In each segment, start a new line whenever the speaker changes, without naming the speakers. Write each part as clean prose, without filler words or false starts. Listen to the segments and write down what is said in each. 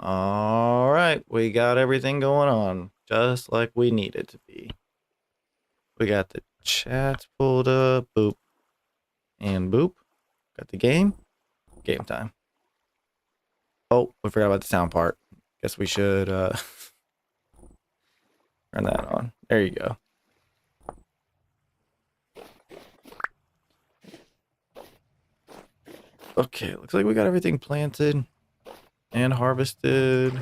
All right, we got everything going on just like we need it to be. We got the chats pulled up, boop, and boop. Got the game. Game time. Oh, we forgot about the sound part. Guess we should turn that on. There you go. Okay, looks like we got everything planted and harvested.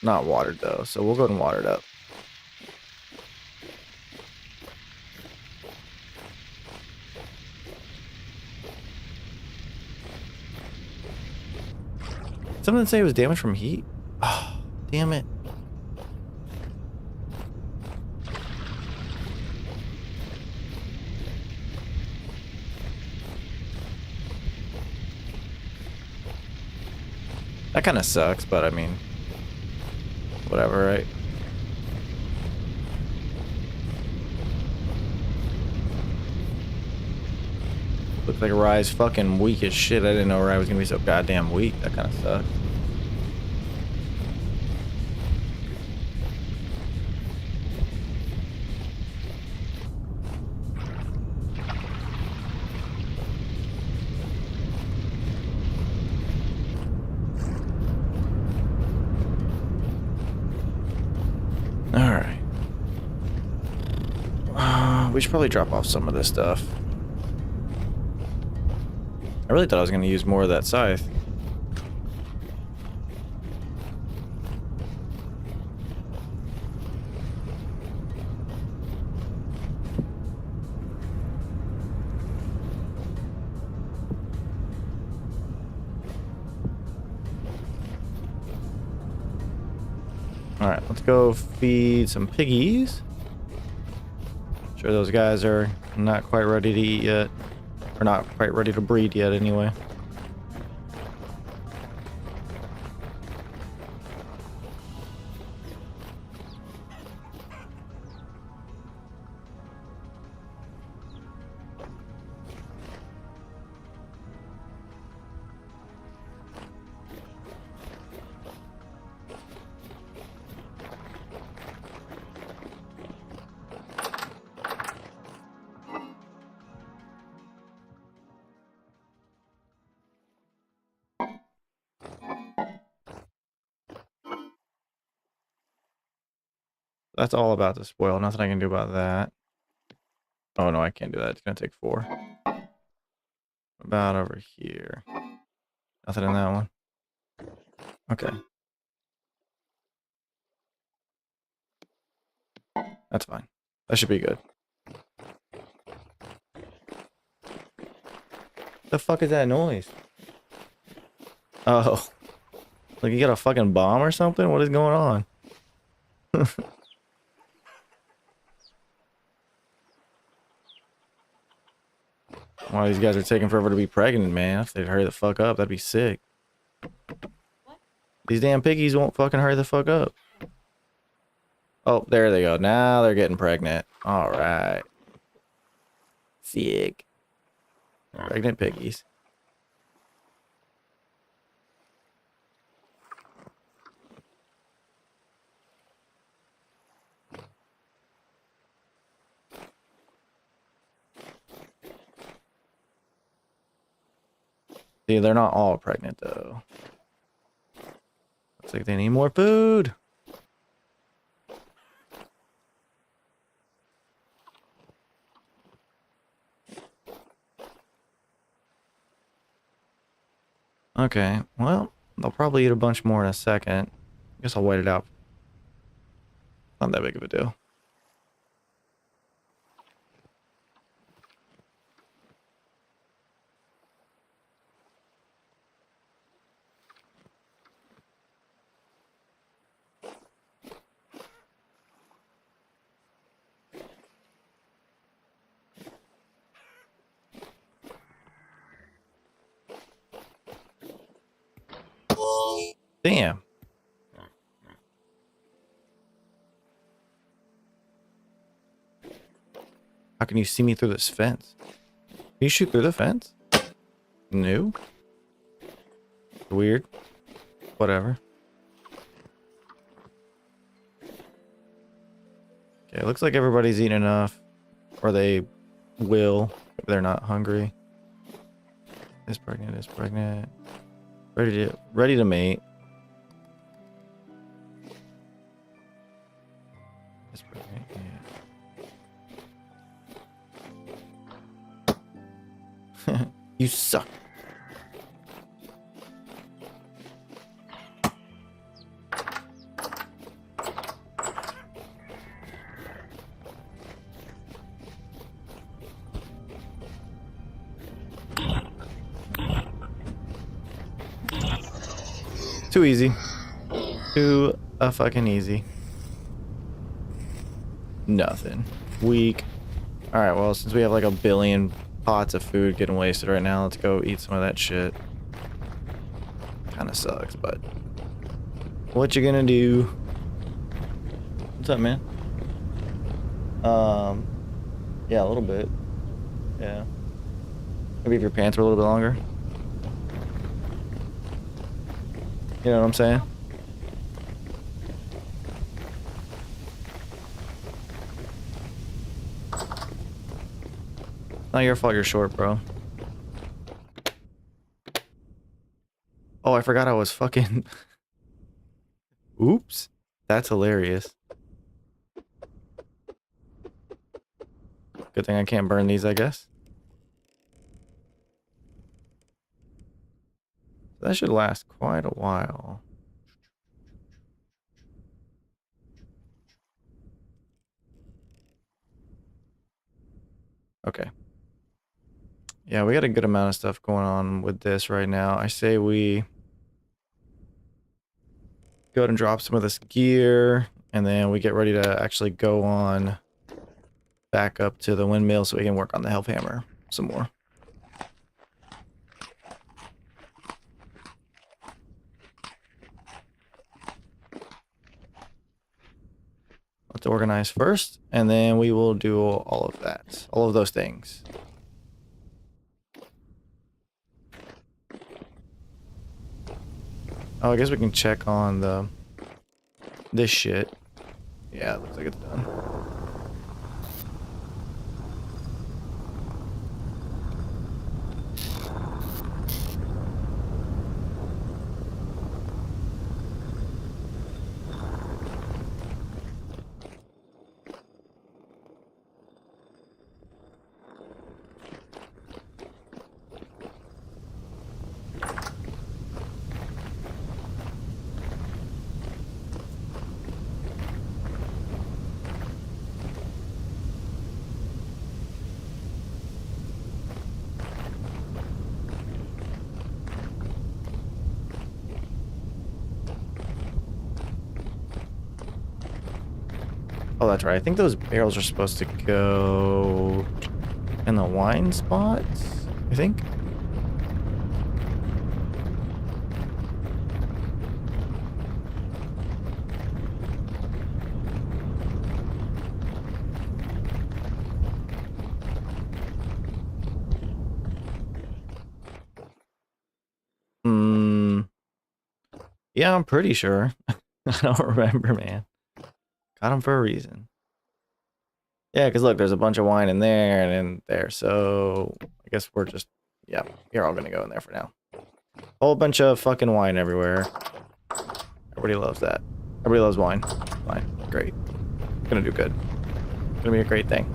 Not watered though, so we'll go ahead and water it up. Something say it was damaged from heat? Oh, damn it. That kind of sucks, but I mean, whatever, right? Looks like Rye's fucking weak as shit. I didn't know Rye was gonna be so goddamn weak. That kind of sucks. Alright. We should probably drop off some of this stuff. I really thought I was going to use more of that scythe. Alright, let's go feed some piggies. Sure those guys are not quite ready to eat yet. Or not quite ready to breed yet anyway. That's all about the spoil. Nothing I can do about that. Oh no, I can't do that. It's gonna take 4. About over here. Nothing in that one. Okay. That's fine. That should be good. The fuck is that noise? Oh. Like you got a fucking bomb or something? What is going on? Why these guys are taking forever to be pregnant, man. If they'd hurry the fuck up, that'd be sick. These damn piggies won't fucking hurry the fuck up. Oh, there they go. Now they're getting pregnant. Alright. Sick. Pregnant piggies. See, they're not all pregnant, though. Looks like they need more food. Okay, well, they'll probably eat a bunch more in a second. Guess I'll wait it out. Not that big of a deal. Damn. How can you see me through this fence? Can you shoot through the fence? No. weird. Whatever. Okay, it looks like everybody's eaten enough. Or they will if they're not hungry. Is pregnant, is pregnant. Ready to mate. Is pregnant, yeah. You suck. Too easy. Too fucking easy. Nothing. Weak. Alright, well, since we have like a billion pots of food getting wasted right now, let's go eat some of that shit. Kinda sucks, but what you gonna do? What's up, man? Yeah, a little bit. Yeah. Maybe if your pants were a little bit longer. You know what I'm saying? Not your fault you're short, bro. Oh, I forgot I was fucking... Oops. That's hilarious. Good thing I can't burn these, I guess. That should last quite a while. Okay. Yeah, we got a good amount of stuff going on with this right now. I say we go ahead and drop some of this gear, and then we get ready to actually go on back up to the windmill so we can work on the health hammer some more. Let's organize first, and then we will do all of that. All of those things. Oh, I guess we can check on this shit. Yeah, it looks like it's done. Oh, that's right. I think those barrels are supposed to go in the wine spots, I think. Yeah, I'm pretty sure. I don't remember, man. Got them for a reason. Yeah, because look, there's a bunch of wine in there and in there. So I guess we're just, yeah, you're all going to go in there for now. Whole bunch of fucking wine everywhere. Everybody loves that. Everybody loves wine. Fine. Great. Gonna do good. Gonna be a great thing.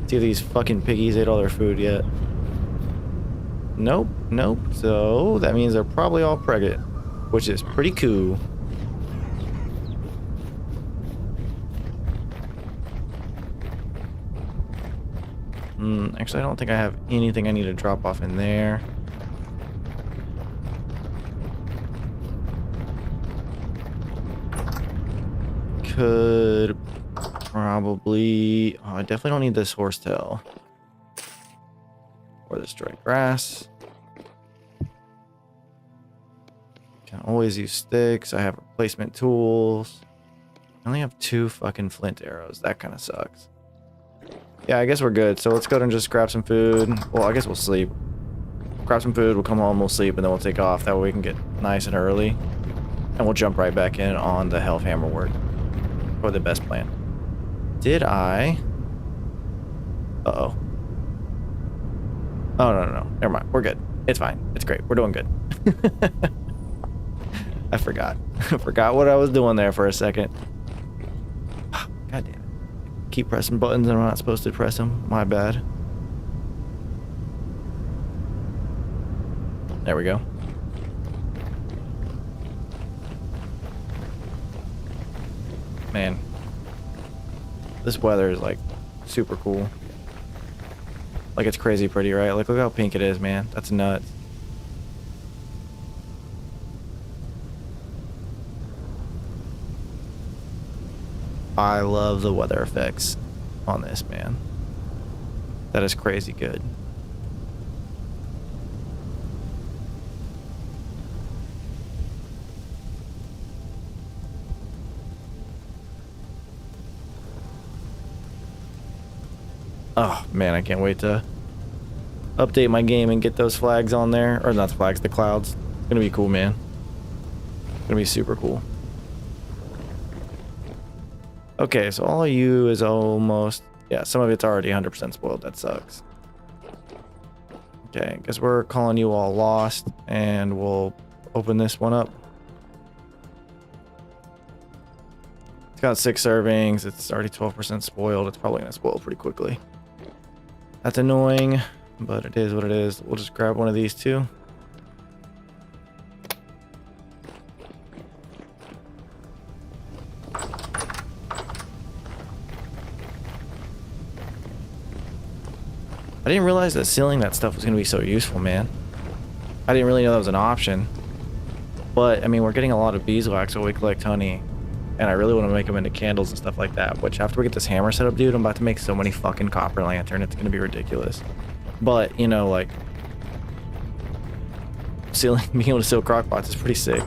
See if these fucking piggies ate all their food yet. Nope. Nope. So that means they're probably all pregnant, which is pretty cool. Actually, I don't think I have anything I need to drop off in there. Could probably... Oh, I definitely don't need this horsetail. Or this dried grass. Can always use sticks. I have replacement tools. I only have 2 fucking flint arrows. That kind of sucks. Yeah, I guess we're good. So let's go ahead and just grab some food. Well, I guess we'll sleep. grab some food, we'll come home, we'll sleep, and then we'll take off. That way we can get nice and early. And we'll jump right back in on the Hellhammer work. Or the best plan. Did I... Uh-oh. Oh, no. Never mind. We're good. It's fine. It's great. We're doing good. I forgot. I forgot what I was doing there for a second. God damn it. Keep pressing buttons and I'm not supposed to press them. My bad. There we go. Man. This weather is like super cool. Like it's crazy pretty, right? Like look how pink it is, man. That's nuts. I love the weather effects on this, man. That is crazy good. Oh man, I can't wait to update my game and get those flags on there. Or not the flags, the clouds. It's gonna be cool, man. It's gonna be super cool. Okay, so all of you is almost... Yeah, some of it's already 100% spoiled. That sucks. Okay, guess we're calling you all lost, and we'll open this one up. It's got 6 servings. It's already 12% spoiled. It's probably gonna spoil pretty quickly. That's annoying, but it is what it is. We'll just grab one of these too. I didn't realize that sealing that stuff was going to be so useful, man. I didn't really know that was an option. But, I mean, we're getting a lot of beeswax while we collect honey. And I really want to make them into candles and stuff like that. Which, after we get this hammer set up, dude, I'm about to make so many fucking copper lantern. It's going to be ridiculous. But, you know, like... being able to seal crockpots is pretty sick.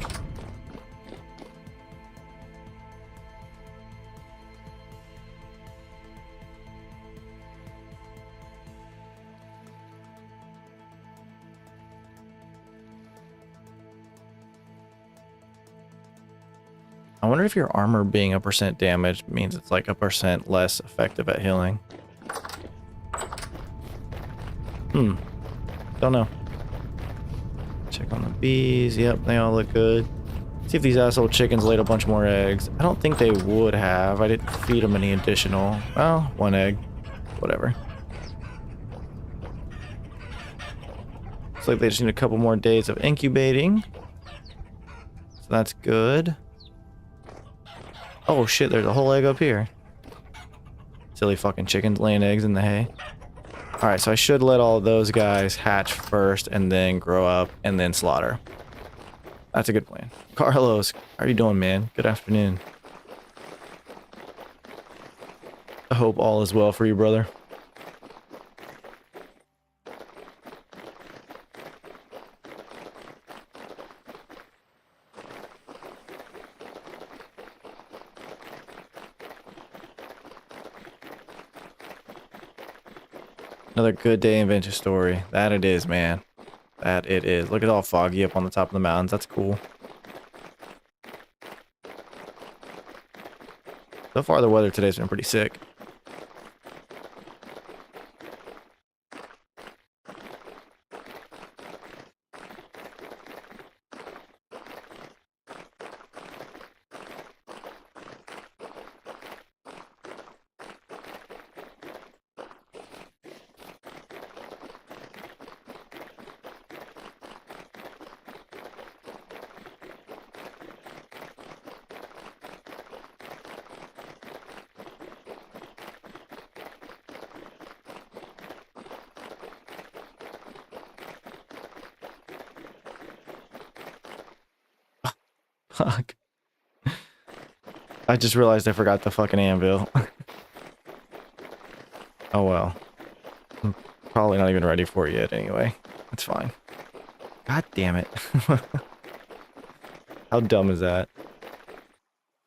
I wonder if your armor being a % damaged means it's like a % less effective at healing. Don't know. Check on the bees. Yep, they all look good. See if these asshole chickens laid a bunch more eggs. I don't think they would have. I didn't feed them any additional. Well, 1 egg. Whatever. Looks like they just need a couple more days of incubating. So that's good. Oh shit, there's a whole egg up here. Silly fucking chickens laying eggs in the hay. Alright, so I should let all of those guys hatch first and then grow up and then slaughter. That's a good plan. Carlos, how are you doing, man? Good afternoon. I hope all is well for you, brother. Another good day in Venture Story. That it is, man. That it is. Look at all foggy up on the top of the mountains. That's cool. So far, the weather today's been pretty sick. Fuck. I just realized I forgot the fucking anvil. Oh well. I'm probably not even ready for it yet anyway. It's fine. God damn it. How dumb is that?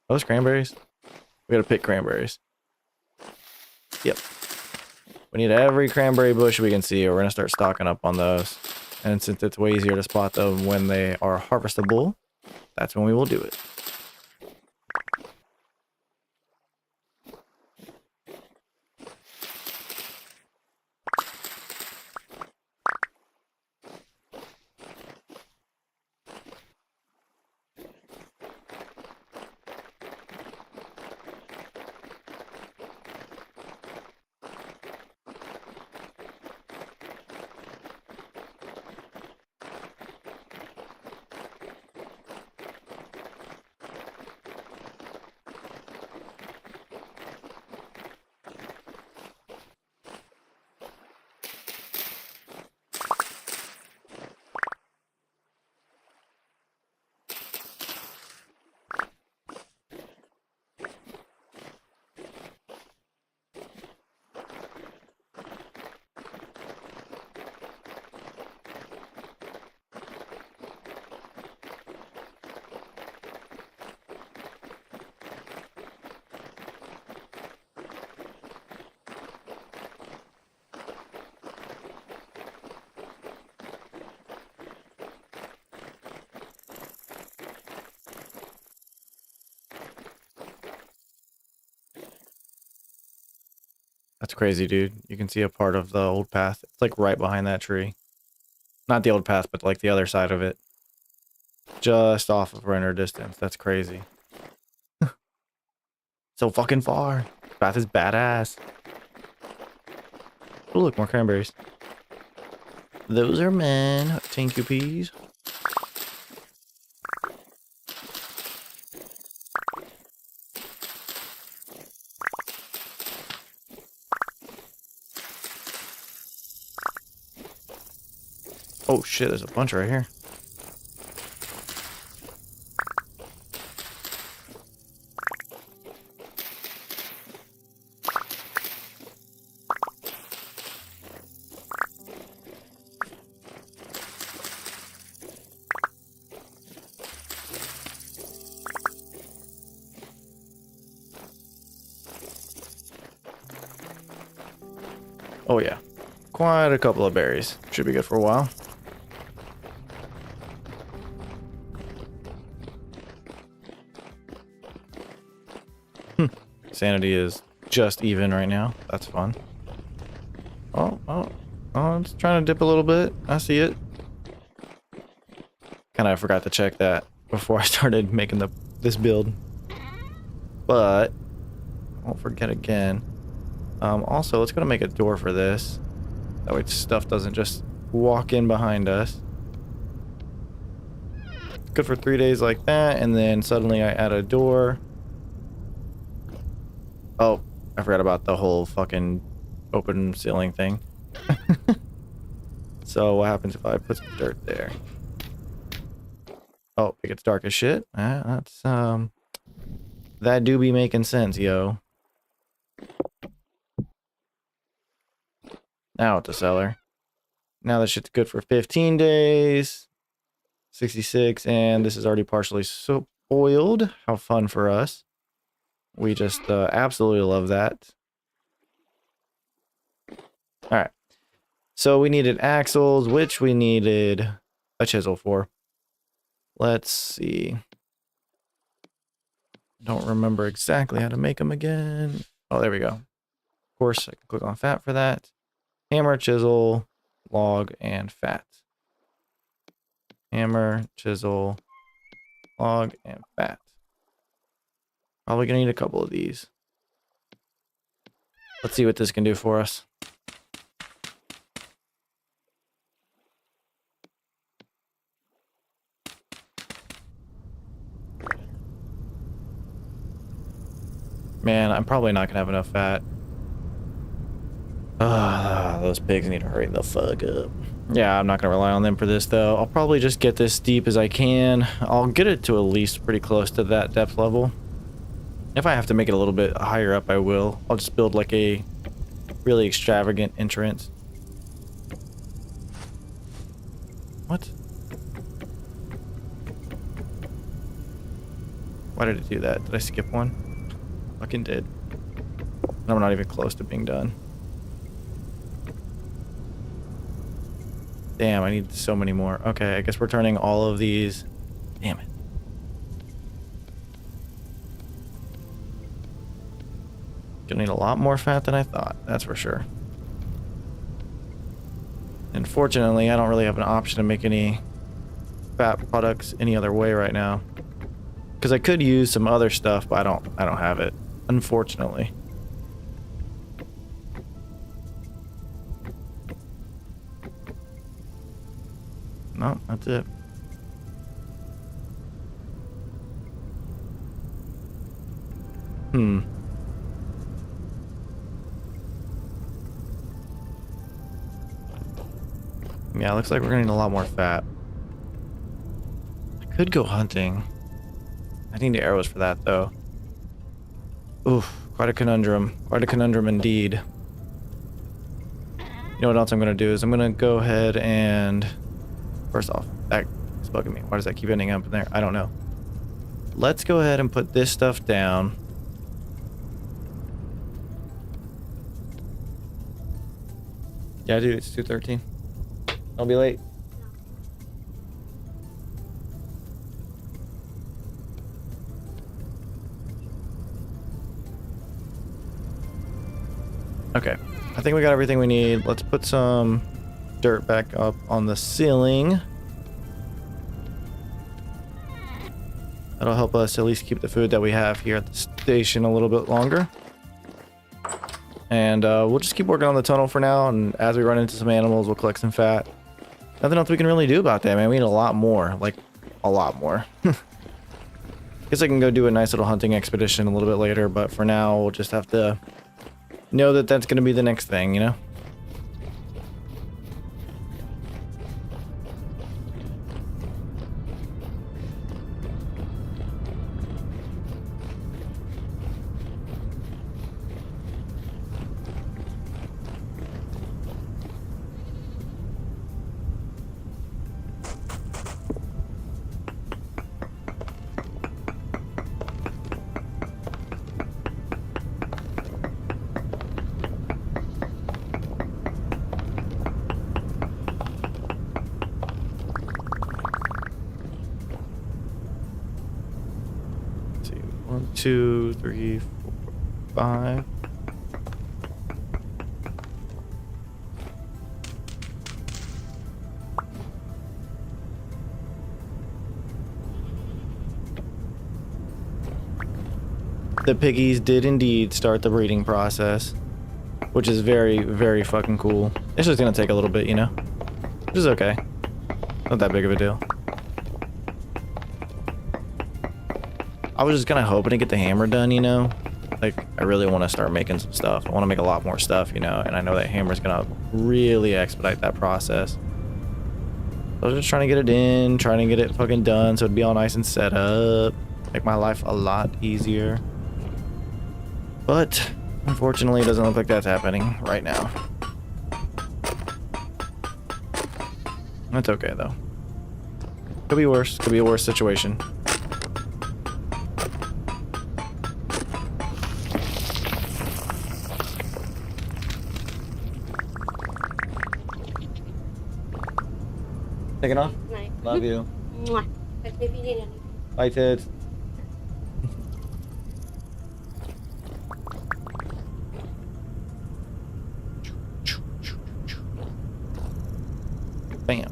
Those cranberries? We gotta pick cranberries. Yep. We need every cranberry bush we can see, or we're gonna start stocking up on those. And since it's way easier to spot them when they are harvestable, that's when we will do it. That's crazy, dude. You can see a part of the old path. It's like right behind that tree. Not the old path, but like the other side of it. Just off of render distance. That's crazy. So fucking far. Path is badass. Oh, look, more cranberries. Those are men. Thank you, peas. Oh shit, there's a bunch right here. Oh yeah, quite a couple of berries. Should be good for a while. Sanity is just even right now. That's fun. Oh, it's trying to dip a little bit. I see it. Kind of forgot to check that before I started making this build. But I won't forget again. Also, let's go to make a door for this. That way stuff doesn't just walk in behind us. Good for 3 days like that, and then suddenly I add a door. Oh, I forgot about the whole fucking open ceiling thing. So what happens if I put some dirt there? Oh, it gets dark as shit. That's that do be making sense, yo. Now it's a cellar. Now that shit's good for 15 days. 66, and this is already partially spoiled. How fun for us. We just absolutely love that. Alright. So we needed axles, which we needed a chisel for. Let's see. Don't remember exactly how to make them again. Oh, there we go. Of course, I can click on fat for that. Hammer, chisel, log, and fat. Hammer, chisel, log, and fat. Probably gonna need a couple of these. Let's see what this can do for us. Man, I'm probably not gonna have enough fat. Those pigs need to hurry the fuck up. Yeah, I'm not gonna rely on them for this though. I'll probably just get this deep as I can. I'll get it to at least pretty close to that depth level. If I have to make it a little bit higher up, I will. I'll just build like a really extravagant entrance. What? Why did it do that? Did I skip one? Fucking did. I'm not even close to being done. Damn, I need so many more. Okay, I guess we're turning all of these. Damn it. Gonna need a lot more fat than I thought, that's for sure. Unfortunately, I don't really have an option to make any fat products any other way right now. Because I could use some other stuff, but I don't have it, unfortunately. No, that's it. Yeah, looks like we're gonna need a lot more fat. I could go hunting. I need the arrows for that, though. Oof, quite a conundrum. Quite a conundrum indeed. You know what else I'm gonna do is I'm gonna go ahead and... First off, that is bugging me. Why does that keep ending up in there? I don't know. Let's go ahead and put this stuff down. Yeah, dude, it's 2:13. I'll be late. Okay, I think we got everything we need. Let's put some dirt back up on the ceiling. That'll help us at least keep the food that we have here at the station a little bit longer. And we'll just keep working on the tunnel for now, and as we run into some animals, we'll collect some fat. Nothing else we can really do about that, man. We need a lot more, like a lot more. Guess I can go do a nice little hunting expedition a little bit later, but for now, we'll just have to know that that's going to be the next thing, you know? Let's see, 1, 2, 3, 4, 5. The piggies did indeed start the breeding process, which is very, very fucking cool. It's just gonna take a little bit, you know? Which is okay. Not that big of a deal. I was just kind of hoping to get the hammer done, you know? Like, I really want to start making some stuff. I want to make a lot more stuff, you know? And I know that hammer's gonna really expedite that process. I was just trying to get it in, trying to get it fucking done so it'd be all nice and set up. Make my life a lot easier. But, unfortunately, it doesn't look like that's happening right now. That's okay, though. Could be worse. Could be a worse situation. Take it off? Love you. Bye, Ted. Bam.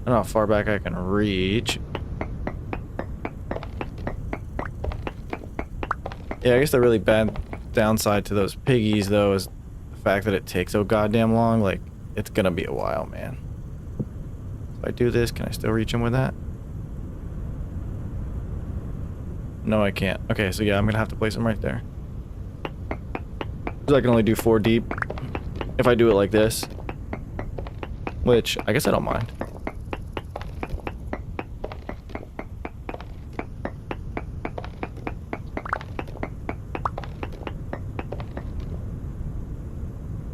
I don't know how far back I can reach. Yeah, I guess the really bad downside to those piggies, though, is the fact that it takes so goddamn long. Like, it's gonna be a while, man. If I do this, can I still reach him with that? No, I can't. Okay, so yeah, I'm gonna have to place him right there. I can only do 4 deep if I do it like this, which I guess I don't mind.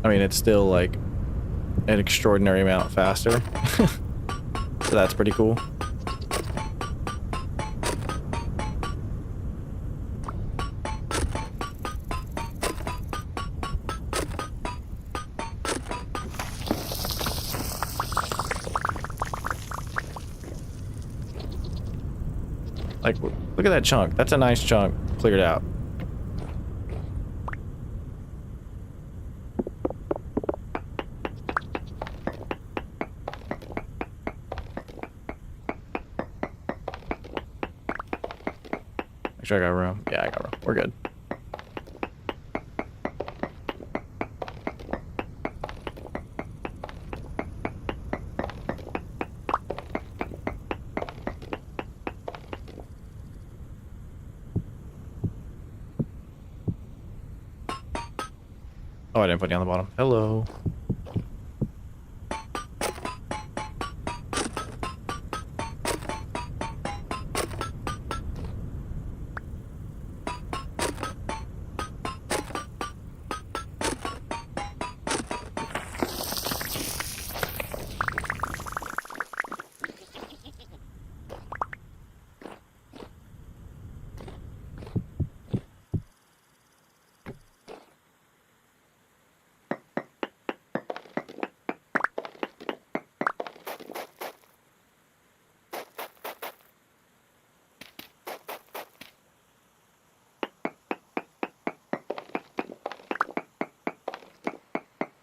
I mean, it's still like an extraordinary amount faster, so that's pretty cool. Like, look at that chunk. That's a nice chunk cleared out. Make sure I got room. Yeah, I got room. We're good. Oh, I didn't put you on the bottom. Hello.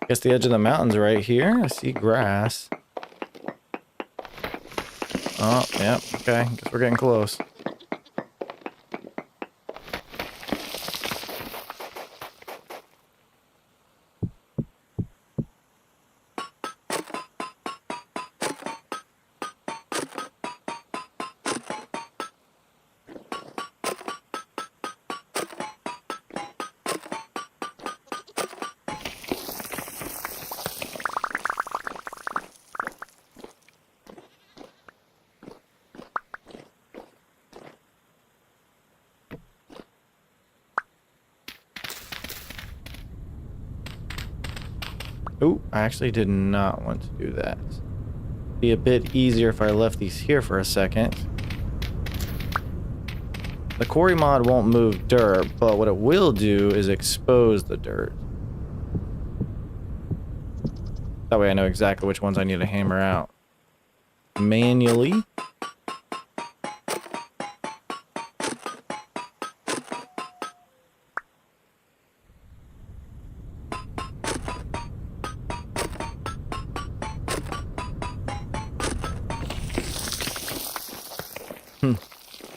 Guess the edge of the mountain's right here. I see grass. Oh, yeah, okay. Guess we're getting close. Oh, I actually did not want to do that. Be a bit easier if I left these here for a second. The quarry mod won't move dirt, but what it will do is expose the dirt. That way I know exactly which ones I need to hammer out manually.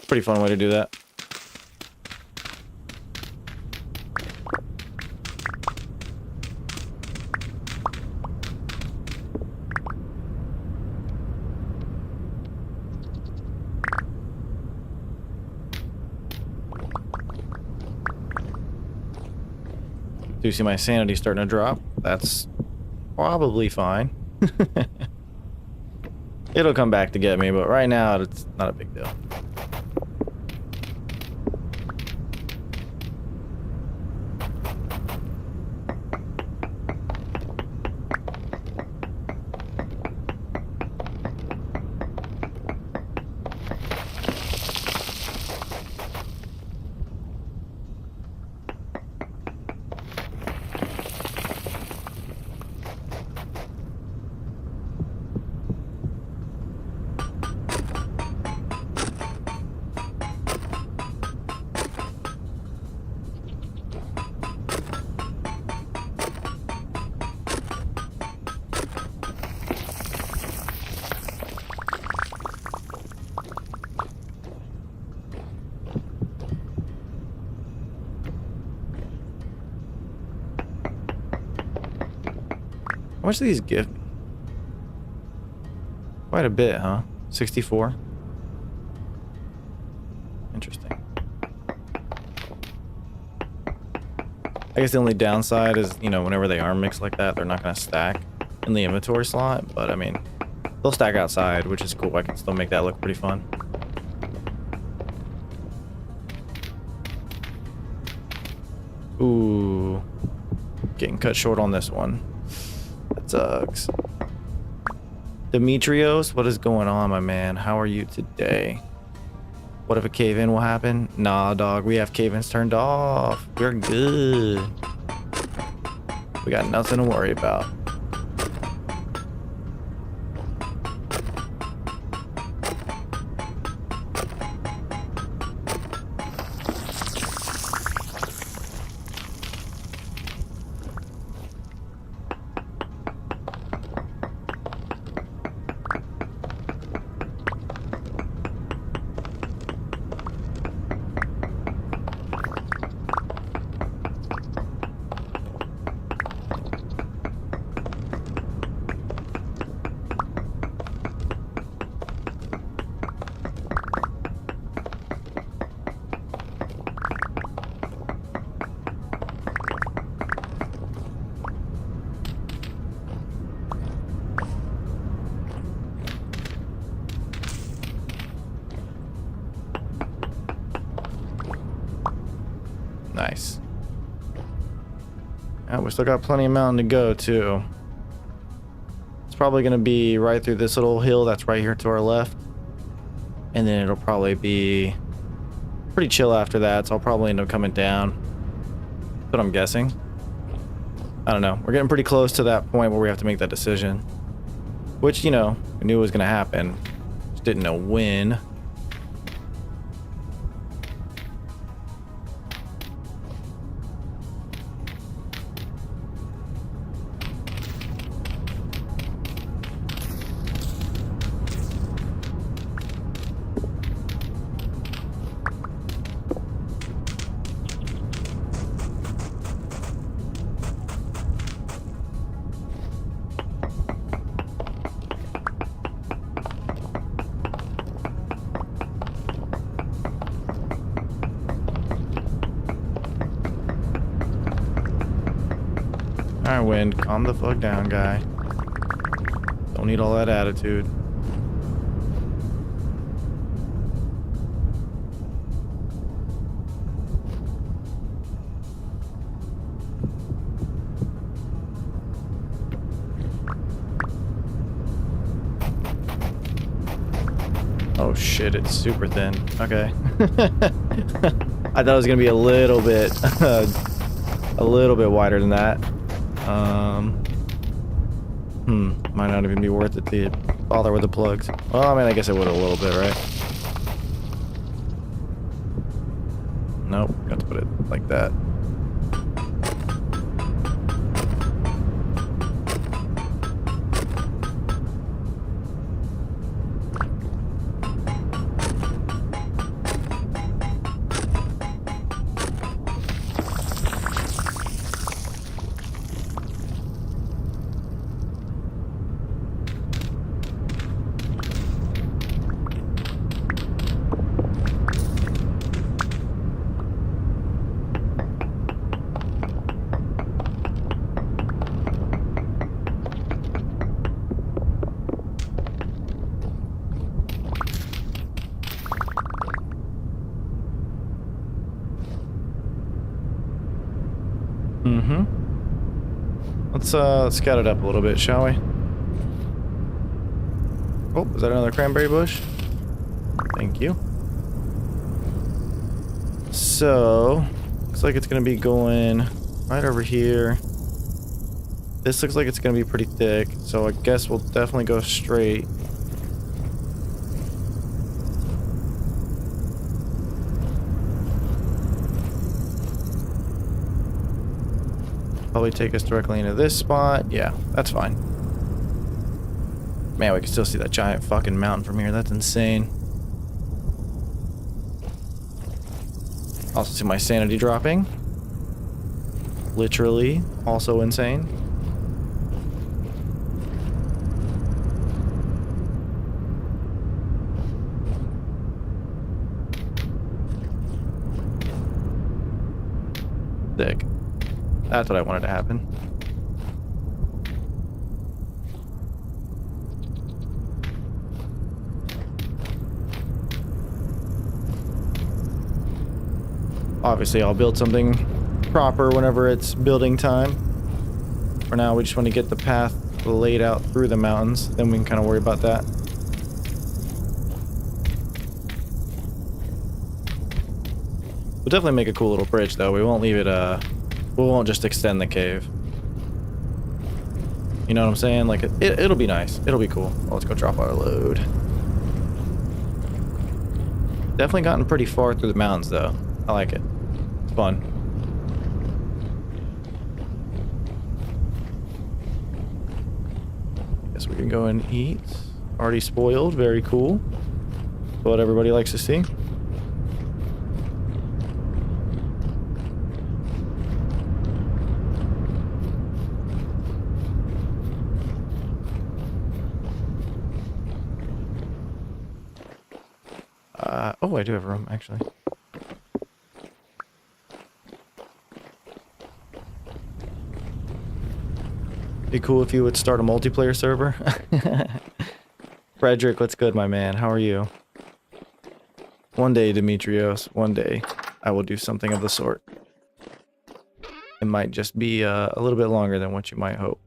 Pretty fun way to do that. Do you see my sanity starting to drop? That's probably fine. It'll come back to get me, but right now it's not a big deal. How much do these give me? Quite a bit, huh? 64? Interesting. I guess the only downside is, you know, whenever they are mixed like that, they're not going to stack in the inventory slot. But, I mean, they'll stack outside, which is cool. I can still make that look pretty fun. Ooh. Getting cut short on this one. That sucks. Demetrios, what is going on, my man? How are you today? What if a cave-in will happen? Nah, dog. We have cave-ins turned off. We're good. We got nothing to worry about. Nice. We still got plenty of mountain to go, too. It's probably going to be right through this little hill that's right here to our left. And then it'll probably be pretty chill after that, so I'll probably end up coming down. That's what I'm guessing. I don't know. We're getting pretty close to that point where we have to make that decision. Which, you know, we knew was going to happen. Just didn't know when. Alright, Wind, calm the fuck down, guy. Don't need all that attitude. Oh shit, it's super thin. Okay. I thought it was gonna be a little bit wider than that. Might not even be worth it to bother with the plugs. Well, I mean, I guess it would a little bit, right? Nope, got to put it like that. Let's scout it up a little bit, shall we? Oh, is that another cranberry bush? Thank you. So, looks like it's gonna be going right over here. This looks like it's gonna be pretty thick, so I guess we'll definitely go straight. Probably take us directly into this spot. Yeah, that's fine. Man, we can still see that giant fucking mountain from here. That's insane. Also see my sanity dropping. Literally, also insane. Sick. That's what I wanted to happen. Obviously, I'll build something proper whenever it's building time. For now, we just want to get the path laid out through the mountains. Then we can kind of worry about that. We'll definitely make a cool little bridge, though. We won't leave it, we won't just extend the cave. You know what I'm saying? Like, it'll be nice. It'll be cool. Well, let's go drop our load. Definitely gotten pretty far through the mountains, though. I like it. It's fun. Guess we can go and eat. Already spoiled. Very cool. What everybody likes to see. Oh, I do have room, actually. Be cool if you would start a multiplayer server. Frederick, what's good, my man? How are you? One day, Demetrios, one day, I will do something of the sort. it might just be a little bit longer than what you might hope.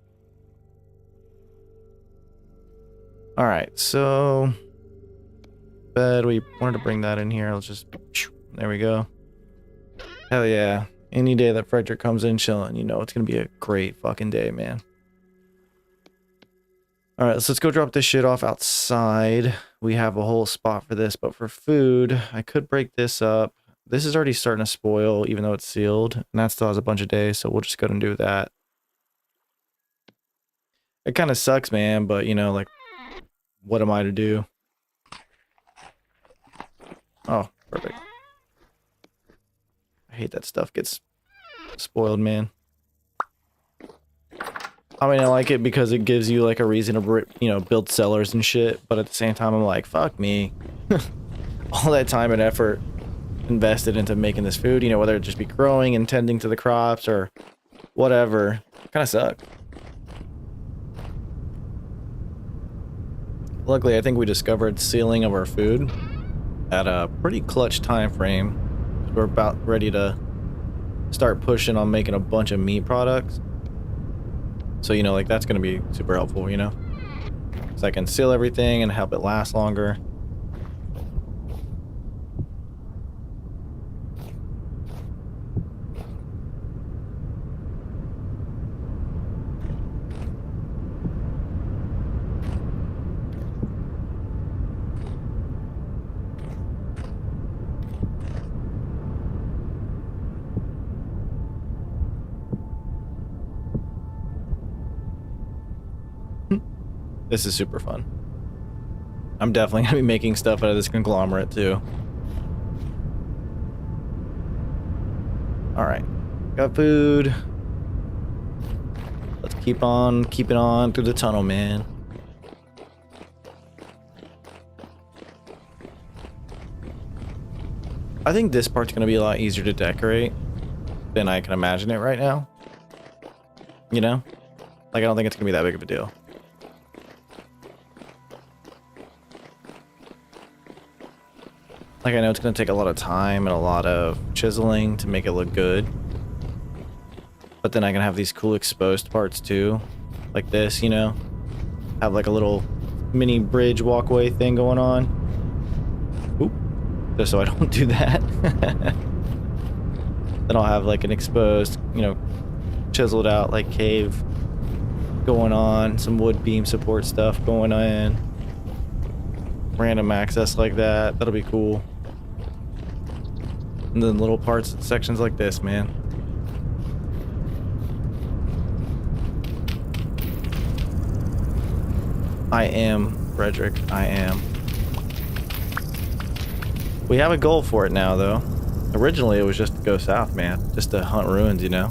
All right, so bed, we wanted to bring that in here. Let's just, there we go. Hell yeah. Any day that Frederick comes in chilling, you know it's gonna be a great fucking day, man. All right, so let's go drop this shit off outside. We have a whole spot for this, but for food, I could break this up. This is already starting to spoil, even though it's sealed, and that still has a bunch of days, so we'll just go ahead and do that. It kind of sucks, man, but you know, like, what am I to do? Oh, perfect. I hate that stuff gets spoiled, man. I mean, I like it because it gives you like a reason to, you know, build cellars and shit, but at the same time, I'm like, fuck me. All that time and effort invested into making this food, you know, whether it just be growing and tending to the crops or whatever, kind of suck. Luckily, I think we discovered sealing of our food at a pretty clutch time frame. We're about ready to start pushing on making a bunch of meat products. So, you know, like that's going to be super helpful, you know? So I can seal everything and help it last longer. This is super fun. I'm definitely going to be making stuff out of this conglomerate too. Alright. Got food. Let's keep on keeping on through the tunnel, man. I think this part's going to be a lot easier to decorate than I can imagine it right now. You know? Like, I don't think it's going to be that big of a deal. Like, I know it's going to take a lot of time and a lot of chiseling to make it look good. But then I can have these cool exposed parts too. Like this, you know? Have like a little mini bridge walkway thing going on. Oop. Just so I don't do that. Then I'll have like an exposed, you know, chiseled out like cave going on. Some wood beam support stuff going in. Random access like that. That'll be cool. And then little parts, sections like this, man. I am Frederick. I am. We have a goal for it now, though. Originally, it was just to go south, man. Just to hunt ruins, you know?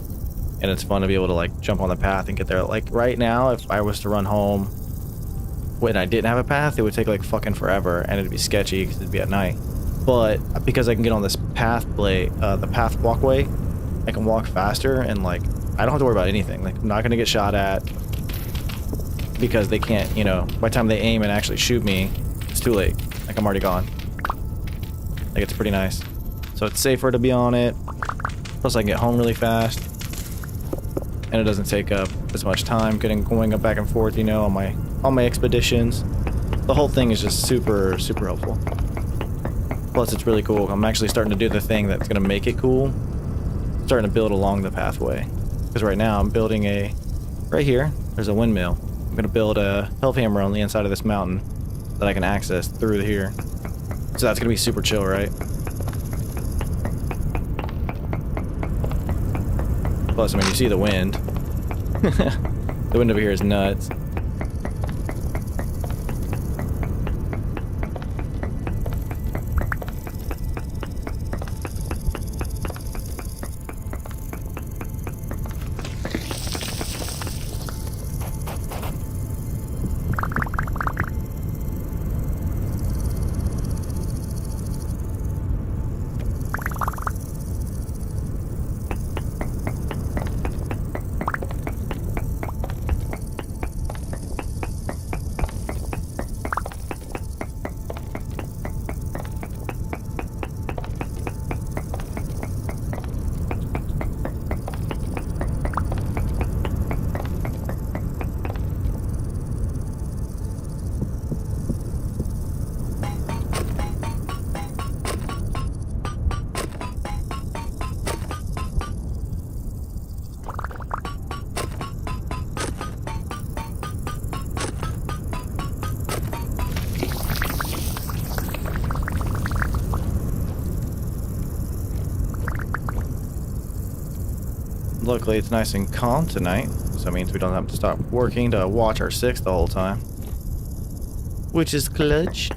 And it's fun to be able to, like, jump on the path and get there. Like, right now, if I was to run home when I didn't have a path, it would take, like, fucking forever. And it'd be sketchy because it'd be at night. But because I can get on this the path walkway, I can walk faster and like I don't have to worry about anything. Like I'm not gonna get shot at because they can't, you know, by the time they aim and actually shoot me, it's too late. Like I'm already gone. Like it's pretty nice. So it's safer to be on it. Plus I can get home really fast. And it doesn't take up as much time going up back and forth, you know, on my expeditions. The whole thing is just super, super helpful. Plus, it's really cool. I'm actually starting to do the thing that's going to make it cool. Starting to build along the pathway. Because right now, I'm building right here, there's a windmill. I'm going to build a Hellhammer on the inside of this mountain that I can access through here. So that's going to be super chill, right? Plus, I mean, you see the wind. The wind over here is nuts. Luckily, it's nice and calm tonight, so that means we don't have to stop working to watch our 6 the whole time. Which is clutch.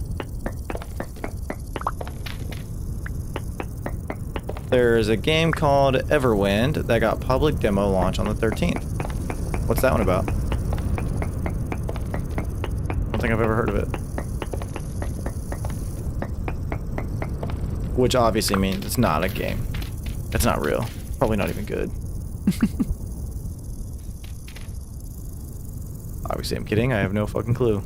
There's a game called Everwind that got public demo launch on the 13th. What's that one about? I don't think I've ever heard of it. Which obviously means it's not a game. It's not real. Probably not even good. Obviously, I'm kidding. I have no fucking clue.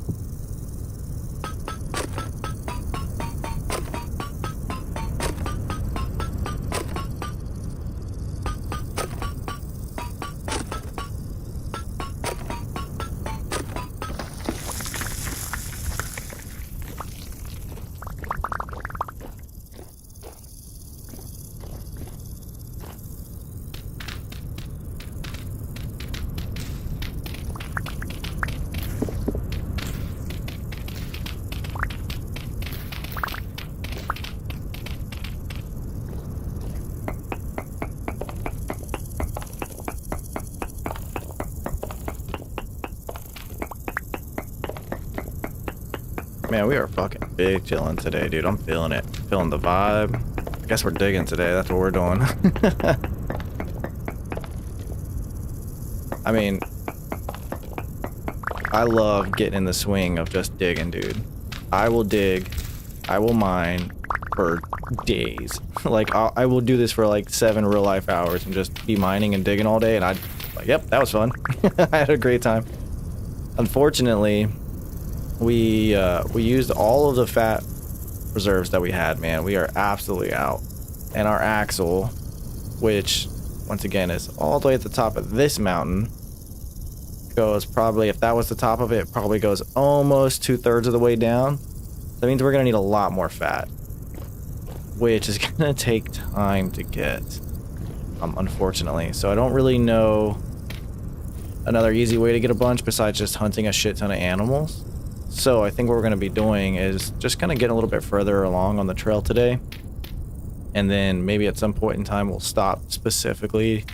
Man, we are fucking big chilling today, dude. I'm feeling it. Feeling the vibe. I guess we're digging today. That's what we're doing. I mean, I love getting in the swing of just digging, dude. I will dig. I will mine for days. Like, I will do this for like 7 real life hours and just be mining and digging all day. And I'd like, yep, that was fun. I had a great time. Unfortunately, we used all of the fat reserves that we had, man. We are absolutely out. And our axle, which once again is all the way at the top of this mountain, goes probably, if that was the top of it, probably goes almost 2/3 of the way down. That means we're gonna need a lot more fat, which is gonna take time to get, unfortunately. So I don't really know another easy way to get a bunch besides just hunting a shit ton of animals. So I think what we're going to be doing is just kind of get a little bit further along on the trail today. And then maybe at some point in time we'll stop specifically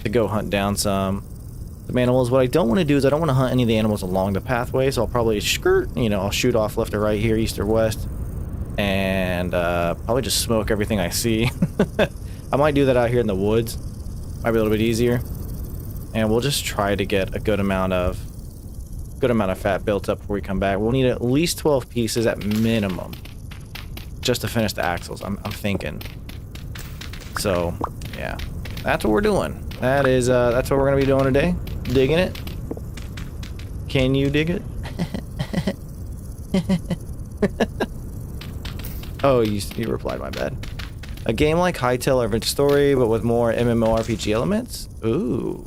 to go hunt down some animals. What I don't want to do is I don't want to hunt any of the animals along the pathway. So I'll probably I'll shoot off left or right here, east or west. And probably just smoke everything I see. I might do that out here in the woods. Might be a little bit easier. And we'll just try to get a good amount of fat built up before we come back. We'll need at least 12 pieces at minimum just to finish the axles, I'm thinking. So yeah, that's what we're doing. That's what we're gonna be doing today. Digging it. Can you dig it? Oh, you replied, my bad. A game like Hytale or Adventure Story, but with more MMORPG elements? Ooh,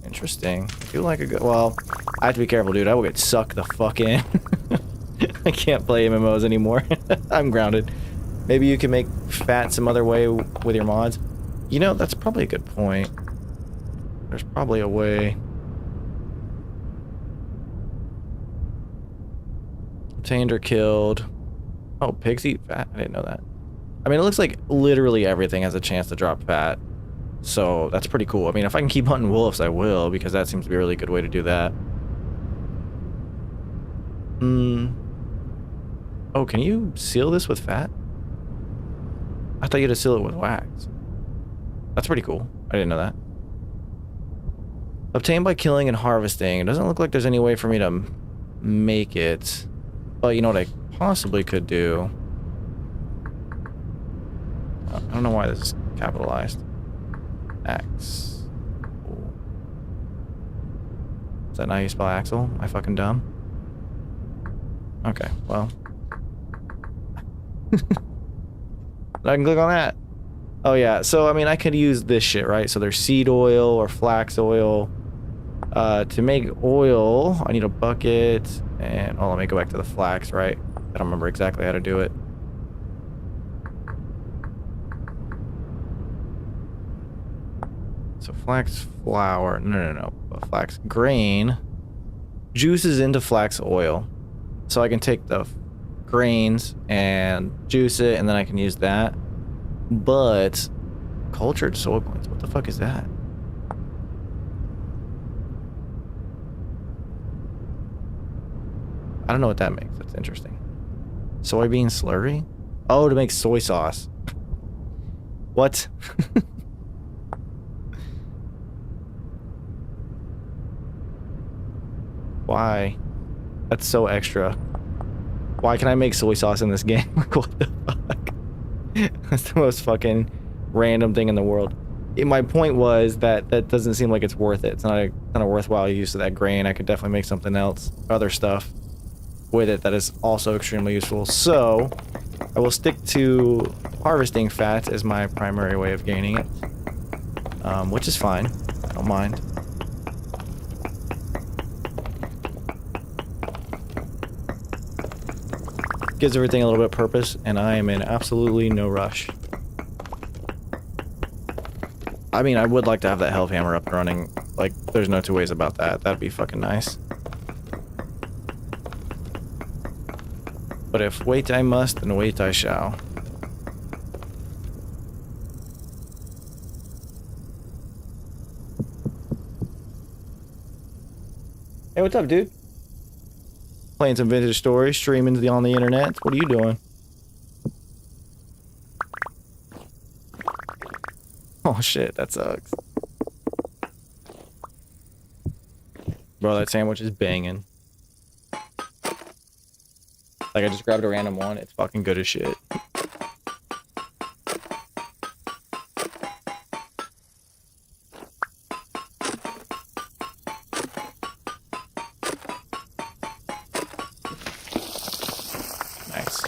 interesting. I feel like a good... Well, I have to be careful, dude. I will get sucked the fuck in. I can't play MMOs anymore. I'm grounded. Maybe you can make fat some other way with your mods. You know, that's probably a good point. There's probably a way. Obtained or killed. Oh, pigs eat fat? I didn't know that. I mean, it looks like literally everything has a chance to drop fat. So that's pretty cool. I mean, if I can keep hunting wolves, I will, because that seems to be a really good way to do that. Oh, can you seal this with fat? I thought you had to seal it with wax. That's pretty cool. I didn't know that. Obtained by killing and harvesting. It doesn't look like there's any way for me to make it. But you know what I possibly could do? I don't know why this is capitalized. Axe. Is that not how you spell axle? Am I fucking dumb? Okay, well. I can click on that. Oh yeah, so I mean I could use this shit, right? So there's seed oil or flax oil. To make oil, I need a bucket and let me go back to the flax, right? I don't remember exactly how to do it. So flax flour, no, flax grain juices into flax oil. So I can take the grains and juice it, and then I can use that. But cultured soy beans, what the fuck is that? I don't know what that makes. That's interesting. Soybean slurry? Oh, to make soy sauce. What? Why? That's so extra. Why can I make soy sauce in this game? Like, what the fuck? That's the most fucking random thing in the world. My point was that that doesn't seem like it's worth it. It's not a worthwhile use of that grain. I could definitely make something else, other stuff with it that is also extremely useful. So I will stick to harvesting fat as my primary way of gaining it, which is fine. I don't mind. Gives everything a little bit of purpose, and I am in absolutely no rush. I mean, I would like to have that health hammer up and running. Like, there's no two ways about that. That'd be fucking nice. But if wait I must, then wait I shall. Hey, what's up, dude? Playing some vintage stories, streaming on the internet. What are you doing? Oh shit, that sucks. Bro, that sandwich is banging. Like, I just grabbed a random one. It's fucking good as shit. Nice.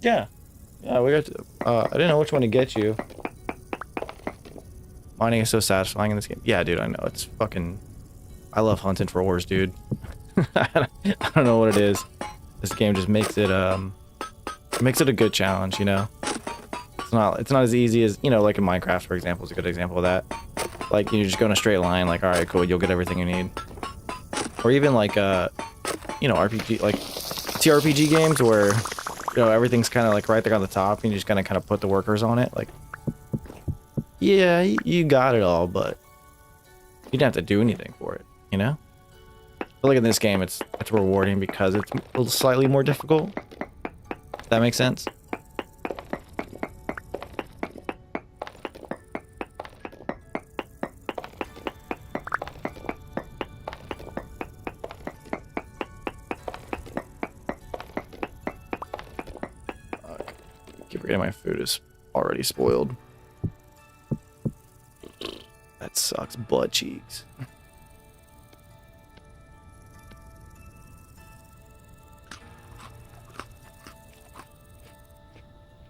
Yeah. Yeah, we got to, I didn't know which one to get you. Mining is so satisfying in this game. Yeah, dude, I know. It's fucking... I love hunting for ores, dude. I don't know what it is. This game just makes it a good challenge, you know? It's not as easy as, you know, like in Minecraft, for example, is a good example of that. Like, you just go in a straight line, like, alright, cool, you'll get everything you need. Or even like, you know, RPG, like, TRPG games where, you know, everything's kind of like right there on the top, and you just kind of put the workers on it. Like, yeah, you got it all, but you didn't have to do anything for it, you know? But like in this game, it's rewarding because it's a little slightly more difficult. If that makes sense. Keep forgetting my food is already spoiled. That sucks, butt cheeks.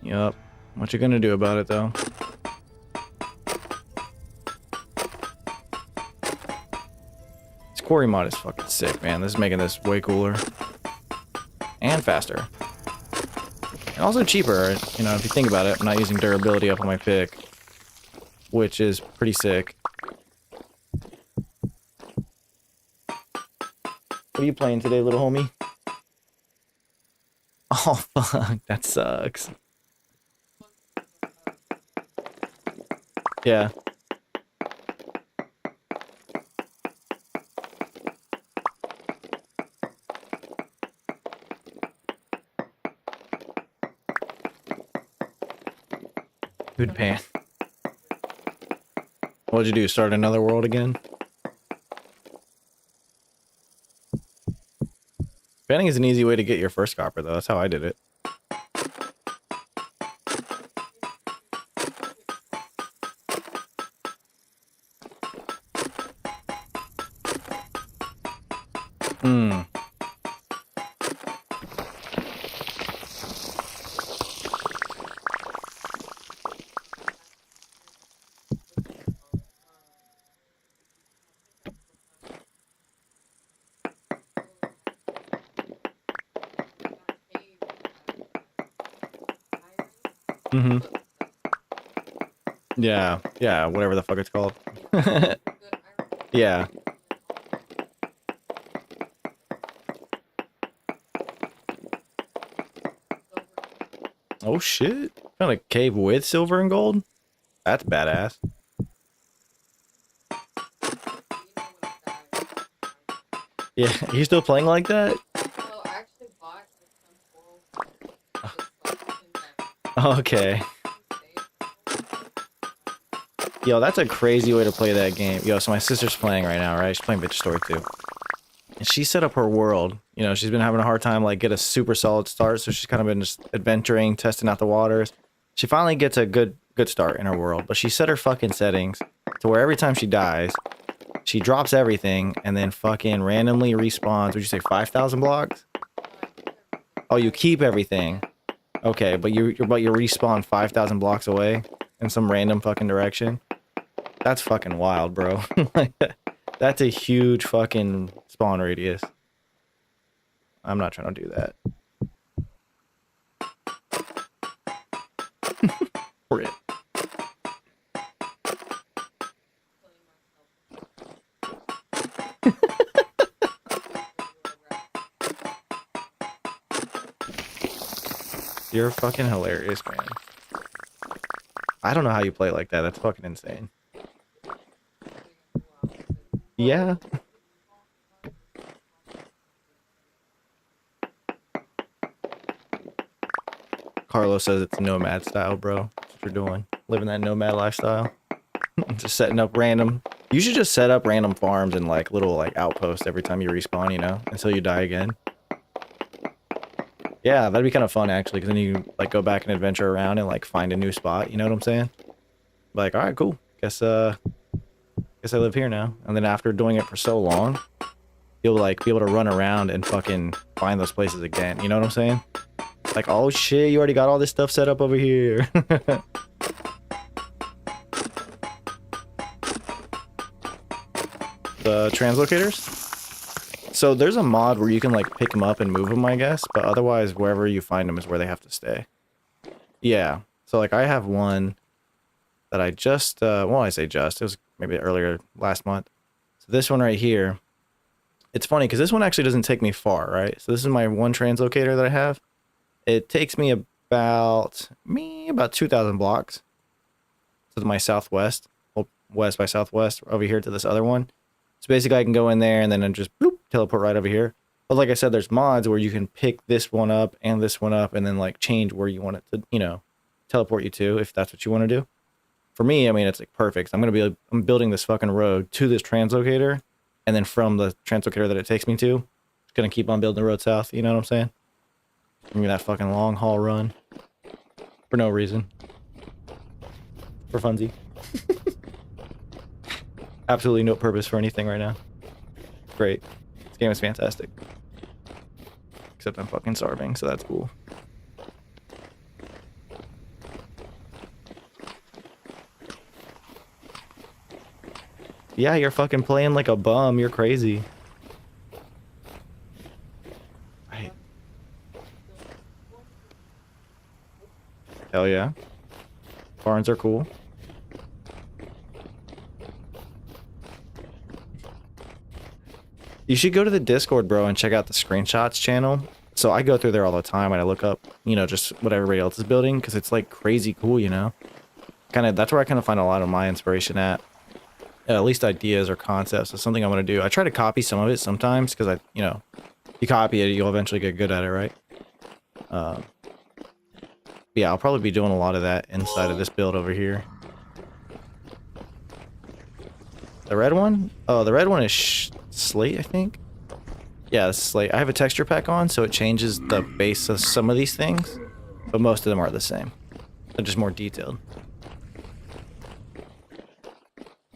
Yup. What you gonna do about it, though? This quarry mod is fucking sick, man. This is making this way cooler. And faster. And also cheaper, you know, if you think about it. I'm not using durability up on my pick, which is pretty sick. What are you playing today, little homie? Oh, fuck. That sucks. Yeah. Food pan. What'd you do? Start another world again? Fanning is an easy way to get your first copper, though. That's how I did it. Hmm. Mm-hmm. Yeah, yeah, whatever the fuck it's called. Yeah. Oh shit. Found a cave with silver and gold? That's badass. Yeah, you still playing like that? Okay. Yo, that's a crazy way to play that game. Yo, so my sister's playing right now, right? She's playing Bitch Story 2. And she set up her world. You know, she's been having a hard time, like, get a super solid start, so she's kind of been just adventuring, testing out the waters. She finally gets a good start in her world, but she set her fucking settings to where every time she dies, she drops everything and then fucking randomly respawns. Would you say 5,000 blocks? Oh, you keep everything. Okay, but you respawn 5,000 blocks away in some random fucking direction. That's fucking wild, bro. Like, that's a huge fucking spawn radius. I'm not trying to do that. Rip. You're fucking hilarious, man. I don't know how you play like that. That's fucking insane. Yeah. Carlos says it's nomad style, bro. That's what you're doing. Living that nomad lifestyle. Just setting up random. You should just set up random farms and like little like outposts every time you respawn, you know, until you die again. Yeah, that'd be kind of fun actually, because then you like go back and adventure around and like find a new spot. You know what I'm saying? Like, all right, cool. Guess I live here now. And then after doing it for so long, you'll like be able to run around and fucking find those places again. You know what I'm saying? Like, oh shit, you already got all this stuff set up over here. The translocators? So there's a mod where you can like pick them up and move them, I guess, but otherwise wherever you find them is where they have to stay. Yeah. So like I have one that I just well, I say just, it was maybe earlier last month. So this one right here, it's funny because this one actually doesn't take me far, right? So this is my one translocator that I have. It takes me about 2,000 blocks to my southwest, well, west by southwest over here to this other one. So basically I can go in there and then just bloop, teleport right over here. But like I said, there's mods where you can pick this one up and then like change where you want it to, you know, teleport you to if that's what you want to do. For me, I mean, it's like perfect. I'm building this fucking road to this translocator, and then from the translocator that it takes me to, it's gonna keep on building the road south. You know what I'm saying? Give me that fucking long haul run for no reason, for funsies. Absolutely no purpose for anything right now. Great. This game is fantastic. Except I'm fucking starving, so that's cool. Yeah, you're fucking playing like a bum. You're crazy. Right. Hell yeah. Barns are cool. You should go to the Discord, bro, and check out the screenshots channel. So I go through there all the time and I look up, you know, just what everybody else is building because it's like crazy cool, you know. That's where I kind of find a lot of my inspiration at least ideas or concepts of something I want to do. I try to copy some of it sometimes because you know, you copy it, you'll eventually get good at it, right? Yeah, I'll probably be doing a lot of that inside of this build over here. The red one? Oh, the red one is slate, I think. Yeah, this is slate. I have a texture pack on, so it changes the base of some of these things, but most of them are the same. They're just more detailed.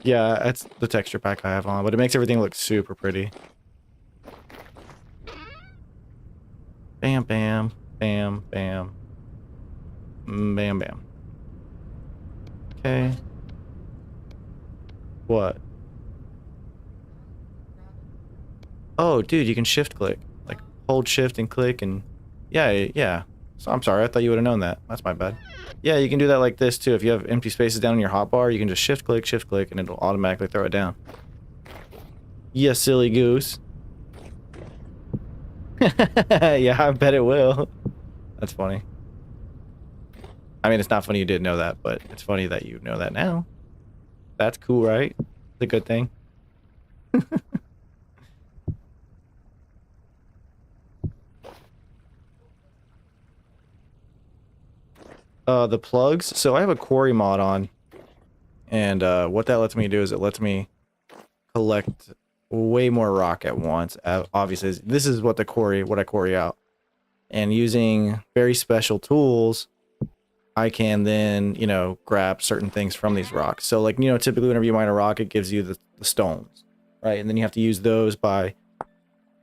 Yeah, that's the texture pack I have on, but it makes everything look super pretty. Bam, bam, bam, bam. Bam, bam. Okay. What? Oh, dude, you can shift click. Like, hold shift and click and... Yeah, yeah. So I'm sorry, I thought you would have known that. That's my bad. Yeah, you can do that like this too. If you have empty spaces down in your hotbar, you can just shift click, and it'll automatically throw it down. You silly goose. Yeah, I bet it will. That's funny. I mean, it's not funny you didn't know that, but it's funny that you know that now. That's cool, right? It's a good thing. The plugs. So I have a quarry mod on, and what that lets me do is it lets me collect way more rock at once. Obviously, this is what I quarry out, and using very special tools, I can then, you know, grab certain things from these rocks. So like, you know, typically whenever you mine a rock, it gives you the stones, right? And then you have to use those by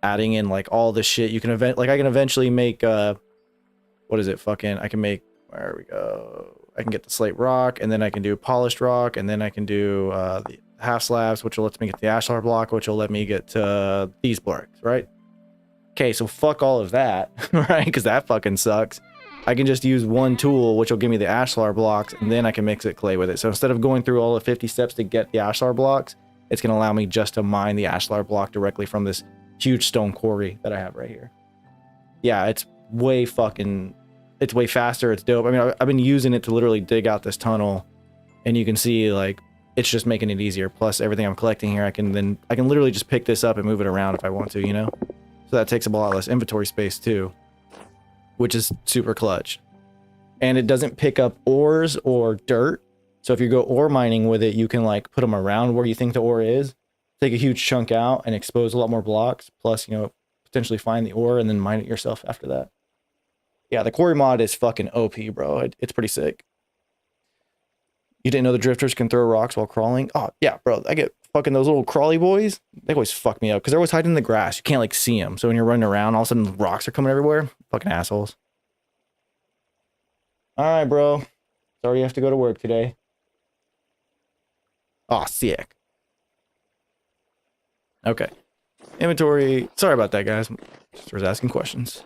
adding in like all the shit. You can I can eventually make what is it? Fucking I can make, where we go. I can get the slate rock, and then I can do polished rock, and then I can do the half slabs, which will let me get the ashlar block, which will let me get these blocks, right? Okay, so fuck all of that, right? Because that fucking sucks. I can just use one tool, which will give me the ashlar blocks, and then I can mix it clay with it. So instead of going through all the 50 steps to get the ashlar blocks, it's going to allow me just to mine the ashlar block directly from this huge stone quarry that I have right here. Yeah, it's way faster. It's dope. I mean, I've been using it to literally dig out this tunnel, and you can see like it's just making it easier. Plus everything I'm collecting here, I can literally just pick this up and move it around if I want to, you know? So that takes up a lot less inventory space too, which is super clutch. And it doesn't pick up ores or dirt. So if you go ore mining with it, you can like put them around where you think the ore is, take a huge chunk out and expose a lot more blocks. Plus, you know, potentially find the ore and then mine it yourself after that. Yeah, the quarry mod is fucking OP, bro. It's pretty sick. You didn't know the drifters can throw rocks while crawling? Oh, yeah, bro. I get fucking those little crawly boys. They always fuck me up because they're always hiding in the grass. You can't like see them. So when you're running around, all of a sudden rocks are coming everywhere. Fucking assholes. All right, bro. Sorry you have to go to work today. Oh, sick. Okay. Inventory. Sorry about that, guys. Just was asking questions.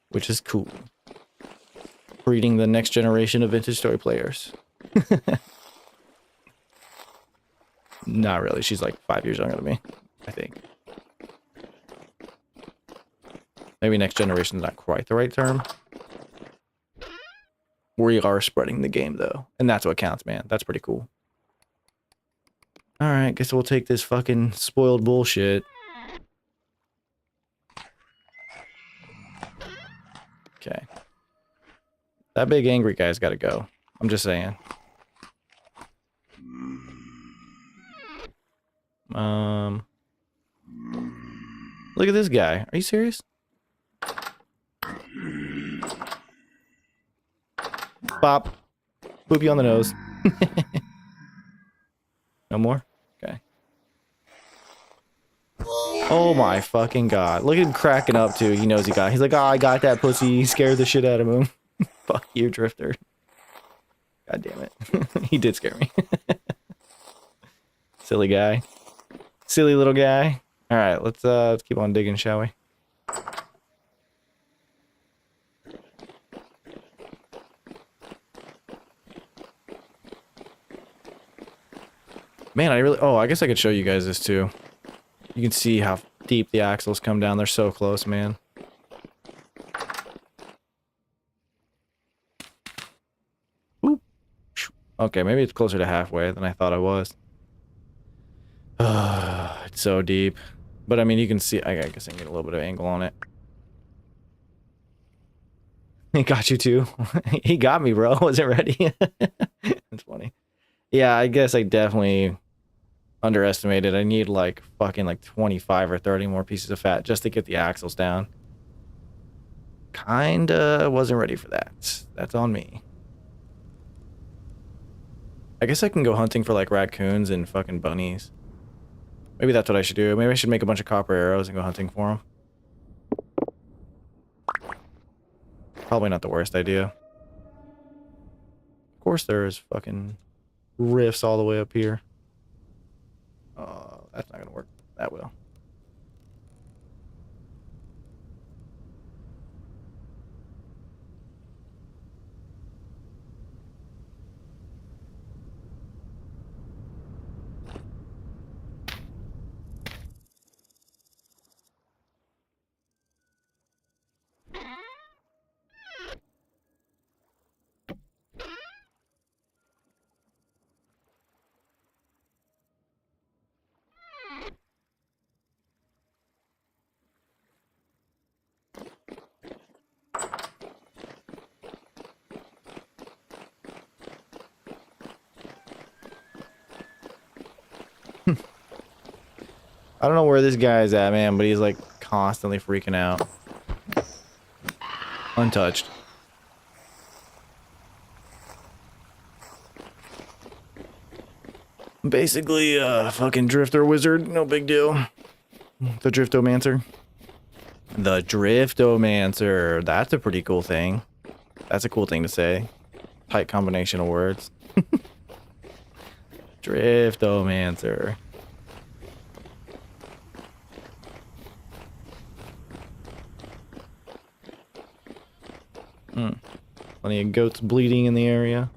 Which is cool. Breeding the next generation of Vintage Story players. Not really. She's like 5 years younger than me, I think. Maybe next generation is not quite the right term. We are spreading the game, though. And that's what counts, man. That's pretty cool. Alright, guess we'll take this fucking spoiled bullshit. Okay. That big angry guy's gotta go. I'm just saying. Look at this guy. Are you serious? Bop. Boop you on the nose. No more? Okay. Oh my fucking god. Look at him cracking up too. He knows he got. He's like, oh, I got that pussy. He scared the shit out of him. Fuck you, Drifter. God damn it. He did scare me. Silly guy. Silly little guy. Alright, let's keep on digging, shall we? Man, I guess I could show you guys this too. You can see how deep the axles come down. They're so close, man. Oop. Okay, maybe it's closer to halfway than I thought I was. It's so deep. But I mean, you can see, I guess I can get a little bit of angle on it. He got you too. He got me, bro. I wasn't ready. That's funny. Yeah, I guess I definitely underestimated. I need like fucking like 25 or 30 more pieces of fat just to get the axles down. Kinda wasn't ready for that. That's on me. I guess I can go hunting for like raccoons and fucking bunnies. Maybe that's what I should do. Maybe I should make a bunch of copper arrows and go hunting for them. Probably not the worst idea. Of course there's fucking rifts all the way up here. That's not gonna work. That will. I don't know where this guy's at, man, but he's like constantly freaking out. Untouched. Basically, fucking drifter wizard, no big deal. The Driftomancer. The Driftomancer. That's a pretty cool thing. That's a cool thing to say. Tight combination of words. Driftomancer. Plenty of goats bleeding in the area.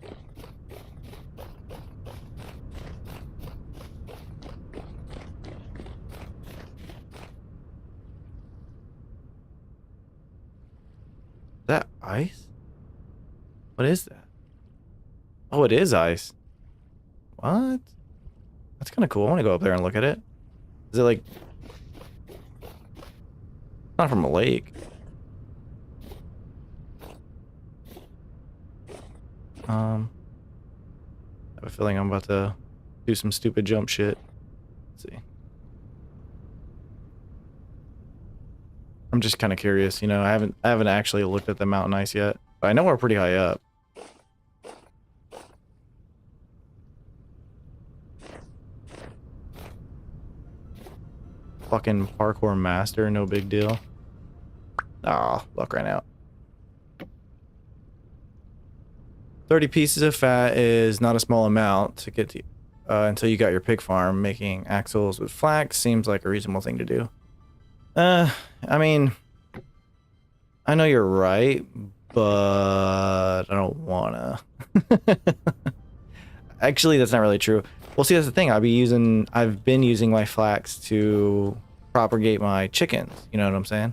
Is that ice? What is that? Oh, it is ice. What? That's kind of cool. I want to go up there and look at it. Is it like... Not from a lake. I have a feeling I'm about to do some stupid jump shit. Let's see. I'm just kind of curious, you know. I haven't actually looked at the mountain ice yet, but I know we're pretty high up. Fucking parkour master, no big deal. Ah, luck ran out. 30 pieces of fat is not a small amount to get to until you got your pig farm. Making axles with flax seems like a reasonable thing to do. I mean, I know you're right, but I don't wanna. Actually, that's not really true. Well, see, that's the thing. I've been using my flax to propagate my chickens. You know what I'm saying?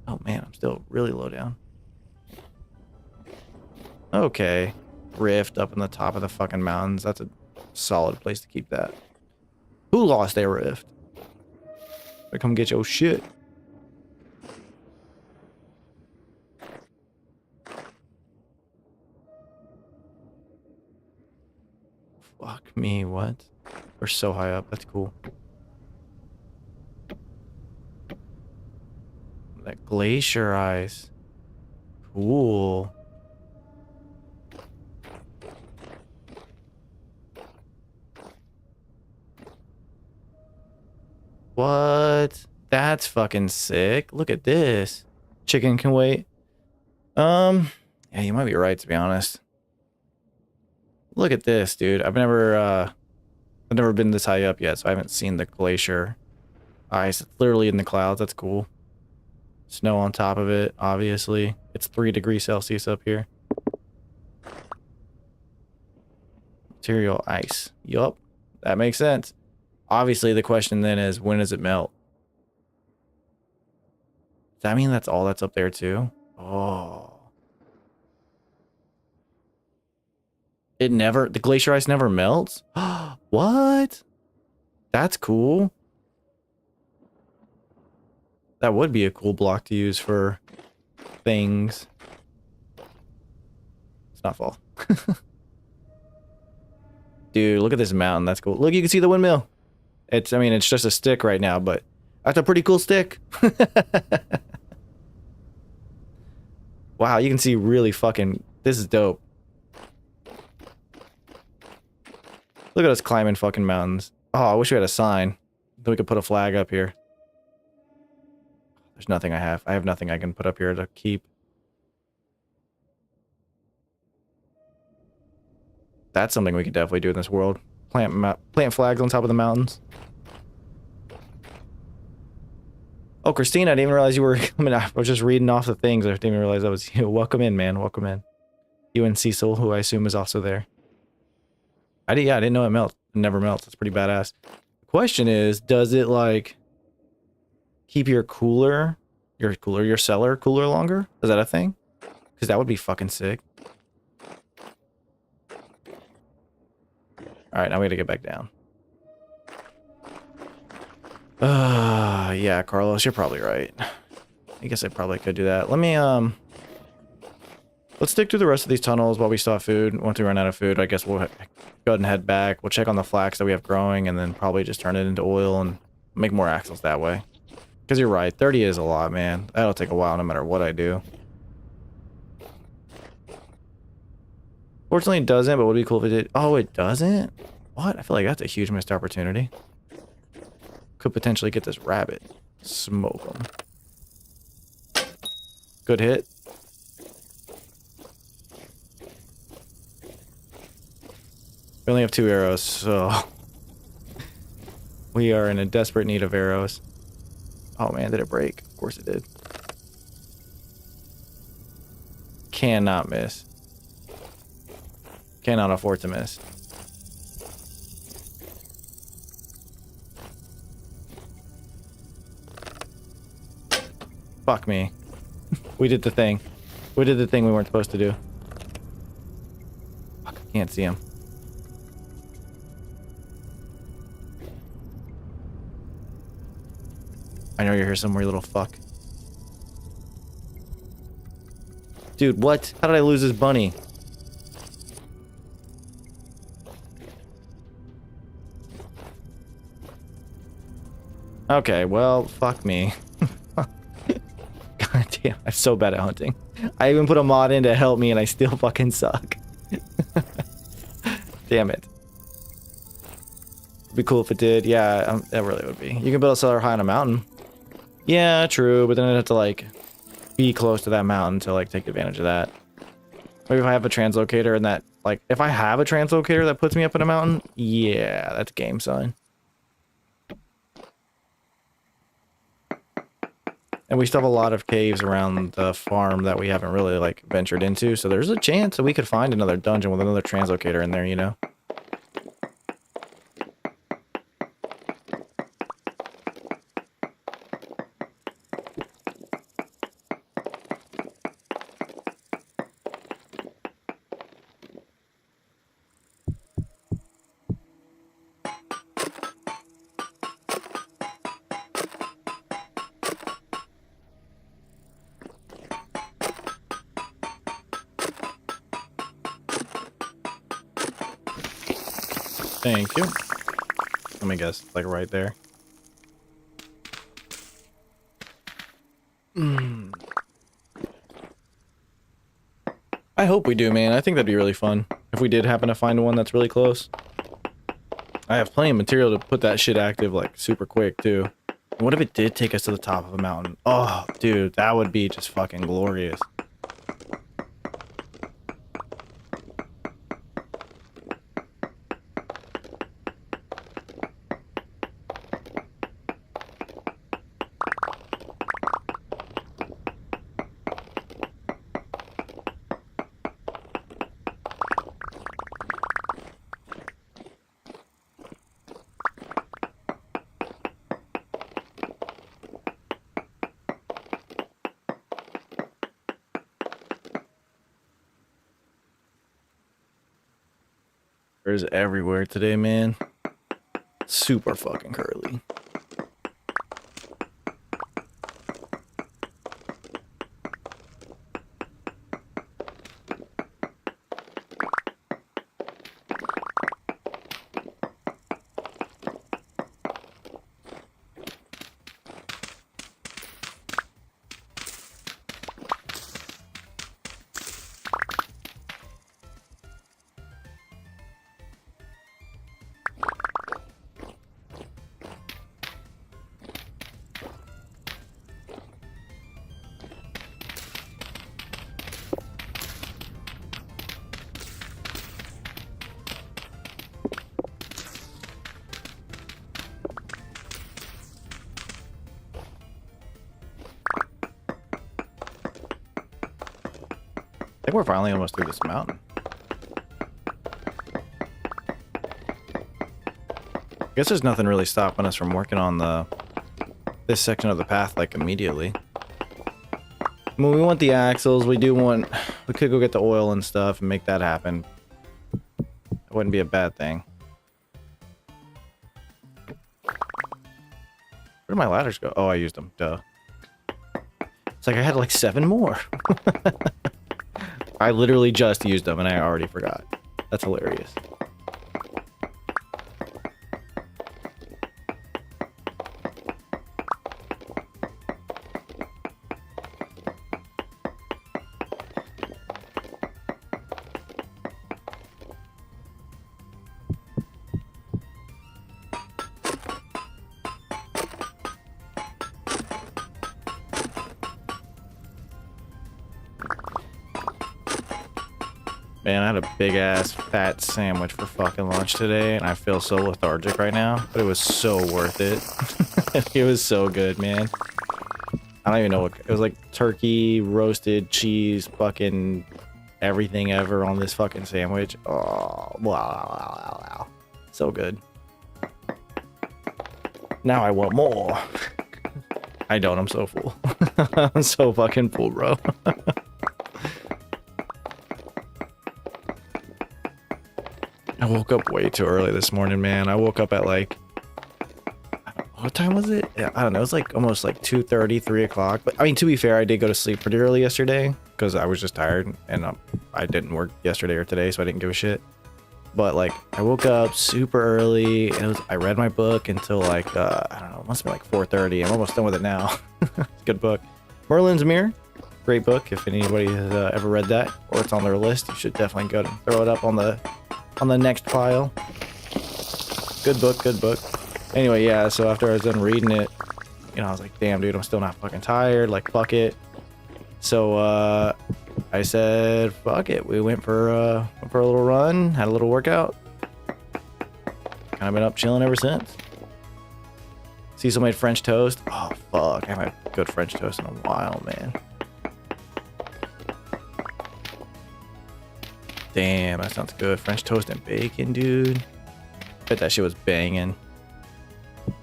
Oh man, I'm still really low down. Okay. Rift up in the top of the fucking mountains. That's a solid place to keep that. Who lost their rift? Better come get your shit. Fuck me, what? We're so high up. That's cool. That glacier ice. Cool. What? That's fucking sick. Look at this. Chicken can wait. Yeah, you might be right, to be honest. Look at this, dude. I've never been this high up yet, so I haven't seen the glacier ice. It's literally in the clouds. That's cool. Snow on top of it, obviously. It's 3 degrees Celsius up here. Material ice. Yup. That makes sense. Obviously, the question then is, when does it melt? Does that mean that's all that's up there too? Oh. The glacier ice never melts? What? That's cool. That would be a cool block to use for things. It's not fall. Dude, look at this mountain. That's cool. Look, you can see the windmill. I mean, it's just a stick right now, but that's a pretty cool stick. Wow, you can see really fucking... This is dope. Look at us climbing fucking mountains. Oh, I wish we had a sign. Then we could put a flag up here. There's nothing I have. I have nothing I can put up here to keep. That's something we could definitely do in this world. Plant flags on top of the mountains. Oh, Christine, I didn't even realize you were coming. I was just reading off the things. I didn't even realize that was you. Welcome in, man. Welcome in. You and Cecil, who I assume is also there. Yeah, I didn't know it never melts. It's pretty badass. The question is, does it like keep your cellar cooler longer? Is that a thing? Because that would be fucking sick. Alright, now we gotta get back down. Yeah, Carlos, you're probably right. I guess I probably could do that. Let me, let's stick through the rest of these tunnels while we still have food. Once we run out of food, I guess we'll Go ahead and head back. We'll check on the flax that we have growing and then probably just turn it into oil and make more axles that way. Because you're right, 30 is a lot, man. That'll take a while no matter what I do. Fortunately, it doesn't, but it would be cool if it did. Oh, it doesn't? What? I feel like that's a huge missed opportunity. Could potentially get this rabbit. Smoke him. Good hit. We only have 2 arrows, so we are in a desperate need of arrows. Oh man, did it break? Of course it did. Cannot miss. Cannot afford to miss. Fuck me. We did the thing. We did the thing we weren't supposed to do. Fuck, I can't see him. I know you're here somewhere, you little fuck. Dude, what? How did I lose this bunny? Okay, well, fuck me. God damn, I'm so bad at hunting. I even put a mod in to help me and I still fucking suck. Damn it. It'd be cool if it did. Yeah, that really would be. You can build a cellar high on a mountain. Yeah, true, but then I'd have to, like, be close to that mountain to, like, take advantage of that. Maybe if I have a translocator and that, like, if I have a translocator that puts me up in a mountain, yeah, that's game sign. And we still have a lot of caves around the farm that we haven't really, like, ventured into, so there's a chance that we could find another dungeon with another translocator in there, you know? Thank you. Let me guess, like right there. I hope we do, man. I think that'd be really fun if we did happen to find one that's really close. I have plenty of material to put that shit active like super quick too. And what if it did take us to the top of a mountain? Oh, dude, that would be just fucking glorious. There's everywhere today, man. Super fucking curly. I think we're finally almost through this mountain. I guess there's nothing really stopping us from working on this section of the path like immediately. When we want the axles, we could go get the oil and stuff and make that happen. It wouldn't be a bad thing. Where did my ladders go? Oh, I used them. Duh. It's like I had like 7 more. I literally just used them and I already forgot. That's hilarious. Man, I had a big ass fat sandwich for fucking lunch today, and I feel so lethargic right now, but it was so worth it. It was so good, man. I don't even know what it was, like turkey, roasted cheese, fucking everything ever on this fucking sandwich. Oh, wow. So good. Now I want more. I don't, I'm so full. I'm so fucking full, bro. I woke up way too early this morning, man. I woke up at like, what time was it? I don't know. It was like almost like 2:30, 3 o'clock. But I mean, to be fair, I did go to sleep pretty early yesterday because I was just tired and I didn't work yesterday or today, so I didn't give a shit. But like, I woke up super early and I read my book until like, I don't know, it must have been like 4:30. I'm almost done with it now. It's a good book. Merlin's Mirror. Great book. If anybody has ever read that or it's on their list, you should definitely go and throw it up on the next pile. Good book, good book. Anyway, yeah, so after I was done reading it, you know, I was like, damn, dude, I'm still not fucking tired. Like, fuck it. So, I said, fuck it. We went for a little run, had a little workout. Kind of been up chilling ever since. Cecil made French toast. Oh, fuck. I haven't had good French toast in a while, man. Damn, that sounds good. French toast and bacon, dude. Bet that shit was banging.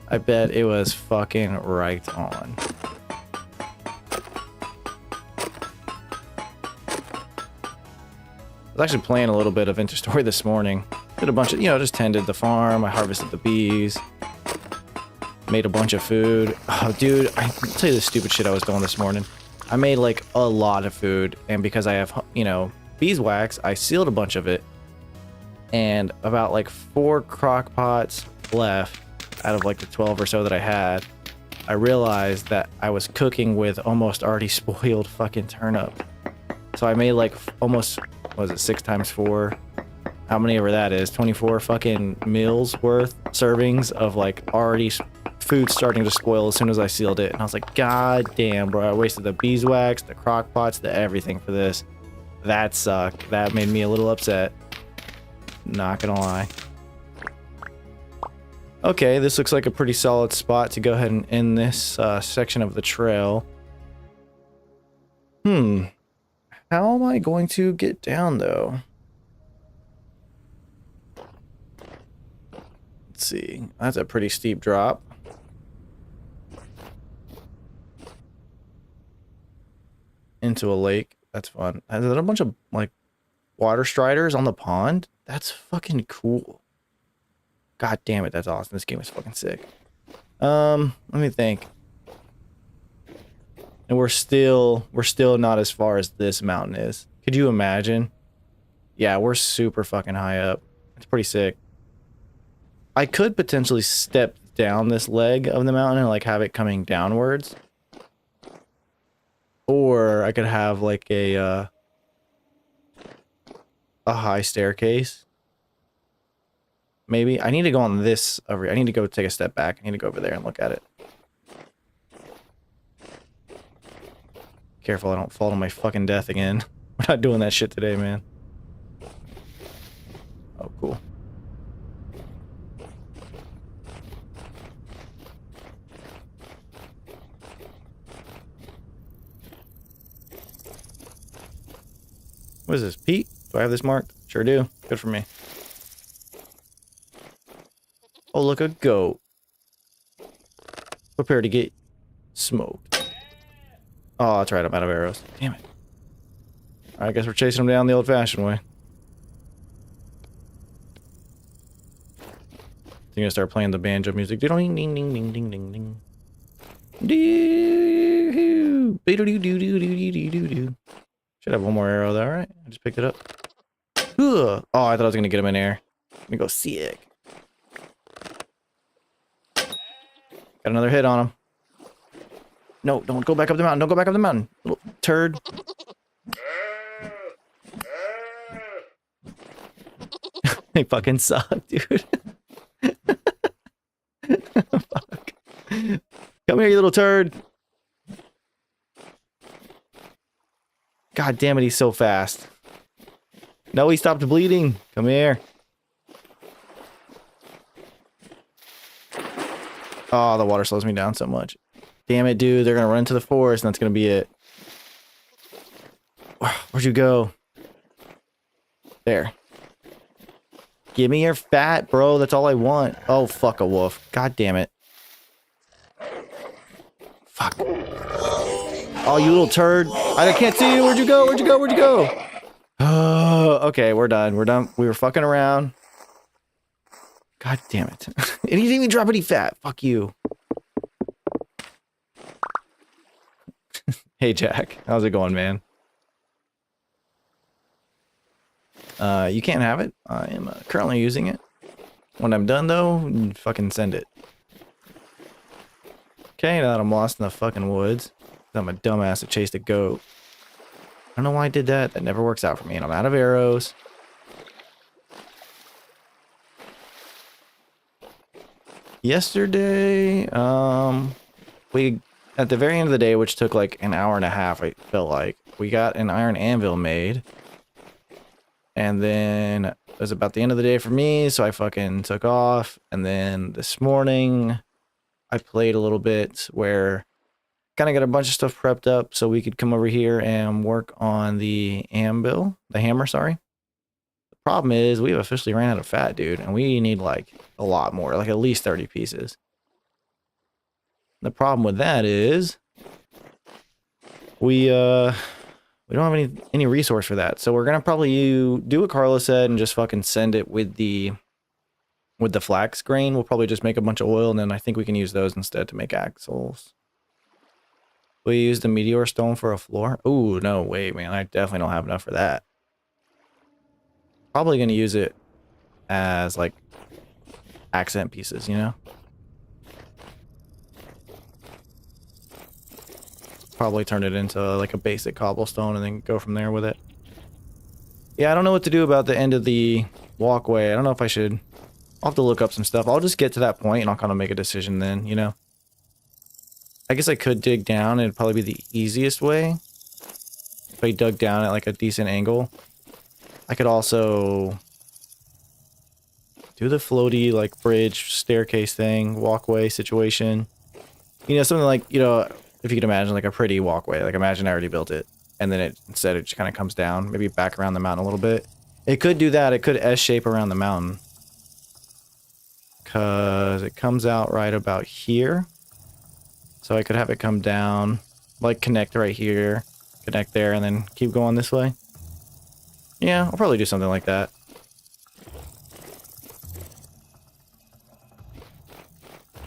I bet it was fucking right on. I was actually playing a little bit of Interstory this morning. Did a bunch of, you know, just tended the farm. I harvested the bees. Made a bunch of food. Oh, dude, I'll tell you the stupid shit I was doing this morning. I made like a lot of food, and because I have, you know, beeswax, I sealed a bunch of it. And about like 4 crock pots left out of like the 12 or so that I had, I realized that I was cooking with almost already spoiled fucking turnip. So I made like almost, what was it, 6 times 4? How many ever that is, 24 fucking meals worth, servings of like already food starting to spoil as soon as I sealed it. And I was like, god damn, bro, I wasted the beeswax, the crock pots, the everything for this. That sucked. That made me a little upset. Not gonna lie. Okay, this looks like a pretty solid spot to go ahead and end this section of the trail. How am I going to get down, though? Let's see. That's a pretty steep drop. Into a lake. That's fun. Is there a bunch of, like, water striders on the pond? That's fucking cool. God damn it, that's awesome. This game is fucking sick. Let me think. And we're still not as far as this mountain is. Could you imagine? Yeah, we're super fucking high up. It's pretty sick. I could potentially step down this leg of the mountain and like have it coming downwards. Or I could have like a high staircase. Maybe. I need to go on this over. I need to go take a step back. I need to go over there and look at it. Careful I don't fall to my fucking death again. We're not doing that shit today, man. Oh, cool. What is this, Pete? Do I have this marked? Sure do. Good for me. Oh, look, a goat. Prepare to get smoked. Oh, that's right. I'm out of arrows. Damn it. Alright, I guess we're chasing them down the old-fashioned way. I'm gonna start playing the banjo music. Ding ding ding ding ding ding ding ding. Should have one more arrow though, right? I just picked it up. Ugh. Oh, I thought I was gonna get him in air. Let me go sick. Got another hit on him. No, don't go back up the mountain. Don't go back up the mountain. Little turd. They fucking suck, dude. Fuck. Come here, you little turd. God damn it, he's so fast. No, he stopped bleeding. Come here. Oh, the water slows me down so much. Damn it, dude. They're going to run into the forest and that's going to be it. Where'd you go? There. Give me your fat, bro. That's all I want. Oh, fuck a wolf. God damn it. Fuck. Oh, you little turd. I can't see you. Where'd you go? Where'd you go? Where'd you go? Oh, okay. We're done. We're done. We were fucking around. God damn it. And he didn't even drop any fat. Fuck you. Hey, Jack. How's it going, man? You can't have it. I am currently using it. When I'm done, though, fucking send it. Okay, now that I'm lost in the fucking woods. I'm a dumbass that chased a goat. I don't know why I did that. That never works out for me. And I'm out of arrows. Yesterday, we, at the very end of the day, which took like an hour and a half, I felt like, we got an iron anvil made. And then it was about the end of the day for me, so I fucking took off. And then this morning, I played a little bit where kind of got a bunch of stuff prepped up so we could come over here and work on the hammer, sorry. The problem is we have officially ran out of fat, dude, and we need like a lot more, like at least 30 pieces. The problem with that is we don't have any resource for that. So we're gonna probably do what Carla said and just fucking send it with the flax grain. We'll probably just make a bunch of oil, and then I think we can use those instead to make axles. We use the meteor stone for a floor. Ooh, no, wait, man. I definitely don't have enough for that. Probably gonna use it as like accent pieces, you know? Probably turn it into like a basic cobblestone and then go from there with it. Yeah, I don't know what to do about the end of the walkway. I don't know if I should. I'll have to look up some stuff. I'll just get to that point and I'll kind of make a decision then, you know? I guess I could dig down. It'd probably be the easiest way. If I dug down at like a decent angle. I could also do the floaty like bridge staircase thing, walkway situation. You know, something like, you know, if you could imagine like a pretty walkway, like imagine I already built it and then it just kind of comes down, maybe back around the mountain a little bit. It could do that. It could S-shape around the mountain. Cause it comes out right about here. So I could have it come down, like connect right here, connect there, and then keep going this way. Yeah, I'll probably do something like that.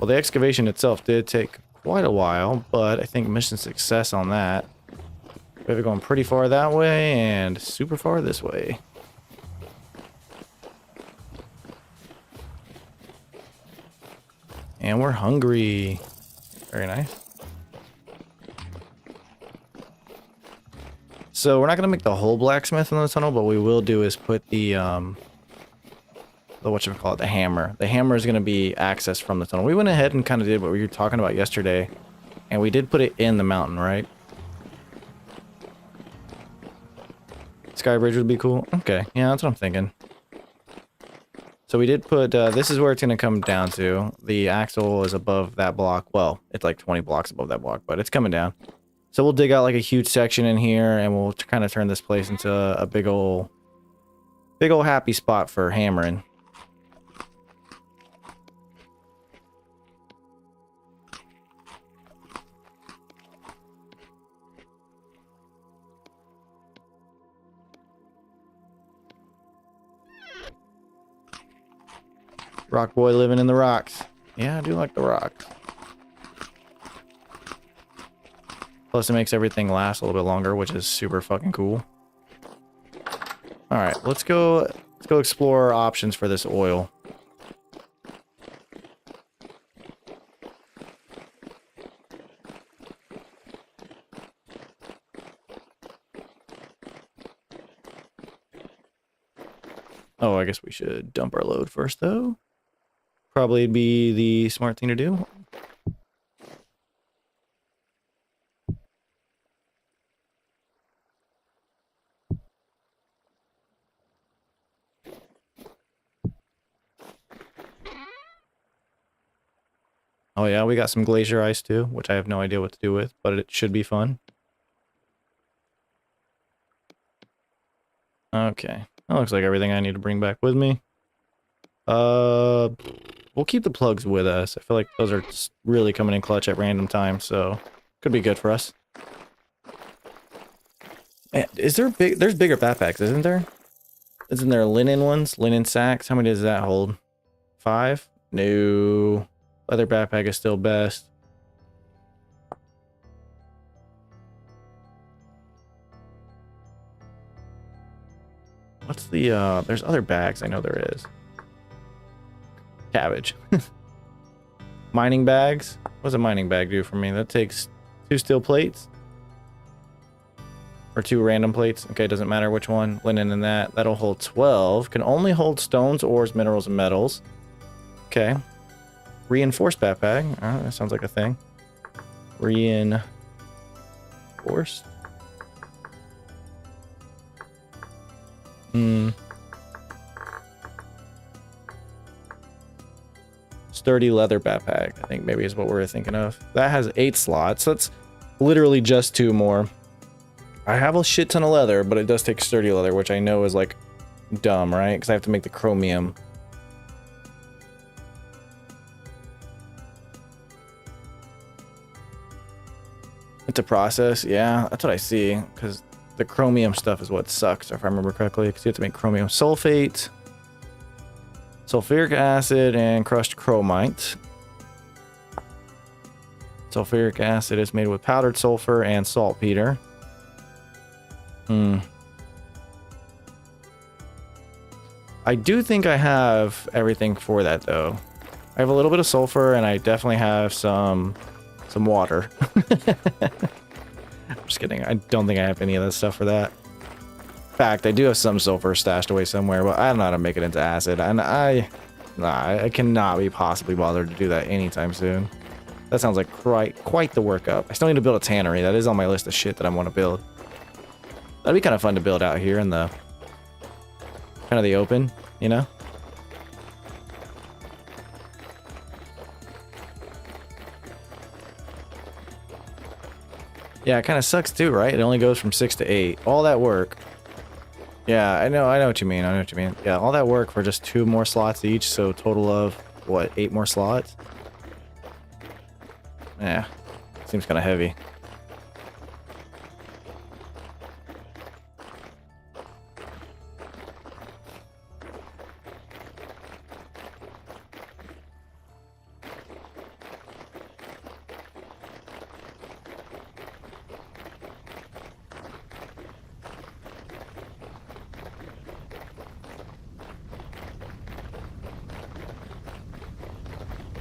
Well, the excavation itself did take quite a while, but I think mission success on that. We're going pretty far that way and super far this way. And we're hungry. Very nice. So we're not gonna make the whole blacksmith in the tunnel, but we will do is put the whatchamacallit, the hammer. The hammer is gonna be accessed from the tunnel. We went ahead and kind of did what we were talking about yesterday, and we did put it in the mountain, right? Sky bridge would be cool. Okay, yeah, that's what I'm thinking. So we did put, this is where it's gonna come down to. The axle is above that block. Well, it's like 20 blocks above that block, but it's coming down. So we'll dig out like a huge section in here and we'll kind of turn this place into a big ol' happy spot for hammering. Rock boy living in the rocks. Yeah, I do like the rocks. Plus it makes everything last a little bit longer, which is super fucking cool. Alright, let's go explore options for this oil. Oh, I guess we should dump our load first, though. Probably be the smart thing to do. Oh yeah, we got some glacier ice too, which I have no idea what to do with, but it should be fun. Okay. That looks like everything I need to bring back with me. We'll keep the plugs with us. I feel like those are really coming in clutch at random times, so could be good for us. Man, is there there's bigger backpacks, isn't there? Isn't there linen ones? Linen sacks? How many does that hold? 5? No. Leather backpack is still best. What's the, there's other bags, I know there is. Cabbage. Mining bags? What does a mining bag do for me? That takes 2 steel plates. Or 2 random plates. Okay, doesn't matter which one. Linen and that. That'll hold 12. Can only hold stones, ores, minerals, and metals. Okay. Reinforced backpack. That sounds like a thing. Reinforced. Sturdy leather backpack, I think maybe is what we're thinking of. That has 8 slots. That's literally just 2 more. I have a shit ton of leather, but it does take sturdy leather, which I know is like dumb, right? Because I have to make the chromium. It's a process, yeah, that's what I see. Because the chromium stuff is what sucks, if I remember correctly. Because you have to make chromium sulfate, sulfuric acid, and crushed chromite. Sulfuric acid is made with powdered sulfur and saltpeter. I do think I have everything for that though. I have a little bit of sulfur and I definitely have some water. I'm just kidding. I don't think I have any of that stuff for that. In fact, I do have some sulfur stashed away somewhere, but I don't know how to make it into acid. And I cannot be possibly bothered to do that anytime soon. That sounds like quite the workup. I still need to build a tannery. That is on my list of shit that I want to build. That'd be kind of fun to build out here in the kind of the open, you know? Yeah, it kind of sucks too, right? It only goes from 6 to 8. All that work. Yeah, I know what you mean. I know what you mean. Yeah, all that work for just 2 more slots each, so total of what, 8 more slots? Yeah, seems kind of heavy.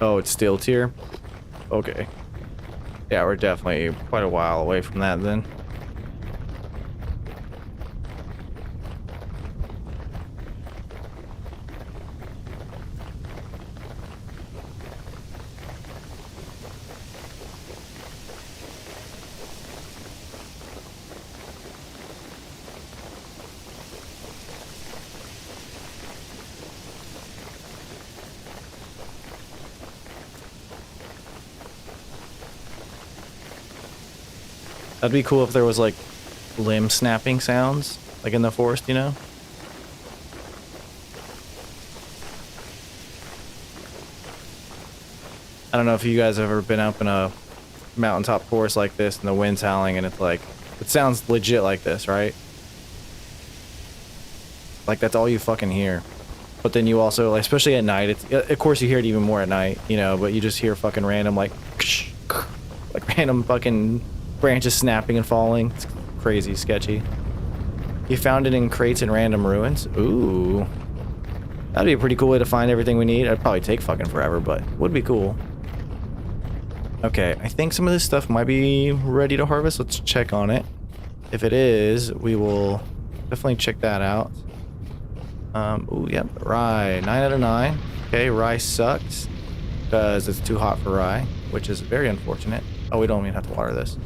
Oh, it's steel tier? Okay. Yeah, we're definitely quite a while away from that then. That'd be cool if there was like limb snapping sounds, like in the forest, you know? I don't know if you guys have ever been up in a mountaintop forest like this and the wind's howling and it's like, it sounds legit like this, right? Like that's all you fucking hear. But then you also, especially at night, it's, of course you hear it even more at night, you know, but you just hear fucking random like random fucking branches snapping and falling. It's crazy sketchy. You found it in crates and random ruins? Ooh. That'd be a pretty cool way to find everything we need. It'd probably take fucking forever, but would be cool. Okay, I think some of this stuff might be ready to harvest. Let's check on it. If it is, we will definitely check that out. Ooh, yep, rye. 9 out of 9. Okay, rye sucks because it's too hot for rye, which is very unfortunate. Oh, we don't even have to water this.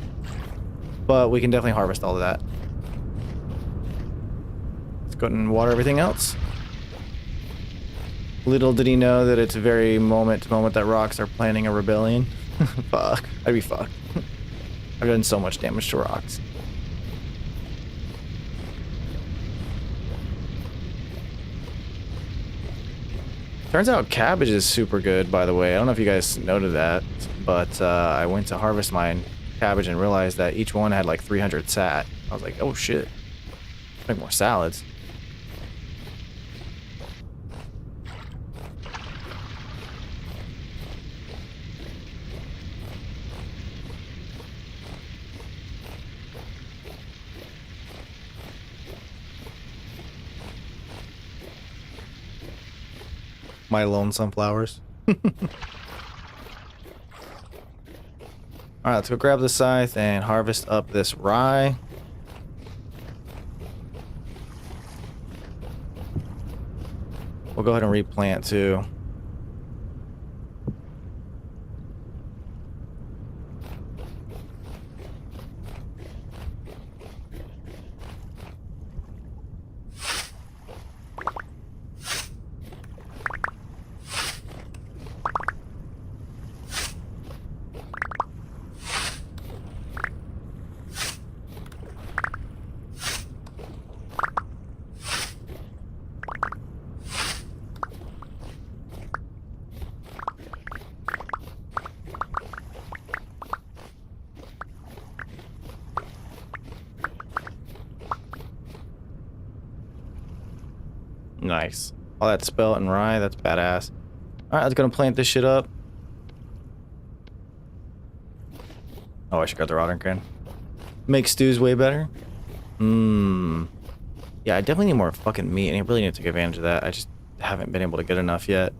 But we can definitely harvest all of that. Let's go ahead and water everything else. Little did he know that it's very moment to moment that rocks are planning a rebellion. Fuck. I'd be fucked. I've done so much damage to rocks. Turns out cabbage is super good, by the way. I don't know if you guys noted that, but I went to harvest my cabbage and realized that each one had like 300 sat. I was like, oh shit. Make more salads. My lone sunflowers. Alright, let's go grab the scythe and harvest up this rye. We'll go ahead and replant too. Nice. All that spelt and rye, that's badass. Alright, let's go plant this shit up. Oh, I should grab the rottering can. Make stews way better. Yeah, I definitely need more fucking meat, and I really need to take advantage of that. I just haven't been able to get enough yet.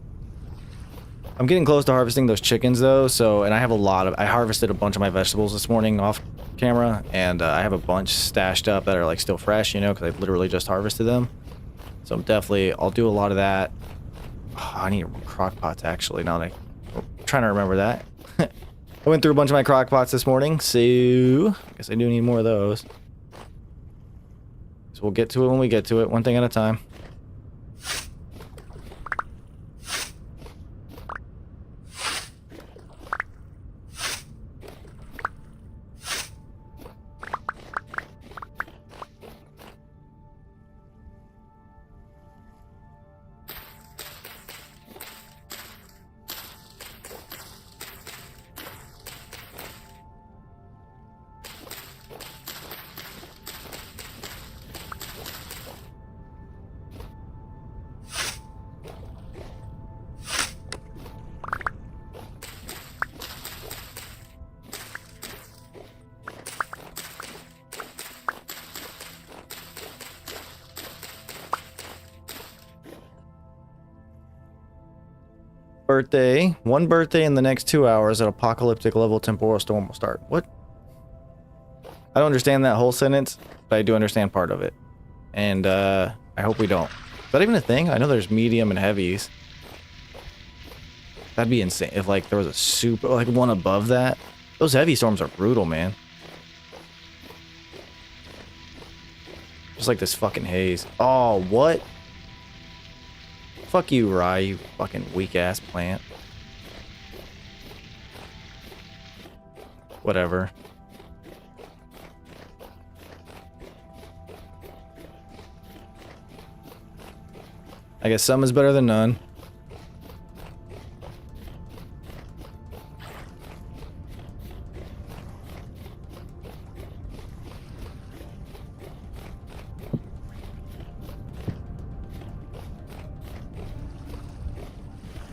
I'm getting close to harvesting those chickens, though, so, and I have a lot of, I harvested a bunch of my vegetables this morning off camera, and I have a bunch stashed up that are, like, still fresh, you know, because I literally just harvested them. So I'm definitely, I'll do a lot of that. Oh, I need crock pots, actually, now that I'm trying to remember that. I went through a bunch of my crock pots this morning, so I guess I do need more of those. So we'll get to it when we get to it, one thing at a time. Birthday. One birthday in the next 2 hours, an apocalyptic level temporal storm will start. What? I don't understand that whole sentence, but I do understand part of it. And I hope we don't. Is that even a thing? I know there's medium and heavies. That'd be insane if like there was a super, like one above that. Those heavy storms are brutal, man. Just like this fucking haze. Oh, what? Fuck you, Rye, you fucking weak-ass plant. Whatever. I guess some is better than none.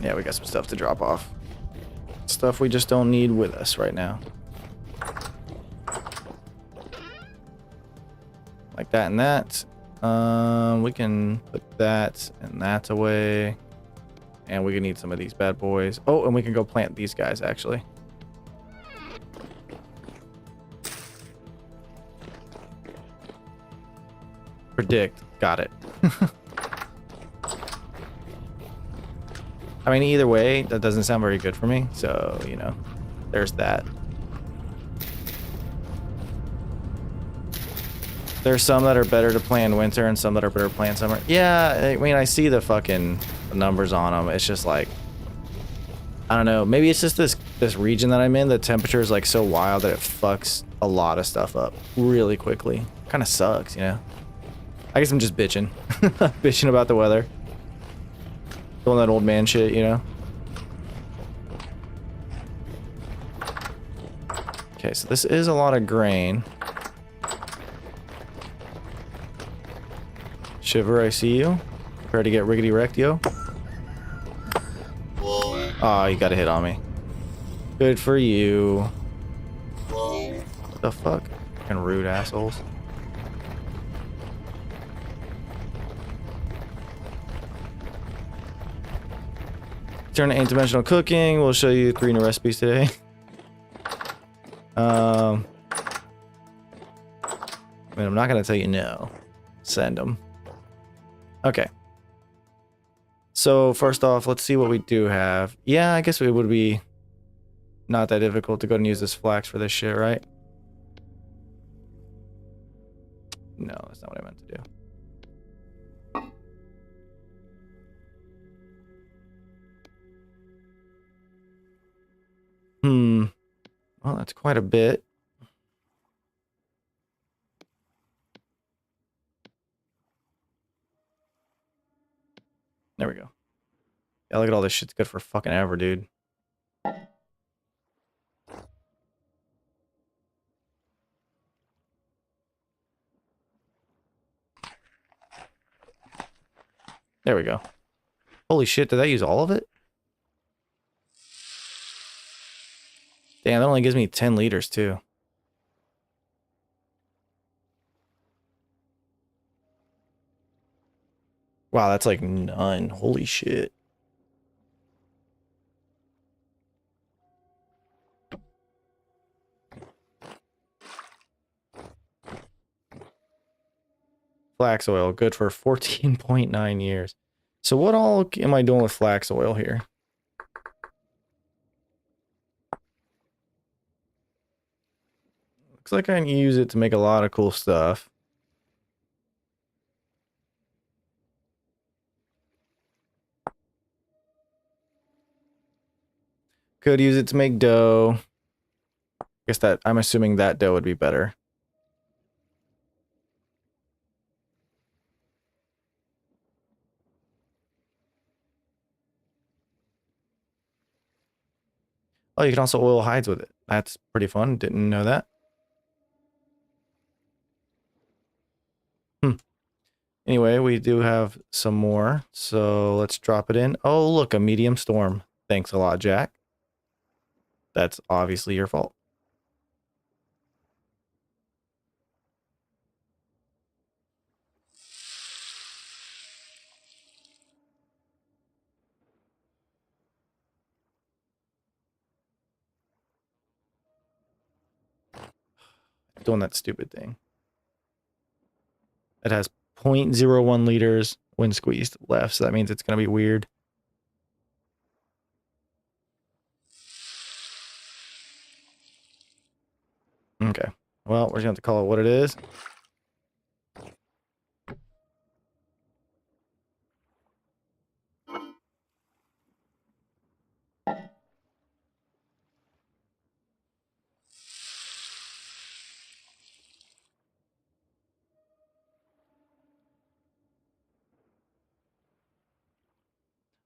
Yeah, we got some stuff to drop off. Stuff we just don't need with us right now. Like that and that. We can put that and that away. And we can need some of these bad boys. Oh, and we can go plant these guys, actually. Predict. Got it. I mean, either way, that doesn't sound very good for me. So, you know, there's that. There's some that are better to play in winter and some that are better to play in summer. Yeah, I mean, I see the fucking the numbers on them. It's just like, I don't know. Maybe it's just this region that I'm in. The temperature is like so wild that it fucks a lot of stuff up really quickly. Kind of sucks, you know. I guess I'm just bitching, bitching about the weather. Doing that old man shit, you know. Okay, so this is a lot of grain. Shiver, I see you. Prepare to get riggedy wrecked, yo. Oh, you got a hit on me. Good for you. What the fuck? Fucking rude assholes. Turn to 8-dimensional cooking. We'll show you 3 new recipes today. I mean, I'm not gonna tell you no. Send them. Okay. So first off, let's see what we do have. Yeah, I guess it would be not that difficult to go and use this flax for this shit, right? No, that's not what I meant to do. Well, that's quite a bit. There we go. Yeah, look at all this shit's good for fucking ever, dude. There we go. Holy shit, did I use all of it? Damn, that only gives me 10 liters, too. Wow, that's like none. Holy shit. Flax oil, good for 14.9 years. So what all am I doing with flax oil here? Looks like I can use it to make a lot of cool stuff. Could use it to make dough. I guess that, I'm assuming that dough would be better. Oh, you can also oil hides with it. That's pretty fun. Didn't know that. Anyway, we do have some more. So let's drop it in. Oh, look, a medium storm. Thanks a lot, Jack. That's obviously your fault. Doing that stupid thing. It has 0.01 liters when squeezed left, so that means it's going to be weird. Okay. Well, we're going to have to call it what it is.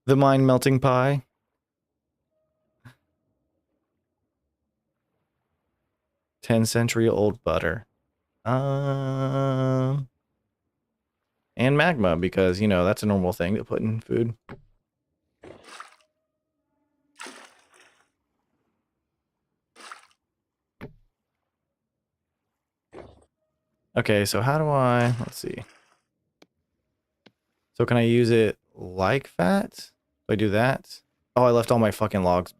The mind melting pie. Century-old butter. And magma, because, you know, that's a normal thing to put in food. Okay, so how do I... Let's see. So can I use it like that? Do I do that? Oh, I left all my fucking logs.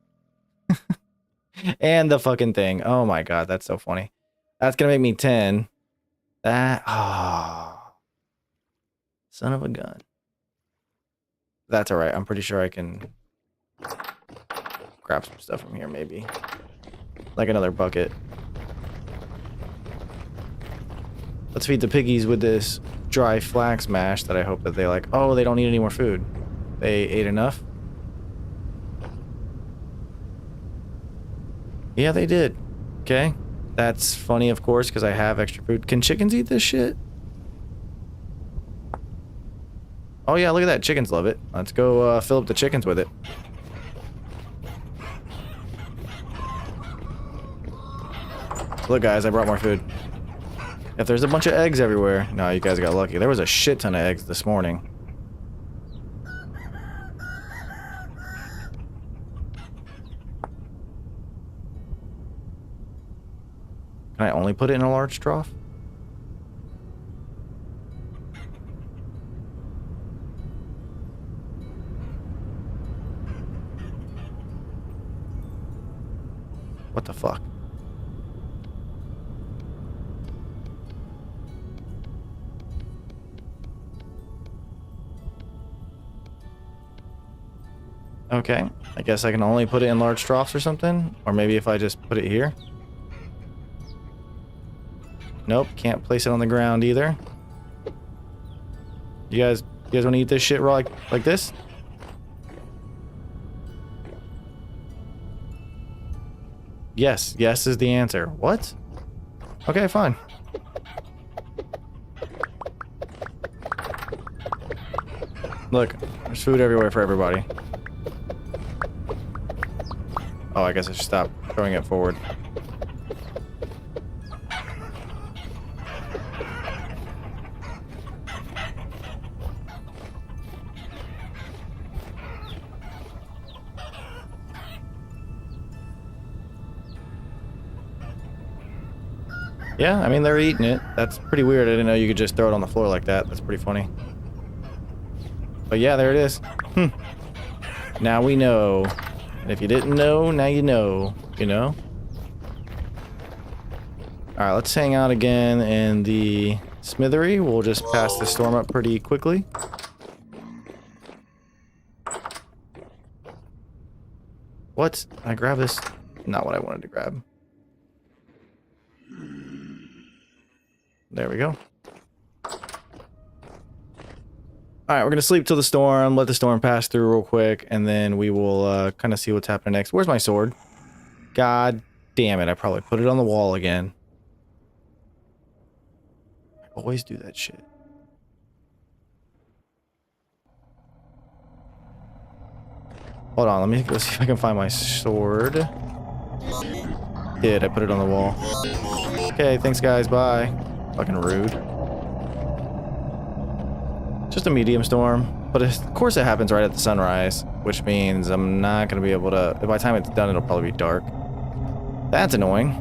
And the fucking thing. Oh my god, that's so funny. That's gonna make me 10. That... Oh. Son of a gun. That's alright. I'm pretty sure I can grab some stuff from here, maybe. Like another bucket. Let's feed the piggies with this dry flax mash that I hope that they like. Oh, they don't need any more food. they ate enough. Yeah, they did. Okay. That's funny, of course, because I have extra food. Can chickens eat this shit? Oh yeah, look at that. Chickens love it. Let's go fill up the chickens with it. Look, guys, I brought more food. If there's a bunch of eggs everywhere... No, you guys got lucky. There was a shit ton of eggs this morning. Can I only put it in a large trough? What the fuck? Okay, I guess I can only put it in large troughs or something? Or maybe if I just put it here? Nope, can't place it on the ground either. You guys want to eat this shit raw like this? Yes, yes is the answer. What? Okay, fine. Look, there's food everywhere for everybody. Oh, I guess I should stop throwing it forward. Yeah, I mean, they're eating it. That's pretty weird. I didn't know you could just throw it on the floor like that. That's pretty funny. But yeah, there it is. Now we know. And if you didn't know, now you know. You know? Alright, let's hang out again in the smithery. We'll just pass the storm up pretty quickly. What? I grab this? Not what I wanted to grab. There we go. Alright, we're gonna sleep till the storm, let the storm pass through real quick, and then we will kind of see what's happening next. Where's my sword? God damn it, I probably put it on the wall again. I always do that shit. Hold on, let's see if I can find my sword. Did, I put it on the wall. Okay, thanks guys, bye. Fucking rude. Just a medium storm, but of course it happens right at the sunrise, which means I'm not gonna be able to. By the time it's done, it'll probably be dark. That's annoying.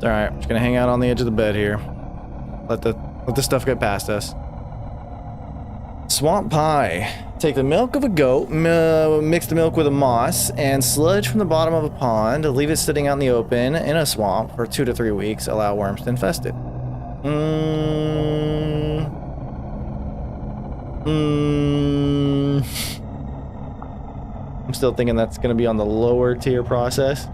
All right, just gonna hang out on the edge of the bed here. Let the stuff get past us. Swamp pie. Take the milk of a goat, mix the milk with a moss, and sludge from the bottom of a pond. Leave it sitting out in the open in a swamp for 2 to 3 weeks. Allow worms to infest it. I'm still thinking that's going to be on the lower tier process.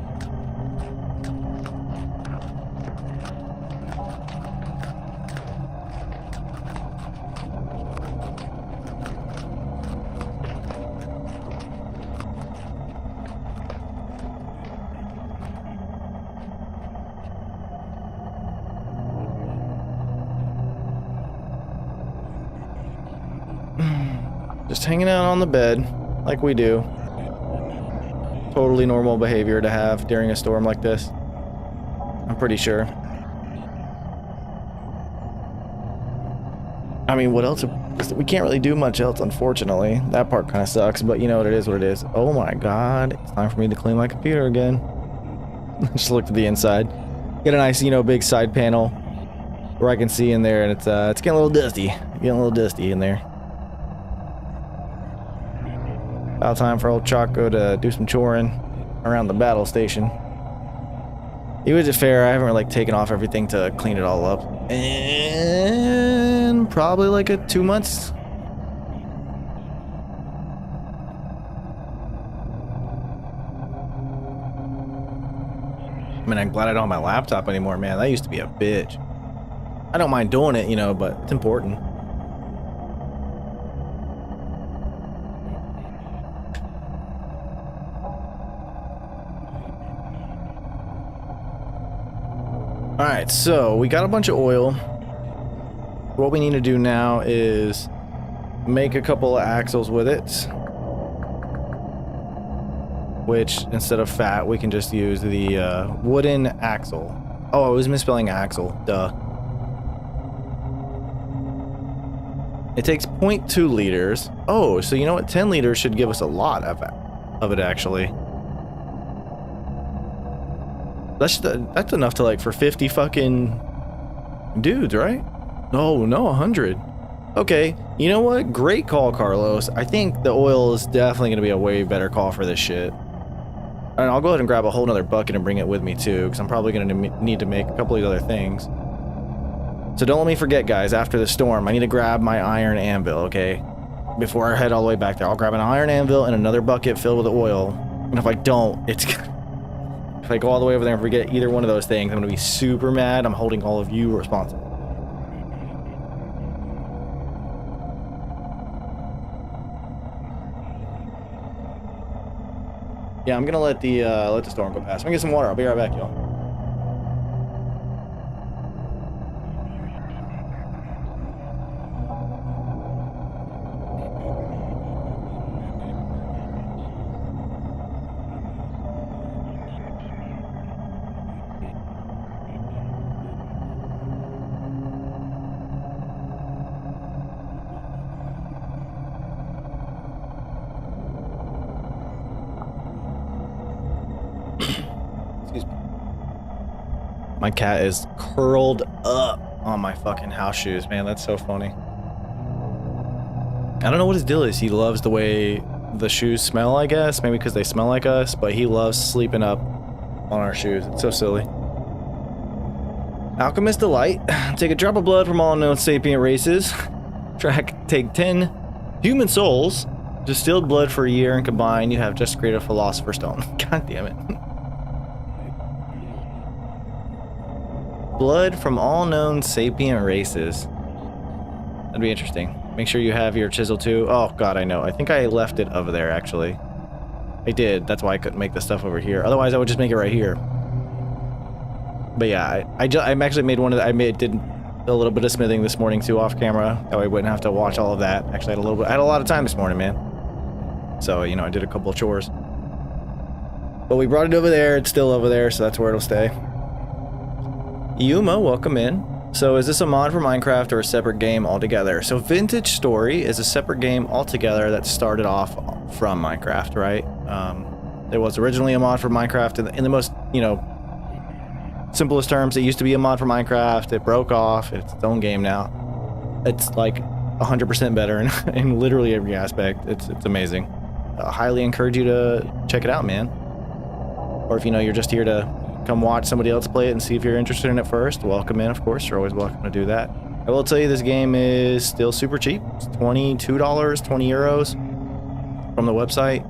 Just hanging out on the bed, like we do. Totally normal behavior to have during a storm like this. I'm pretty sure. I mean, what else? We can't really do much else, unfortunately. That part kind of sucks, but you know what it is, what it is. Oh my god, it's time for me to clean my computer again. Just look to the inside. Get a nice, you know, big side panel where I can see in there, and it's getting a little dusty. Getting a little dusty in there. About time for old Choco to do some choring around the battle station. It was fair. I haven't really taken off everything to clean it all up. And probably like 2 months. I mean, I'm glad I don't have my laptop anymore, man. That used to be a bitch. I don't mind doing it, you know, but it's important. Alright, so we got a bunch of oil. What we need to do now is make a couple of axles with it. Which, instead of fat, we can just use the wooden axle. Oh, I was misspelling axle. Duh. It takes 0.2 liters. Oh, so you know what? 10 liters should give us a lot of it, actually. That's enough to, like, for 50 fucking dudes, right? No, 100. Okay, you know what? Great call, Carlos. I think the oil is definitely going to be a way better call for this shit. And I'll go ahead and grab a whole nother bucket and bring it with me, too, because I'm probably going to need to make a couple of these other things. So don't let me forget, guys, after the storm, I need to grab my iron anvil, okay? Before I head all the way back there, I'll grab an iron anvil and another bucket filled with oil. And if I don't, it's... If I go all the way over there and forget either one of those things, I'm going to be super mad. I'm holding all of you responsible. Yeah, I'm going to let the storm go past. I'm going to get some water. I'll be right back, y'all. My cat is curled up on my fucking house shoes, man. That's so funny. I don't know what his deal is. He loves the way the shoes smell, I guess. Maybe because they smell like us, but he loves sleeping up on our shoes. It's so silly. Alchemist Delight. Take a drop of blood from all known sapient races. Take 10 human souls. Distilled blood for a year, and combined, you have just created a Philosopher's Stone. God damn it. Blood from all known sapient races. That'd be interesting. Make sure you have your chisel too. Oh god, I know. I think I left it over there actually. I did. That's why I couldn't make the stuff over here. Otherwise, I would just make it right here. But yeah, I actually made one of the, did a little bit of smithing this morning too off camera. That way I wouldn't have to watch all of that. Actually, I had a lot of time this morning, man. So, you know, I did a couple of chores. But we brought it over there. It's still over there, so that's where it'll stay. Yuma, welcome in. So is this a mod for Minecraft or a separate game altogether? So Vintage Story is a separate game altogether that started off from Minecraft, right? There was originally a mod for Minecraft in the most, you know, simplest terms. It used to be a mod for Minecraft. It broke off. It's its own game now. It's like 100% better in literally every aspect. It's amazing. I highly encourage you to check it out, man. Or if you know you're just here to come watch somebody else play it and see if you're interested in it first, welcome in, of course. You're always welcome to do that. I will tell you this game is still super cheap. It's $22, 20 euros from the website.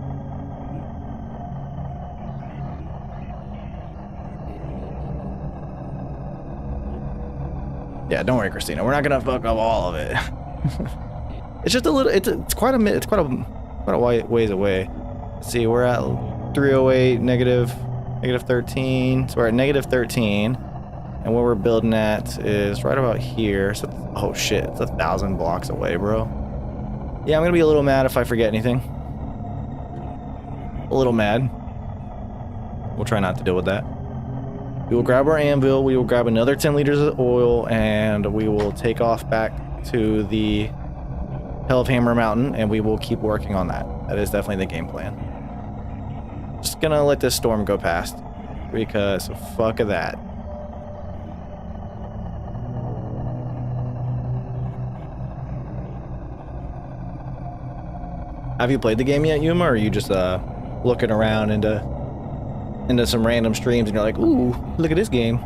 Yeah, don't worry, Christina. We're not gonna fuck up all of it. It's just a little. It's quite a ways away. Let's see, we're at 308 negative 13. So we're at negative 13, and what we're building at is right about here. So oh shit, it's 1,000 blocks away, bro. Yeah, I'm gonna be a little mad if I forget anything. A little mad. We'll try not to deal with that. We will grab our anvil. We will grab another 10 liters of oil, and we will take off back to the Hellhammer Mountain, and we will keep working on that. That is definitely the game plan. Just gonna let this storm go past because fuck of that. Have you played the game yet, Yuma, or are you just looking around into some random streams and you're like, ooh, look at this game?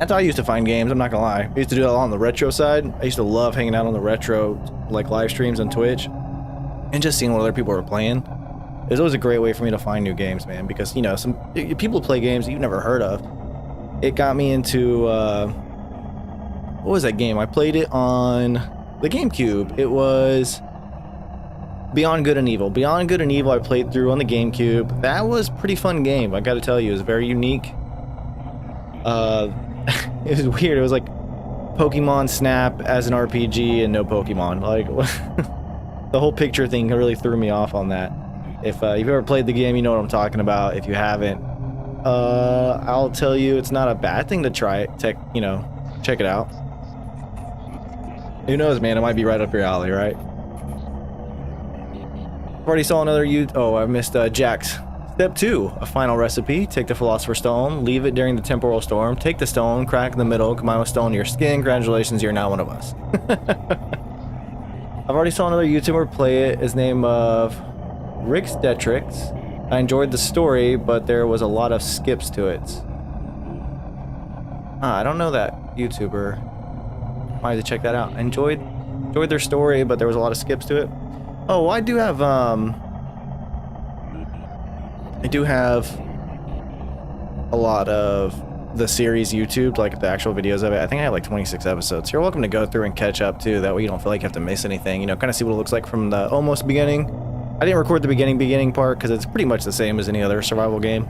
That's how I used to find games, I'm not gonna lie. I used to do that a lot on the retro side. I used to love hanging out on the retro like live streams on Twitch and just seeing what other people were playing. It was always a great way for me to find new games, man, because, you know, some people play games that you've never heard of. it got me into, what was that game? I played it on the GameCube. It was Beyond Good and Evil. Beyond Good and Evil I played through on the GameCube. That was a pretty fun game, I gotta tell you. It was very unique. It was weird. It was like Pokemon Snap as an RPG and no Pokemon. Like, the whole picture thing really threw me off on that. If you've ever played the game, you know what I'm talking about. If you haven't, I'll tell you, it's not a bad thing to try it. Check it out. Who knows, man? It might be right up your alley, right? Already saw another Oh, I missed Jack's. Step 2, a final recipe. Take the Philosopher's Stone, leave it during the temporal storm, take the stone, crack in the middle, combine with stone to your skin. Congratulations, you're now one of us. I've already saw another YouTuber play it. His name of Rix Detrix. I enjoyed the story, but there was a lot of skips to it. I don't know that YouTuber. Might have to check that out. I enjoyed their story, but there was a lot of skips to it. Oh, I do have a lot of the series YouTube, like the actual videos of it. I think I have like 26 episodes. You're welcome to go through and catch up too. That way you don't feel like you have to miss anything. You know, kind of see what it looks like from the almost beginning. I didn't record the beginning part because it's pretty much the same as any other survival game.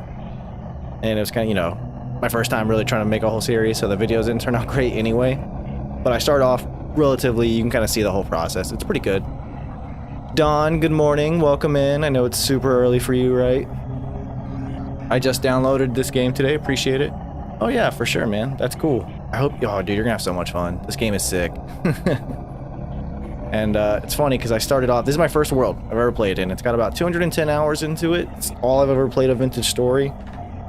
And it was kind of, you know, my first time really trying to make a whole series, so the videos didn't turn out great anyway. But I started off relatively, you can kind of see the whole process. It's pretty good. Don, good morning. Welcome in. I know it's super early for you, right? I just downloaded this game today. Appreciate it. Oh yeah, for sure, man. That's cool. I hope, oh dude, you're gonna have so much fun. This game is sick. And it's funny because I started off, this is my first world I've ever played in. It's got about 210 hours into it. It's all I've ever played of Vintage Story.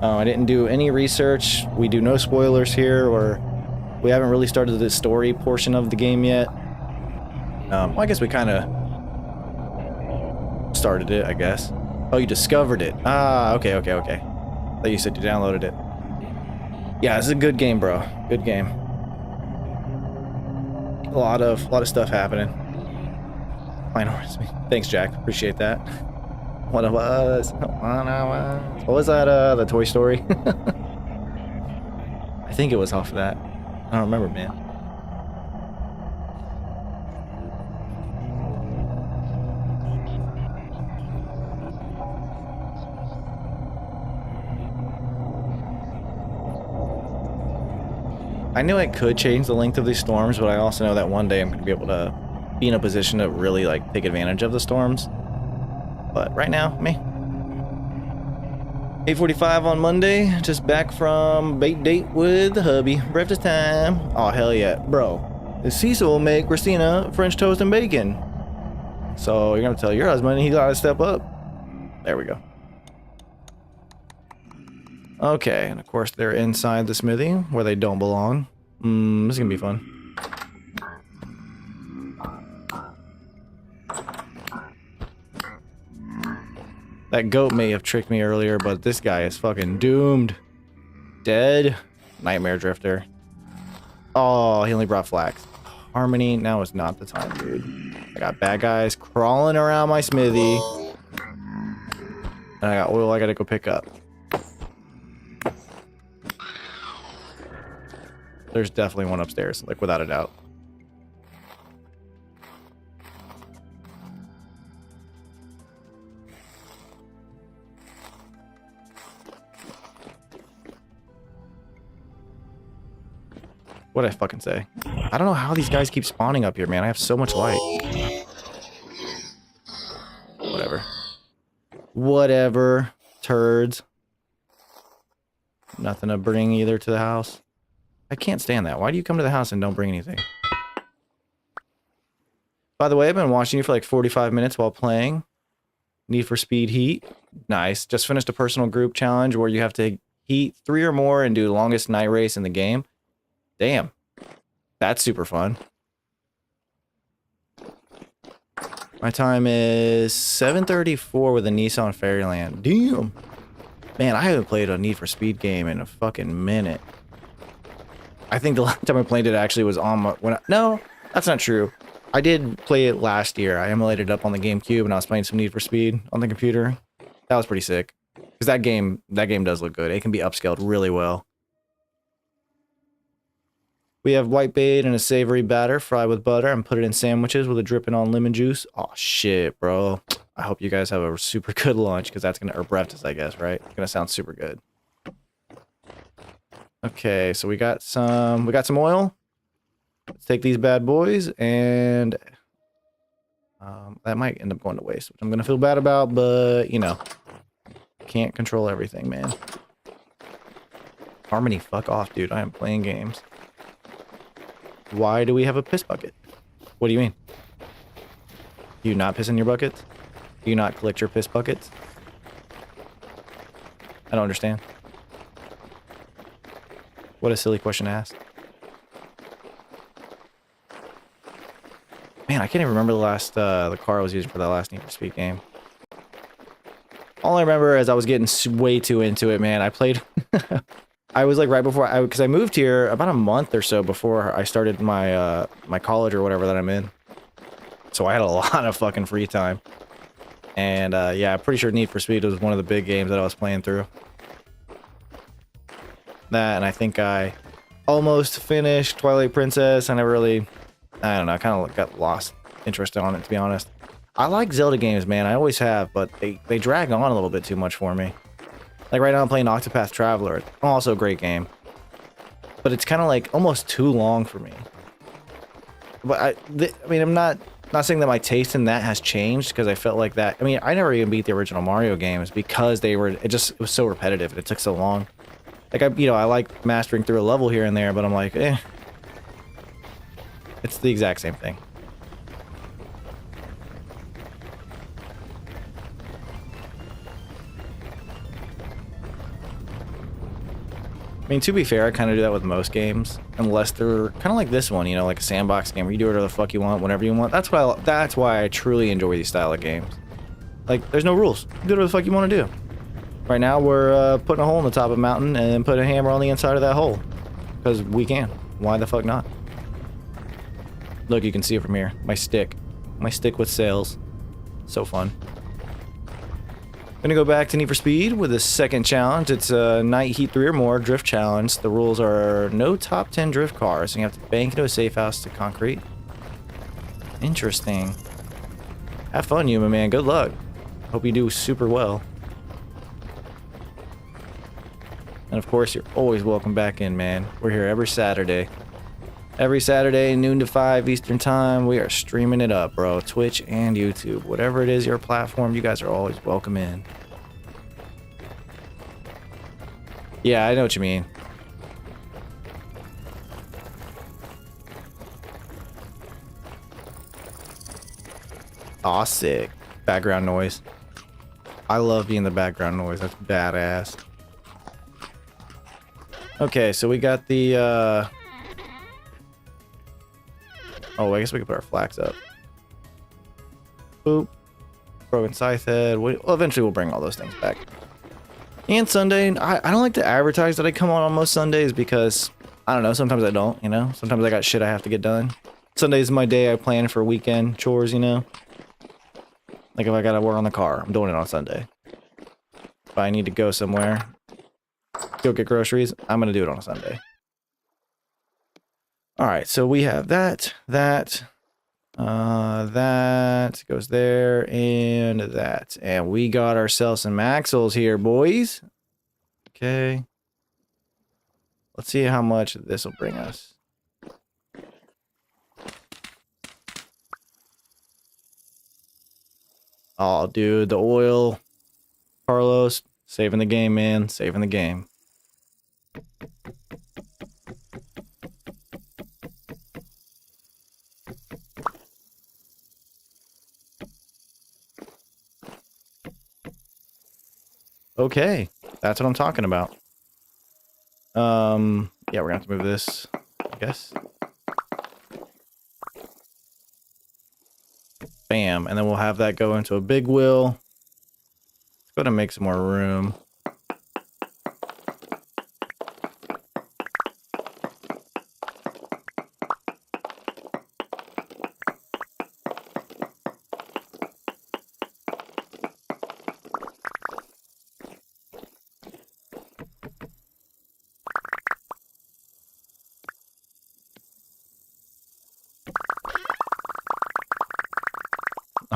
I didn't do any research. We do no spoilers here, or we haven't really started the story portion of the game yet. Well, I guess we kind of started it, I guess. Oh, you discovered it. Ah, okay. I thought you said you downloaded it. Yeah, this is a good game, bro. Good game. A lot of stuff happening. Thanks, Jack. Appreciate that. One of us. What was that? The Toy Story? I think it was off of that. I don't remember, man. I knew I could change the length of these storms, but I also know that one day I'm going to be able to be in a position to really like take advantage of the storms. But right now, me. 8:45 on Monday, just back from bait date with the hubby. Breakfast time. Oh, hell yeah. Bro, Cecil will make Christina French toast and bacon. So you're going to tell your husband he got to step up. There we go. Okay, and of course they're inside the smithy where they don't belong. This is gonna be fun. That goat may have tricked me earlier, but this guy is fucking doomed. Dead. Nightmare Drifter. Oh, he only brought flax. Harmony, now is not the time, dude. I got bad guys crawling around my smithy. And I got oil I gotta go pick up. There's definitely one upstairs, like without a doubt. What'd I fucking say? I don't know how these guys keep spawning up here, man. I have so much light. Whatever. Turds. Nothing to bring either to the house. I can't stand that. Why do you come to the house and don't bring anything? By the way, I've been watching you for like 45 minutes while playing Need for Speed Heat. Nice. Just finished a personal group challenge where you have to heat 3 or more and do the longest night race in the game. Damn. That's super fun. My time is 7:34 with a Nissan Fairyland. Damn. Man, I haven't played a Need for Speed game in a fucking minute. I think the last time I played it actually was on my... No, that's not true. I did play it last year. I emulated it up on the GameCube and I was playing some Need for Speed on the computer. That was pretty sick. Because that game does look good. It can be upscaled really well. We have white bait and a savory batter fried with butter and put it in sandwiches with a dripping on lemon juice. Oh shit, bro. I hope you guys have a super good lunch because that's gonna, or breakfast, I guess, right? It's gonna sound super good. Okay, so we got some oil. Let's take these bad boys and that might end up going to waste, which I'm gonna feel bad about, but you know, can't control everything, man. Harmony, fuck off, dude. I am playing games. Why do we have a piss bucket? What do you mean? Do you not piss in your buckets? Do you not collect your piss buckets? I don't understand. What a silly question to ask. Man, I can't even remember the last, the car I was using for that last Need for Speed game. All I remember is I was getting way too into it, man. I played... I was like right before because I moved here about a month or so before I started my my college or whatever that I'm in. So I had a lot of fucking free time. And yeah, I'm pretty sure Need for Speed was one of the big games that I was playing through. That, and I think I almost finished Twilight Princess. I never really, I don't know, I kind of got lost interest on it, to be honest. I like Zelda games, man. I always have, but they drag on a little bit too much for me. Like right now I'm playing Octopath Traveler. Also a great game. But it's kind of like almost too long for me. But I mean, I'm not saying that my taste in that has changed because I felt like that. I mean, I never even beat the original Mario games because it was so repetitive and it took so long. Like I like mastering through a level here and there, but I'm like, it's the exact same thing. I mean, to be fair, I kind of do that with most games, unless they're kind of like this one, you know, like a sandbox game where you do whatever the fuck you want, whenever you want. That's why I truly enjoy these style of games. Like, there's no rules. Do whatever the fuck you want to do. Right now, we're putting a hole in the top of a mountain and then putting a hammer on the inside of that hole. Because we can. Why the fuck not? Look, you can see it from here. My stick. My stick with sails. So fun. Gonna go back to Need for Speed with a second challenge. It's a Night Heat 3 or more drift challenge. The rules are no top 10 drift cars, and you have to bank into a safe house to concrete. Interesting. Have fun, human man. Good luck. Hope you do super well. And of course, you're always welcome back in, man. We're here every Saturday. Every Saturday, noon to 5 Eastern time, we are streaming it up, bro. Twitch and YouTube. Whatever it is, your platform, you guys are always welcome in. Yeah, I know what you mean. Aw, sick. Background noise. I love being the background noise. That's badass. Okay, so we got the, oh, I guess we can put our flags up. Boop. Broken scythe head. Well, eventually we'll bring all those things back. And Sunday, I don't like to advertise that I come on most Sundays because, I don't know, sometimes I don't, you know? Sometimes I got shit I have to get done. Sunday's my day I plan for weekend chores, you know? Like if I gotta work on the car, I'm doing it on Sunday. If I need to go somewhere, go get groceries, I'm gonna do it on a Sunday. Alright, so we have that goes there, and that. And we got ourselves some axles here, boys. Okay. Let's see how much this will bring us. Oh, dude, the oil. Carlos, saving the game, man. Saving the game. Okay, that's what I'm talking about. Yeah, we're gonna have to move this, I guess. Bam, and then we'll have that go into a big wheel. Let's go ahead and make some more room.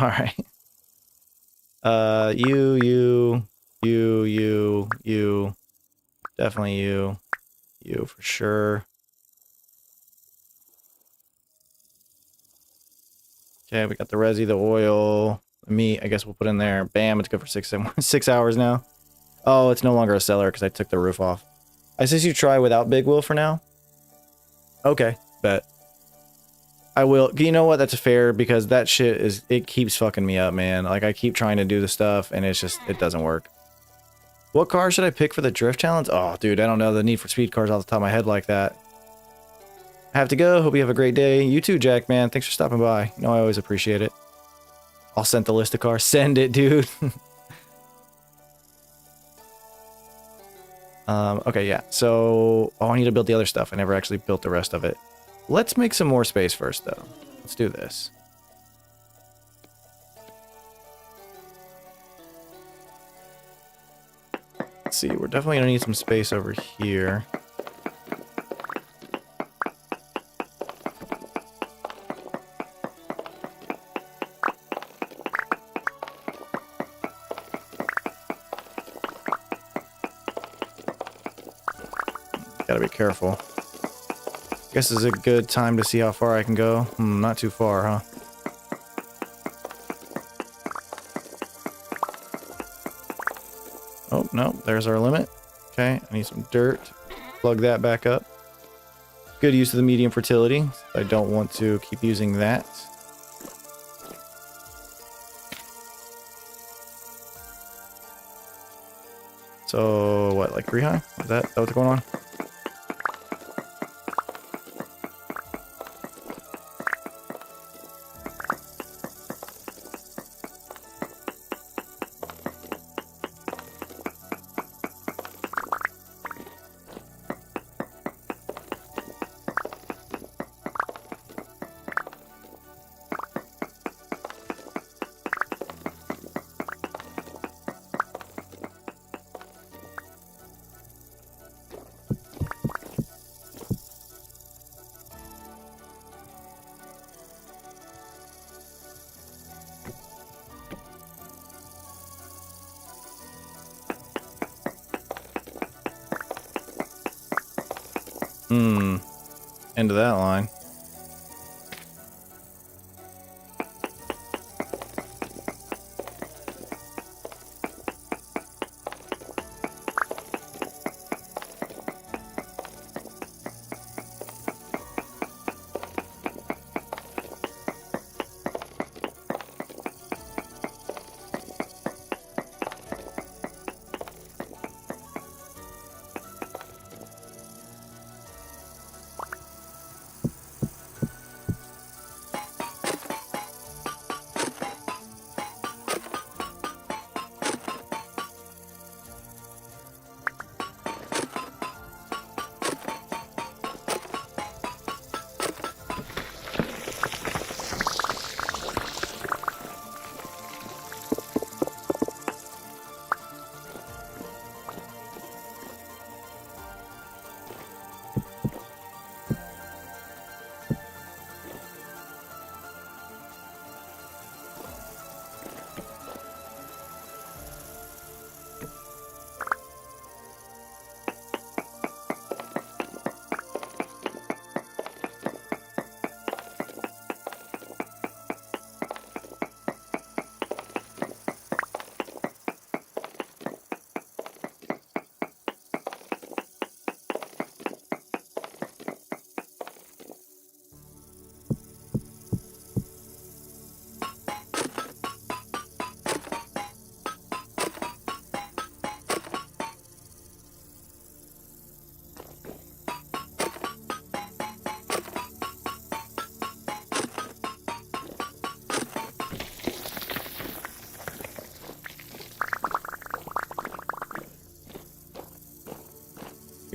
right. You. Definitely you. You for sure. Okay, we got the resi, the oil, the meat. I guess we'll put in there. Bam, it's good for 6 hours now. Oh, it's no longer a cellar because I took the roof off. I says you try without Big Will for now. Okay, bet. I will. You know what? That's fair because that shit is, it keeps fucking me up, man. Like I keep trying to do the stuff and it's just, it doesn't work. What car should I pick for the drift challenge? Oh, dude, I don't know the Need for Speed cars off the top of my head like that. I have to go. Hope you have a great day. You too, Jack, man. Thanks for stopping by. You know I always appreciate it. I'll send the list of cars. Send it, dude. Okay, yeah. So, oh, I need to build the other stuff. I never actually built the rest of it. Let's make some more space first, though. Let's do this. Let's see. We're definitely going to need some space over here. Gotta be careful. Guess this is a good time to see how far I can go. Not too far, huh? Oh, no, there's our limit. Okay, I need some dirt. Plug that back up. Good use of the medium fertility. I don't want to keep using that. So, what, like 3 high? Is that what's going on? Into that line.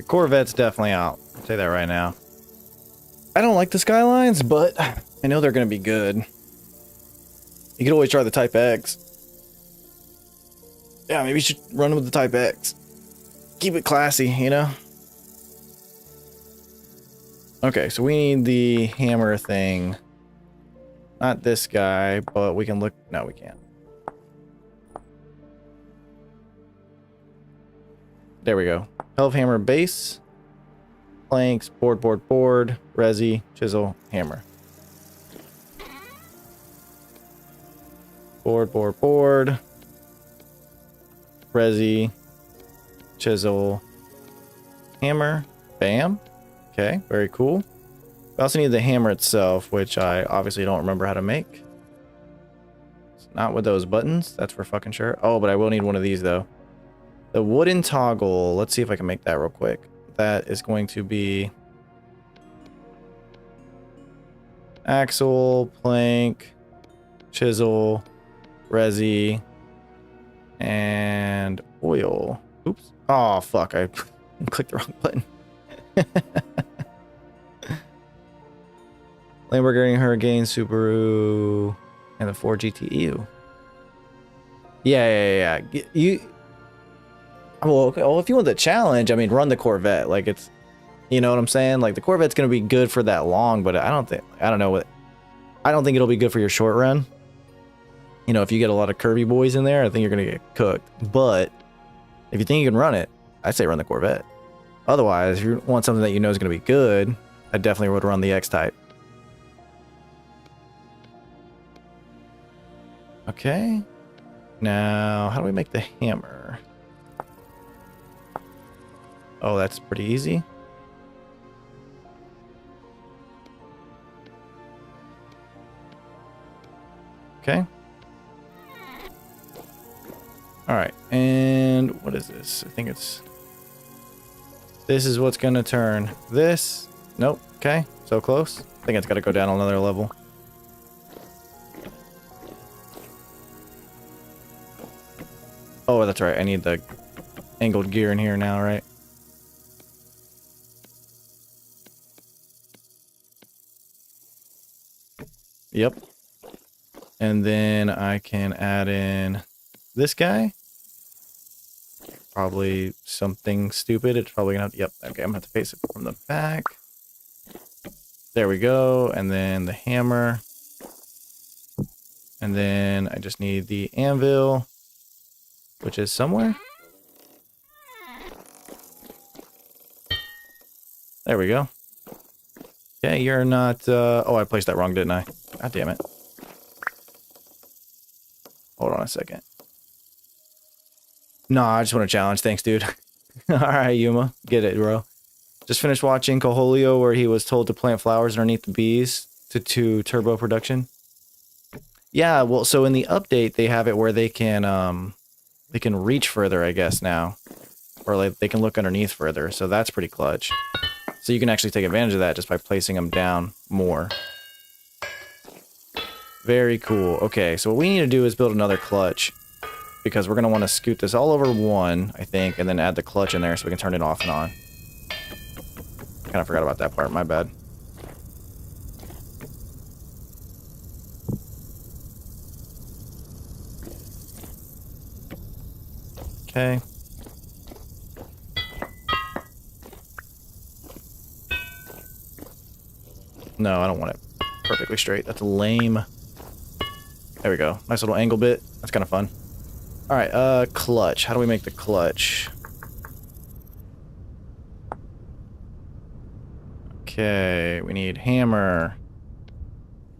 Corvette's definitely out. I'll say that right now. I don't like the Skylines, but I know they're going to be good. You could always try the Type X. Yeah, maybe you should run with the Type X. Keep it classy, you know? Okay, so we need the hammer thing Not this guy, but we can look. No, we can't. There we go. Helve hammer base. Planks, board, resi, chisel, hammer. Board, resi, chisel, hammer, bam. Okay, very cool. We also need the hammer itself, which I obviously don't remember how to make. It's not with those buttons, that's for fucking sure. Oh, but I will need one of these though. The wooden toggle, let's see if I can make that real quick. That is going to be axle, plank, chisel, resi, and oil. Oops. Oh, fuck. I clicked the wrong button. Lamborghini Hurricane, Subaru, and the Ford GTE. Yeah. You... Well, okay. Well, if you want the challenge, I mean, run the Corvette. Like, it's, you know what I'm saying? Like, the Corvette's gonna be good for that long, but I don't think it'll be good for your short run. You know, if you get a lot of curvy boys in there, I think you're gonna get cooked. But if you think you can run it, I'd say run the Corvette. Otherwise, if you want something that you know is gonna be good, I definitely would run the X-Type. Okay. Now, how do we make the hammer? Oh, that's pretty easy. Okay. All right, and what is this? I think it's... This is what's gonna turn this. Nope, okay, so close. I think it's gotta go down another level. Oh, that's right, I need the angled gear in here now, right? Yep. And then I can add in this guy. Probably something stupid. It's probably gonna have to, yep, okay, I'm gonna have to face it from the back. There we go. And then the hammer. And then I just need the anvil, which is somewhere. There we go. Okay, you're not, oh, I placed that wrong, didn't I? God damn it. Hold on a second. Nah, I just want to challenge. Thanks, dude. Alright, Yuma. Get it, bro. Just finished watching Koholio, where he was told to plant flowers underneath the bees to turbo production. Yeah, well, so in the update, they have it where they can reach further, I guess, now. Or, like, they can look underneath further, so that's pretty clutch. So you can actually take advantage of that just by placing them down more. Very cool. Okay, so what we need to do is build another clutch, because we're going to want to scoot this all over one, I think, and then add the clutch in there so we can turn it off and on. Kind of forgot about that part, my bad. Okay. No, I don't want it perfectly straight. That's lame. There we go. Nice little angle bit. That's kind of fun. Alright, clutch. How do we make the clutch? Okay, we need hammer.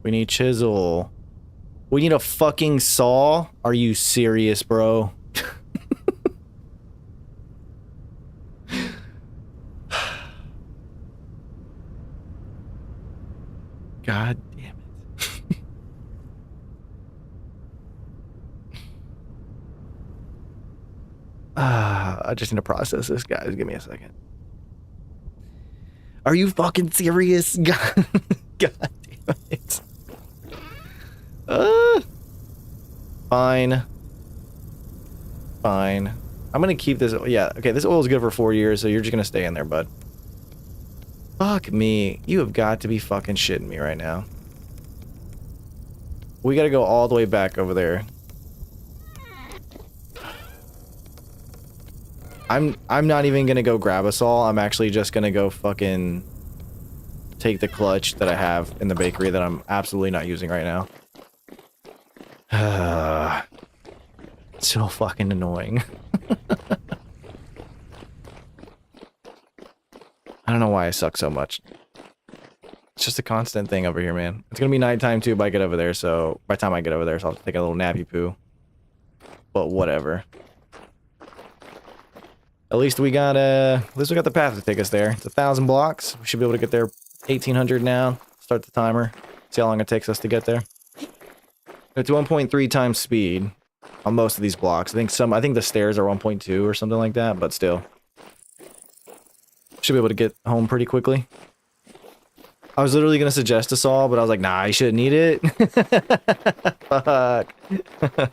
We need chisel. We need a fucking saw? Are you serious, bro? God damn it. I just need to process this, guys. Give me a second. Are you fucking serious? God, God damn it. Fine. Fine. I'm gonna keep this. Yeah, okay, this oil is good for 4 years, so you're just gonna stay in there, bud. Fuck me. You have got to be fucking shitting me right now. We gotta go all the way back over there. I'm not even gonna go grab a saw. I'm actually just gonna go fucking take the clutch that I have in the bakery that I'm absolutely not using right now. So fucking annoying. I don't know why I suck so much. It's just a constant thing over here, man. It's gonna be nighttime too by I get over there, so by the time I get over there, so I'll take a little nappy poo. But whatever. At least we got the path to take us there. It's 1,000 blocks. We should be able to get there 1,800 now. Start the timer. See how long it takes us to get there. It's 1.3 times speed on most of these blocks. I think the stairs are 1.2 or something like that, but still. Should be able to get home pretty quickly. I was literally gonna suggest a saw, but I was like, nah, I shouldn't need it. Fuck.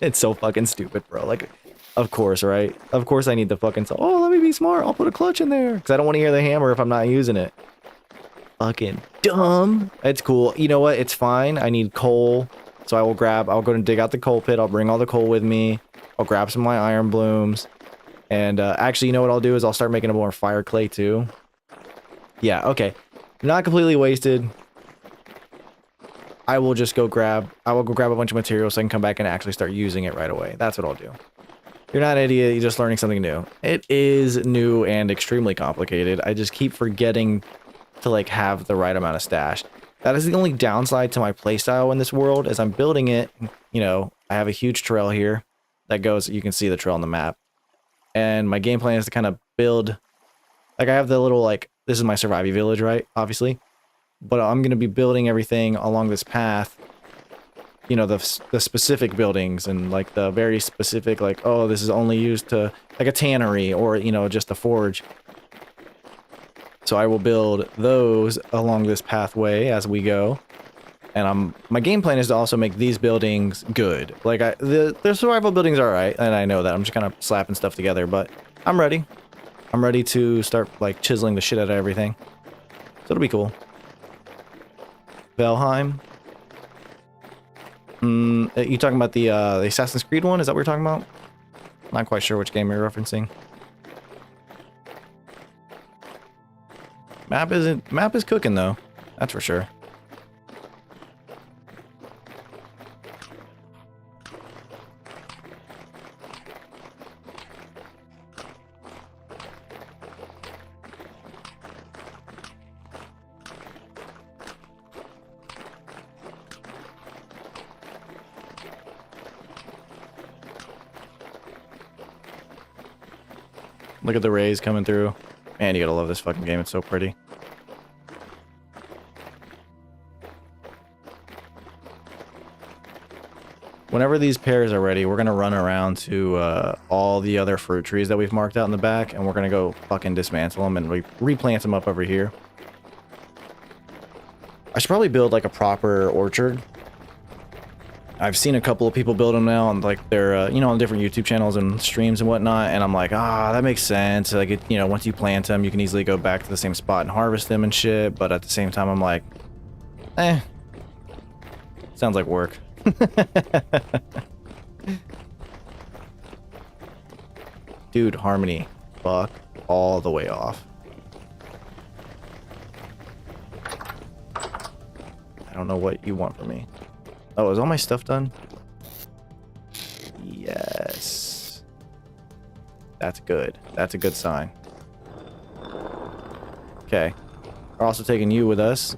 It's so fucking stupid, bro. Like, of course, right? Of course I need the fucking saw. Oh, let me be smart. I'll put a clutch in there. Because I don't want to hear the hammer if I'm not using it. Fucking dumb. It's cool. You know what? It's fine. I need coal. So I'll go and dig out the coal pit. I'll bring all the coal with me. I'll grab some of my iron blooms. And actually, you know what I'll do is I'll start making more fire clay too. Yeah, okay. Not completely wasted. I will go grab a bunch of materials so I can come back and actually start using it right away. That's what I'll do. You're not an idiot, you're just learning something new. It is new and extremely complicated. I just keep forgetting to like have the right amount of stash. That is the only downside to my playstyle in this world. As I'm building it, you know, I have a huge trail here that goes, you can see the trail on the map. And my game plan is to kind of build, like I have the little like, this is my surviving village, right? Obviously. But I'm going to be building everything along this path. You know, the specific buildings and like the very specific, like, oh, this is only used to, like a tannery or, you know, just a forge. So I will build those along this pathway as we go. And my game plan is to also make these buildings good. Like, the survival buildings are alright, and I know that. I'm just kind of slapping stuff together, but I'm ready. I'm ready to start, like, chiseling the shit out of everything. So it'll be cool. Valheim. You talking about the Assassin's Creed one? Is that what you're talking about? Not quite sure which game you're referencing. Map is cooking though. That's for sure. Look at the rays coming through. Man, you gotta love this fucking game. It's so pretty. Whenever these pears are ready, we're gonna run around to all the other fruit trees that we've marked out in the back, and we're gonna go fucking dismantle them and replant them up over here. I should probably build like a proper orchard. I've seen a couple of people build them now on like their, you know, on different YouTube channels and streams and whatnot, and I'm like, that makes sense. Like, you know, once you plant them, you can easily go back to the same spot and harvest them and shit. But at the same time, I'm like, sounds like work. Dude, Harmony, fuck all the way off. I don't know what you want from me. Oh, is all my stuff done? Yes. That's good. That's a good sign. Okay. We're also taking you with us.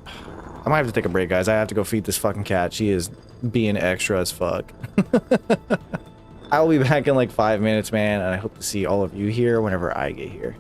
I might have to take a break, guys. I have to go feed this fucking cat. She is being extra as fuck. I'll be back in like 5 minutes, man, and I hope to see all of you here whenever I get here.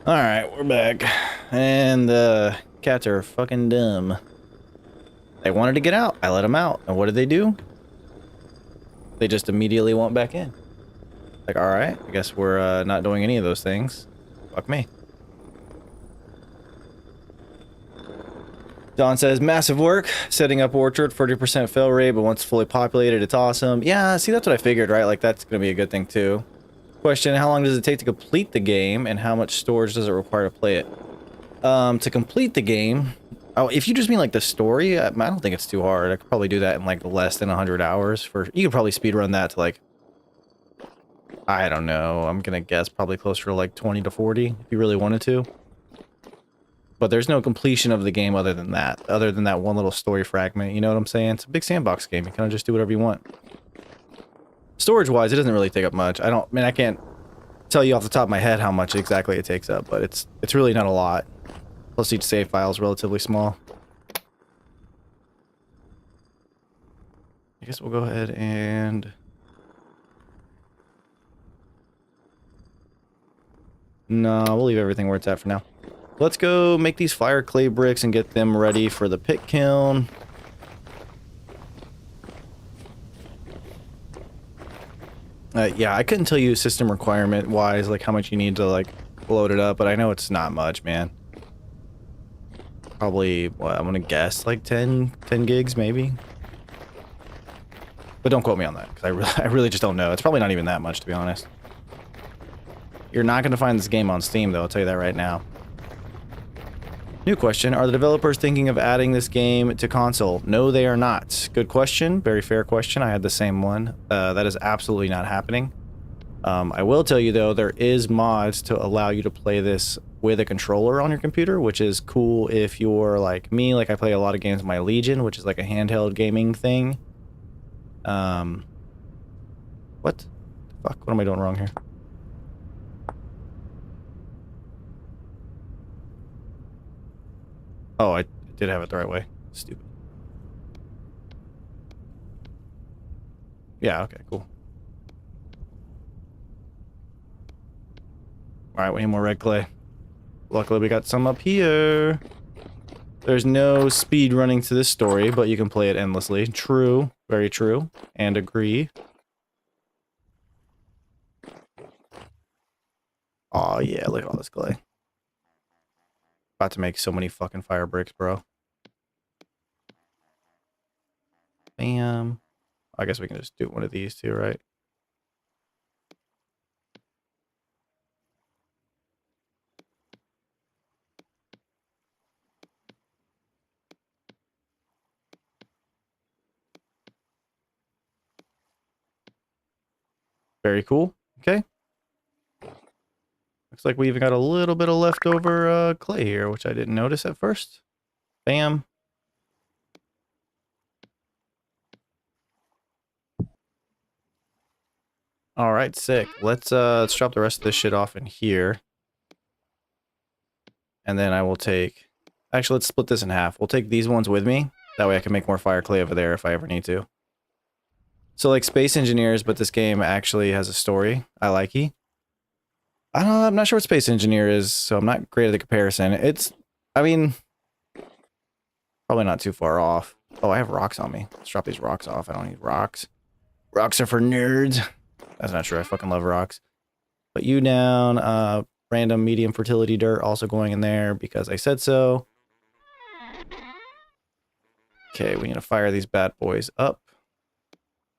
Alright, we're back. And the cats are fucking dumb. They wanted to get out. I let them out. And what did they do? They just immediately went back in. Like, alright, I guess we're not doing any of those things. Fuck me. Don says, massive work. Setting up Orchard, 40% fail rate, but once fully populated, it's awesome. Yeah, see, that's what I figured, right? Like, that's going to be a good thing, too. Question, how long does it take to complete the game, and how much storage does it require to play it? To complete the game... Oh, if you just mean, like, the story, I don't think it's too hard. I could probably do that in, like, less than 100 hours. You could probably speedrun that to, like... I don't know. I'm gonna guess probably closer to, like, 20 to 40, if you really wanted to. But there's no completion of the game other than that one little story fragment, you know what I'm saying? It's a big sandbox game, you kind of just do whatever you want. Storage-wise, it doesn't really take up much. I can't tell you off the top of my head how much exactly it takes up, but it's really not a lot. Plus each save file is relatively small. I guess we'll go ahead and... No, we'll leave everything where it's at for now. Let's go make these fire clay bricks and get them ready for the pit kiln. Yeah, I couldn't tell you system requirement wise, like how much you need to like load it up, but I know it's not much, man. Probably, what, I'm gonna guess like 10 gigs maybe. But don't quote me on that, because I really just don't know. It's probably not even that much, to be honest. You're not gonna find this game on Steam, though, I'll tell you that right now. New question, are the developers thinking of adding this game to console? No, they are not. Good question, very fair question. I had the same one. That is absolutely not happening. I will tell you, though, there is mods to allow you to play this with a controller on your computer, which is cool if you're like me. Like, I play a lot of games with my Legion, which is like a handheld gaming thing. What the fuck? What am I doing wrong here? Oh, I did have it the right way. Stupid. Yeah, okay, cool. Alright, we need more red clay. Luckily, we got some up here. There's no speed running to this story, but you can play it endlessly. True. Very true. And agree. Oh yeah, look at all this clay. About to make so many fucking fire bricks, bro. Bam. I guess we can just do one of these too, right? Very cool. Okay. Looks like we even got a little bit of leftover clay here, which I didn't notice at first. Bam. All right, sick. Let's drop the rest of this shit off in here. And then I will take... Actually, let's split this in half. We'll take these ones with me. That way I can make more fire clay over there if I ever need to. So like Space Engineers, but this game actually has a story. I like it. I don't know, I'm not sure what Space Engineer is, so I'm not great at the comparison. It's, I mean, probably not too far off. Oh, I have rocks on me. Let's drop these rocks off. I don't need rocks. Rocks are for nerds. That's not true. I fucking love rocks. Put you down. Random medium fertility dirt also going in there because I said so. Okay, we need to fire these bad boys up.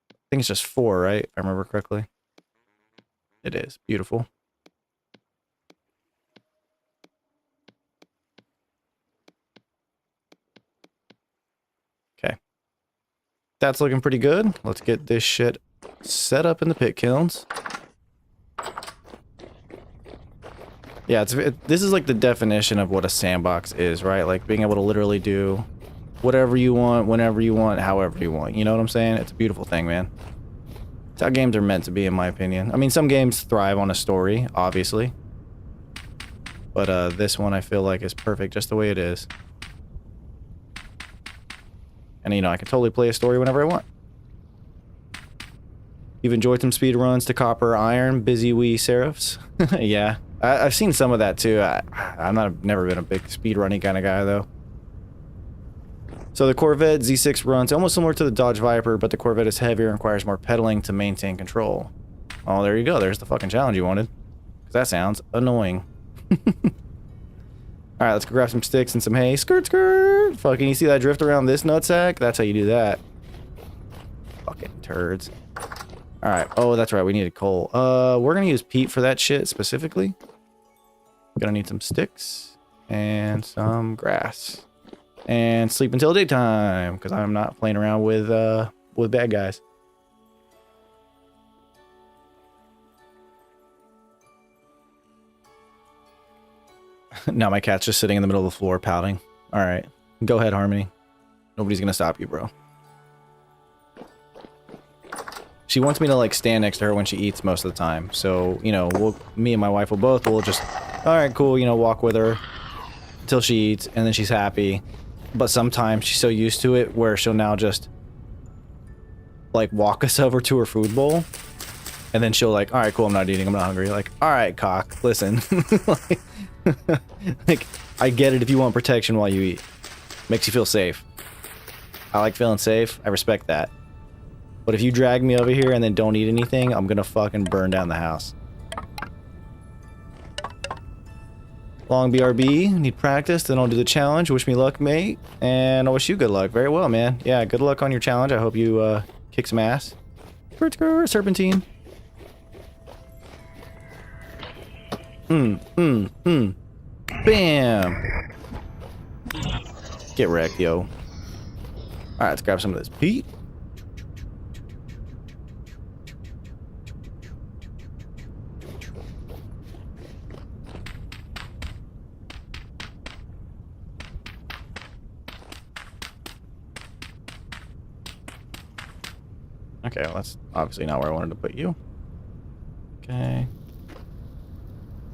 I think it's just 4, right? If I remember correctly. It is. Beautiful. Okay. That's looking pretty good. Let's get this shit set up in the pit kilns. Yeah, this is like the definition of what a sandbox is, right? Like being able to literally do whatever you want, whenever you want, however you want. You know what I'm saying? It's a beautiful thing, man. It's how games are meant to be, in my opinion. I mean, some games thrive on a story, obviously. But this one I feel like is perfect just the way it is. And, you know, I can totally play a story whenever I want. You've enjoyed some speed runs to Copper Iron, busy wee seraphs. Yeah, I've seen some of that too. I've never been a big speedrunning kind of guy though. So the Corvette Z6 runs almost similar to the Dodge Viper, but the Corvette is heavier and requires more pedaling to maintain control. Oh, there you go. There's the fucking challenge you wanted. Because that sounds annoying. Alright, let's go grab some sticks and some hay. Skirt, skirt! Fucking, you see that drift around this nutsack? That's how you do that. Fucking turds. Alright, oh, that's right. We needed coal. We're gonna use peat for that shit specifically. Gonna need some sticks and some grass. And sleep until daytime, because I'm not playing around with bad guys. Now my cat's just sitting in the middle of the floor pouting. Alright. Go ahead, Harmony. Nobody's gonna stop you, bro. She wants me to, like, stand next to her when she eats most of the time. So, you know, me and my wife we'll just, alright, cool, you know, walk with her until she eats, and then she's happy. But sometimes she's so used to it where she'll now just, like, walk us over to her food bowl. And then she'll, like, alright, cool, I'm not eating, I'm not hungry. Like, alright, cock, listen. Like, I get it if you want protection while you eat. Makes you feel safe. I like feeling safe. I respect that. But if you drag me over here and then don't eat anything, I'm gonna fucking burn down the house. Long BRB. Need practice, then I'll do the challenge. Wish me luck, mate. And I wish you good luck. Very well, man. Yeah, good luck on your challenge. I hope you, kick some ass. Serpentine. Bam! Get wrecked, yo. Alright, let's grab some of this peat. Okay, well, that's obviously not where I wanted to put you. Okay.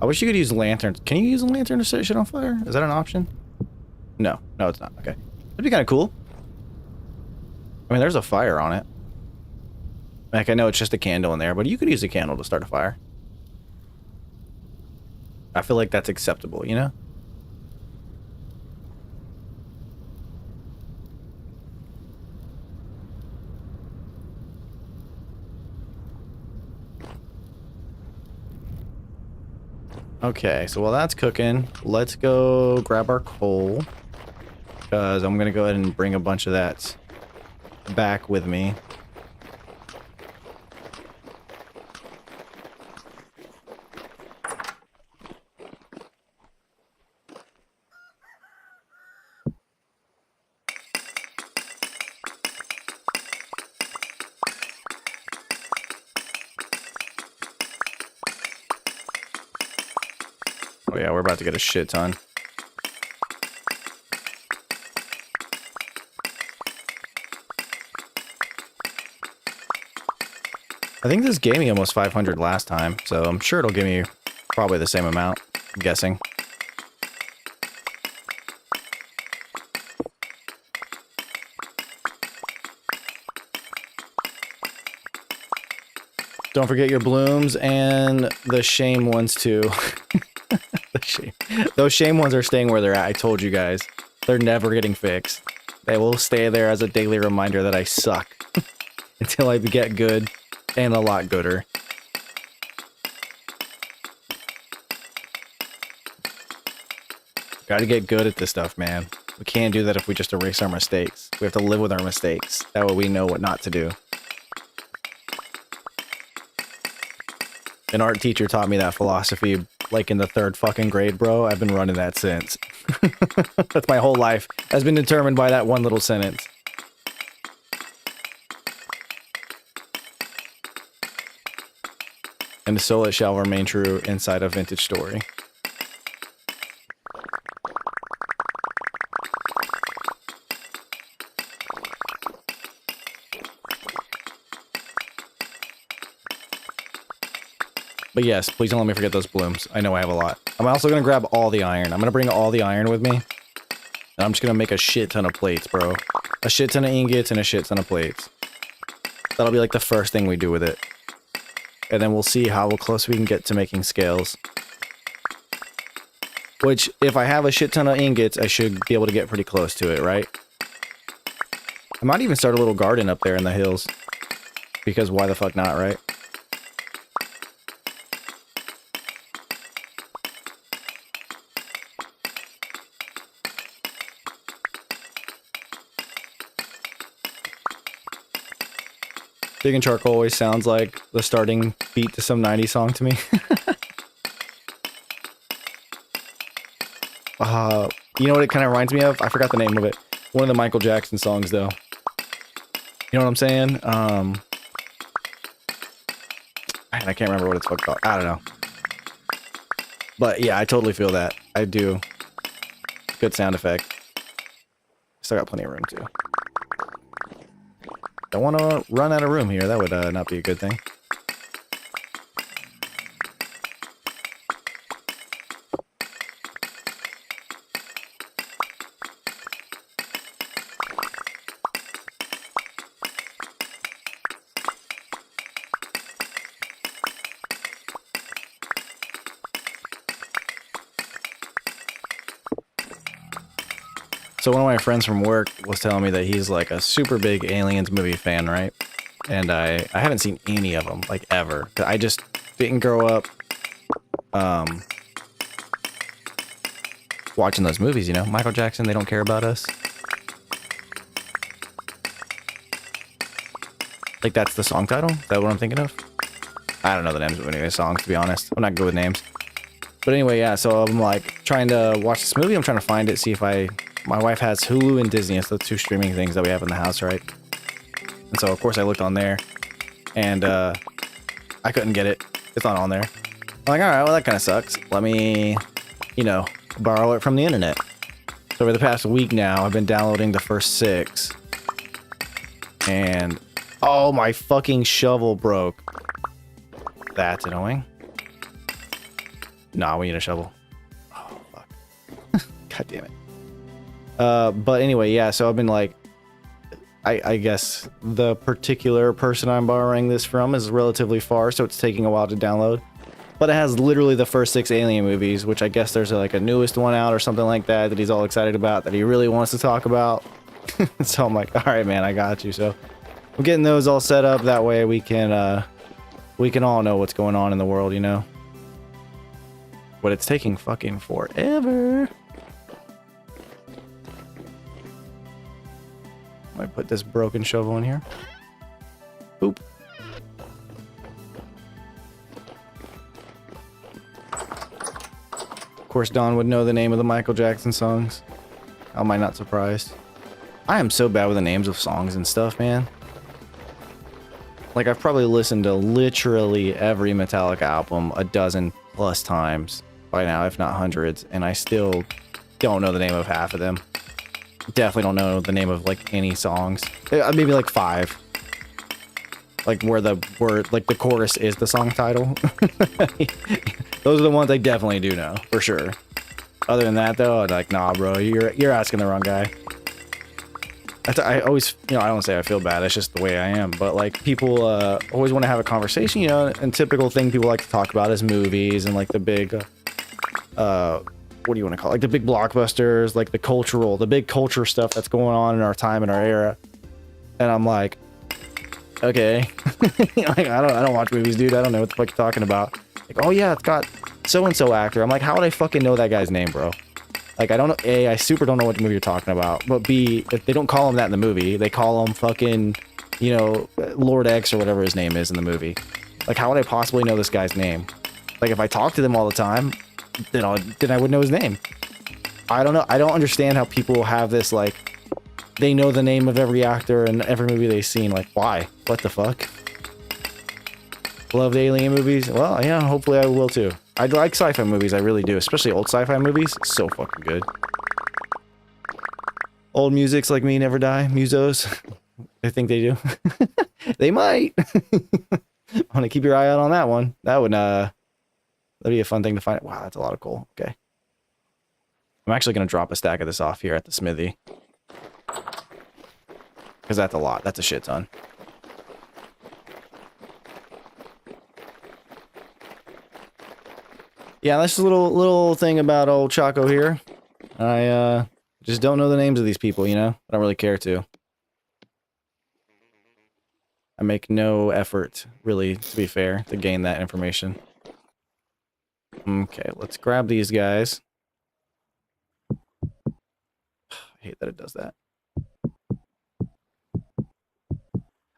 I wish you could use lanterns. Can you use a lantern to set shit on fire? Is that an option? No. No, it's not. Okay. That'd be kind of cool. I mean, there's a fire on it. Like, I know it's just a candle in there, but you could use a candle to start a fire. I feel like that's acceptable, you know? Okay, so while that's cooking, let's go grab our coal. Because I'm going to go ahead and bring a bunch of that back with me. Oh yeah, we're about to get a shit ton. I think this gave me almost 500 last time, so I'm sure it'll give me probably the same amount, I'm guessing. Don't forget your blooms and the shame ones too. Those shame ones are staying where they're at. I told you guys. They're never getting fixed. They will stay there as a daily reminder that I suck. Until I get good and a lot gooder. Gotta get good at this stuff, man. We can't do that if we just erase our mistakes. We have to live with our mistakes. That way we know what not to do. An art teacher taught me that philosophy like in the 3rd fucking grade, bro. I've been running that since. That's my whole life. Has been determined by that one little sentence. And so it shall remain true inside a vintage story. But yes, please don't let me forget those blooms. I know I have a lot. I'm also going to grab all the iron. I'm going to bring all the iron with me. And I'm just going to make a shit ton of plates, bro. A shit ton of ingots and a shit ton of plates. That'll be like the first thing we do with it. And then we'll see how close we can get to making scales. Which, if I have a shit ton of ingots, I should be able to get pretty close to it, right? I might even start a little garden up there in the hills. Because why the fuck not, right? Digging charcoal always sounds like the starting beat to some 90s song to me. You know what it kind of reminds me of? I forgot the name of it. One of the Michael Jackson songs, though. You know what I'm saying? Man, I can't remember what it's fucking called. I don't know. But yeah, I totally feel that. I do. Good sound effect. Still got plenty of room, too. Don't want to run out of room here. That would not be a good thing. So one of my friends from work was telling me that he's like a super big Aliens movie fan, right? And I haven't seen any of them, like, ever. I just didn't grow up watching those movies, you know? Michael Jackson, They Don't Care About Us. Like, that's the song title? Is that what I'm thinking of? I don't know the names of any of the songs, to be honest. I'm not good with names. But anyway, yeah, so I'm like trying to watch this movie. I'm trying to find it, see if my wife has Hulu and Disney. It's the two streaming things that we have in the house, right? And so, of course, I looked on there, and I couldn't get it. It's not on there. I'm like, all right, well, that kind of sucks. Let me, you know, borrow it from the internet. So over the past week now, I've been downloading the first 6. And, oh, my fucking shovel broke. That's annoying. Nah, we need a shovel. Oh, fuck. God damn it. But anyway, yeah, so I've been like, I guess the particular person I'm borrowing this from is relatively far, so it's taking a while to download. But it has literally the first 6 Alien movies, which I guess there's like a newest one out or something like that that he's all excited about, that he really wants to talk about. So I'm like, all right, man, I got you. So I'm getting those all set up. That way we can all know what's going on in the world, you know? But it's taking fucking forever. I put this broken shovel in here. Boop. Of course, Don would know the name of the Michael Jackson songs. How am I not surprised? I am so bad with the names of songs and stuff, man. Like, I've probably listened to literally every Metallica album a dozen plus times by now, if not hundreds, and I still don't know the name of half of them. Definitely don't know the name of, like, any songs. Maybe, like, 5. Like, where the word, like, the chorus is the song title. Those are the ones I definitely do know, for sure. Other than that, though, I'm like, nah, bro, you're asking the wrong guy. I always, you know, I don't say I feel bad, it's just the way I am, but, like, people always want to have a conversation, you know, and typical thing people like to talk about is movies and, like, the big, what do you want to call it? Like the big blockbusters, like the big culture stuff that's going on in our time and our era. And I'm like, okay, like, I don't watch movies, dude. I don't know what the fuck you're talking about. Like, oh yeah, it's got so-and-so actor. I'm like, how would I fucking know that guy's name, bro? Like, I don't know. A, I super don't know what movie you're talking about. But B, if they don't call him that in the movie, they call him fucking, you know, Lord X or whatever his name is in the movie. Like, how would I possibly know this guy's name? Like, if I talk to them all the time, then I would know his name. I don't know. I don't understand how people have this, like, they know the name of every actor and every movie they've seen. Like, why? What the fuck? Love the Alien movies? Well, yeah, hopefully I will too. I like sci-fi movies, I really do. Especially old sci-fi movies. So fucking good. Old musics like me never die. Musos. I think they do. They might. I want to keep your eye out on that one. That would, that'd be a fun thing to find. Wow, that's a lot of coal. Okay. I'm actually going to drop a stack of this off here at the smithy. Because that's a lot. That's a shit ton. Yeah, that's just a little thing about old Chaco here. I just don't know the names of these people, you know? I don't really care to. I make no effort, really, to be fair, to gain that information. Okay, let's grab these guys. I hate that it does that.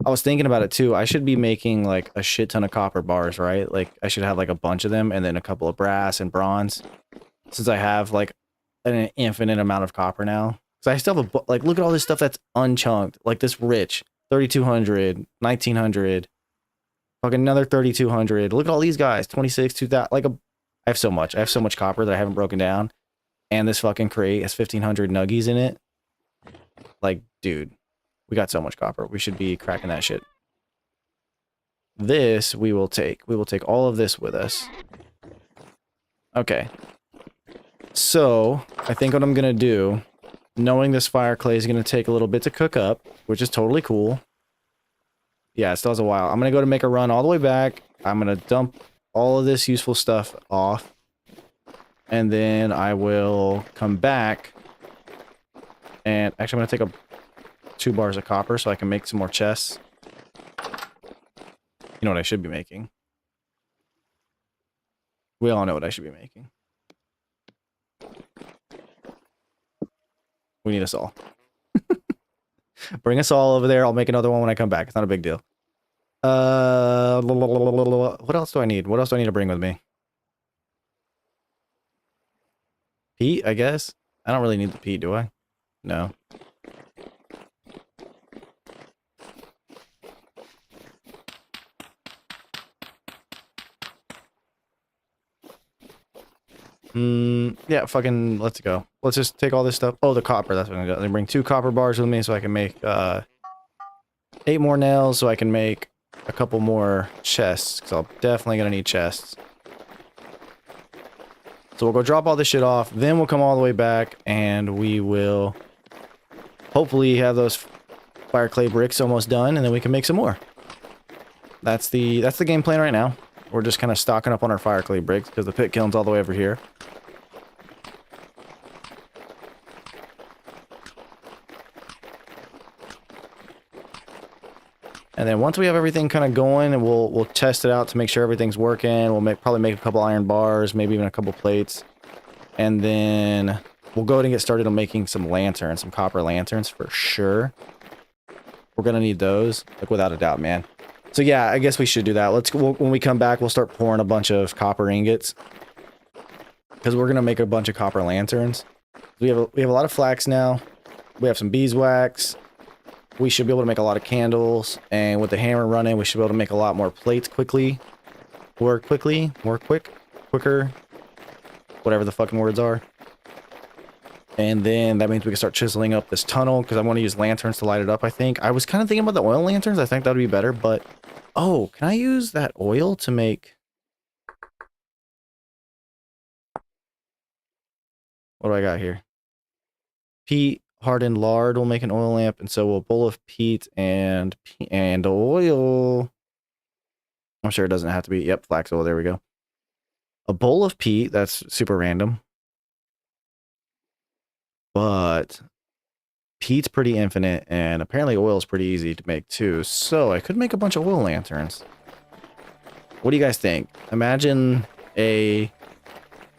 I was thinking about it too. I should be making like a shit ton of copper bars, right? Like I should have like a bunch of them and then a couple of brass and bronze. Since I have like an infinite amount of copper now. So I still have a, like, look at all this stuff that's unchunked. Like this rich, 3,200, 1,900, fucking another 3,200. Look at all these guys, 26, 2,000. Like I have so much. I have so much copper that I haven't broken down. And this fucking crate has 1,500 nuggies in it. Like, dude. We got so much copper. We should be cracking that shit. This we will take. We will take all of this with us. Okay. So, I think what I'm going to do, knowing this fire clay is going to take a little bit to cook up, which is totally cool. Yeah, it still has a while. I'm going to go to make a run all the way back. I'm going to dump all of this useful stuff off. And then I will come back. And actually, I'm going to take 2 bars of copper so I can make some more chests. You know what I should be making? We all know what I should be making. We need us all. Bring us all over there. I'll make another one when I come back. It's not a big deal. What else do I need? What else do I need to bring with me? Peat, I guess? I don't really need the peat, do I? No. Yeah, fucking, let's go. Let's just take all this stuff. Oh, the copper, that's what I'm gonna do. Let me bring 2 copper bars with me so I can make, 8 more nails so I can make a couple more chests, because I'm definitely gonna need chests. So we'll go drop all this shit off, then we'll come all the way back, and we will hopefully have those fire clay bricks almost done, and then we can make some more. That's the game plan right now. We're just kind of stocking up on our fire clay bricks, because the pit kiln's all the way over here. And then once we have everything kind of going, and we'll test it out to make sure everything's working. We'll probably make a couple iron bars, maybe even a couple plates. And then we'll go ahead and get started on making some lanterns, some copper lanterns for sure. We're going to need those, like without a doubt, man. So yeah, I guess we should do that. When we come back, we'll start pouring a bunch of copper ingots. Because we're going to make a bunch of copper lanterns. We have a lot of flax now. We have some beeswax. We should be able to make a lot of candles, and with the hammer running, we should be able to make a lot more plates quicker, whatever the fucking words are. And then that means we can start chiseling up this tunnel, because I want to use lanterns to light it up, I think. I was kind of thinking about the oil lanterns. I think that would be better, but... Oh, can I use that oil to make... What do I got here? Peat. Hardened lard will make an oil lamp, and so will a bowl of peat and oil. I'm sure it doesn't have to be. Yep, flax oil. There we go. A bowl of peat. That's super random. But peat's pretty infinite, and apparently oil is pretty easy to make too. So I could make a bunch of oil lanterns. What do you guys think? Imagine a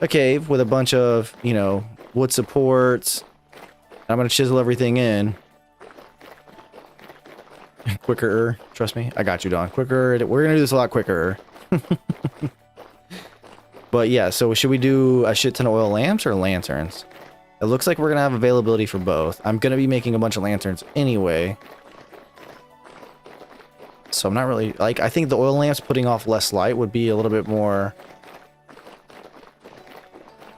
cave with a bunch of, you know, wood supports. I'm going to chisel everything in. Quicker, trust me. I got you, Don. Quicker. We're going to do this a lot quicker. But yeah, so should we do a shit ton of oil lamps or lanterns? It looks like we're going to have availability for both. I'm going to be making a bunch of lanterns anyway. So I'm not really... Like, I think the oil lamps putting off less light would be a little bit more...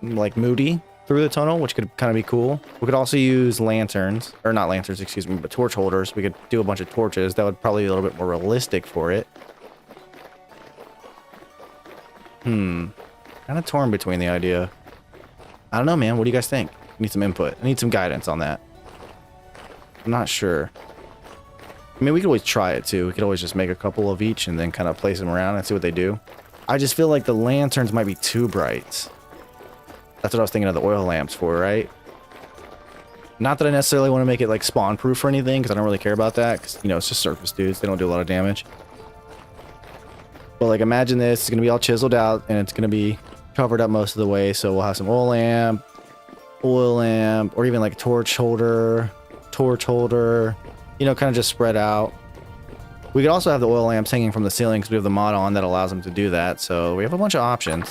like, moody through the tunnel, which could kind of be cool. We could also use lanterns, or not lanterns, excuse me, but torch holders. We could do a bunch of torches. That would probably be a little bit more realistic for it. Kind of torn between the idea. I don't know, man. What do you guys think? I need some input. I need some guidance on that. I'm not sure. I mean, we could always try it too. We could always just make a couple of each and then kind of place them around and see what they do. I just feel like the lanterns might be too bright. That's what I was thinking of the oil lamps for, right? Not that I necessarily want to make it like spawn proof or anything, because I don't really care about that, because, you know, it's just surface dudes. They don't do a lot of damage. But like, imagine this, it's going to be all chiseled out, and it's going to be covered up most of the way. So we'll have some oil lamp, or even like torch holder, you know, kind of just spread out. We could also have the oil lamps hanging from the ceiling because we have the mod on that allows them to do that. So we have a bunch of options.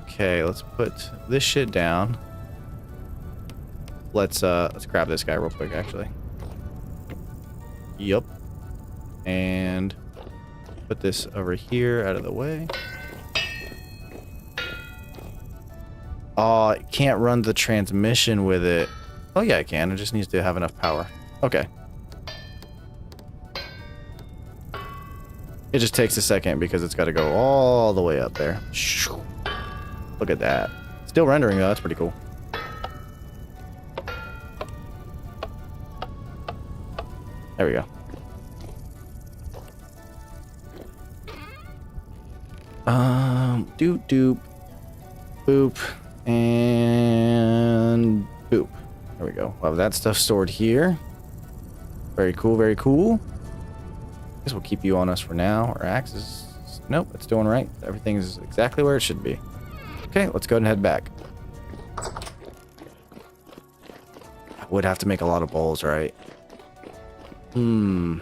Okay, let's put this shit down. Let's grab this guy real quick, actually. Yup. And put this over here out of the way. Oh, I can't run the transmission with it. Oh yeah, I can. It just needs to have enough power. Okay. It just takes a second because it's got to go all the way up there. Look at that. Still rendering though. That's pretty cool. There we go. Doop doop. Boop. And boop. There we go. We'll have that stuff stored here. Very cool, very cool. Guess we'll keep you on us for now. Our axe is... Nope, it's doing right. Everything is exactly where it should be. Okay, let's go ahead and head back. I would have to make a lot of bowls, right? Well,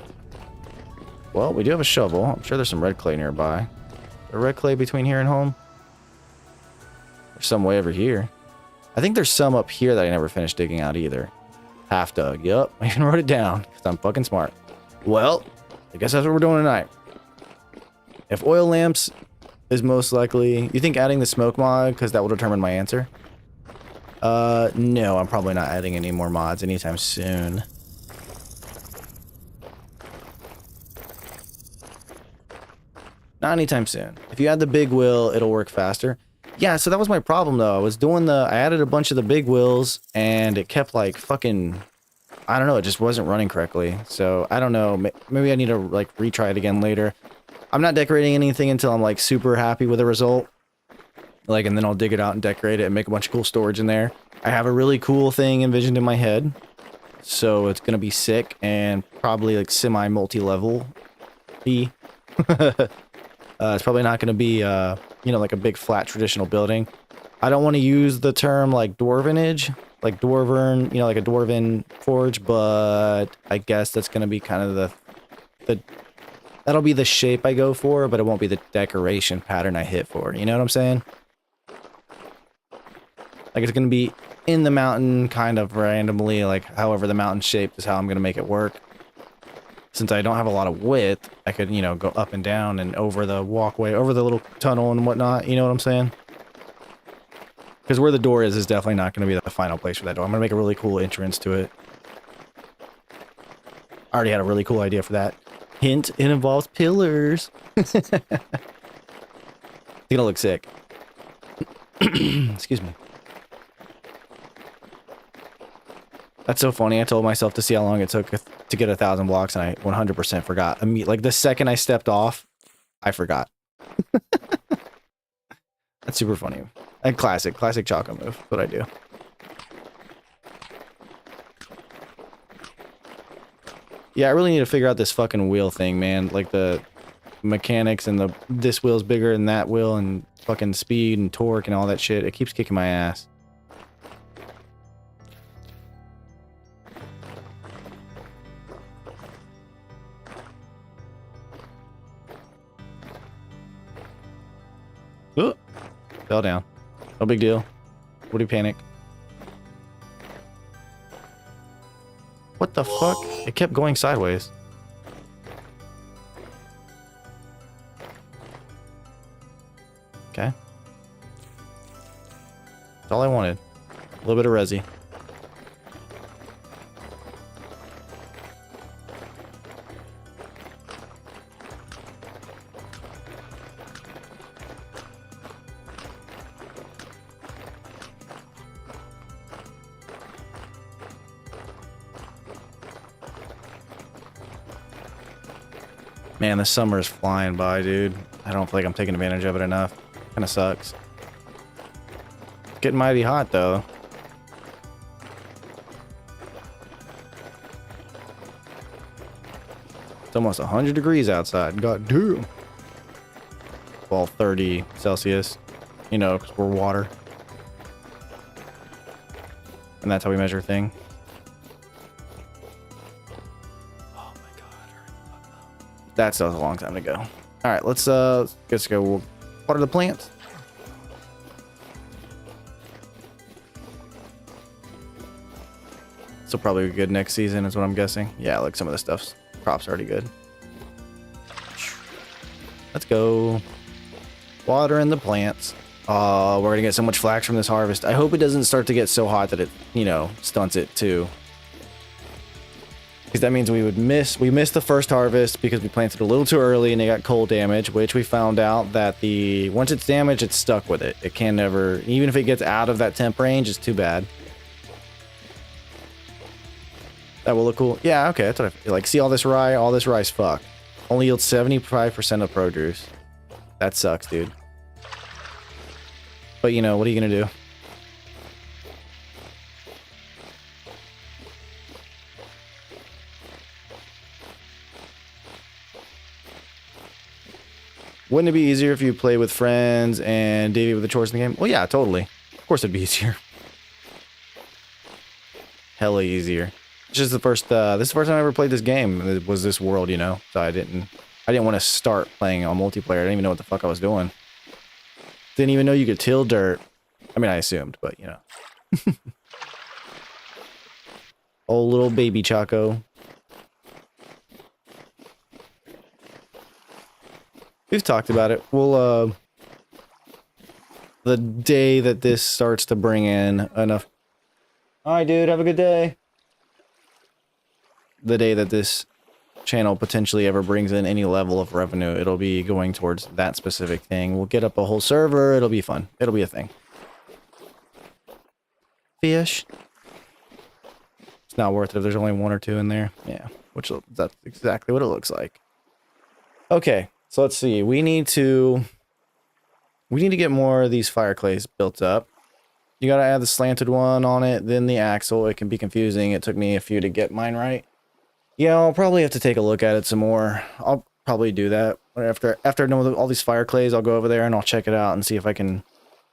we do have a shovel. I'm sure there's some red clay nearby. Is there red clay between here and home? There's some way over here. I think there's some up here that I never finished digging out either. Half dug. Yup, I even wrote it down because I'm fucking smart. Well, I guess that's what we're doing tonight. If oil lamps is most likely... You think adding the smoke mod, because that will determine my answer? No, I'm probably not adding any more mods anytime soon. Not anytime soon. If you add the big wheel, it'll work faster. Yeah, so that was my problem though. I added a bunch of the big wheels and it kept like fucking, I don't know, it just wasn't running correctly. So I don't know, maybe I need to like retry it again later. I'm not decorating anything until I'm like super happy with the result. Like, and then I'll dig it out and decorate it and make a bunch of cool storage in there. I have a really cool thing envisioned in my head. So it's gonna be sick and probably like semi multi-level. It's probably not going to be, you know, like a big flat traditional building. I don't want to use the term like dwarvenage, like dwarven, you know, like a dwarven forge, but I guess that's going to be kind of that'll be the shape I go for, but it won't be the decoration pattern I hit for. You know what I'm saying? Like it's going to be in the mountain kind of randomly, like however the mountain shape is how I'm going to make it work. Since I don't have a lot of width, I could, you know, go up and down and over the walkway, over the little tunnel and whatnot. You know what I'm saying? Because where the door is definitely not going to be the final place for that door. I'm going to make a really cool entrance to it. I already had a really cool idea for that. Hint, it involves pillars. I think it'll look sick. Excuse me. That's so funny. I told myself to see how long it took to get 1,000 blocks, and I 100% forgot. Like the second I stepped off, I forgot. That's super funny. And classic Choco move. That's what I do. Yeah, I really need to figure out this fucking wheel thing, man. Like the mechanics and this wheel's bigger than that wheel and fucking speed and torque and all that shit. It keeps kicking my ass. Oh, fell down. No big deal. What do you panic? What the fuck? It kept going sideways. Okay. That's all I wanted. A little bit of resi. Man, the summer is flying by, dude. I don't feel like I'm taking advantage of it enough. Kind of sucks. Getting mighty hot, though. It's almost 100 degrees outside. God damn. Well, 30 Celsius. You know, because we're water. And that's how we measure thing. Oh my god. That still has a long time to go. Alright, let's go. We'll water the plants. So probably a good next season is what I'm guessing. Yeah, like some of the stuff's crops already good. Let's go. Watering the plants. Oh, we're gonna get so much flax from this harvest. I hope it doesn't start to get so hot that it, you know, stunts it too. Because that means we missed the first harvest because we planted a little too early and they got cold damage, which we found out that once it's damaged, it's stuck with it. It can never, even if it gets out of that temp range, it's too bad. That will look cool. Yeah, okay, that's what I feel like. See all this rye? All this rye's fucked. Only yields 75% of produce. That sucks, dude. But you know, what are you gonna do? Wouldn't it be easier if you play with friends and Davey with the chores in the game? Well, yeah, totally. Of course it'd be easier. Hella easier. It's just the first, this is the first time I ever played this game. It was this world, you know? So I didn't want to start playing on multiplayer. I didn't even know what the fuck I was doing. Didn't even know you could till dirt. I mean, I assumed, but you know. Old little baby Choco. We've talked about it. We'll, the day that this starts to bring in enough. Alright, dude, have a good day. The day that this channel potentially ever brings in any level of revenue, it'll be going towards that specific thing. We'll get up a whole server. It'll be fun. It'll be a thing. Fish. It's not worth it if there's only one or two in there. Yeah, which that's exactly what it looks like. Okay. So let's see. We need to get more of these fire clays built up. You gotta add the slanted one on it, then the axle. It can be confusing. It took me a few to get mine right. Yeah, I'll probably have to take a look at it some more. I'll probably do that after I know all these fire clays. I'll go over there and I'll check it out and see if I can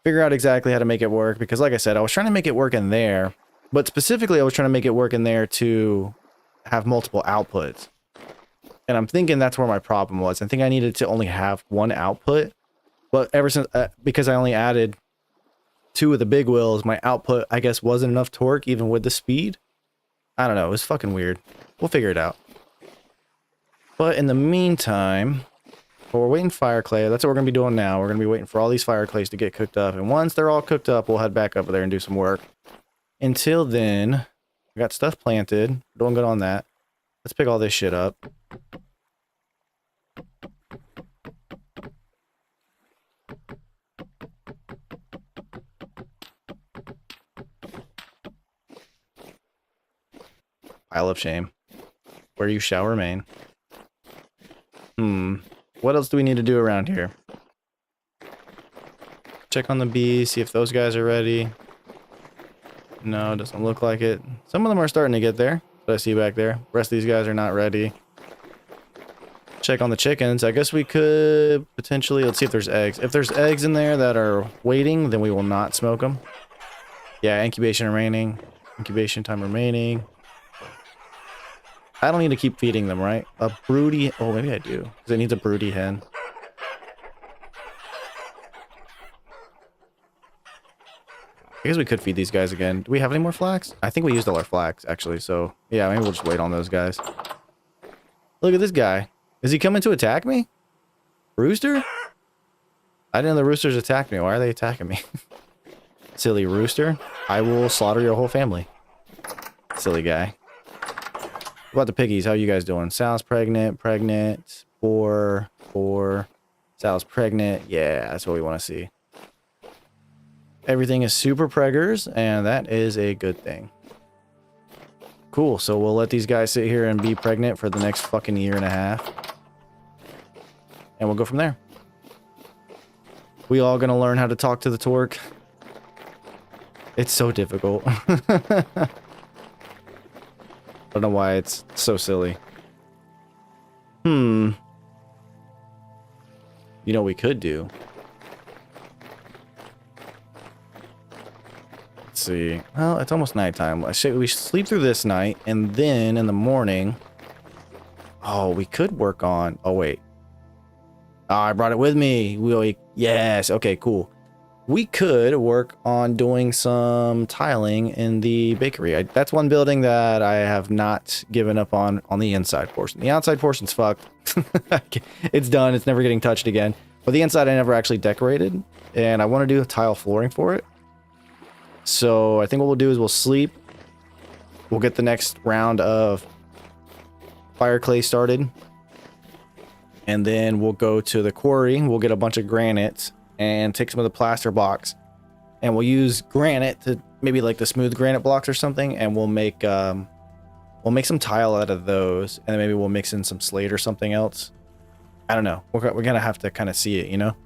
figure out exactly how to make it work. Because like I said, I was trying to make it work in there, but specifically I was trying to make it work in there to have multiple outputs. And I'm thinking that's where my problem was. I think I needed to only have one output. But ever since, because I only added 2 of the big wheels, my output, I guess, wasn't enough torque, even with the speed. I don't know. It was fucking weird. We'll figure it out. But in the meantime, while we're waiting fire clay, that's what we're going to be doing now. We're going to be waiting for all these fire clays to get cooked up. And once they're all cooked up, we'll head back over there and do some work. Until then, we got stuff planted. Doing good on that. Let's pick all this shit up. Pile of shame. Where you shall remain. What else do we need to do around here? Check on the bees, see if those guys are ready. No, doesn't look like it. Some of them are starting to get there. What I see back there. The rest of these guys are not ready. Check on the chickens. I guess we could potentially... Let's see if there's eggs. If there's eggs in there that are waiting, then we will not smoke them. Yeah, incubation remaining. Incubation time remaining. I don't need to keep feeding them, right? A broody... Oh, maybe I do. Because it needs a broody hen. I guess we could feed these guys again. Do we have any more flax? I think we used all our flax, actually. So, yeah, maybe we'll just wait on those guys. Look at this guy. Is he coming to attack me? Rooster? I didn't know the roosters attacked me. Why are they attacking me? Silly rooster. I will slaughter your whole family. Silly guy. What about the piggies? How are you guys doing? Sal's pregnant. Four. Sal's pregnant. Yeah, that's what we want to see. Everything is super preggers, and that is a good thing. Cool, so we'll let these guys sit here and be pregnant for the next fucking year and a half. and we'll go from there. We all gonna learn how to talk to the Torque. It's so difficult. I don't know why it's so silly. You know what we could do? Let's see. Well, it's almost nighttime. We sleep through this night, and then in the morning... Oh, we could work on... Oh, wait. Oh, I brought it with me. Yes. Okay, cool. We could work on doing some tiling in the bakery. That's one building that I have not given up on the inside portion. The outside portion's fucked. It's done. It's never getting touched again. But the inside I never actually decorated. And I want to do tile flooring for it. So I think what we'll do is we'll sleep. We'll get the next round of fire clay started. And then we'll go to the quarry. We'll get a bunch of granite and take some of the plaster blocks. And we'll use granite to maybe like the smooth granite blocks or something. And we'll make some tile out of those. And then maybe we'll mix in some slate or something else. I don't know. We're going to have to kind of see it, you know?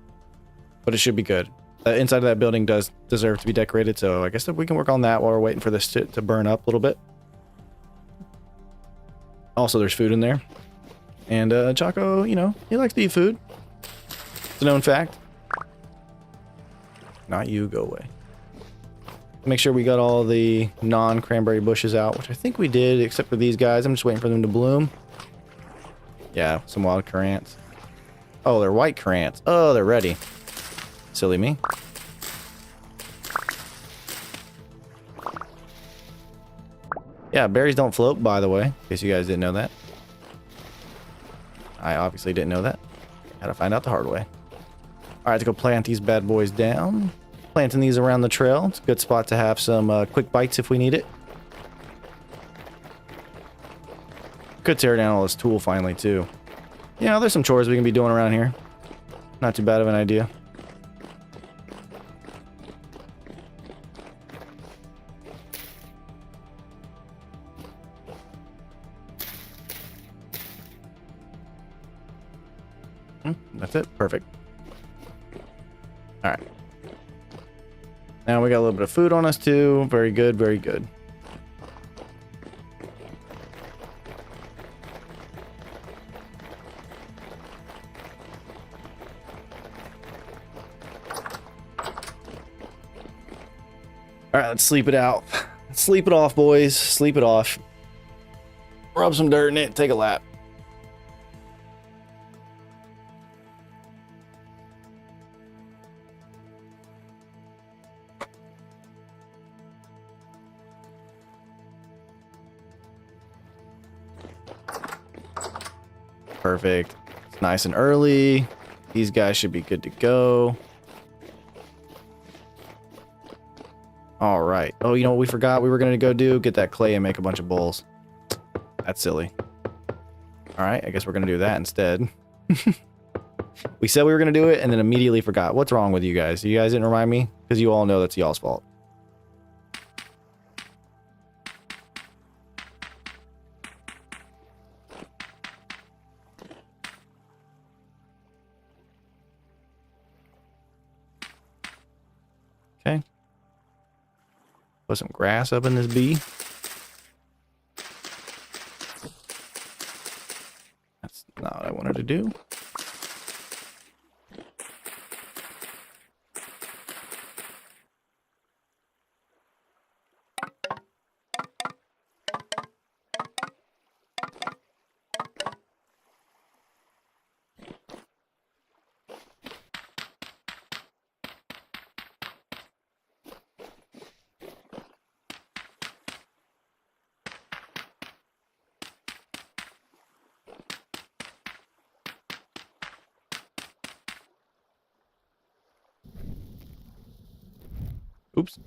But it should be good. The inside of that building does deserve to be decorated. So I guess that we can work on that while we're waiting for this to burn up a little bit. Also, there's food in there. And Chaco, you know, he likes to eat food. It's a known fact. Not you, go away. Make sure we got all the non-cranberry bushes out, which I think we did, except for these guys. I'm just waiting for them to bloom. Yeah, some wild currants. Oh, they're white currants. Oh, they're ready. Silly me. Yeah, berries don't float, by the way, in case you guys didn't know that. I obviously didn't know that. Had to find out the hard way. All right, let's go plant these bad boys down. Planting these around the trail. It's a good spot to have some quick bites if we need it. Could tear down all this tool finally, too. Yeah, there's some chores we can be doing around here. Not too bad of an idea. That's it. Perfect. All right. Now we got a little bit of food on us too. Very good. Very good. All right, let's sleep it out. Sleep it off, boys. Sleep it off. Rub some dirt in it. Take a lap. Perfect. It's nice and early. These guys should be good to go. All right. Oh, you know what we forgot we were going to go do? Get that clay and make a bunch of bowls. That's silly. All right. I guess we're going to do that instead. We said we were going to do it and then immediately forgot. What's wrong with you guys? You guys didn't remind me? Because you all know that's y'all's fault. Okay. Put some grass up in this bee. That's not what I wanted to do. Oops.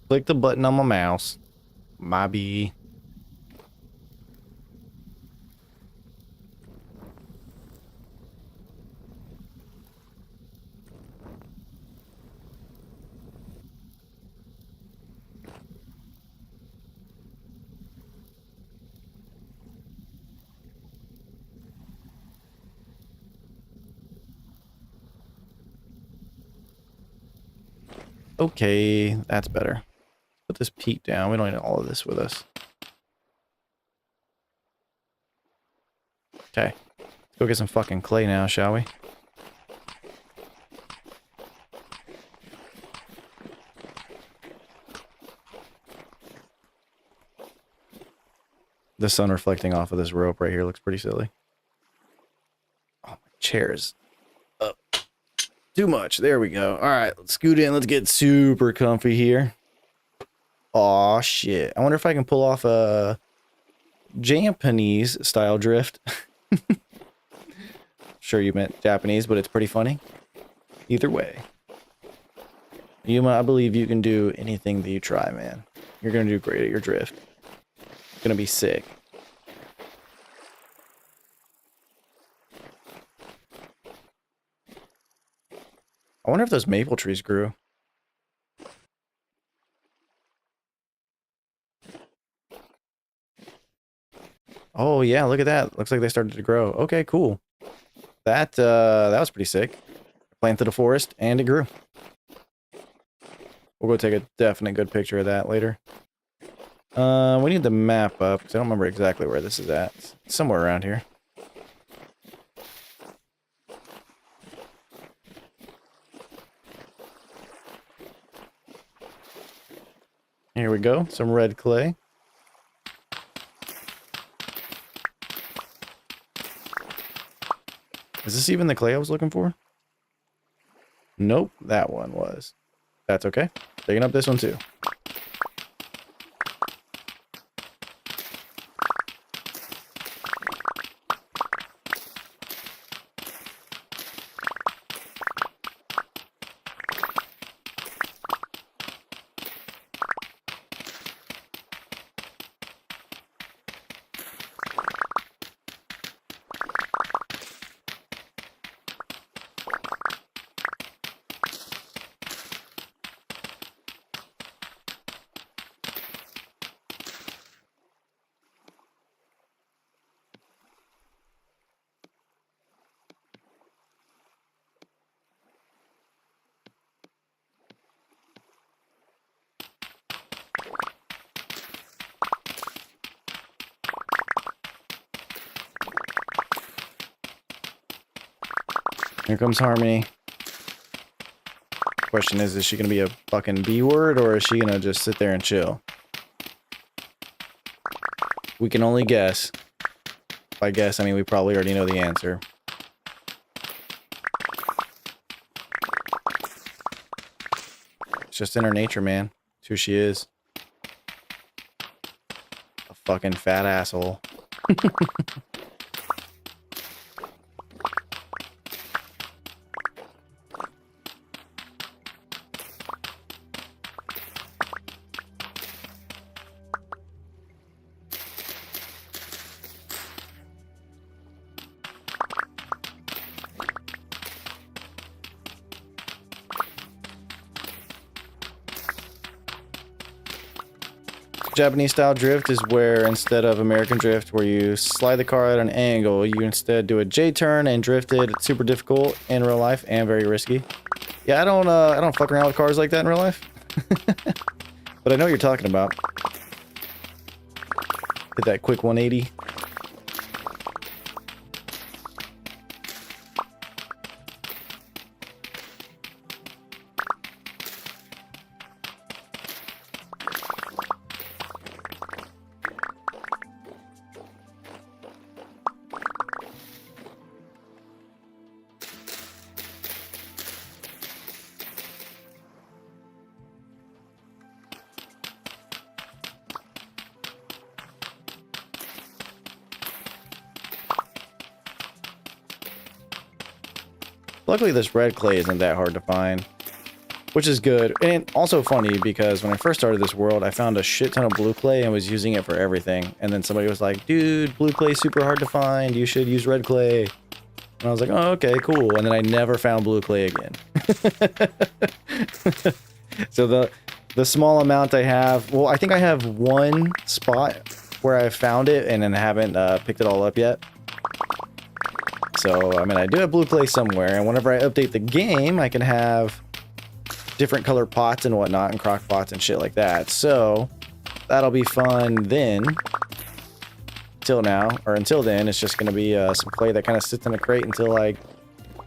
Click the button on my mouse. My bee. Okay, that's better. Put this peat down. We don't need all of this with us. Okay. Let's go get some fucking clay now, shall we? The sun reflecting off of this rope right here looks pretty silly. Oh, my chair's up too much. There we go. All right, let's scoot in. Let's get super comfy here. Aw, shit. I wonder if I can pull off a Japanese style drift. Sure you meant Japanese, but it's pretty funny. Either way. Yuma, I believe you can do anything that you try, man. You're gonna do great at your drift. It's gonna be sick. I wonder if those maple trees grew. Oh yeah, look at that. Looks like they started to grow. Okay, cool. That was pretty sick. Planted a forest and it grew. We'll go take a definite good picture of that later. We need the map up because I don't remember exactly where this is at. It's somewhere around here. Here we go. Some red clay. Is this even the clay I was looking for? Nope, that one was. That's okay. Digging up this one too. Here comes Harmony. Question is she gonna be a fucking B word or is she gonna just sit there and chill? We can only guess. By guess, I mean we probably already know the answer. It's just in her nature, man. It's who she is. A fucking fat asshole. Japanese style drift is where instead of American drift where you slide the car at an angle, you instead do a J-turn and drift it. It's super difficult in real life and very risky. Yeah, I don't fuck around with cars like that in real life. But I know what you're talking about. Hit that quick 180. Luckily, this red clay isn't that hard to find, which is good. And also funny because when I first started this world, I found a shit ton of blue clay and was using it for everything. And then somebody was like, dude, blue clay's super hard to find. You should use red clay. And I was like, oh, okay, cool. And then I never found blue clay again. So the small amount I have, well, I think I have one spot where I found it and then haven't picked it all up yet. So, I mean, I do have blue clay somewhere, and whenever I update the game, I can have different color pots and whatnot, and crock pots and shit like that. So that'll be fun then. Until then, it's just gonna be some clay that kind of sits in a crate until I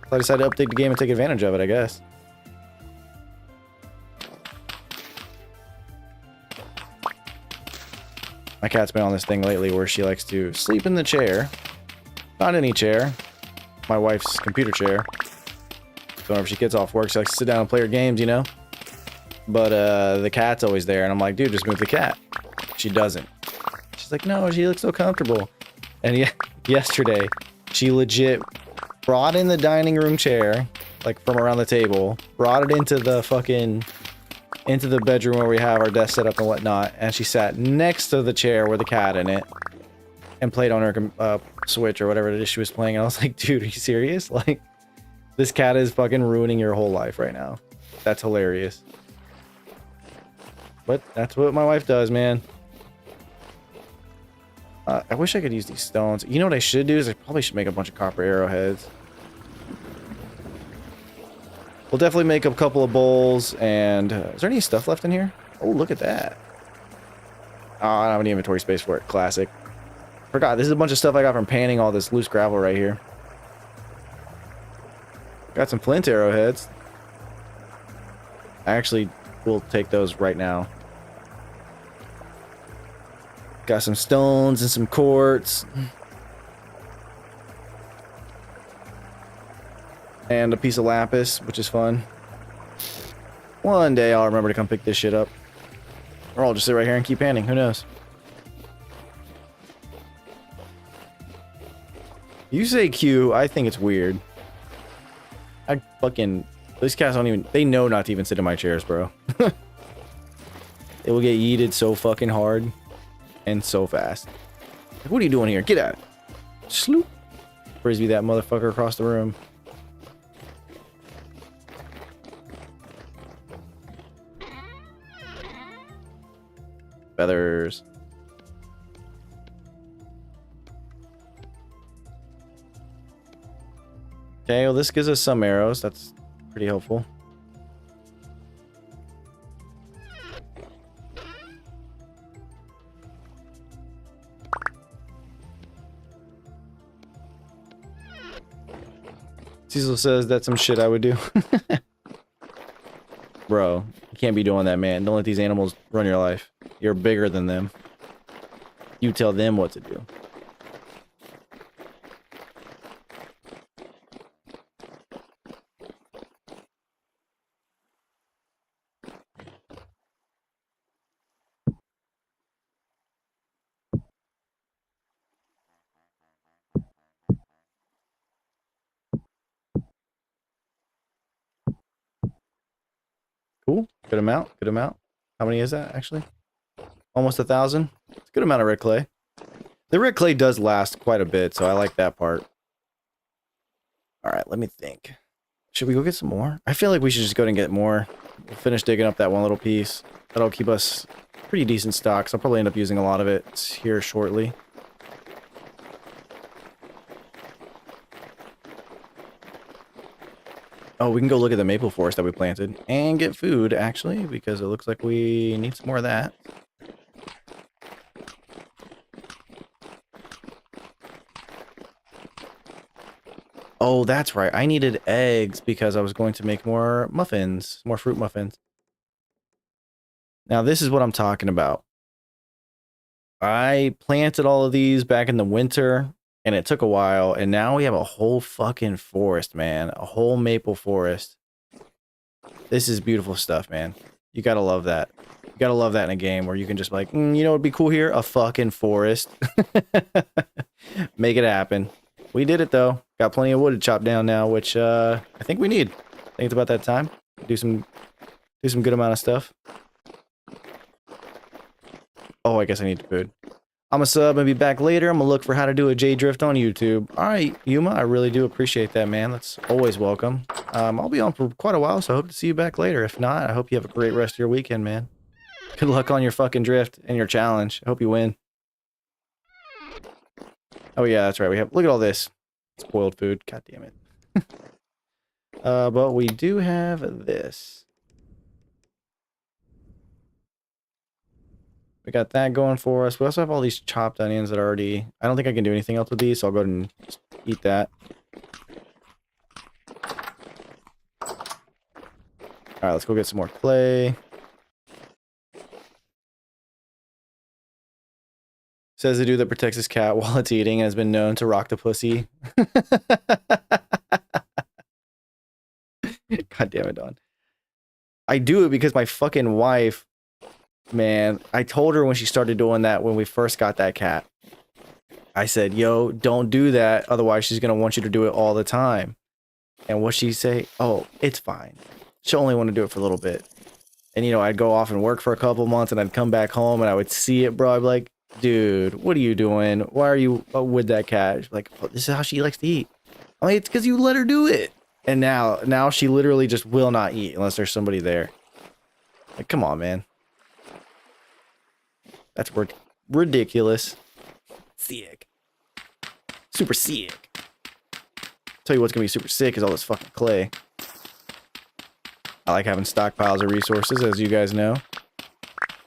decide to update the game and take advantage of it, I guess. My cat's been on this thing lately where she likes to sleep in the chair. Not any chair. My wife's computer chair. So whenever she gets off work, she likes to sit down and play her games, you know? But the cat's always there, and I'm like, dude, just move the cat. She doesn't. She's like, no, she looks so comfortable. And yesterday, she legit brought in the dining room chair, like from around the table, brought it into the bedroom where we have our desk set up and whatnot, and she sat next to the chair with the cat in it and played on her Switch or whatever it is she was playing. And I was like, dude, are you serious? Like, this cat is fucking ruining your whole life right now. That's hilarious. But that's what my wife does, man. I wish I could use these stones. You know what I should do is I probably should make a bunch of copper arrowheads. We'll definitely make a couple of bowls. And is there any stuff left in here? Oh, look at that. Oh, I don't have any inventory space for it. Classic. Forgot, this is a bunch of stuff I got from panning all this loose gravel right here. Got some flint arrowheads. I actually will take those right now. Got some stones and some quartz. And a piece of lapis, which is fun. One day I'll remember to come pick this shit up. Or I'll just sit right here and keep panning. Who knows? You say Q, I think it's weird. These cats don't even, they know not to even sit in my chairs, bro. It will get yeeted so fucking hard and so fast. Like, what are you doing here? Get out. Sloop. Frisbee that motherfucker across the room. Feathers. Okay, well this gives us some arrows. That's pretty helpful. Cecil says that's some shit I would do. Bro, you can't be doing that, man. Don't let these animals run your life. You're bigger than them. You tell them what to do. Cool. Good amount. Good amount. How many is that, actually? Almost 1,000. It's a good amount of red clay. The red clay does last quite a bit, so I like that part. Alright, let me think. Should we go get some more? I feel like we should just go and get more. We'll finish digging up that one little piece. That'll keep us pretty decent stocks. I'll probably end up using a lot of it here shortly. Oh, we can go look at the maple forest that we planted and get food, actually, because it looks like we need some more of that. Oh, that's right. I needed eggs because I was going to make more muffins, more fruit muffins. Now, this is what I'm talking about. I planted all of these back in the winter. And it took a while, and now we have a whole fucking forest, man. A whole maple forest. This is beautiful stuff, man. You gotta love that. You gotta love that in a game where you can just be like, you know what would be cool here? A fucking forest. Make it happen. We did it, though. Got plenty of wood to chop down now, which I think we need. I think it's about that time. Do some good amount of stuff. Oh, I guess I need food. I'm a sub and be back later. I'm gonna look for how to do a J-Drift on YouTube. Alright, Yuma, I really do appreciate that, man. That's always welcome. I'll be on for quite a while, so I hope to see you back later. If not, I hope you have a great rest of your weekend, man. Good luck on your fucking drift and your challenge. I hope you win. Oh yeah, that's right. Look at all this. Spoiled food. God damn it. But we do have this. We got that going for us. We also have all these chopped onions that are already... I don't think I can do anything else with these, so I'll go ahead and just eat that. Alright, let's go get some more clay. Says the dude that protects his cat while it's eating and has been known to rock the pussy. God damn it, Don. I do it because my fucking wife... Man, I told her when she started doing that when we first got that cat. I said, yo, don't do that. Otherwise, she's going to want you to do it all the time. And what she say? Oh, it's fine. She'll only want to do it for a little bit. And, you know, I'd go off and work for a couple months and I'd come back home and I would see it, bro. I'd be like, dude, what are you doing? Why are you with that cat? She's like, oh, this is how she likes to eat. I'm like, it's because you let her do it. And now she literally just will not eat unless there's somebody there. Like, come on, man. That's ridiculous. Sick. Super sick. Tell you what's gonna be super sick is all this fucking clay. I like having stockpiles of resources, as you guys know.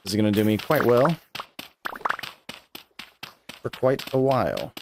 This is gonna do me quite well. For quite a while.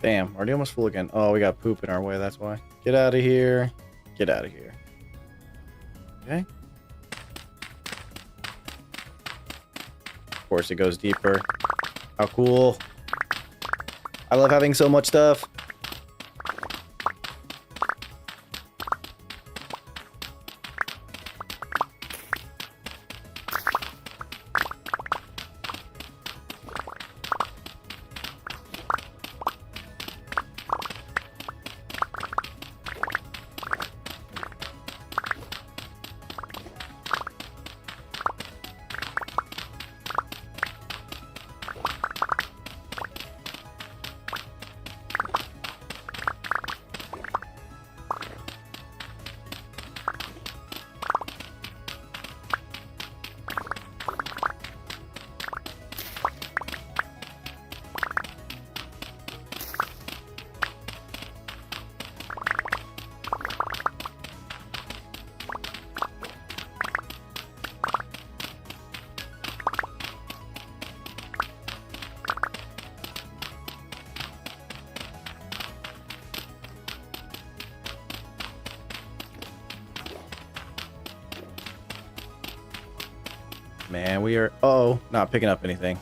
Damn, already almost full again. Oh, we got poop in our way, that's why. Get out of here. Get out of here. Okay. Of course, it goes deeper. How cool. I love having so much stuff. Man, we are... Uh-oh, not picking up anything.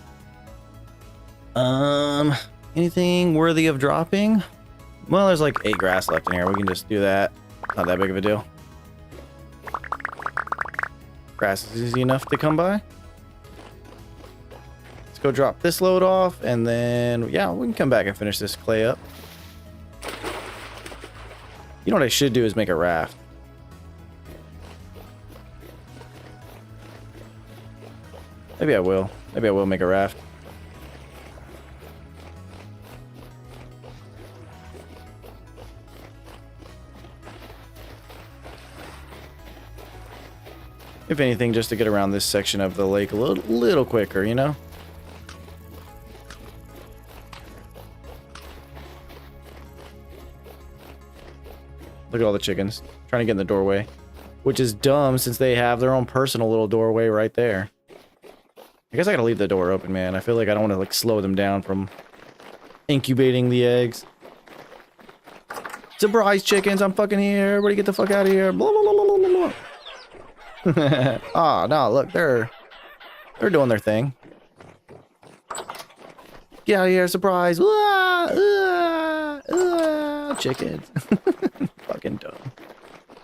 Anything worthy of dropping? Well, there's like 8 grass left in here. We can just do that. Not that big of a deal. Grass is easy enough to come by. Let's go drop this load off, and then, yeah, we can come back and finish this clay up. You know what I should do is make a raft. Maybe I will. Maybe I will make a raft. If anything, just to get around this section of the lake a little quicker, you know? Look at all the chickens trying to get in the doorway, which is dumb since they have their own personal little doorway right there. I guess I gotta leave the door open, man. I feel like I don't want to like slow them down from incubating the eggs. Surprise, chickens! I'm fucking here. Everybody get the fuck out of here. Blah, blah, blah, blah, blah, blah. Ah, no, look, they're doing their thing. Get out of here, surprise! Chickens. Fucking dumb.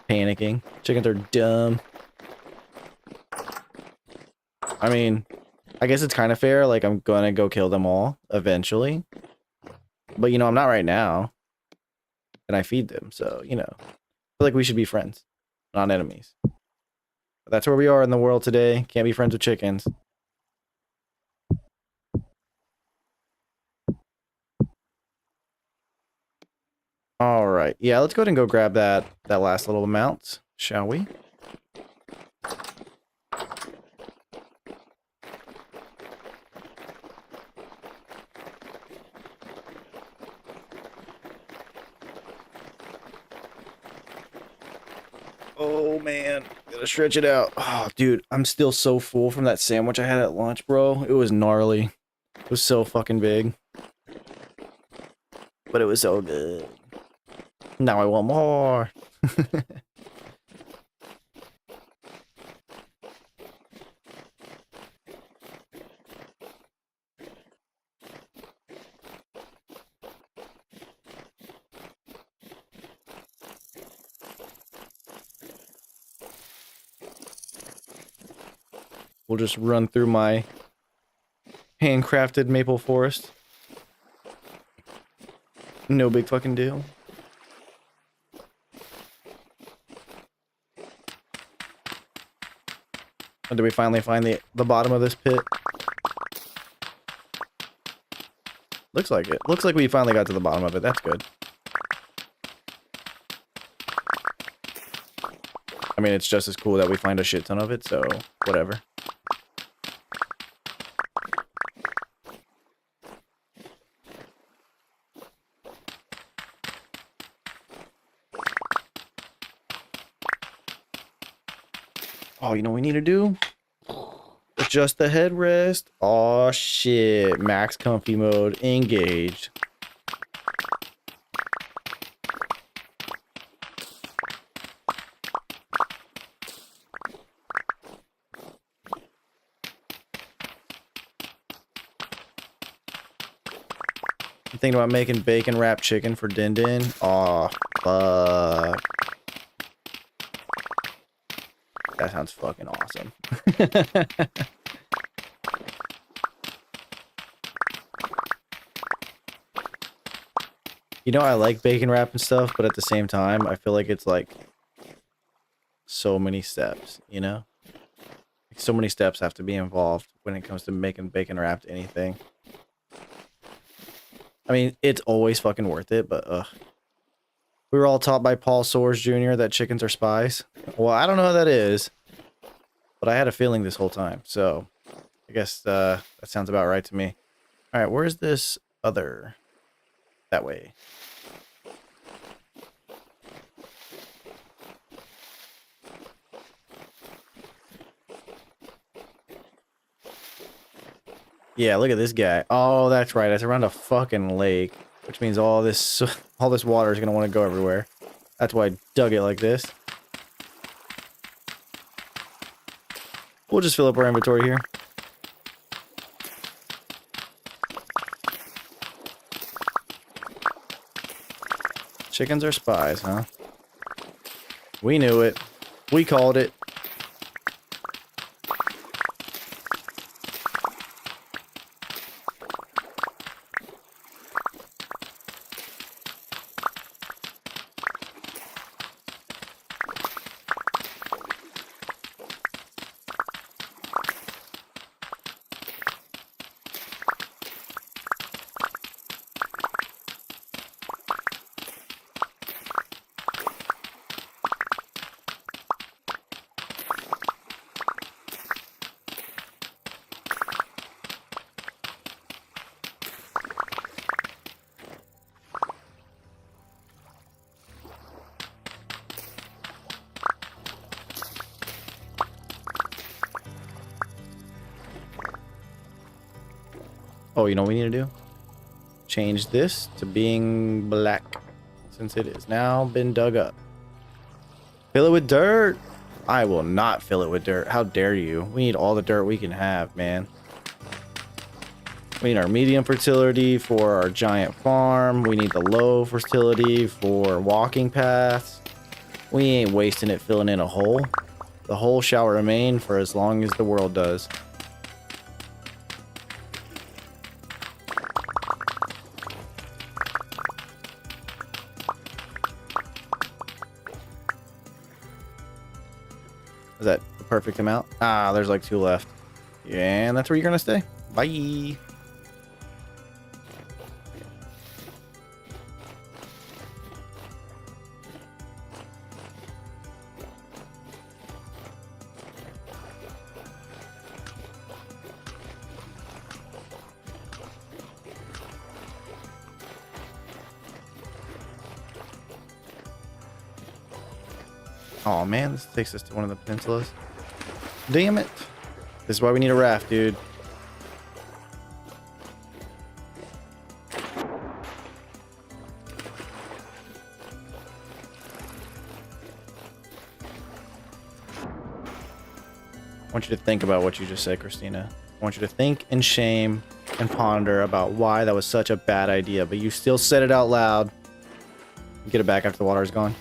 Panicking. Chickens are dumb. I mean, I guess it's kind of fair. Like, I'm gonna go kill them all eventually. But, you know, I'm not right now. And I feed them, so, you know. I feel like we should be friends, not enemies. But that's where we are in the world today. Can't be friends with chickens. All right. Yeah, let's go ahead and go grab that last little amount, shall we? Oh man, gotta stretch it out. Oh, dude, I'm still so full from that sandwich I had at lunch, bro. It was gnarly. It was so fucking big. But it was so good. Now I want more. We'll just run through my handcrafted maple forest. No big fucking deal. And do we finally find the bottom of this pit? Looks like it. Looks like we finally got to the bottom of it. That's good. I mean, it's just as cool that we find a shit ton of it, so whatever. Oh, you know what we need to do? Adjust the headrest. Oh shit. Max comfy mode engaged. I'm thinking about making bacon wrapped chicken for Din Din. Oh, fuck. That sounds fucking awesome. You know, I like bacon wrap and stuff, but at the same time, I feel like it's like so many steps, you know? So many steps have to be involved when it comes to making bacon wrapped anything. I mean, it's always fucking worth it, but ugh. We were all taught by Paul Soares Jr. that chickens are spies. Well, I don't know how that is, but I had a feeling this whole time. So I guess that sounds about right to me. All right, where's this other? That way. Yeah, look at this guy. Oh, that's right. It's around a fucking lake, which means all this water is gonna want to go everywhere. That's why I dug it like this. We'll just fill up our inventory here. Chickens are spies, huh? We knew it. We called it. Oh, you know what we need to do? Change this to being black, since it is now been dug up. Fill it with dirt. I will not fill it with dirt. How dare you? We need all the dirt we can have, man. We need our medium fertility for our giant farm. We need the low fertility for walking paths. We ain't wasting it filling in a hole. The hole shall remain for as long as the world does. Is that the perfect amount? Ah, there's like 2 left. Yeah, and that's where you're gonna stay. Bye. Oh man, this takes us to one of the peninsulas. Damn it. This is why we need a raft, dude. I want you to think about what you just said, Christina. I want you to think and shame and ponder about why that was such a bad idea, but you still said it out loud. Get it back after the water is gone.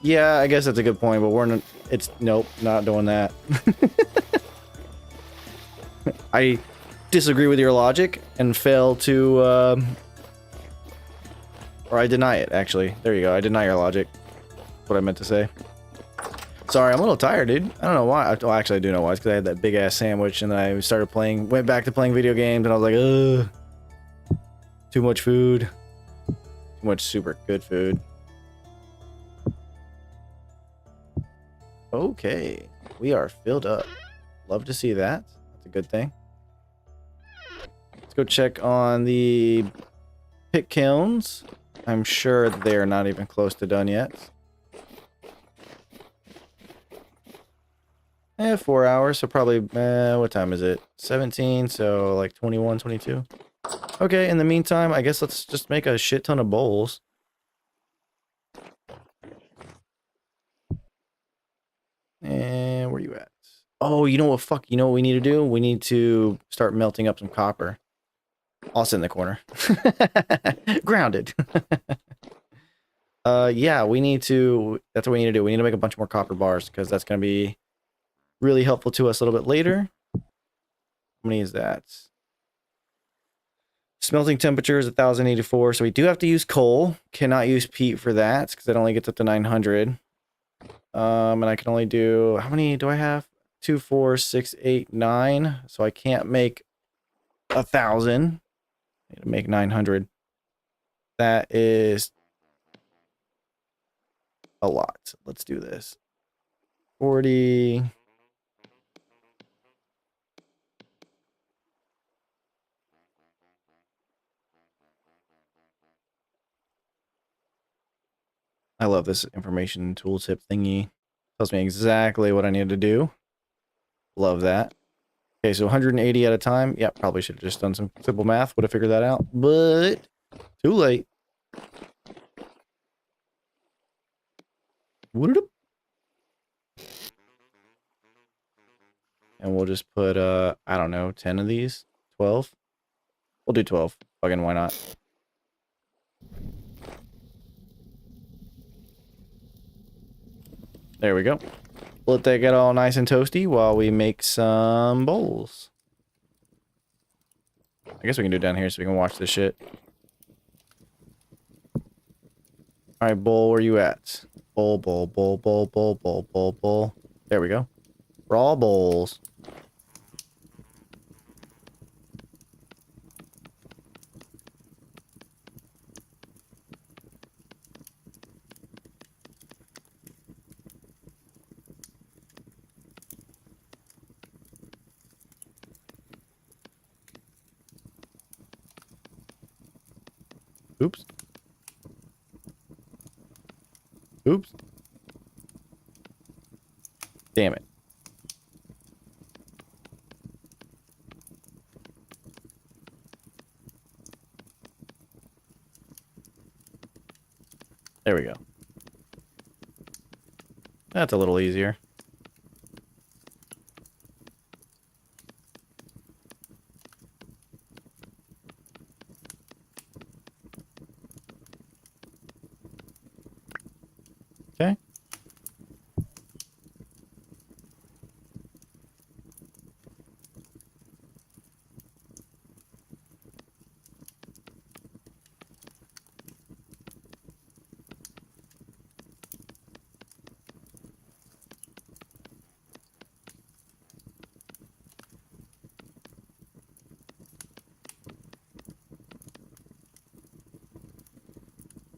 Yeah, I guess that's a good point, but we're not, nope, not doing that. I disagree with your logic and fail to, or I deny it, actually. There you go, I deny your logic. That's what I meant to say. Sorry, I'm a little tired, dude. I don't know why. Well, actually, I do know why. It's because I had that big-ass sandwich, and then I started playing, went back to playing video games, and I was like, ugh. Too much food. Too much super good food. Okay, we are filled up. Love to see that. That's a good thing. Let's go check on the pit kilns. I'm sure they're not even close to done yet. 4 hours, so probably, what time is it? 17, so like 21, 22. Okay, in the meantime, I guess let's just make a shit ton of bowls. And where you at? Oh, you know what? Fuck, you know what we need to do? We need to start melting up some copper. I'll sit in the corner. Grounded. Yeah, we need to, that's what we need to do. We need to make a bunch more copper bars because that's going to be really helpful to us a little bit later. How many is that? Smelting temperature is 1084, so we do have to use coal. Cannot use peat for that because it only gets up to 900. And I can only do, how many do I have? 2, 4, 6, 8, 9. So I can't make 1,000. I need to make 900. That is a lot. Let's do this. 40. I love this information tooltip thingy. Tells me exactly what I need to do. Love that. Okay, so 180 at a time. Yeah, probably should have just done some simple math. Would have figured that out, but too late. And we'll just put, I don't know, 10 of these? 12? We'll do 12. Fucking why not? There we go. Let that get all nice and toasty while we make some bowls. I guess we can do it down here so we can watch this shit. Alright, bowl, where you at? Bowl, bowl, bowl, bowl, bowl, bowl, bowl, bowl. There we go. Raw bowls. Oops. Oops. Damn it. There we go. That's a little easier. Okay.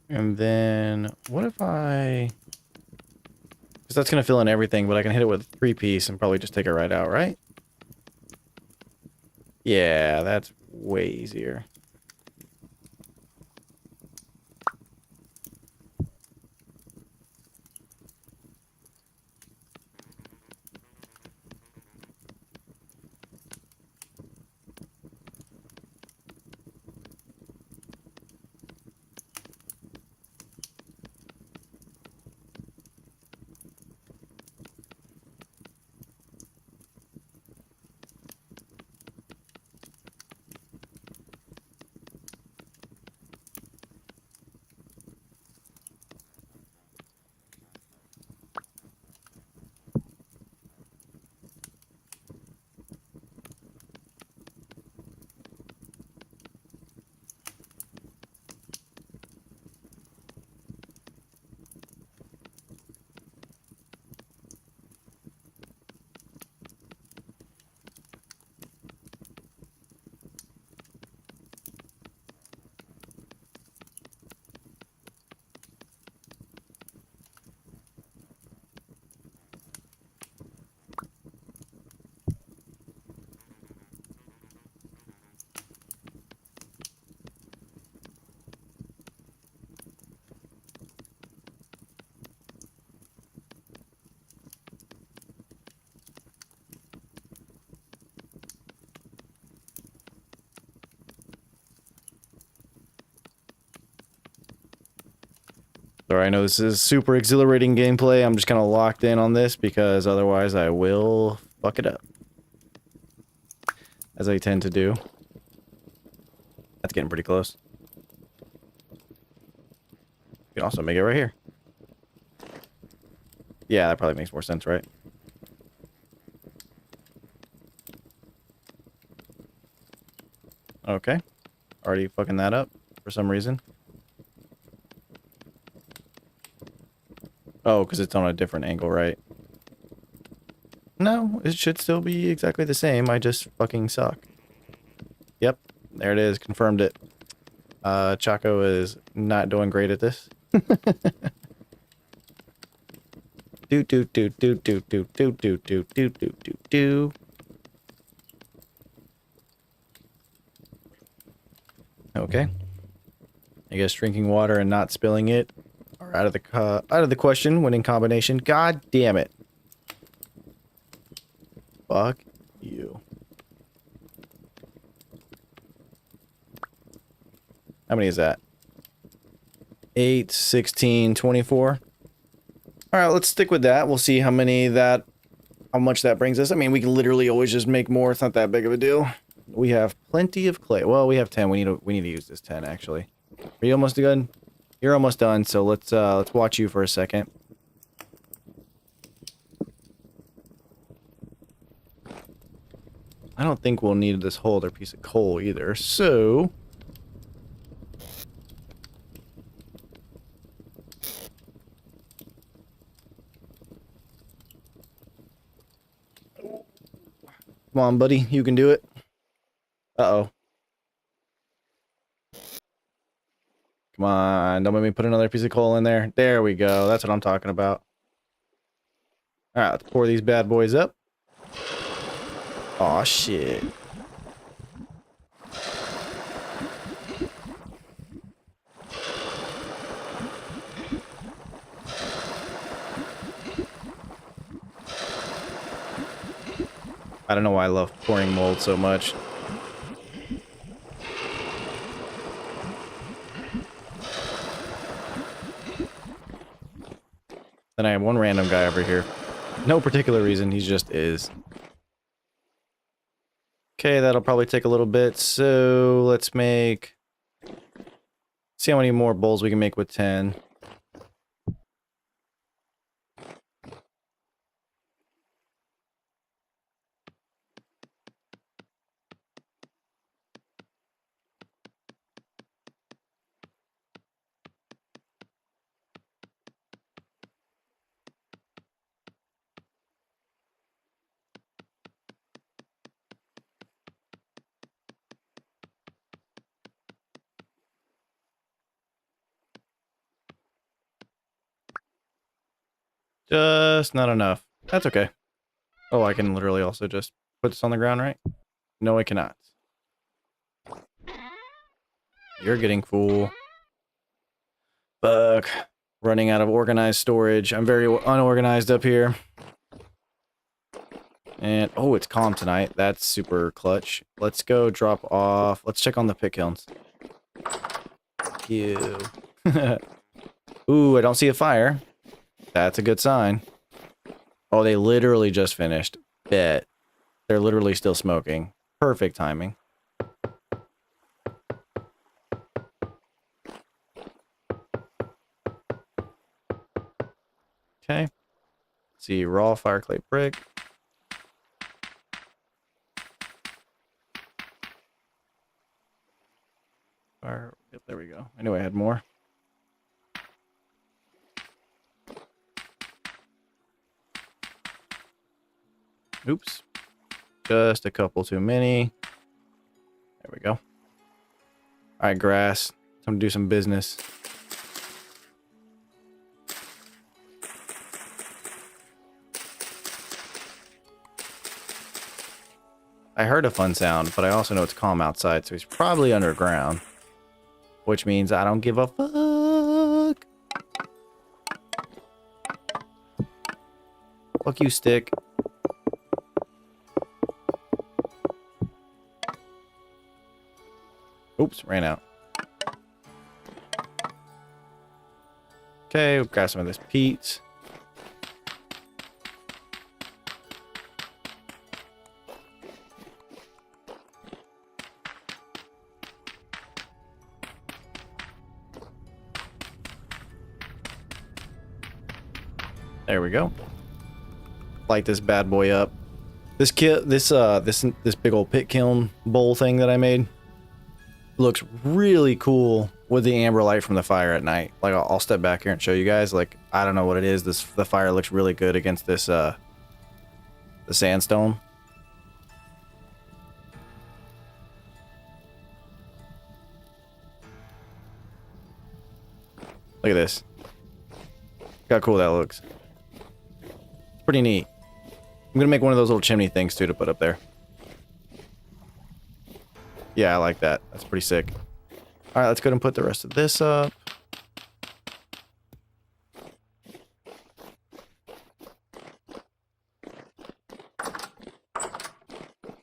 And then what if I... Because that's going to fill in everything, but I can hit it with a 3-piece and probably just take it right out, right? Yeah, that's way easier. So I know this is super exhilarating gameplay. I'm just kind of locked in on this because otherwise I will fuck it up. As I tend to do. That's getting pretty close. You can also make it right here. Yeah, that probably makes more sense, right? Okay. Already fucking that up for some reason. Oh, because it's on a different angle, right? No, it should still be exactly the same. I just fucking suck. Yep, there it is. Confirmed it. Chaco is not doing great at this. do do do do do do do do do do do do do. Okay. I guess drinking water and not spilling it are out of the question when in combination. God damn it. Fuck you. How many is that? 8, 16, 24. All right, let's stick with that. We'll see how much that brings us. I mean, we can literally always just make more. It's not that big of a deal. We have plenty of clay. Well, we have 10. We need to use this 10 actually. Are you almost done? You're almost done. So let's watch you for a second. I don't think we'll need this whole other piece of coal either. So come on, buddy. You can do it. Uh-oh. Come on. Don't make me put another piece of coal in there. There we go. That's what I'm talking about. All right, let's pour these bad boys up. Aw, shit. I don't know why I love pouring mold so much. Then I have one random guy over here. No particular reason, he just is. Okay, that'll probably take a little bit, so let's make... See how many more bowls we can make with 10. Just not enough. That's okay. Oh, I can literally also just put this on the ground, right? No, I cannot. You're getting full. Fuck. Running out of organized storage. I'm very unorganized up here. And, oh, it's calm tonight. That's super clutch. Let's go drop off. Let's check on the pit kilns. Ew. Ooh, I don't see a fire. That's a good sign. Oh, they literally just finished. Bet. They're literally still smoking. Perfect timing. Okay. Let's see, raw fire clay brick. Fire. Yep, there we go. Anyway, I had more. Oops. Just a couple too many. There we go. Alright, grass. Time to do some business. I heard a fun sound, but I also know it's calm outside, so he's probably underground. Which means I don't give a fuck. Fuck you, stick. Oops, ran out. Okay, we've got some of this peat. There we go. Light this bad boy up. This big old pit kiln bowl thing that I made looks really cool with the amber light from the fire at night. Like, I'll step back here and show you guys. Like, I don't know what it is. The fire looks really good against this the sandstone. Look at this. Look how cool that looks. It's pretty neat. I'm gonna make one of those little chimney things too to put up there. Yeah, I like that. That's pretty sick. All right, let's go ahead and put the rest of this up.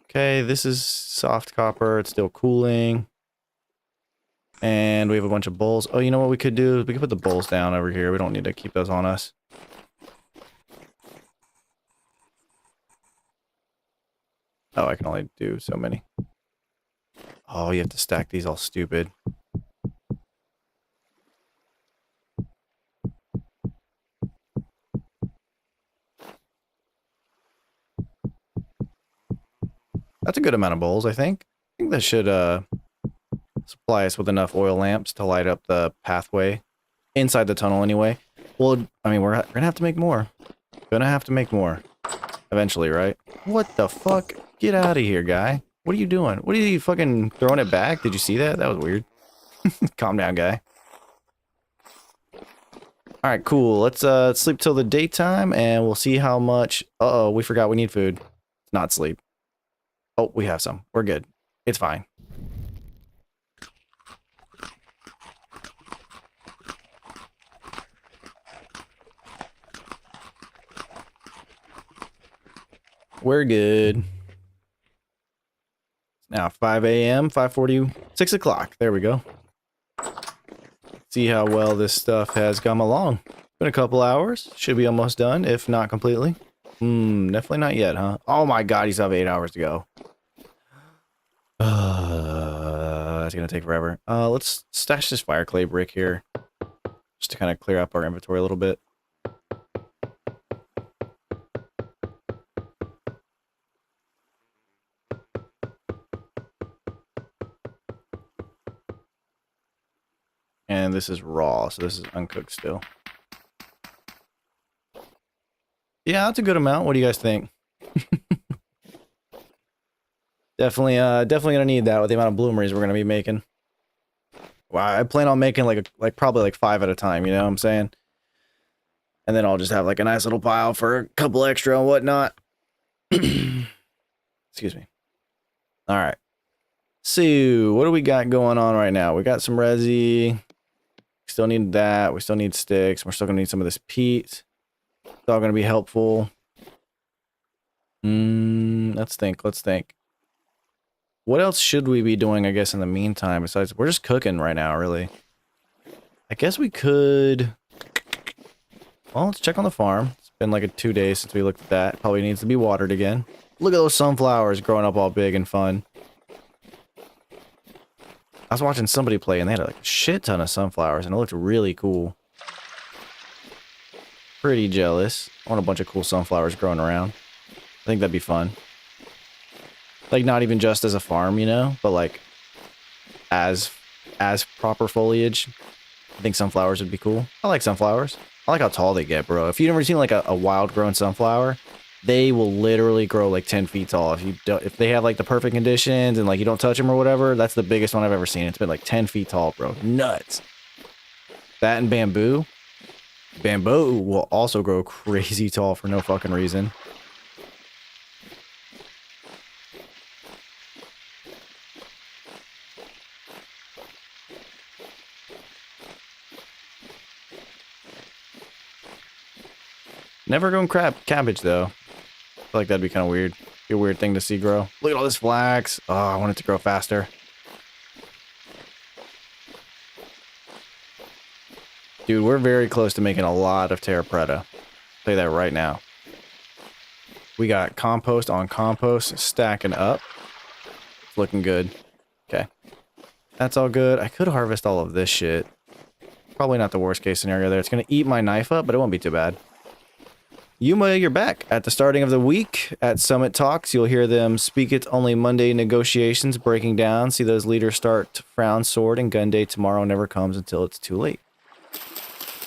Okay, this is soft copper. It's still cooling. And we have a bunch of bowls. Oh, you know what we could do? We could put the bowls down over here. We don't need to keep those on us. Oh, I can only do so many. Oh, you have to stack these all stupid. That's a good amount of bowls, I think. I think that should supply us with enough oil lamps to light up the pathway inside the tunnel anyway. Well, I mean, we're gonna have to make more. Gonna have to make more eventually, right? What the fuck? Get out of here, guy. What are you doing? What are you fucking throwing it back? Did you see that? That was weird. Calm down, guy. All right, cool. Let's sleep till the daytime and we'll see how much. Uh-oh, we forgot we need food. Not sleep. Oh, we have some. We're good. It's fine. We're good. Now 5 a.m., 5:40, 6 o'clock. There we go. See how well this stuff has come along. Been a couple hours. Should be almost done, if not completely. Definitely not yet, huh? Oh my god, he's have 8 hours to go. That's gonna take forever. Let's stash this fire clay brick here. Just to kind of clear up our inventory a little bit. And this is raw, so this is uncooked still. Yeah, that's a good amount. What do you guys think? Definitely gonna need that with the amount of bloomeries we're gonna be making. Wow, I plan on making probably 5 at a time, you know what I'm saying? And then I'll just have like a nice little pile for a couple extra and whatnot. Excuse me. All right. So, what do we got going on right now? We got some resi. Still need that. We still need sticks. We're still gonna need some of this peat. It's all gonna be helpful. Let's think. What else should we be doing, I guess, in the meantime? Besides, we're just cooking right now, really. I guess we could... Well, let's check on the farm. It's been like 2 days since we looked at that. Probably needs to be watered again. Look at those sunflowers growing up all big and fun. I was watching somebody play and they had like a shit ton of sunflowers and it looked really cool. Pretty jealous. I want a bunch of cool sunflowers growing around. I think that'd be fun. Like, not even just as a farm, you know, but like as proper foliage. I think sunflowers would be cool. I like sunflowers. I like how tall they get, bro. If you've never seen like a wild grown sunflower, they will literally grow like 10 feet tall. If they have like the perfect conditions and like you don't touch them or whatever, that's the biggest one I've ever seen. It's been like 10 feet tall, bro. Nuts. That and bamboo. Bamboo will also grow crazy tall for no fucking reason. Never grown cabbage though. I feel like that'd be kind of weird. Be a weird thing to see grow. Look at all this flax. Oh, I want it to grow faster. Dude, we're very close to making a lot of terra preta. I'll tell you that right now. We got compost on compost stacking up. It's looking good. Okay. That's all good. I could harvest all of this shit. Probably not the worst case scenario there. It's going to eat my knife up, but it won't be too bad. Yuma, you're back. At the starting of the week at Summit Talks, you'll hear them speak it only Monday negotiations breaking down. See those leaders start to frown sword and gun day tomorrow never comes until it's too late.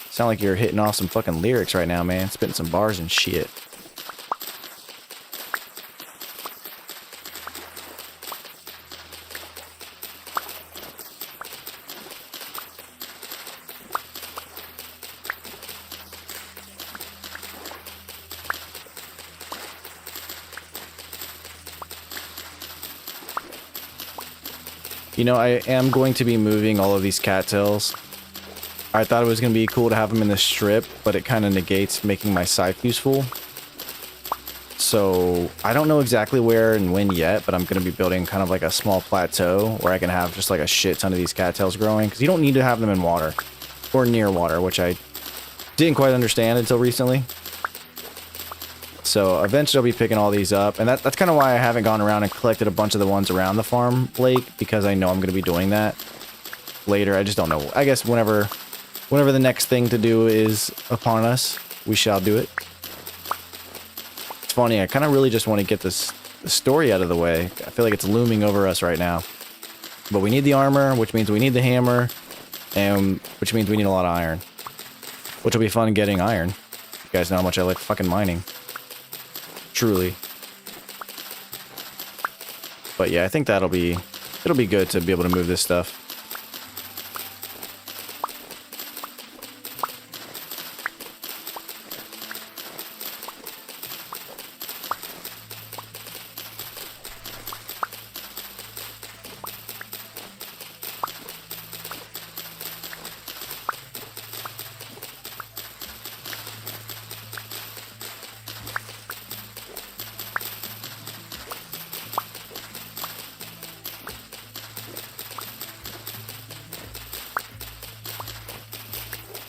Sound like you're hitting off some fucking lyrics right now, man. Spitting some bars and shit. You know, I am going to be moving all of these cattails. I thought it was going to be cool to have them in the strip, but it kind of negates making my scythe useful. So, I don't know exactly where and when yet, but I'm going to be building kind of like a small plateau where I can have just like a shit ton of these cattails growing. Because you don't need to have them in water. Or near water, which I didn't quite understand until recently. So eventually I'll be picking all these up. And that's kind of why I haven't gone around and collected a bunch of the ones around the farm lake. Because I know I'm going to be doing that later. I just don't know. I guess whenever the next thing to do is upon us, we shall do it. It's funny. I kind of really just want to get the story out of the way. I feel like it's looming over us right now. But we need the armor, which means we need the hammer. And which means we need a lot of iron. Which will be fun getting iron. You guys know how much I like fucking mining. Truly. But yeah, I think it'll be good to be able to move this stuff.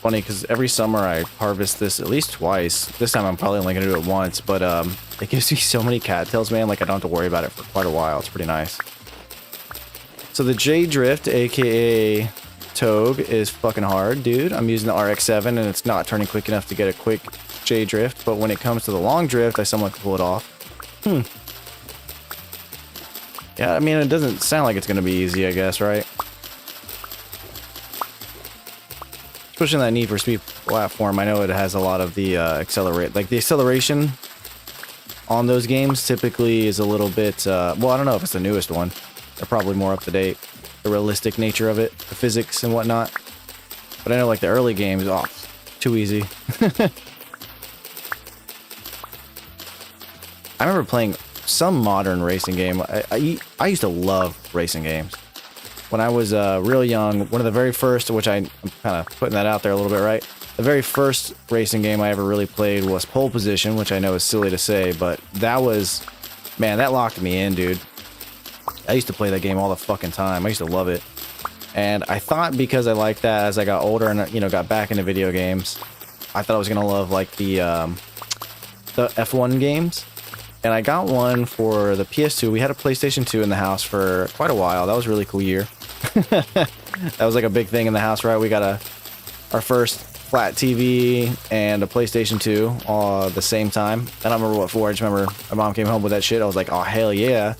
funny because every summer I harvest this at least twice. This time I'm probably only gonna do it once, but it gives me so many cattails, man. Like I don't have to worry about it for quite a while. It's pretty nice. So the J Drift, aka Togue, is fucking hard, dude. I'm using the RX-7 and it's not turning quick enough to get a quick J Drift, but when it comes to the long drift, I somewhat can pull it off. Yeah, I mean, it doesn't sound like it's gonna be easy, I guess, right? Especially in that Need for Speed platform, I know it has a lot of the the acceleration on those games typically is a little bit, well, I don't know if it's the newest one. They're probably more up to date. The realistic nature of it, the physics and whatnot. But I know like the early games, oh, too easy. I remember playing some modern racing game. I used to love racing games. When I was real young, one of the very first, which I'm kind of putting that out there a little bit, right? The very first racing game I ever really played was Pole Position, which I know is silly to say, but that was, man, that locked me in, dude. I used to play that game all the fucking time. I used to love it. And I thought because I liked that as I got older and, you know, got back into video games, I thought I was going to love, like, the F1 games. And I got one for the PS2. We had a PlayStation 2 in the house for quite a while. That was a really cool year. That was like a big thing in the house, right? We got our first flat TV and a PlayStation 2 all at the same time. I don't remember what for. I just remember my mom came home with that shit. I was like, oh, hell yeah.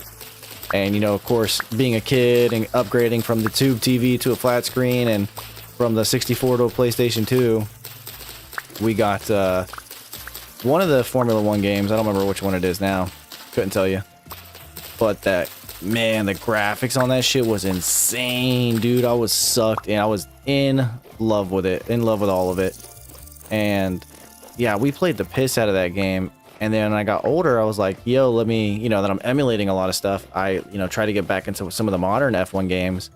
And, you know, of course, being a kid and upgrading from the tube TV to a flat screen and from the 64 to a PlayStation 2, we got one of the Formula 1 games. I don't remember which one it is now. Couldn't tell you. But that, man, the graphics on that shit was insane, dude. I was sucked and I was in love with it. In love with all of it. And, yeah, we played the piss out of that game. And then when I got older, I was like, yo, let me, you know, that I'm emulating a lot of stuff. I, you know, try to get back into some of the modern F1 games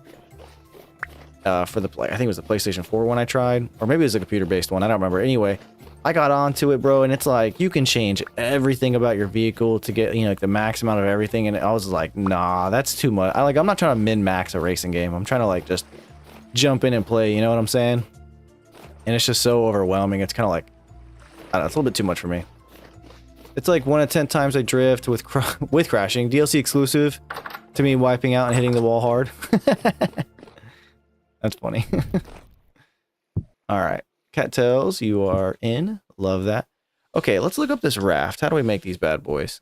for the I think it was the PlayStation 4 one I tried, or maybe it was a computer-based one. I don't remember. Anyway, I got onto it, bro, and it's like you can change everything about your vehicle to get, you know, like the max amount of everything. And I was like, nah, that's too much. I'm not trying to min-max a racing game. I'm trying to like just jump in and play. You know what I'm saying? And it's just so overwhelming. It's kind of like, I don't know, it's a little bit too much for me. It's like 1 in 10 times I drift with crashing. DLC exclusive to me wiping out and hitting the wall hard. That's funny. Alright. Cattails, you are in. Love that. Okay, let's look up this raft. How do we make these bad boys?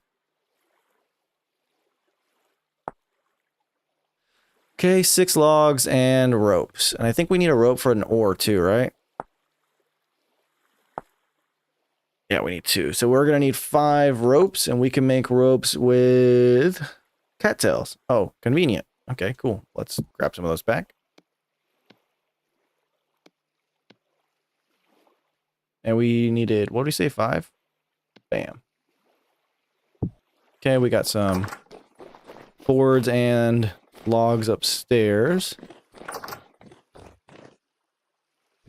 Okay, 6 logs and ropes. And I think we need a rope for an oar too, right? Yeah, we need 2. So we're going to need 5 ropes, and we can make ropes with cattails. Oh, convenient. Okay, cool. Let's grab some of those back. And we needed, what did we say, 5? Bam. Okay, we got some boards and logs upstairs.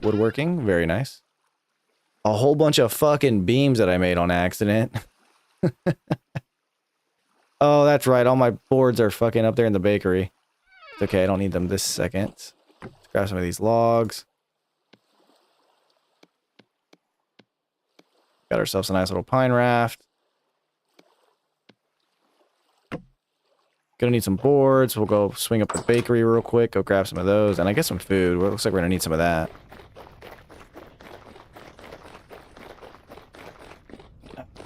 Woodworking, very nice. A whole bunch of fucking beams that I made on accident. Oh, that's right. All my boards are fucking up there in the bakery. It's okay, I don't need them this second. Let's grab some of these logs. Got ourselves a nice little pine raft. Gonna need some boards. We'll go swing up the bakery real quick. Go grab some of those. And I guess some food. Well, it looks like we're gonna need some of that.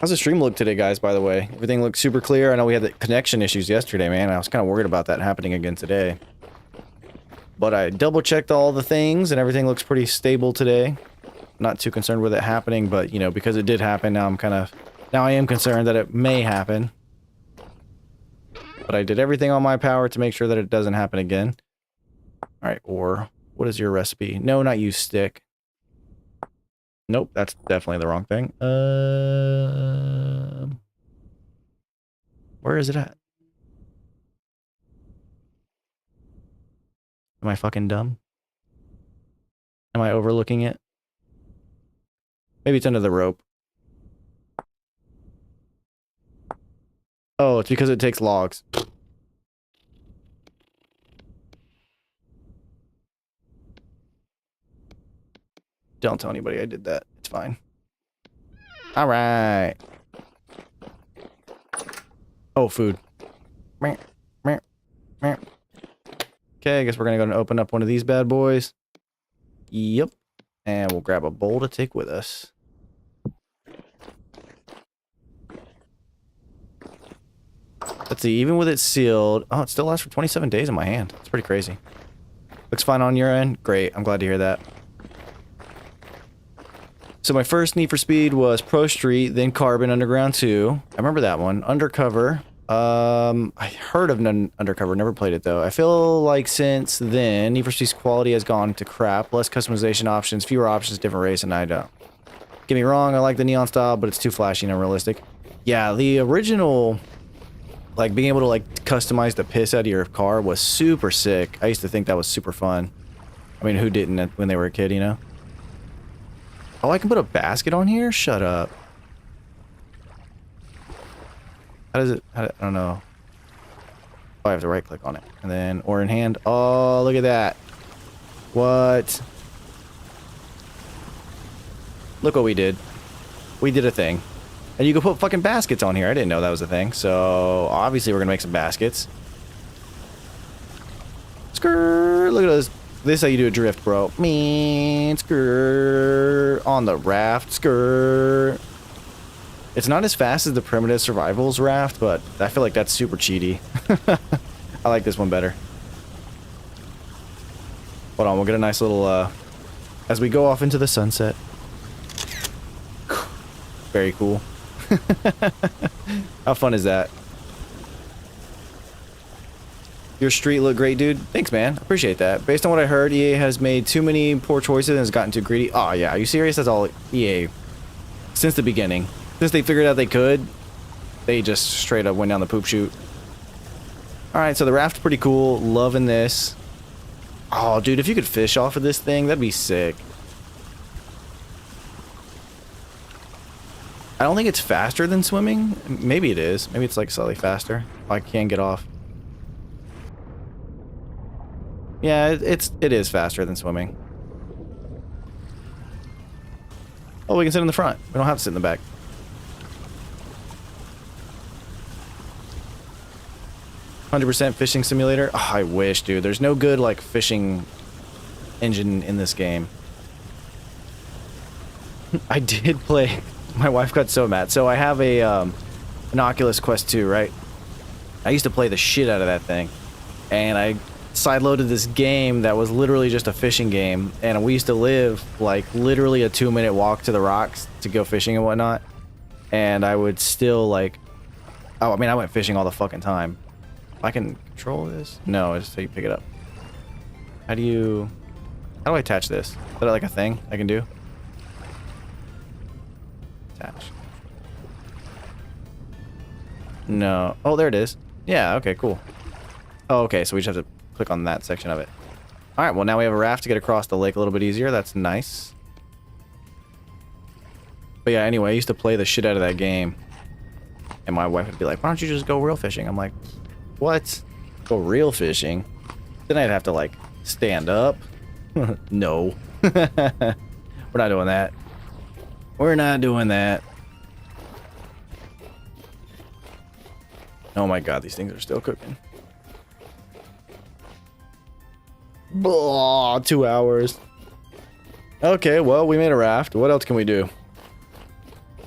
How's the stream look today, guys, by the way? Everything looks super clear. I know we had the connection issues yesterday, man. I was kind of worried about that happening again today. But I double-checked all the things, and everything looks pretty stable today. Not too concerned with it happening, but, you know, because it did happen, now I am concerned that it may happen. But I did everything on my power to make sure that it doesn't happen again. Alright, or, what is your recipe? No, not use stick. Nope, that's definitely the wrong thing. Where is it at? Am I fucking dumb? Am I overlooking it? Maybe it's under the rope. Oh, it's because it takes logs. Don't tell anybody I did that. It's fine. All right. Oh, food. Okay, I guess we're gonna go and open up one of these bad boys. Yep. And we'll grab a bowl to take with us. Let's see, even with it sealed... Oh, it still lasts for 27 days in my hand. It's pretty crazy. Looks fine on your end? Great, I'm glad to hear that. So my first Need for Speed was Pro Street, then Carbon Underground 2. I remember that one. Undercover. I heard of Undercover, never played it though. I feel like since then, Need for Speed's quality has gone to crap. Less customization options, fewer options, different race, and I don't. Get me wrong, I like the neon style, but it's too flashy and unrealistic. Yeah, the original, like being able to like customize the piss out of your car was super sick. I used to think that was super fun. I mean, who didn't when they were a kid, you know? Oh, I can put a basket on here? Shut up. How does it... I don't know. Oh, I have to right click on it. And then, or in hand. Oh, look at that. What? Look what we did. We did a thing. And you can put fucking baskets on here. I didn't know that was a thing. So, obviously we're gonna make some baskets. Skrrr. Look at this. This is how you do a drift, bro. Man, skrrr. On the raft. Skrrr. It's not as fast as the Primitive Survivals raft, but I feel like that's super cheaty. I like this one better. Hold on, we'll get a nice little, as we go off into the sunset. Very cool. How fun is that? Your street look great, dude. Thanks, man. Appreciate that. Based on what I heard, EA has made too many poor choices and has gotten too greedy. Oh, yeah. Are you serious? That's all EA. Since the beginning. Since they figured out they could, they just straight up went down the poop chute. Alright, so the raft's pretty cool. Loving this. Oh, dude, if you could fish off of this thing, that'd be sick. I don't think it's faster than swimming. Maybe it is. Maybe it's like slightly faster. I can get off. Yeah, it is faster than swimming. Oh, we can sit in the front. We don't have to sit in the back. 100% fishing simulator. Oh, I wish, dude. There's no good like fishing engine in this game. I did play. My wife got so mad. So I have a an Oculus Quest 2, right? I used to play the shit out of that thing, and I sideloaded this game that was literally just a fishing game, and we used to live like literally a 2-minute walk to the rocks to go fishing and whatnot, and I would still like, oh, I mean, I went fishing all the fucking time. I can control this? No, I just say you pick it up. How do I attach this? Is that like a thing I can do? Attach. No. Oh, there it is. Yeah, okay, cool. Oh, okay, so we just have to click on that section of it. Alright, well now we have a raft to get across the lake a little bit easier. That's nice. But yeah, anyway, I used to play the shit out of that game. And my wife would be like, why don't you just go real fishing? I'm like, what? Go real fishing? Then I'd have to like stand up. No. We're not doing that. We're not doing that. Oh my god, these things are still cooking. Blah, 2 hours. Okay, well, we made a raft. What else can we do?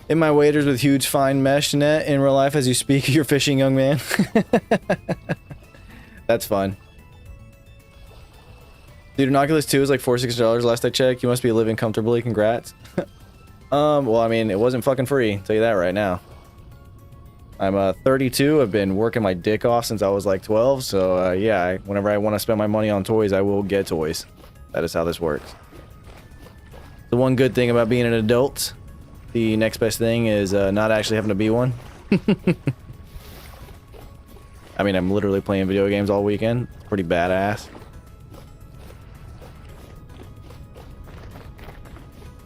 In my waders with huge fine mesh net in real life as you speak, you're fishing, young man. That's fun. Dude, an Oculus 2 is like $460 last I checked. You must be living comfortably. Congrats. Well, I mean, it wasn't fucking free. I'll tell you that right now. I'm 32. I've been working my dick off since I was like 12. So, yeah, whenever I want to spend my money on toys, I will get toys. That is how this works. The one good thing about being an adult, the next best thing is not actually having to be one. I mean, I'm literally playing video games all weekend. It's pretty badass.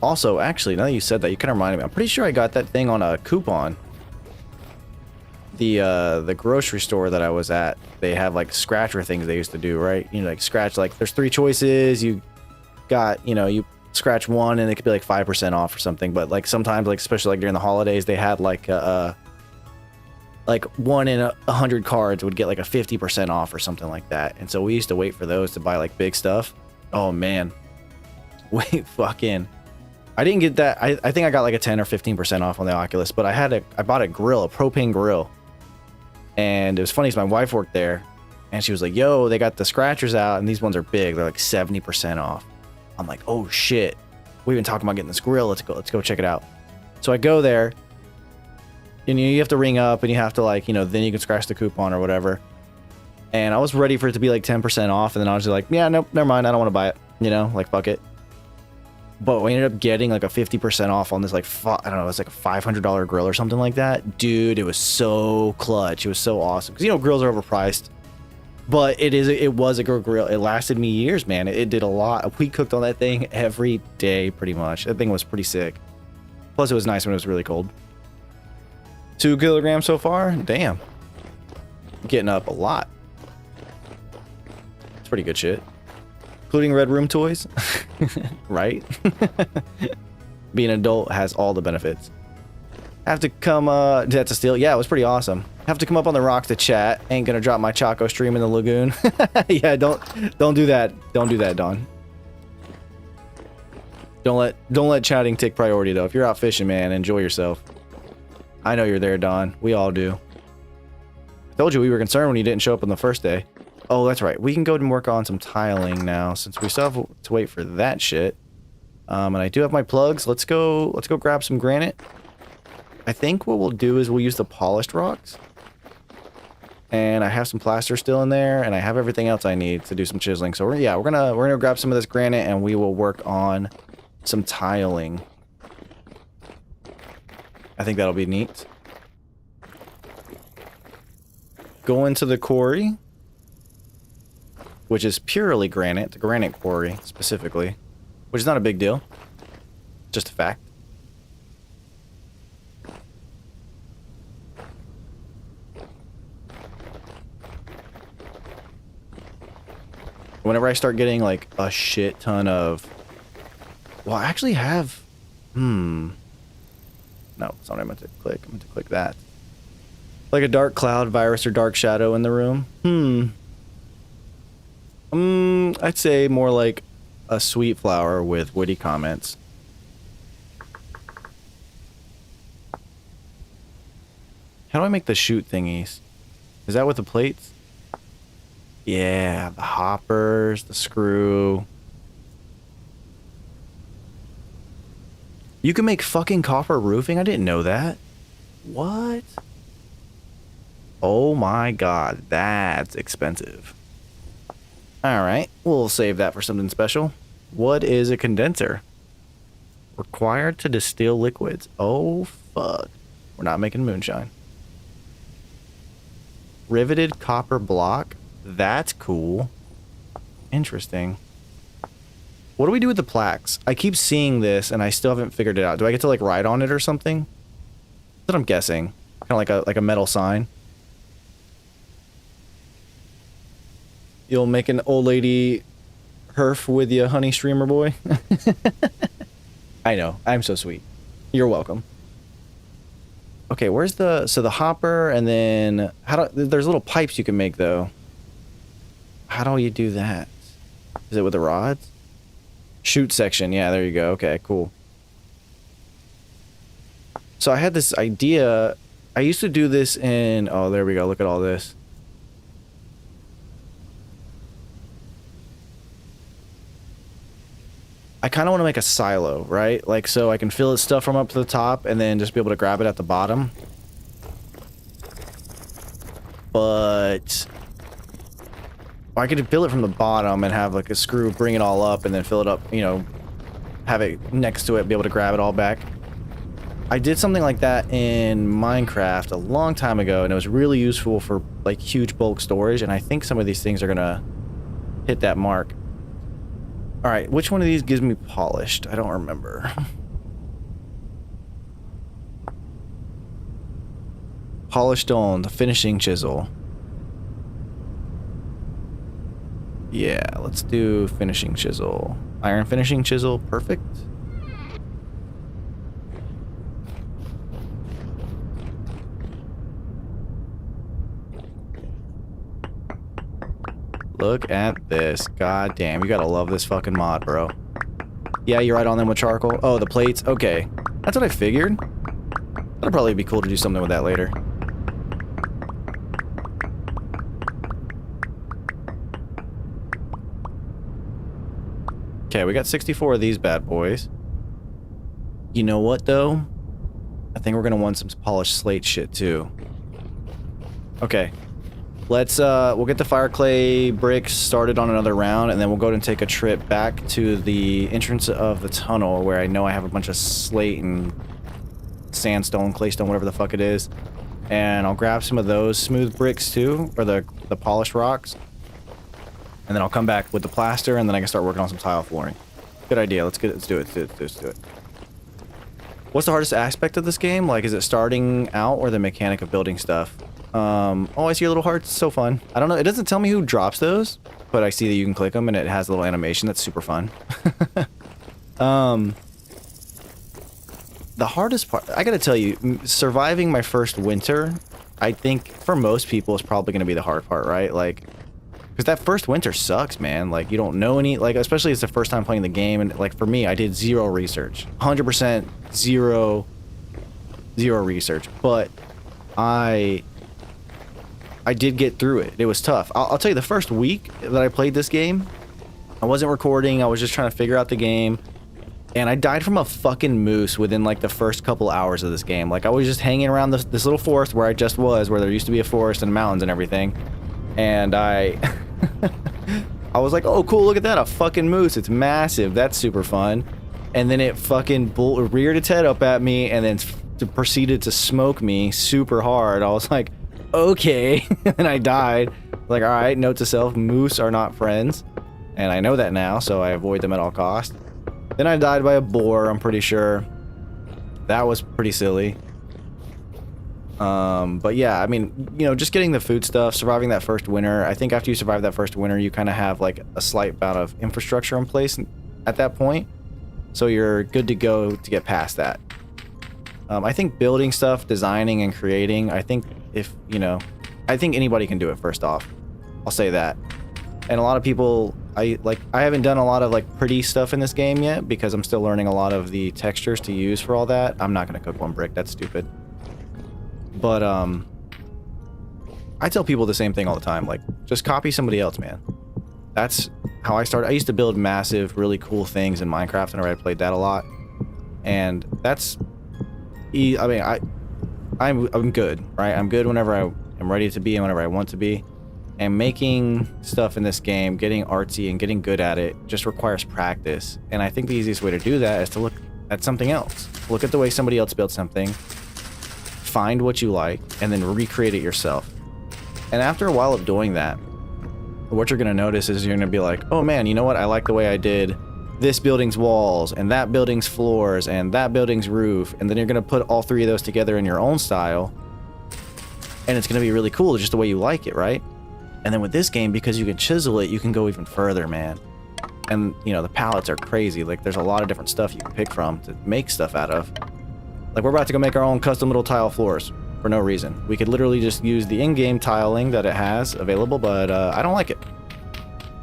Also, actually, now that you said that, you kind of reminded me. I'm pretty sure I got that thing on a coupon. The grocery store that I was at, they have like scratcher things they used to do, right? You know, like scratch, like there's 3 choices. You got, you know, you scratch one and it could be like 5% off or something. But like sometimes, like especially like during the holidays, they had like one in 100 cards would get like a 50% off or something like that. And so we used to wait for those to buy like big stuff. Oh man, wait, fucking. I didn't get that. I think I got like a 10 or 15% off on the Oculus, but I bought a grill, a propane grill. And it was funny because my wife worked there and she was like, yo, they got the scratchers out and these ones are big. They're like 70% off. I'm like, oh shit. We've been talking about getting this grill. Let's go check it out. So I go there and you have to ring up and you have to like, then you can scratch the coupon or whatever. And I was ready for it to be like 10% off. And then I was just like, yeah, nope, never mind. I don't want to buy it. Like fuck it. But we ended up getting like a 50% off on this like, I don't know, it's like a $500 grill or something like that. Dude, it was so clutch. It was so awesome. Because, grills are overpriced. But it was a good grill. It lasted me years, man. It did a lot. We cooked on that thing every day, pretty much. That thing was pretty sick. Plus, it was nice when it was really cold. 2 kilograms so far? Damn. Getting up a lot. It's pretty good shit. Including Red Room toys. Right? Being an adult has all the benefits. Have to come, that's a steal. Yeah, it was pretty awesome. Have to come up on the rock to chat. Ain't gonna drop my Chaco stream in the lagoon. Yeah, don't do that. Don't do that, Don. Don't let chatting take priority though. If you're out fishing, man, enjoy yourself. I know you're there, Don. We all do. I told you we were concerned when you didn't show up on the first day. Oh, that's right. We can go and work on some tiling now since we still have to wait for that shit. And I do have my plugs. Let's go grab some granite. I think what we'll do is we'll use the polished rocks. And I have some plaster still in there, and I have everything else I need to do some chiseling. So we're gonna grab some of this granite, and we will work on some tiling. I think that'll be neat. Go into the quarry, which is purely granite, the granite quarry specifically, which is not a big deal, just a fact. Whenever I start getting like a shit ton of, well, I actually have, no, that's not what I meant to click. I meant to click that. Like a dark cloud, virus, or dark shadow in the room. I'd say more like a sweet flower with witty comments. How do I make the shoot thingies? Is that with the plates? Yeah, the hoppers, the screw. You can make fucking copper roofing? I didn't know that. What? Oh my god, that's expensive. Alright, we'll save that for something special. What is a condenser? Required to distill liquids. Oh fuck. We're not making moonshine. Riveted copper block? That's cool. Interesting. What do we do with the plaques? I keep seeing this and I still haven't figured it out. Do I get to like ride on it or something? That's what I'm guessing. Kind of like a metal sign. You'll make an old lady herf with you, honey streamer boy. I know. I'm so sweet. You're welcome. Okay, where's the hopper and then there's little pipes you can make though. How do you do that? Is it with the rods? Shoot section. Yeah, there you go. Okay, cool. So I had this idea. I used to do this in... Oh, there we go. Look at all this. I kind of want to make a silo, right? Like, so I can fill its stuff from up to the top and then just be able to grab it at the bottom. But... I could fill it from the bottom and have like a screw bring it all up and then fill it up, have it next to it, be able to grab it all back. I did something like that in Minecraft a long time ago and it was really useful for like huge bulk storage, and I think some of these things are gonna hit that mark. Alright, which one of these gives me polished? I don't remember. Polished stone, the finishing chisel. Yeah, let's do finishing chisel. Iron finishing chisel, perfect. Look at this. God damn, you gotta love this fucking mod, bro. Yeah, you're right on them with charcoal. Oh, the plates? Okay. That's what I figured. That'll probably be cool to do something with that later. Okay, we got 64 of these bad boys. You know what, though? I think we're gonna want some polished slate shit, too. Okay. Let's, we'll get the fire clay bricks started on another round, and then we'll go and take a trip back to the entrance of the tunnel, where I know I have a bunch of slate and sandstone, claystone, whatever the fuck it is. And I'll grab some of those smooth bricks, too, or the polished rocks. And then I'll come back with the plaster, and then I can start working on some tile flooring. Good idea. Let's do it. Let's do it. What's the hardest aspect of this game? Like, is it starting out or the mechanic of building stuff? Oh, I see your little hearts. So fun. I don't know. It doesn't tell me who drops those, but I see that you can click them, and it has a little animation that's super fun. The hardest part, I gotta tell you, surviving my first winter, I think for most people is probably gonna be the hard part, right? Like, because that first winter sucks, man. Like, you don't know any, like, especially it's the first time playing the game, and like for me, I did zero research, 100% zero research, but I did get through it. It was tough. I'll tell you, the first week that I played this game, I wasn't recording. I was just trying to figure out the game. And I died from a fucking moose within like the first couple hours of this game. Like I was just hanging around this little forest where I just was, where there used to be a forest and mountains and everything. And I was like, oh cool, look at that, a fucking moose. It's massive. That's super fun. And then it fucking reared its head up at me and then proceeded to smoke me super hard. I was like, okay. And I died. Like, all right, note to self, moose are not friends. And I know that now, so I avoid them at all costs. Then I died by a boar, I'm pretty sure. That was pretty silly. But yeah, I mean, you know, just getting the food stuff, surviving that first winter. I think after you survive that first winter, you kind of have like a slight amount of infrastructure in place at that point. So you're good to go to get past that. I think building stuff, designing and creating, I think I think anybody can do it first off. I'll say that. And a lot of people, I haven't done a lot of like pretty stuff in this game yet because I'm still learning a lot of the textures to use for all that. I'm not going to cook one brick. That's stupid. But I tell people the same thing all the time. Like, just copy somebody else, man. That's how I started. I used to build massive, really cool things in Minecraft whenever I played that a lot. And that's, I mean, I'm good, right? I'm good whenever I am ready to be and whenever I want to be. And making stuff in this game, getting artsy and getting good at it just requires practice. And I think the easiest way to do that is to look at something else. Look at the way somebody else built something, find what you like, and then recreate it yourself. And after a while of doing that, what you're going to notice is you're going to be like, oh man, you know what? I like the way I did this building's walls and that building's floors and that building's roof. And then you're going to put all three of those together in your own style. And it's going to be really cool just the way you like it, right? And then with this game, because you can chisel it, you can go even further, man. And, you know, the palettes are crazy. Like, there's a lot of different stuff you can pick from to make stuff out of. Like, we're about to go make our own custom little tile floors for no reason. We could literally just use the in-game tiling that it has available, but I don't like it.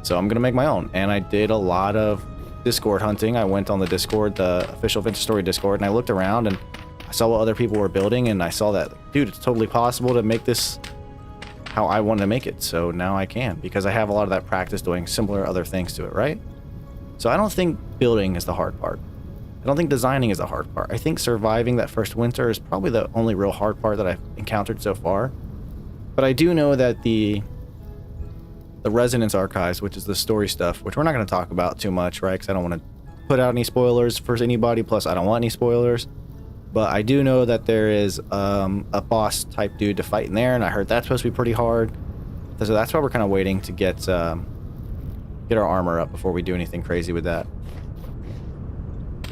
So I'm going to make my own. And I did a lot of Discord hunting. I went on the Discord, the official Vintage Story Discord, and I looked around and I saw what other people were building, and I saw that, dude, it's totally possible to make this how I wanted to make it. So now I can, because I have a lot of that practice doing similar other things to it, right? So I don't think building is the hard part. I don't think designing is the hard part. I think surviving that first winter is probably the only real hard part that I've encountered so far. But I do know that the Resonance Archives, which is the story stuff, which we're not going to talk about too much, right? Because I don't want to put out any spoilers for anybody, plus I don't want any spoilers. But I do know that there is a boss type dude to fight in there, and I heard that's supposed to be pretty hard. So that's why we're kind of waiting to get our armor up before we do anything crazy with that.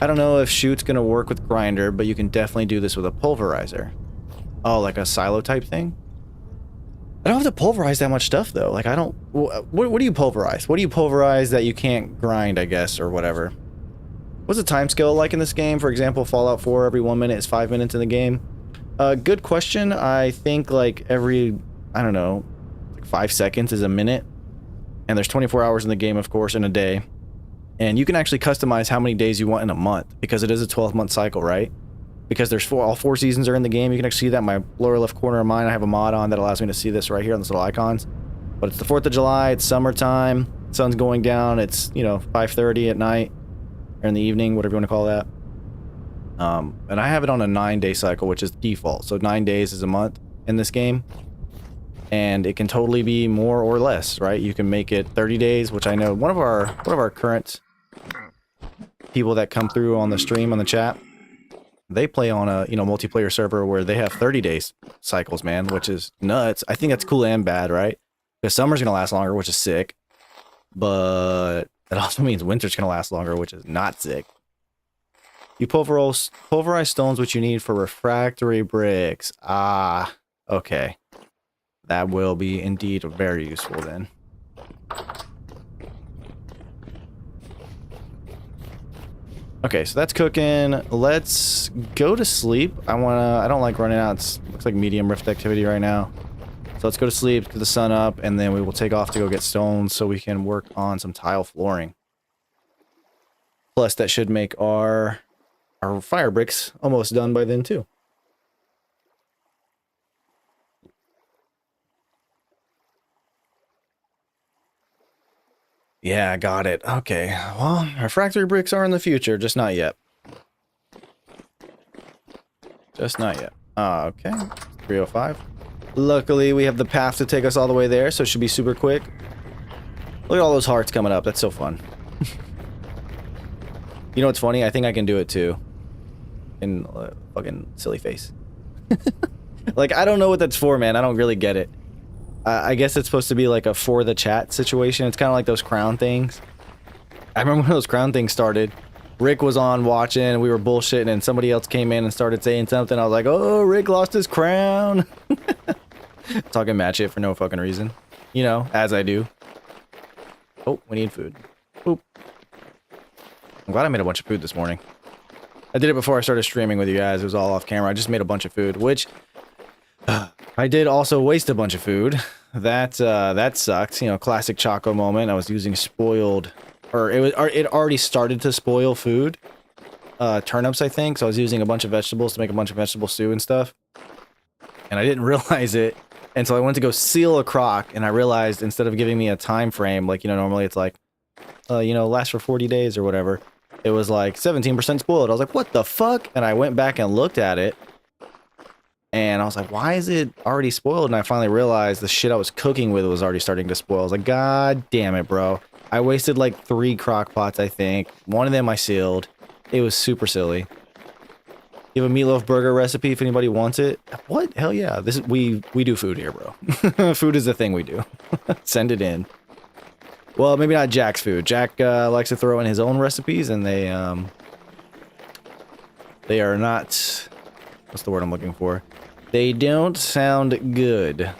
I don't know if shoot's gonna work with grinder, but you can definitely do this with a pulverizer. Oh, like a silo type thing? I don't have to pulverize that much stuff though. Like I don't. What do you pulverize? What do you pulverize that you can't grind? I guess or whatever. What's the time scale like in this game? For example, Fallout 4, every 1 minute is 5 minutes in the game. Good question. I think like every, I don't know, like 5 seconds is a minute. And there's 24 hours in the game, of course, in a day. And you can actually customize how many days you want in a month because it is a 12-month cycle, right? Because there's all 4 seasons are in the game. You can actually see that in my lower left corner of mine. I have a mod on that allows me to see this right here on these little icons. But it's the 4th of July. It's summertime. Sun's going down. It's, you know, 5:30 at night. Or in the evening, whatever you want to call that. And I have it on a 9-day cycle, which is default. So 9 days is a month in this game. And it can totally be more or less, right? You can make it 30 days, which I know one of our current people that come through on the stream, on the chat, they play on a, you know, multiplayer server where they have 30 days cycles, man, which is nuts. I think that's cool and bad, right? Because summer's gonna last longer, which is sick. But it also means winter's gonna last longer, which is not sick. You pulverize stones which you need for refractory bricks. Ah, okay. That will be indeed very useful then. Okay, so that's cooking. Let's go to sleep. I don't like running out. It looks like medium rift activity right now. So let's go to sleep, get the sun up, and then we will take off to go get stones so we can work on some tile flooring. Plus, that should make our fire bricks almost done by then, too. Yeah, got it. Okay, well, our factory bricks are in the future, just not yet. Just not yet. Okay, 305. Luckily, we have the path to take us all the way there, so it should be super quick. Look at all those hearts coming up. That's so fun. You know what's funny? I think I can do it too. In fucking silly face. Like, I don't know what that's for, man. I don't really get it. I guess it's supposed to be like a for the chat situation. It's kind of like those crown things. I remember when those crown things started. Rick was on watching, and we were bullshitting, and somebody else came in and started saying something. I was like, oh, Rick lost his crown. Talking mad shit for no fucking reason. You know, as I do. Oh, we need food. Oop. I'm glad I made a bunch of food this morning. I did it before I started streaming with you guys. It was all off camera. I just made a bunch of food, which I did also waste a bunch of food. That sucked. You know, classic Choco moment. I was using spoiled, or it already started to spoil food. Turnips, I think. So I was using a bunch of vegetables to make a bunch of vegetable stew and stuff. And I didn't realize it. And so I went to go seal a crock, and I realized instead of giving me a time frame, like, you know, normally it's like, you know, lasts for 40 days or whatever. It was like 17% spoiled. I was like, what the fuck? And I went back and looked at it. And I was like, why is it already spoiled? And I finally realized the shit I was cooking with was already starting to spoil. I was like, God damn it, bro. I wasted like 3 crock pots, I think. One of them I sealed. It was super silly. You have a meatloaf burger recipe if anybody wants it. What? Hell yeah. This is, we do food here, bro. Food is the thing we do. Send it in. Well, maybe not Jack's food. Jack likes to throw in his own recipes, and they are not... What's the word I'm looking for? They don't sound good.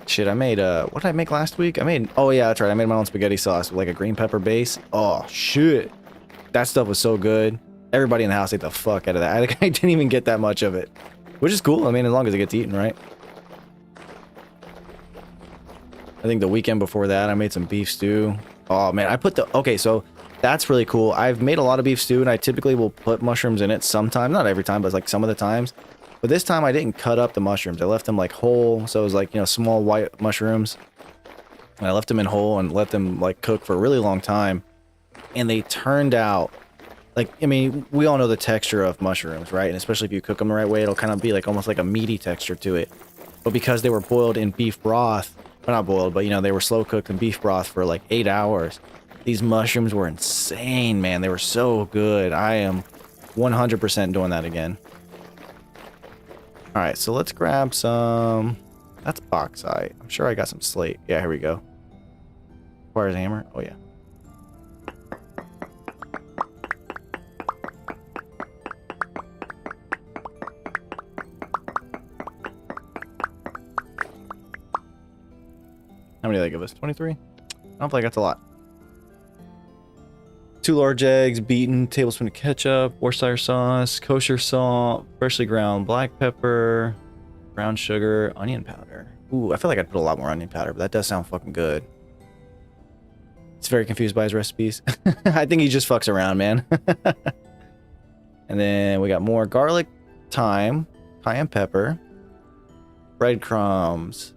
Shit, I made, what did I make last week? Oh yeah, that's right, I made my own spaghetti sauce with like a green pepper base. Oh, shit. That stuff was so good. Everybody in the house ate the fuck out of that. I didn't even get that much of it. Which is cool, I mean, as long as it gets eaten, right? I think the weekend before that, I made some beef stew. Oh, man, okay, so that's really cool. I've made a lot of beef stew, and I typically will put mushrooms in it sometimes. Not every time, but like some of the times. But this time, I didn't cut up the mushrooms. I left them like whole, so it was like, you know, small white mushrooms. And I left them in whole and let them like cook for a really long time. And they turned out, like, I mean, we all know the texture of mushrooms, right? And especially if you cook them the right way, it'll kind of be like almost like a meaty texture to it. But because they were boiled in beef broth, well, not boiled, but, you know, they were slow cooked in beef broth for like 8 hours. These mushrooms were insane, man. They were so good. I am 100% doing that again. All right, so let's grab some... That's bauxite. I'm sure I got some slate. Yeah, here we go. Requires a hammer. Oh, yeah. How many did they give us? 23? I don't feel like that's a lot. 2 large eggs, beaten, tablespoon of ketchup, Worcestershire sauce, kosher salt, freshly ground black pepper, brown sugar, onion powder. Ooh, I feel like I'd put a lot more onion powder, but that does sound fucking good. It's very confused by his recipes. I think he just fucks around, man. And then we got more garlic, thyme, cayenne pepper, breadcrumbs,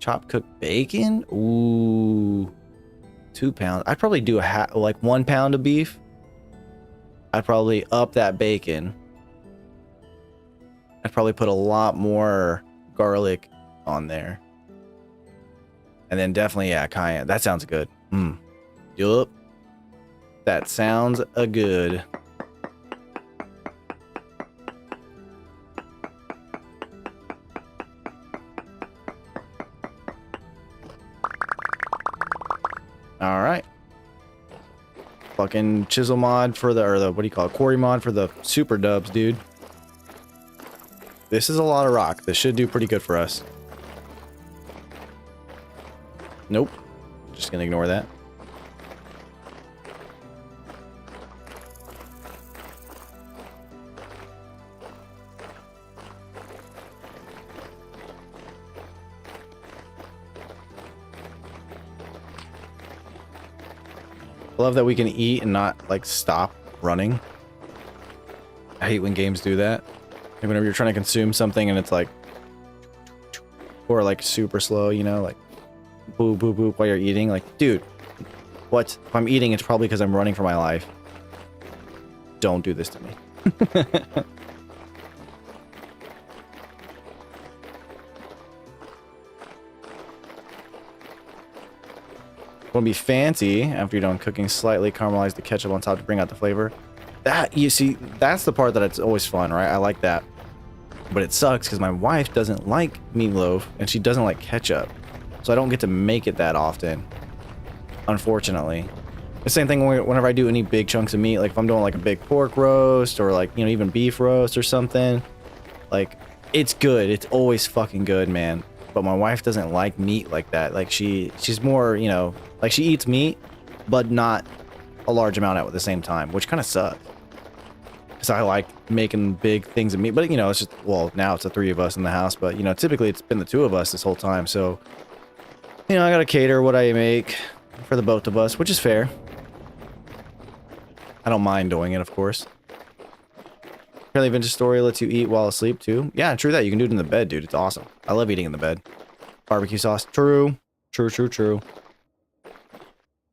chopped cooked bacon. Ooh, 2 pounds. I'd probably do like 1 pound of beef. I'd probably up that bacon. I'd probably put a lot more garlic on there. And then definitely, yeah, cayenne. That sounds good. Yup. That sounds good. All right. Fucking chisel mod for the, what do you call it? Quarry mod for the super dubs, dude. This is a lot of rock. This should do pretty good for us. Nope. Just gonna ignore that. I love that we can eat and not like stop running. I hate when games do that. Like whenever you're trying to consume something and it's like, or like super slow, you know, like boop boop boop while you're eating. Like, dude, what? If I'm eating, it's probably because I'm running for my life. Don't do this to me. Want to be fancy after you're done cooking, slightly caramelize the ketchup on top to bring out the flavor. That, you see, that's the part that it's always fun, right? I like that. But it sucks because my wife doesn't like meatloaf and she doesn't like ketchup. So I don't get to make it that often, unfortunately. The same thing whenever I do any big chunks of meat, like if I'm doing like a big pork roast or like, you know, even beef roast or something, like it's good. It's always fucking good, man. But my wife doesn't like meat like that. Like she's more, you know, like she eats meat, but not a large amount at the same time, which kind of sucks. Because I like making big things of meat, but you know, it's just, well, now it's the 3 of us in the house, but you know, typically it's been the 2 of us this whole time. So, you know, I gotta cater what I make for the both of us, which is fair. I don't mind doing it, of course. Apparently Vintage Story lets you eat while asleep too. Yeah, true that. You can do it in the bed, dude. It's awesome. I love eating in the bed. Barbecue sauce. True. True, true, true.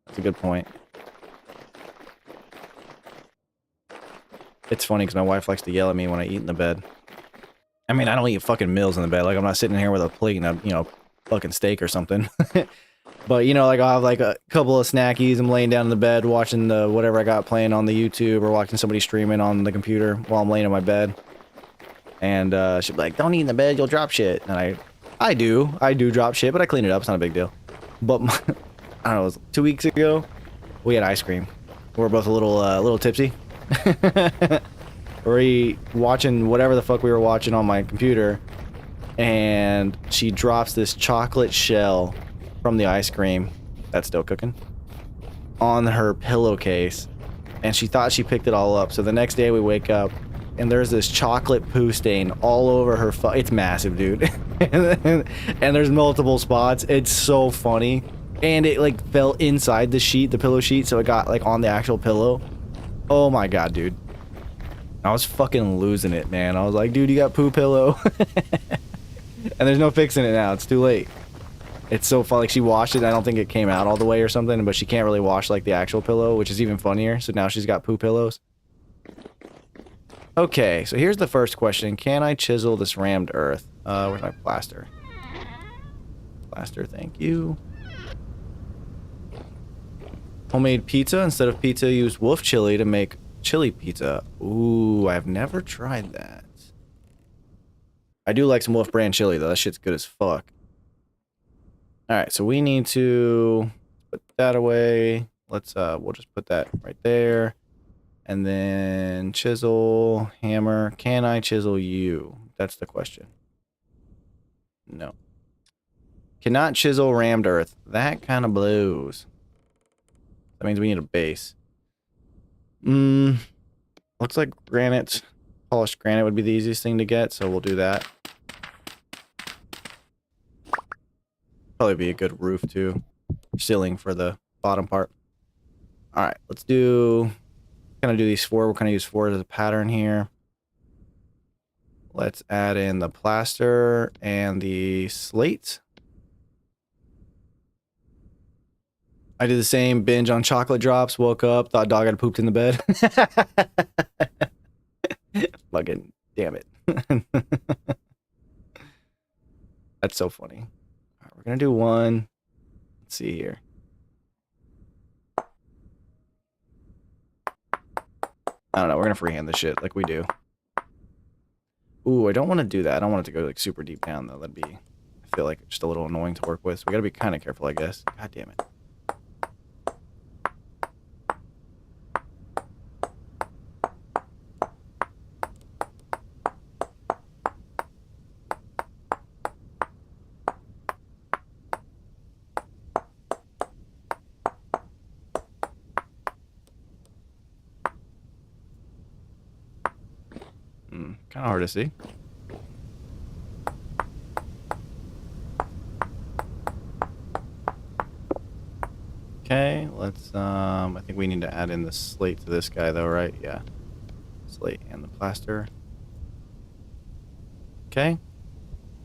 That's a good point. It's funny because my wife likes to yell at me when I eat in the bed. I mean, I don't eat fucking meals in the bed. Like, I'm not sitting here with a plate and a, you know, fucking steak or something. But, you know, like, I'll have, like, a couple of snackies. I'm laying down in the bed watching the whatever I got playing on the YouTube or watching somebody streaming on the computer while I'm laying in my bed. And she'll be like, don't eat in the bed, you'll drop shit. And I do drop shit, but I clean it up. It's not a big deal. But, I don't know, it was 2 weeks ago, we had ice cream. We were both a little tipsy. We're watching whatever the fuck we were watching on my computer. And she drops this chocolate shell from the ice cream that's still cooking on her pillowcase, and she thought she picked it all up. So the next day we wake up and there's this chocolate poo stain all over her it's massive, dude. and there's multiple spots. It's so funny. And it like fell inside the pillow sheet, so it got like on the actual pillow. Oh my god, dude. I was fucking losing it, man. I was like, dude, you got poo pillow. And there's no fixing it now. It's too late. It's so funny. Like, she washed it. I don't think it came out all the way or something, but she can't really wash like the actual pillow, which is even funnier. So now she's got poo pillows. Okay, so here's the first question. Can I chisel this rammed earth? Where's my plaster? Plaster, thank you. Homemade pizza. Instead of pizza, use wolf chili to make chili pizza. Ooh, I've never tried that. I do like some Wolf brand chili though. That shit's good as fuck. Alright, so we need to put that away. Let's we'll just put that right there. And then chisel, hammer. Can I chisel you? That's the question. No. Cannot chisel rammed earth. That kind of blows. That means we need a base. Looks like granite, polished granite would be the easiest thing to get, so we'll do that. Probably be a good roof too. Ceiling for the bottom part. Alright, let's do... Gonna do these 4. We're gonna use 4 as a pattern here. Let's add in the plaster and the slate. I did the same binge on chocolate drops, woke up, thought dog had pooped in the bed. Fucking damn it. That's so funny. All right, we're gonna do 1. Let's see here. I don't know, we're gonna freehand this shit like we do. Ooh, I don't want to do that. I don't want it to go like super deep down though. That'd be, I feel like just a little annoying to work with. So we gotta be kind of careful, I guess. God damn it. Kind of hard to see. Okay, let's, I think we need to add in the slate to this guy though, right? Yeah. Slate and the plaster. Okay.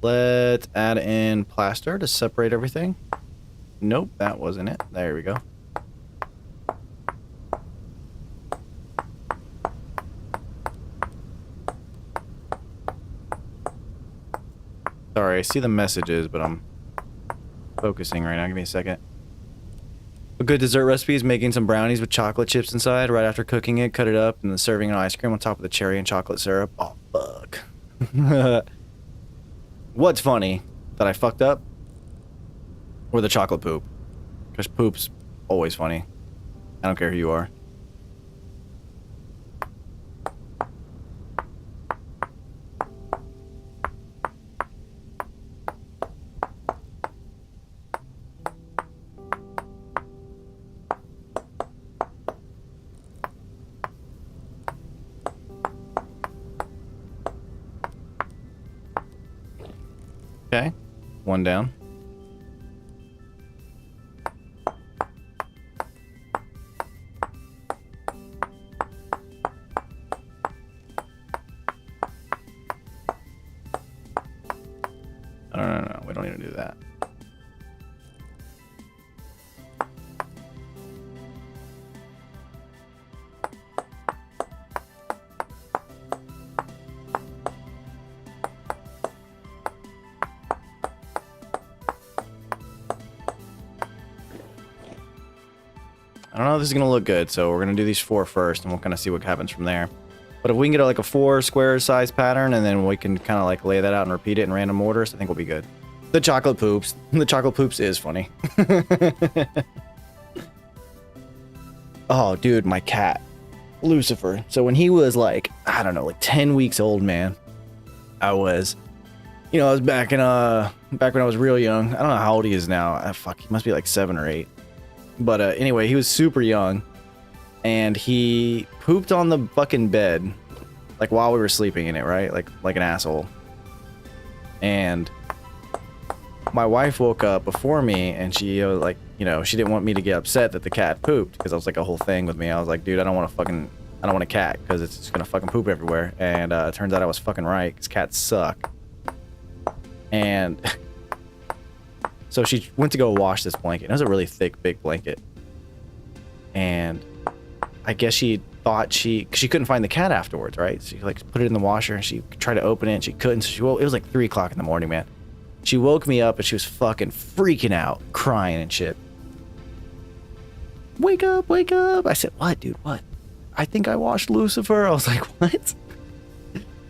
Let's add in plaster to separate everything. Nope, that wasn't it. There we go. Sorry, I see the messages, but I'm focusing right now. Give me a second. A good dessert recipe is making some brownies with chocolate chips inside. Right after cooking it, cut it up, and then serving an ice cream on top of the cherry and chocolate syrup. Oh, fuck. What's funny that I fucked up? Or the chocolate poop. Because poop's always funny. I don't care who you are. Okay, 1 down. No, we don't need to do that. I don't know if this is going to look good, so we're going to do these 4 first, and we'll kind of see what happens from there. But if we can get like a 4 square size pattern, and then we can kind of like lay that out and repeat it in random orders, I think we'll be good. The chocolate poops. The chocolate poops is funny. Oh, dude, my cat. Lucifer. So when he was like, I don't know, like 10 weeks old, man, I was back in, back when I was real young. I don't know how old he is now. Fuck, he must be like 7 or 8. But anyway, he was super young, and he pooped on the fucking bed, like while we were sleeping in it, right? Like an asshole. And my wife woke up before me, and she like, she didn't want me to get upset that the cat pooped, because I was like a whole thing with me. I was like, dude, I don't want a cat, because it's just gonna fucking poop everywhere. And it turns out I was fucking right, because cats suck. And so she went to go wash this blanket. It was a really thick, big blanket. And I guess she thought she couldn't find the cat afterwards, right? So she like put it in the washer, and she tried to open it, and she couldn't. So it was like 3 o'clock in the morning, man. She woke me up, and she was fucking freaking out, crying and shit. Wake up, wake up. I said, what, dude, what? I think I washed Lucifer. I was like, what?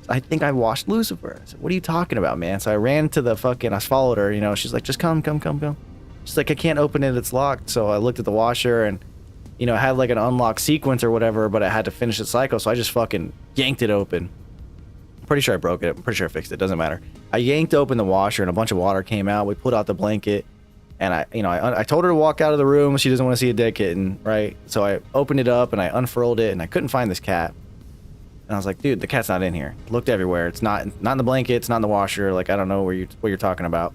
I think I washed Lucifer. I said, what are you talking about, man? So I ran to the fucking, I followed her, she's like, just come. She's like, I can't open it, it's locked. So I looked at the washer, and, it had like an unlock sequence or whatever, but I had to finish the cycle. So I just fucking yanked it open. pretty sure I broke it. I'm pretty sure I fixed it. Doesn't matter. I yanked open the washer and a bunch of water came out. We put out the blanket, and I told her to walk out of the room. She doesn't want to see a dead kitten, right? So I opened it up and I unfurled it, and I couldn't find this cat. And I was like, dude, the cat's not in here. Looked everywhere. It's not in the blanket. It's not in the washer. Like, I don't know what you're talking about.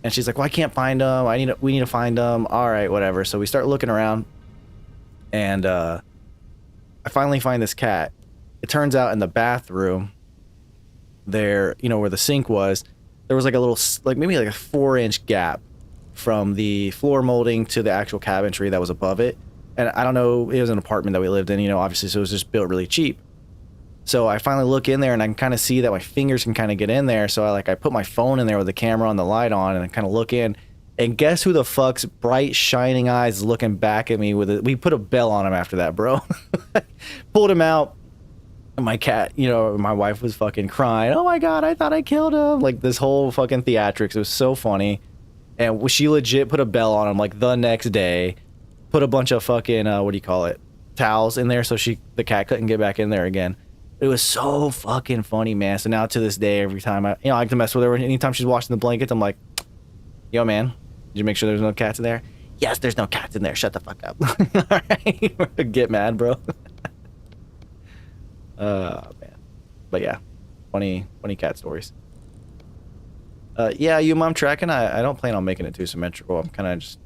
And she's like, well, I can't find them. We need to find them. All right, whatever. So we start looking around, and I finally find this cat. It turns out in the bathroom there, where the sink was, there was like a little, like maybe like a 4-inch gap from the floor molding to the actual cabinetry that was above it. And I don't know, it was an apartment that we lived in, obviously, so it was just built really cheap. So I finally look in there and I can kind of see that my fingers can kind of get in there. So I put my phone in there with the camera on the light on, and I kind of look in. And guess who the fuck's bright shining eyes is looking back at me with it? We put a bell on him after that, bro. Pulled him out. And my cat, my wife was fucking crying. Oh my God, I thought I killed him. Like this whole fucking theatrics. It was so funny. And she legit put a bell on him like the next day. Put a bunch of fucking, towels in there so the cat couldn't get back in there again. It was so fucking funny, man. So now to this day, every time I like to mess with her, anytime she's washing the blankets, I'm like, yo, man, did you make sure there's no cats in there? Yes, there's no cats in there. Shut the fuck up. All right. Get mad, bro. Man. But yeah, funny cat stories. Yeah, I'm tracking. I don't plan on making it too symmetrical. I'm kind of just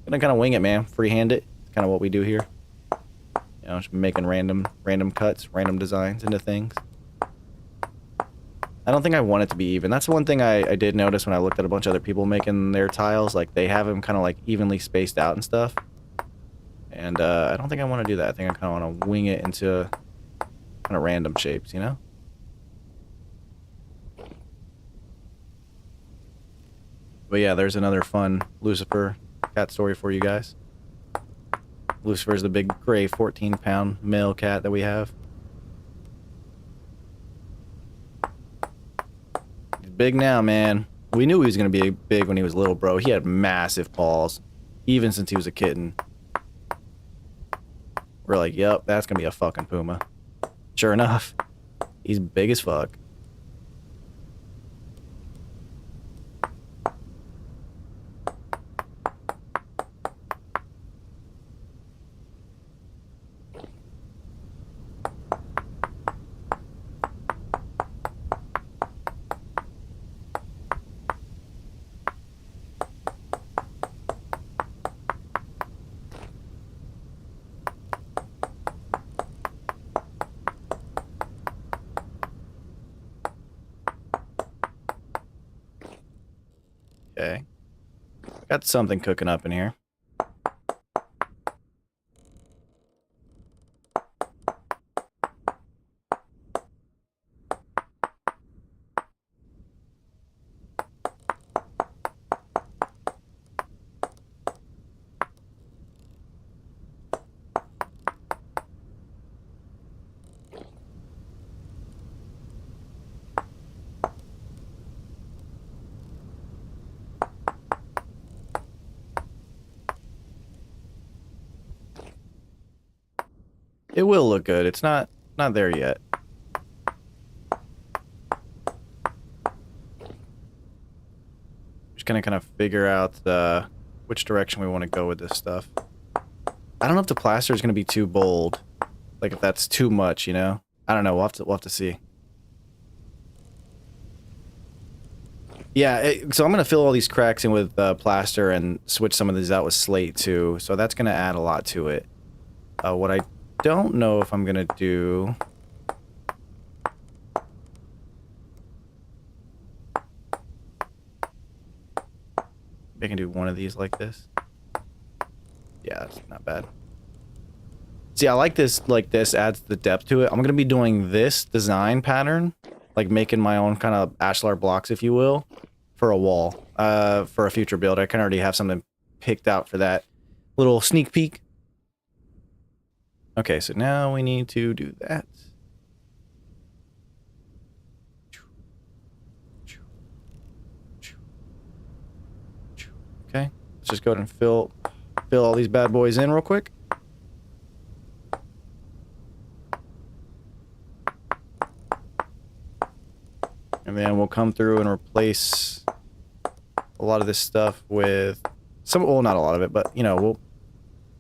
gonna wing it, man. Freehand it. It's kind of what we do here. Just making random cuts, random designs into things. I don't think I want it to be even. That's the one thing I did notice when I looked at a bunch of other people making their tiles. Like, they have them kind of like evenly spaced out and stuff. And I don't think I want to do that. I think I kind of want to wing it into kind of random shapes, But yeah, there's another fun Lucifer cat story for you guys. Lucifer's the big gray 14-pound male cat that we have. He's big now, man. We knew he was going to be big when he was little, bro. He had massive paws, even since he was a kitten. We're like, yep, that's going to be a fucking puma. Sure enough, he's big as fuck. Okay. Got something cooking up in here. It will look good. It's not there yet. Just gonna kind of figure out which direction we want to go with this stuff. I don't know if the plaster is gonna be too bold. Like if that's too much, I don't know. We'll have to see. Yeah, so I'm gonna fill all these cracks in with plaster and switch some of these out with slate too. So that's gonna add a lot to it. What I don't know if I'm gonna do. I can do one of these like this. Yeah, that's not bad. See, I like this. Like this adds the depth to it. I'm gonna be doing this design pattern, like making my own kind of ashlar blocks, if you will, for a wall. For a future build, I can already have something picked out for that. Little sneak peek. Okay, so now we need to do that. Okay, let's just go ahead and fill all these bad boys in real quick. come through and replace a lot of this stuff with some, well, not a lot of it, but you know, we'll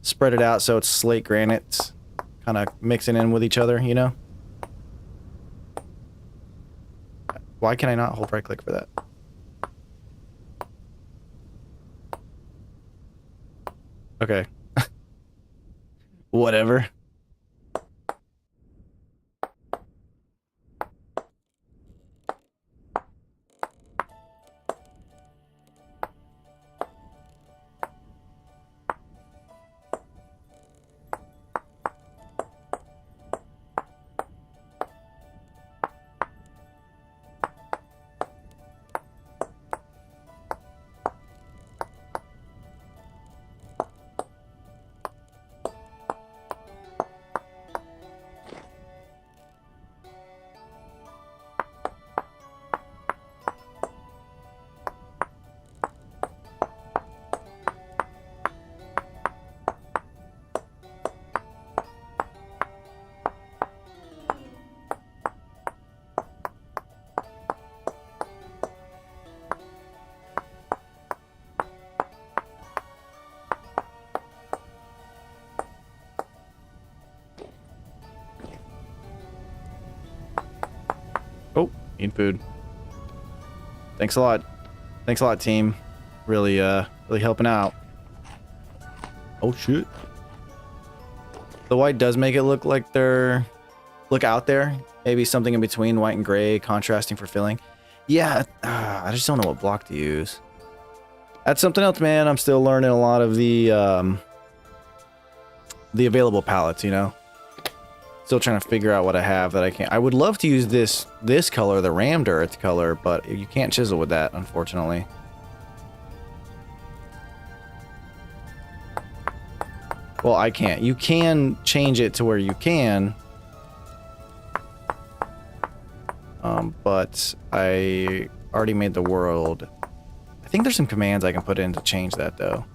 spread it out so it's slate granite kind of mixing in with each other, you know? Why can I not hold right click for that? Okay. Whatever. Oh, need food. Thanks a lot. Thanks a lot, team. Really, really helping out. Oh, shit. The white does make it look like they're... look out there. Maybe something in between white and gray, contrasting for filling. Yeah, I just don't know what block to use. That's something else, man. I'm still learning a lot of the available palettes, you know? Still trying to figure out what I have that I can't. I would love to use this color, the rammed earth color, but you can't chisel with that, unfortunately. Well, I can't. You can change it to where you can. But I already made the world. I think there's some commands I can put in to change that, though.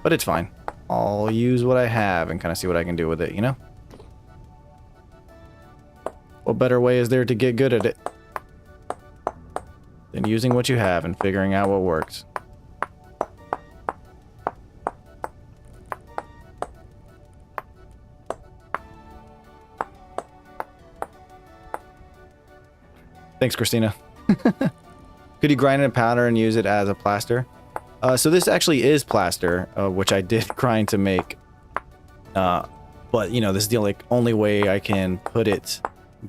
But it's fine. I'll use what I have and kind of see what I can do with it, you know? What better way is there to get good at it than using what you have and figuring out what works? Thanks, Christina. Could you grind in a powder and use it as a plaster? So this actually is plaster, which I did grind to make. But, you know, this is the only way I can put it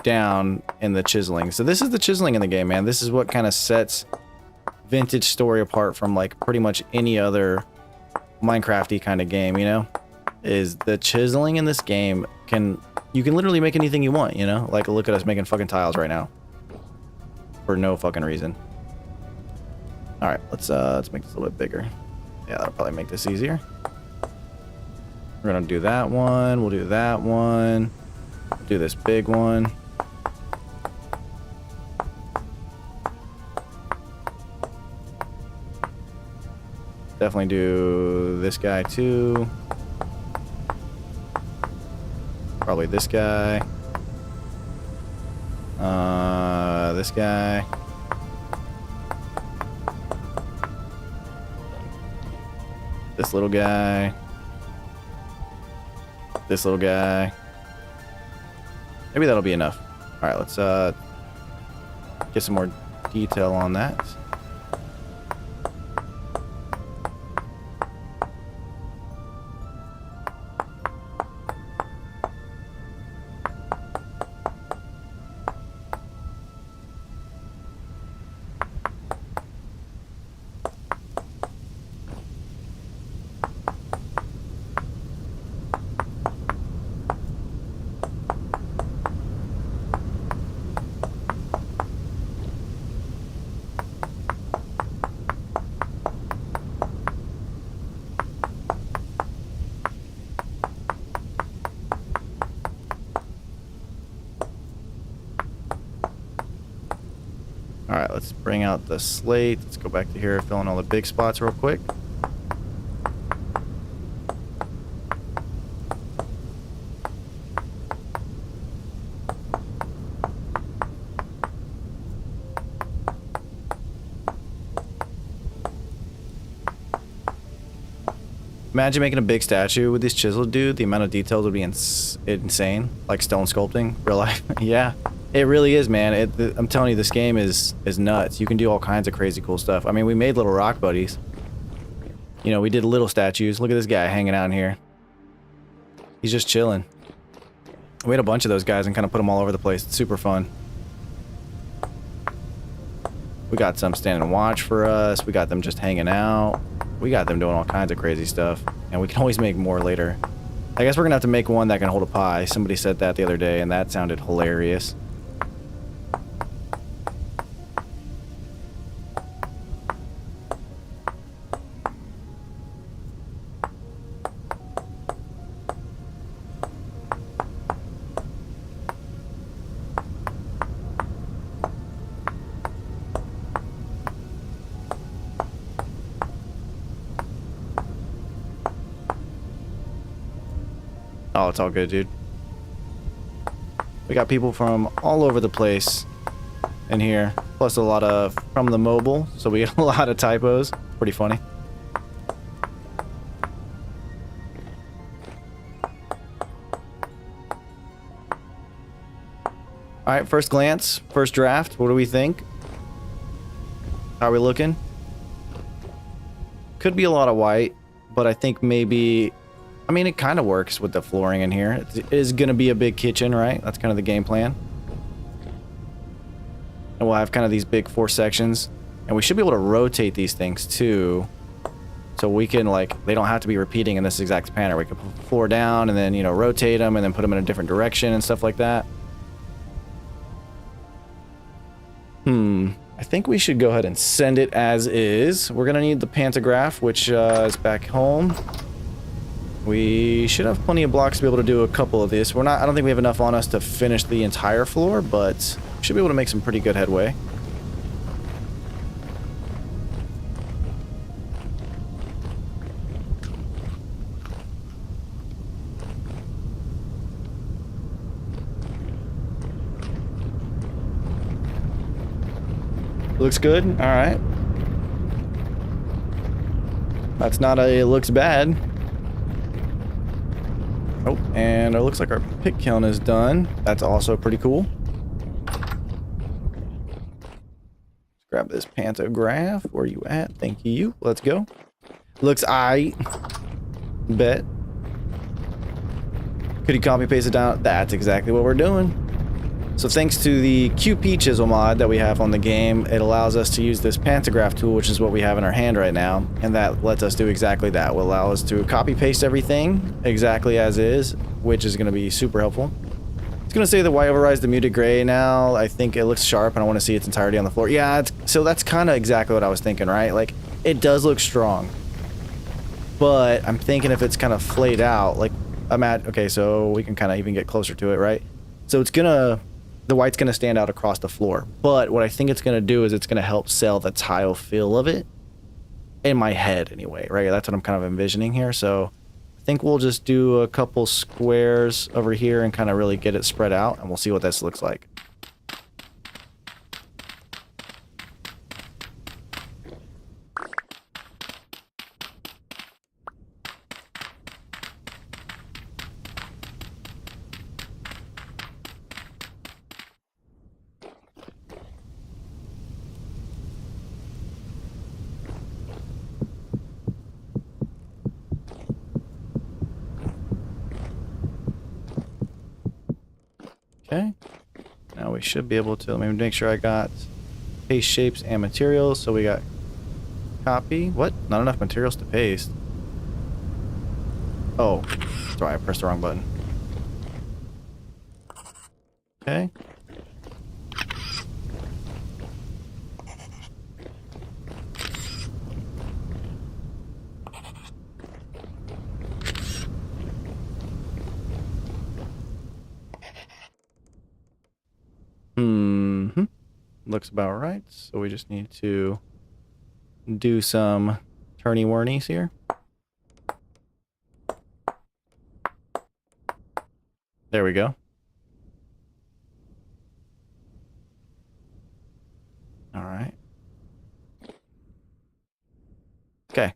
down in the chiseling. So this is the chiseling in the game, man. This is what kind of sets Vintage Story apart from like pretty much any other Minecrafty kind of game, you know? Is the chiseling in this game you can literally make anything you want, you know? Like look at us making fucking tiles right now. For no fucking reason. Alright, let's make this a little bit bigger. Yeah, that'll probably make this easier. We're gonna do that one, we'll do that one. Do this big one. Definitely do this guy too. Probably this guy. This guy. This little guy. This little guy. Maybe that'll be enough. All right, let's get some more detail on that. All right, let's bring out the slate. Let's go back to here, fill in all the big spots real quick. Imagine making a big statue with this chisel, dude. The amount of details would be insane. Like stone sculpting, real life. Yeah, it really is, man. I'm telling you, this game is nuts. You can do all kinds of crazy cool stuff. I mean, we made little rock buddies. You know, we did little statues. Look at this guy hanging out in here. He's just chilling. We had a bunch of those guys and kind of put them all over the place. It's super fun. We got some standing watch for us. We got them just hanging out. We got them doing all kinds of crazy stuff. And we can always make more later. I guess we're going to have to make one that can hold a pie. Somebody said that the other day, and that sounded hilarious. Oh, it's all good, dude. We got people from all over the place in here, plus a lot of from the mobile, so we get a lot of typos. Pretty funny. All right, first glance, first draft. What do we think? How are we looking? Could be a lot of white, but I think maybe... I mean, it kind of works with the flooring in here. It is going to be a big kitchen, right? That's kind of the game plan. And we'll have kind of these big 4 sections. And we should be able to rotate these things too. So we can, like, they don't have to be repeating in this exact pattern. We can put the floor down and then, you know, rotate them and then put them in a different direction and stuff like that. I think we should go ahead and send it as is. We're going to need the pantograph, which is back home. We should have plenty of blocks to be able to do a couple of these. I don't think we have enough on us to finish the entire floor, but we should be able to make some pretty good headway. Looks good. All right. That's not a it looks bad. Oh, and it looks like our pick kiln is done. That's also pretty cool. Let's grab this pantograph. Where are you at? Thank you. Let's go. Looks aight. Bet. Could you copy paste it down? That's exactly what we're doing. So thanks to the QP chisel mod that we have on the game, it allows us to use this pantograph tool, which is what we have in our hand right now, and that lets us do exactly that. It will allow us to copy paste everything exactly as is, which is going to be super helpful. It's going to say the white overrides the muted gray now. I think it looks sharp and I want to see its entirety on the floor. Yeah, so that's kind of exactly what I was thinking, right? Like, it does look strong, but I'm thinking if it's kind of flayed out, like okay, so we can kind of even get closer to it, right? So it's gonna... the white's going to stand out across the floor. But what I think it's going to do is it's going to help sell the tile feel of it. In my head, anyway, right? That's what I'm kind of envisioning here. So I think we'll just do a couple squares over here and kind of really get it spread out. And we'll see what this looks like. Okay, now we should be able to, let me make sure I got paste shapes and materials. So we got copy, what? Not enough materials to paste. Oh, sorry, I pressed the wrong button. Okay. Looks about right. So we just need to do some turny-wornies here. There we go. All right. Okay.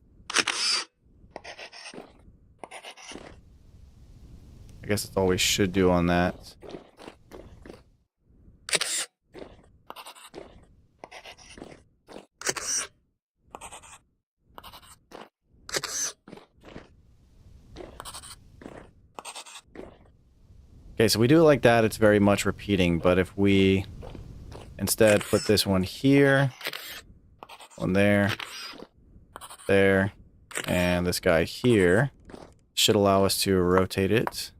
guess that's all we should do on that. Okay, so we do it like that, it's very much repeating, but if we instead put this one here, one there, there, and this guy here, should allow us to rotate it.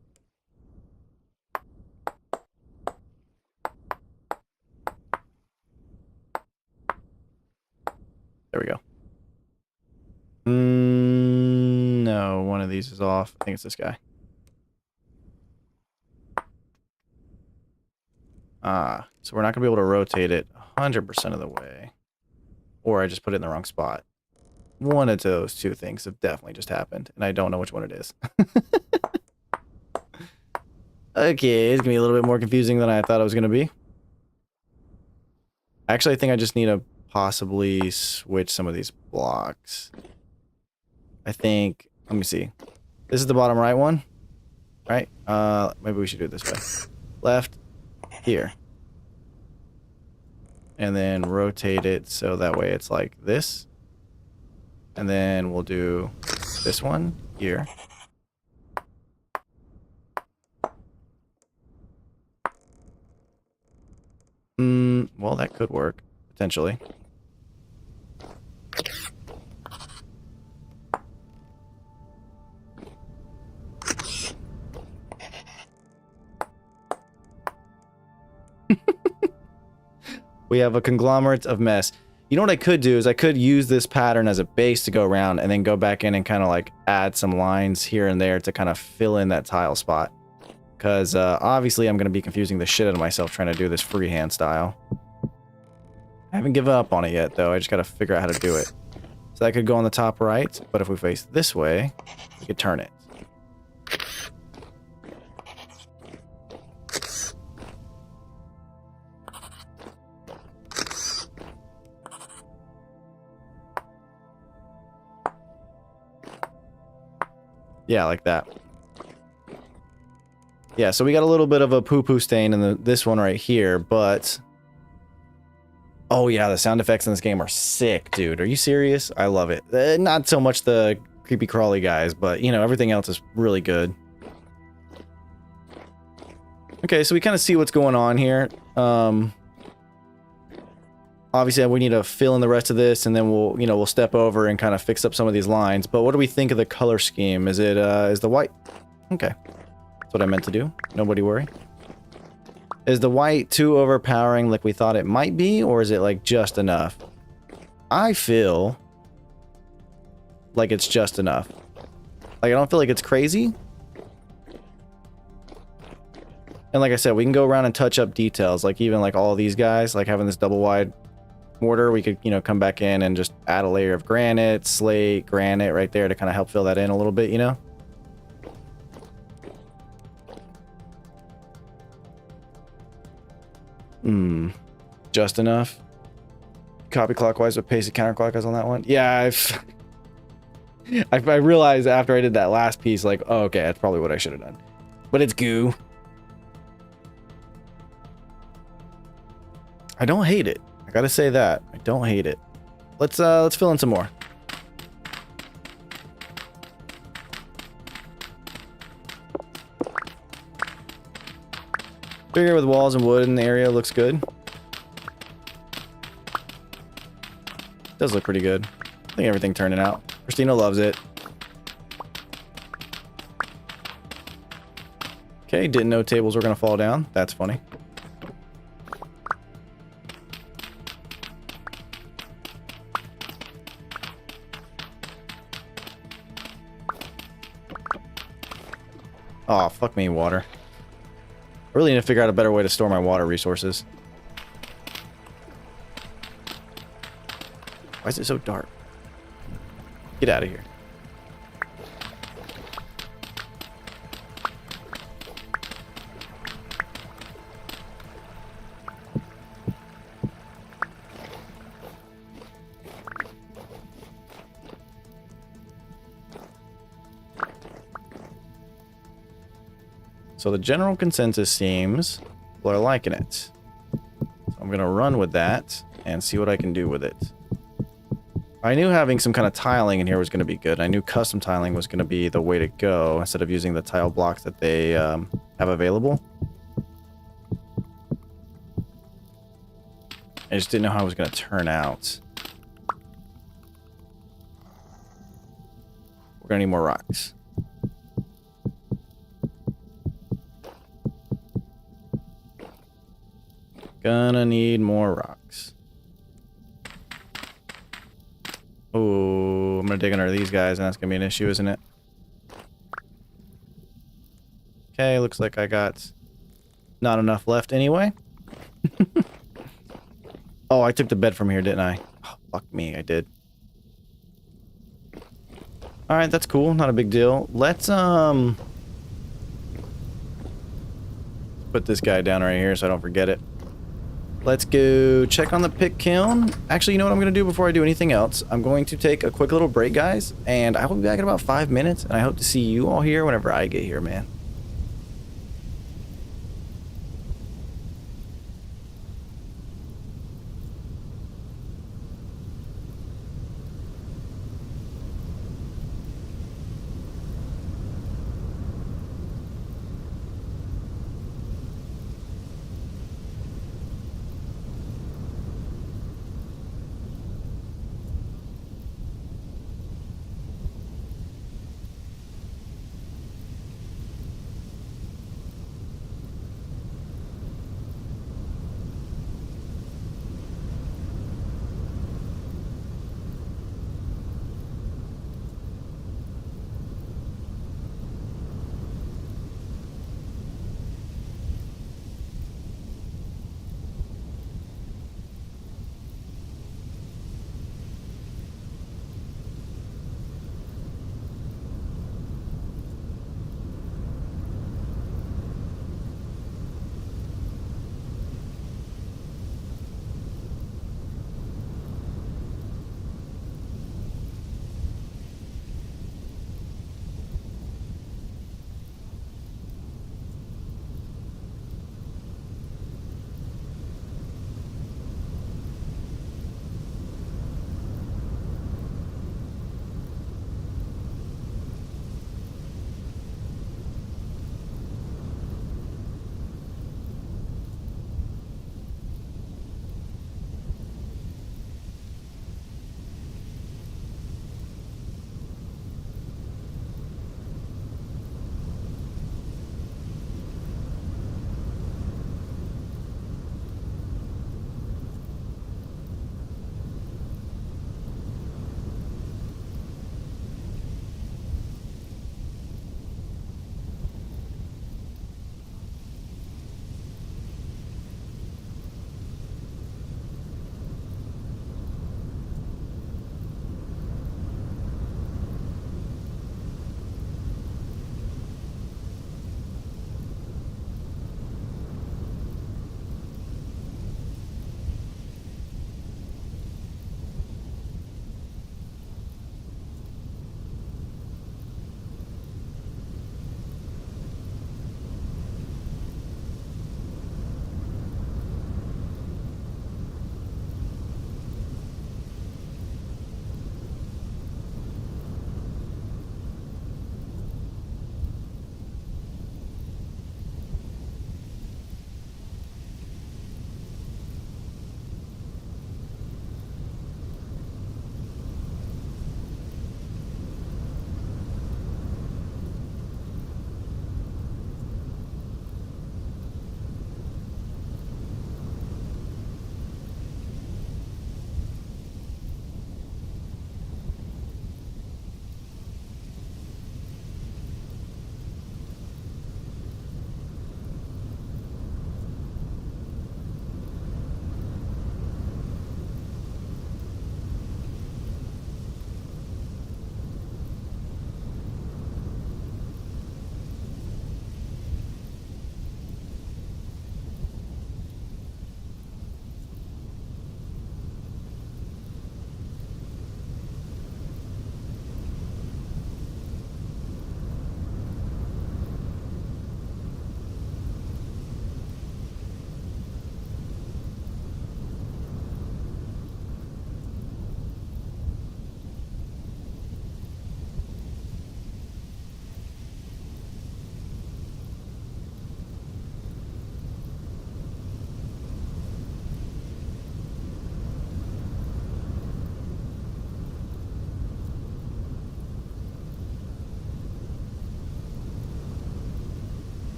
There we go. No, one of these is off. I think it's this guy. So we're not going to be able to rotate it 100% of the way. Or I just put it in the wrong spot. One of those two things have definitely just happened, and I don't know which one it is. Okay, it's going to be a little bit more confusing than I thought it was going to be. Actually, I think I just need to possibly switch some of these blocks. I think, let me see. This is the bottom right one, right? Maybe we should do it this way. Left, here. And then rotate it so that way it's like this. And then we'll do this one here. Well, that could work, potentially. We have a conglomerate of mess. You know what I could do is I could use this pattern as a base to go around and then go back in and kind of like add some lines here and there to kind of fill in that tile spot. Because obviously I'm going to be confusing the shit out of myself trying to do this freehand style. I haven't given up on it yet though, I just got to figure out how to do it. So that could go on the top right, but if we face this way, we could turn it. Yeah, like that. Yeah, so we got a little bit of a poo-poo stain in this one right here, but... Oh yeah, the sound effects in this game are sick, dude. Are you serious? I love it. Not so much the creepy crawly guys, but, you know, everything else is really good. Okay, so we kind of see what's going on here. Obviously, we need to fill in the rest of this, and then we'll step over and kind of fix up some of these lines. But what do we think of the color scheme? Is it, is the white? Okay. That's what I meant to do. Nobody worry. Is the white too overpowering like we thought it might be, or is it, like, just enough? I feel like it's just enough. Like, I don't feel like it's crazy. And like I said, we can go around and touch up details, like even like all of these guys, like having this double wide mortar, we could, you know, come back in and just add a layer of granite, slate, granite right there to kind of help fill that in a little bit, you know? Just enough. Copy clockwise but paste it counterclockwise on that one. Yeah, I realized after I did that last piece, like, oh, okay, that's probably what I should have done. But it's goo. I don't hate it. I gotta say that. I don't hate it. Let's fill in some more. Bigger with walls and wood in the area looks good. Does look pretty good. I think everything turning out. Christina loves it. Okay, didn't know tables were gonna fall down. That's funny. Oh, fuck me, water. I really need to figure out a better way to store my water resources. Why is it so dark? Get out of here. So the general consensus seems people are liking it. So I'm going to run with that and see what I can do with it. I knew having some kind of tiling in here was going to be good. I knew custom tiling was going to be the way to go instead of using the tile blocks that they have available. I just didn't know how it was going to turn out. We're going to need more rocks. Gonna need more rocks. Oh, I'm gonna dig under these guys, and that's gonna be an issue, isn't it? Okay, looks like I got not enough left anyway. Oh, I took the bed from here, didn't I? Oh, fuck me, I did. Alright, that's cool. Not a big deal. Let's, put this guy down right here so I don't forget it. Let's go check on the pick kiln. Actually, you know what I'm going to do before I do anything else? I'm going to take a quick little break, guys, and I will be back in about 5 minutes, and I hope to see you all here whenever I get here, man.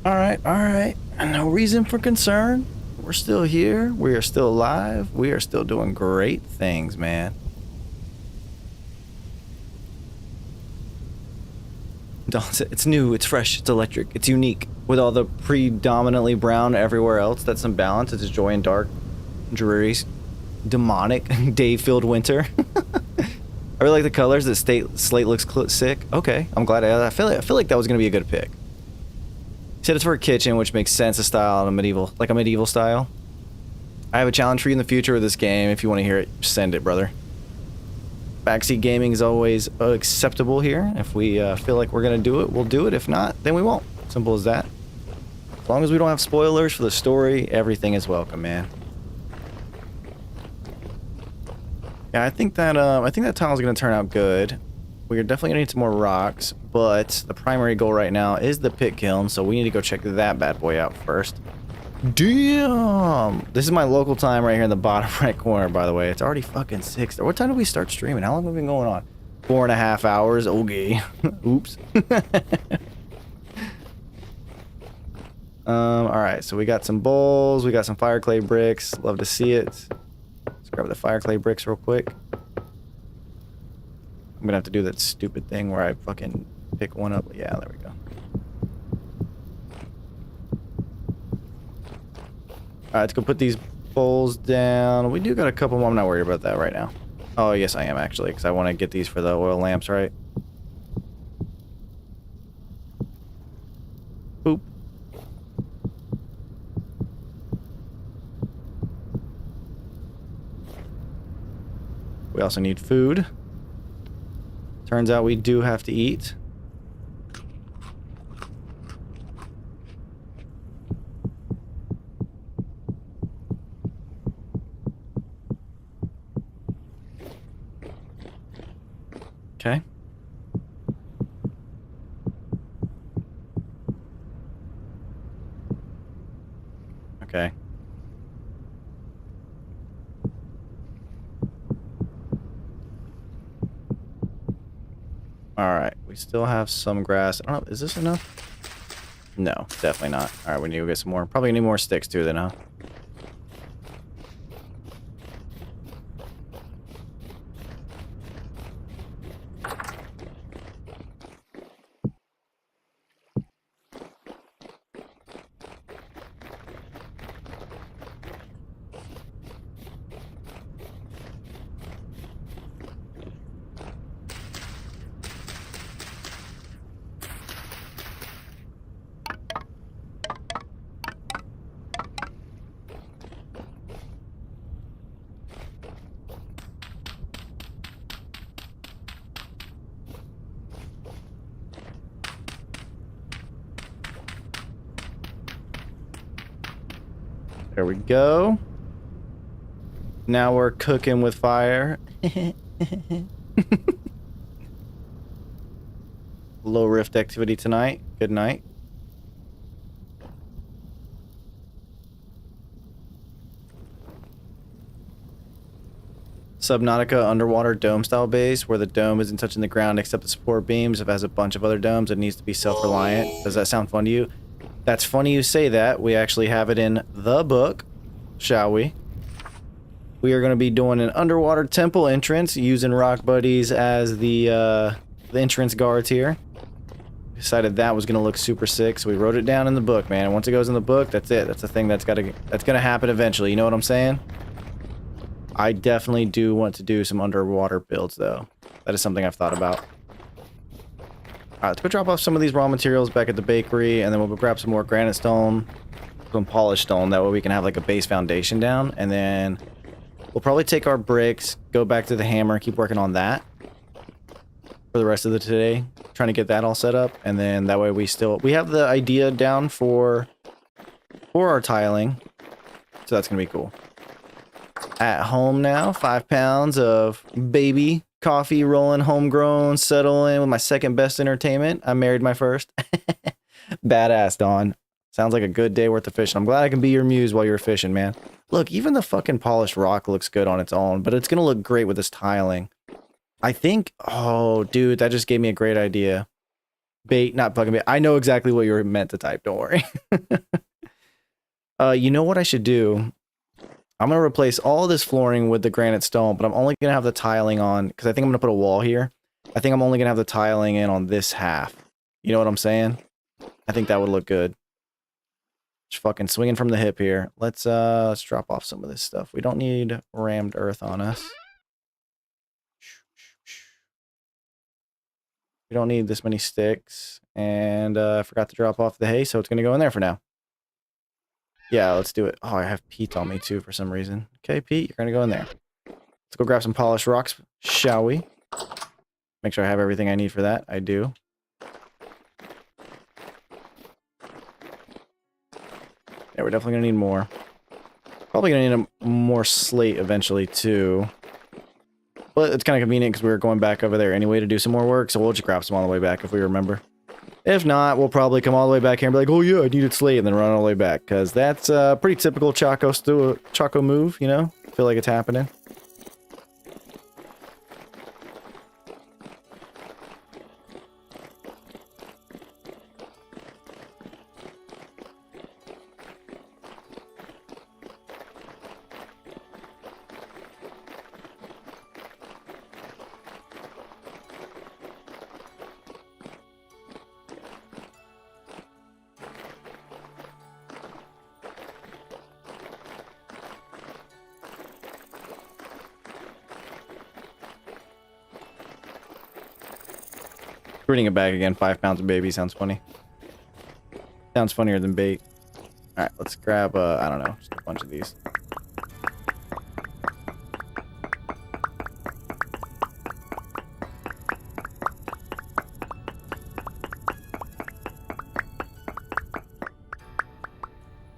All right, all right. No reason for concern. We're still here. We are still alive. We are still doing great things, man. It's new, it's fresh, it's electric, it's unique. With all the predominantly brown everywhere else, that's some balance. It's a joy in dark, dreary, demonic, day-filled winter. I really like the colors. The slate looks sick. Okay, I'm glad I feel like that was gonna be a good pick. He said it's for a kitchen, which makes sense. A style, a medieval style. I have a challenge for you in the future with this game. If you want to hear it, send it, brother. Backseat gaming is always acceptable here. If we feel like we're gonna do it, we'll do it. If not, then we won't. Simple as that. As long as we don't have spoilers for the story, everything is welcome, man. Yeah, I think that tile is gonna turn out good. We're definitely gonna need some more rocks, but the primary goal right now is the pit kiln, so we need to go check that bad boy out first. Damn! This is my local time right here in the bottom right corner, by the way. It's already fucking 6. What time did we start streaming? How long have we been going on? 4.5 hours? Okay. Oops. Alright, so we got some bowls, we got some fire clay bricks. Love to see it. Let's grab the fire clay bricks real quick. I'm gonna have to do that stupid thing where I fucking pick one up. Yeah, there we go. Alright, let's go put these bowls down. We do got a couple more. I'm not worried about that right now. Oh, yes, I am actually, because I want to get these for the oil lamps, right? Boop. We also need food. Turns out we do have to eat. Okay. Okay. All right, we still have some grass. I don't know, is this enough? No, definitely not. All right, we need to get some more. Probably need more sticks too then, huh? There we go. Now we're cooking with fire. Low rift activity tonight. Good night. Subnautica underwater dome style base where the dome isn't touching the ground except the support beams. If it has a bunch of other domes, it needs to be self-reliant. Does that sound fun to you? That's funny you say that. We actually have it in the book, shall we? We are going to be doing an underwater temple entrance using rock buddies as the entrance guards here. Decided that was going to look super sick, so we wrote it down in the book, man. And once it goes in the book, that's it. That's the thing that's going to happen eventually. You know what I'm saying? I definitely do want to do some underwater builds, though. That is something I've thought about. Alright, let's go drop off some of these raw materials back at the bakery, and then we'll go grab some more granite stone, some polished stone. That way we can have like a base foundation down, and then we'll probably take our bricks, go back to the hammer, keep working on that for the rest of the today, trying to get that all set up, and then that way we have the idea down for our tiling, so that's gonna be cool. At home now, 5 pounds of baby coffee rolling, homegrown, settling with my second best entertainment. I married my first. Badass, Dawn. Sounds like a good day worth of fishing. I'm glad I can be your muse while you're fishing, man. Look, even the fucking polished rock looks good on its own, but it's gonna look great with this tiling. I think, oh, dude, that just gave me a great idea. Bait, not fucking bait. I know exactly what you were meant to type. Don't worry. You know what I should do? I'm going to replace all this flooring with the granite stone, but I'm only going to have the tiling on, because I think I'm going to put a wall here. I think I'm only going to have the tiling in on this half. You know what I'm saying? I think that would look good. Just fucking swinging from the hip here. Let's drop off some of this stuff. We don't need rammed earth on us. We don't need this many sticks. And I forgot to drop off the hay, so it's going to go in there for now. Yeah, let's do it. Oh, I have Pete on me too for some reason. Okay, Pete, you're going to go in there. Let's go grab some polished rocks, shall we? Make sure I have everything I need for that. I do. Yeah, we're definitely going to need more. Probably going to need a more slate eventually too. But it's kind of convenient because we were going back over there anyway to do some more work, so we'll just grab some on the way back if we remember. If not, we'll probably come all the way back here and be like, oh yeah, I needed slate, and then run all the way back, because that's a pretty typical Choco move, you know? I feel like it's happening. Bringing it back again, 5 pounds of baby sounds funny. Sounds funnier than bait. Alright, let's grab, I don't know, just a bunch of these.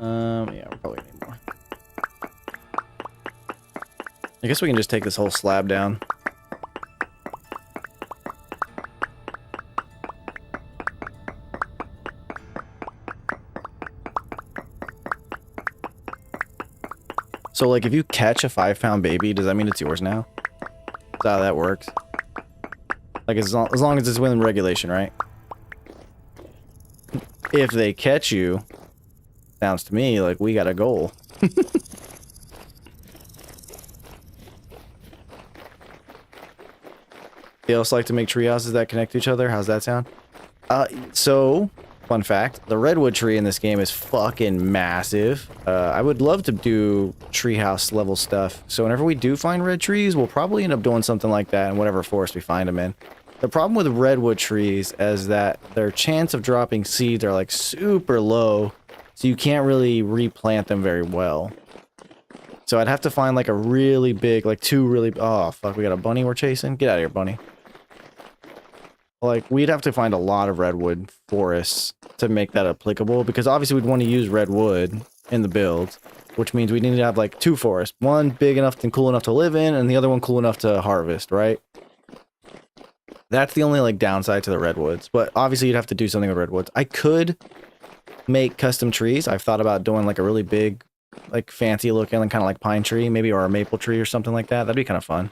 Yeah, we'll probably need more. I guess we can just take this whole slab down. So, like, if you catch a 5-pound baby, does that mean it's yours now? Is that how that works? Like, as long as it's within regulation, right? If they catch you, sounds to me like we got a goal. They also like to make tree houses that connect to each other. How's that sound? So... Fun fact, the redwood tree in this game is fucking massive. I would love to do treehouse level stuff. So whenever we do find red trees, we'll probably end up doing something like that in whatever forest we find them in. The problem with redwood trees is that their chance of dropping seeds are like super low. So you can't really replant them very well. So I'd have to find like a really big, like two really... Oh, fuck, we got a bunny we're chasing? Get out of here, bunny. Like, we'd have to find a lot of redwood forests to make that applicable, because obviously we'd want to use redwood in the build, which means we need to have like 2 forests. One big enough and cool enough to live in, and the other one cool enough to harvest, right? That's the only like downside to the redwoods, but obviously you'd have to do something with redwoods. I could make custom trees. I've thought about doing like a really big, like fancy looking, like kind of like pine tree, maybe, or a maple tree or something like that. That'd be kind of fun.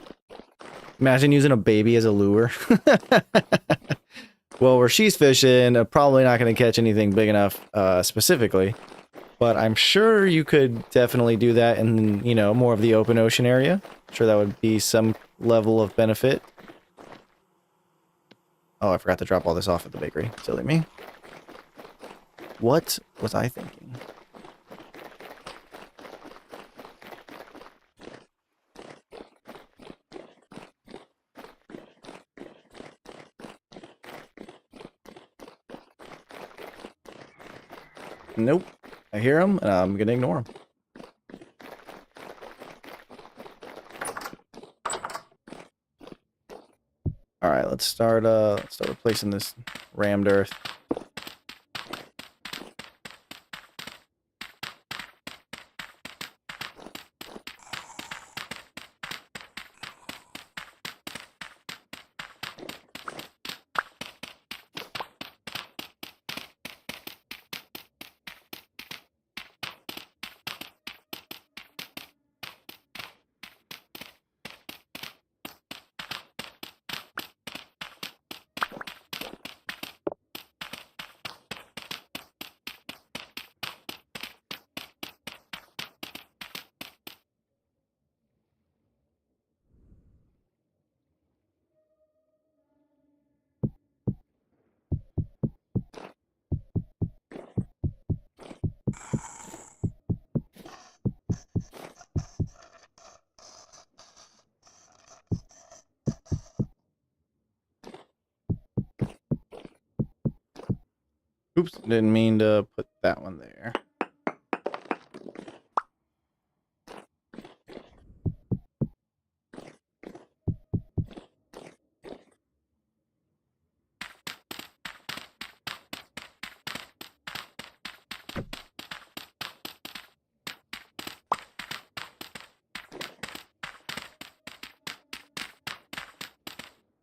Imagine using a baby as a lure. Well, where she's fishing, probably not going to catch anything big enough specifically. But I'm sure you could definitely do that in, you know, more of the open ocean area. I'm sure that would be some level of benefit. Oh, I forgot to drop all this off at the bakery. Silly me. What was I thinking? Nope. I hear him, and I'm gonna ignore him. All right, let's start replacing this rammed earth. Oops, didn't mean to put that one there.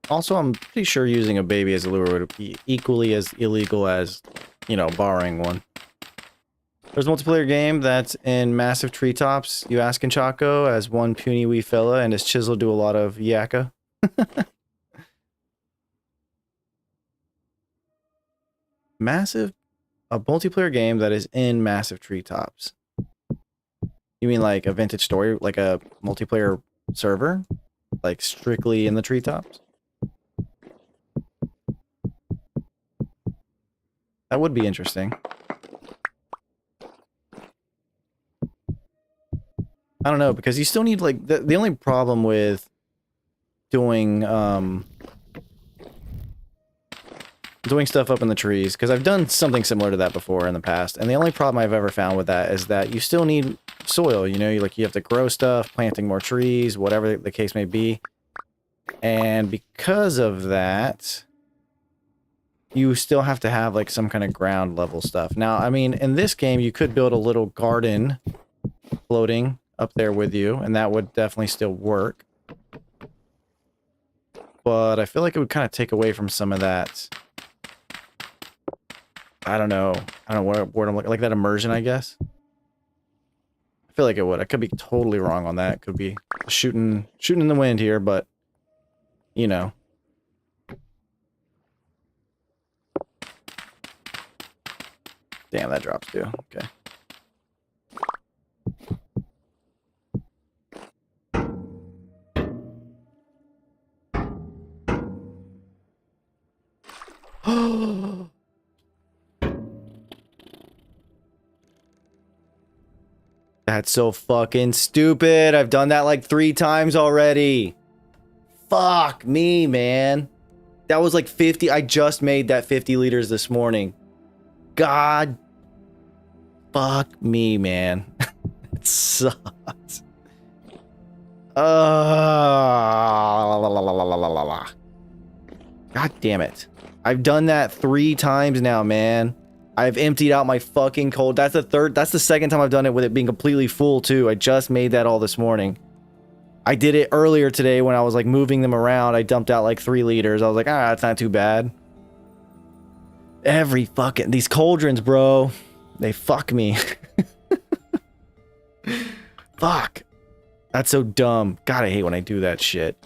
Also, I'm pretty sure using a baby as a lure would be equally as illegal as, you know, borrowing one. There's a multiplayer game that's in massive treetops. You ask Chaco as one puny wee fella and his chisel do a lot of yakka. Massive, a multiplayer game that is in massive treetops. You mean like a vintage story, like a multiplayer server? Like strictly in the treetops? That would be interesting. I don't know, because you still need, like, the only problem with doing stuff up in the trees, because I've done something similar to that before in the past, and the only problem I've ever found with that is that you still need soil, you know, you have to grow stuff, planting more trees, whatever the case may be. And because of that, you still have to have like some kind of ground level stuff. Now, I mean, in this game, you could build a little garden floating up there with you, and that would definitely still work. But I feel like it would kind of take away from some of that. I don't know what word I'm looking, like that immersion, I guess. I feel like it would. I could be totally wrong on that. It could be shooting in the wind here, but you know. Damn, that drops too. Okay. That's so fucking stupid. I've done that like 3 times already. Fuck me, man. That was like 50. I just made that 50 liters this morning. God. Fuck me, man. It sucks. God damn it. I've done that 3 times now, man. I've emptied out my fucking cold. That's the second time I've done it with it being completely full too. I just made that all this morning. I did it earlier today when I was like moving them around. I dumped out like 3 liters. I was like, that's not too bad. These cauldrons, bro. They fuck me. Fuck. That's so dumb. God, I hate when I do that shit.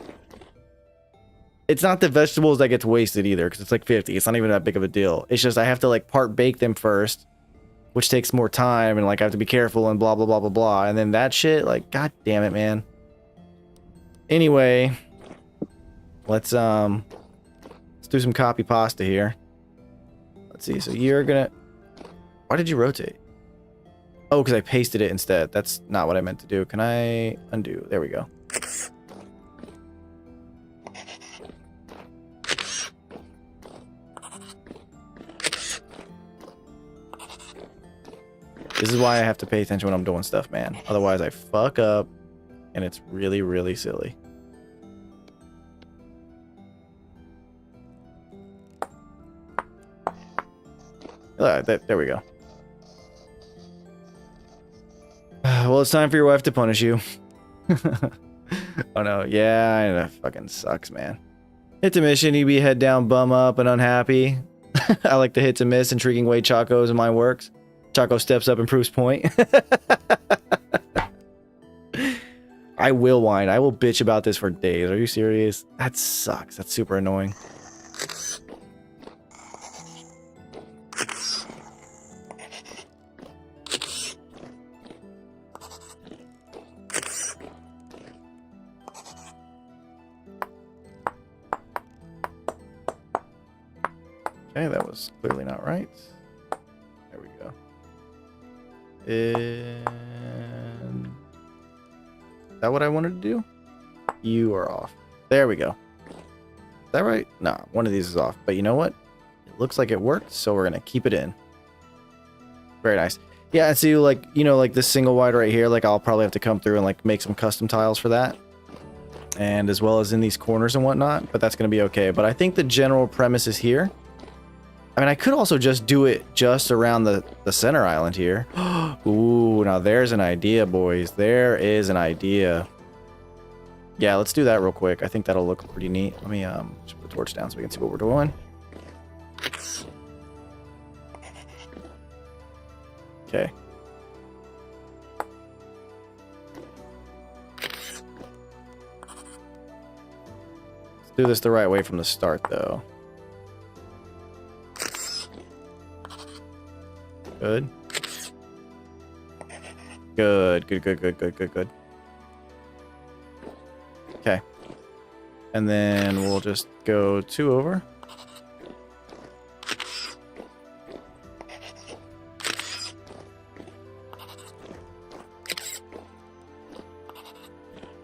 It's not the vegetables that gets wasted either, because it's like 50. It's not even that big of a deal. It's just I have to like part bake them first, which takes more time, and like I have to be careful and blah blah blah blah blah. And then that shit, like, god damn it, man. Anyway, let's do some copy pasta here. Let's see. So you're gonna. Why did you rotate? Oh, because I pasted it instead. That's not what I meant to do. Can I undo? There we go. This is why I have to pay attention when I'm doing stuff, man. Otherwise, I fuck up, and it's really, really silly. There we go. Well, it's time for your wife to punish you. Oh no, yeah, I know, that fucking sucks, man. Hit to mission, you be head down, bum up, and unhappy. I like the hit to miss, intriguing way Chaco's in my works. Chaco steps up and proves point. I will whine. I will bitch about this for days. Are you serious? That sucks. That's super annoying. Okay, that was clearly not right. There we go. And is that what I wanted to do? You are off. There we go. Is that right? Nah, one of these is off. But you know what? It looks like it worked, so we're gonna keep it in. Very nice. Yeah, and see, like, you know, like this single wide right here, like I'll probably have to come through and like make some custom tiles for that. And as well as in these corners and whatnot, but that's going to be okay. But I think the general premise is here. I mean, I could also just do it just around the center island here. Ooh, now there's an idea, boys. There is an idea. Yeah, let's do that real quick. I think that'll look pretty neat. Let me just put the torch down so we can see what we're doing. Okay. Let's do this the right way from the start, though. Good. Good, good, good, good, good, good, good. Okay. And then we'll just go 2 over.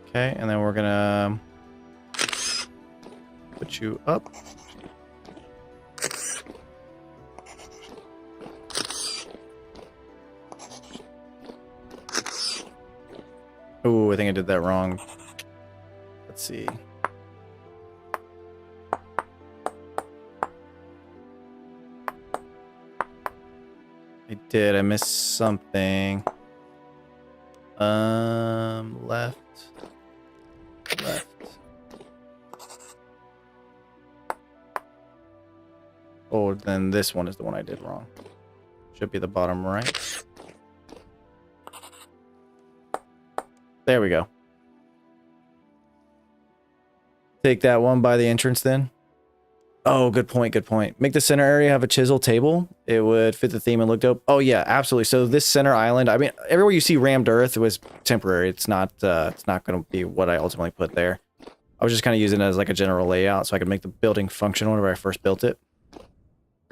Okay, and then we're gonna put you up. Oh, I think I did that wrong. Let's see. I did. I missed something. Left. Left. Oh, then this one is the one I did wrong. Should be the bottom right. There we go. Take that one by the entrance then. Oh, good point, good point. Make the center area have a chisel table. It would fit the theme and look dope. Oh yeah, absolutely. So this center island, I mean, everywhere you see rammed earth was temporary. It's not going to be what I ultimately put there. I was just kind of using it as like a general layout so I could make the building function whenever I first built it.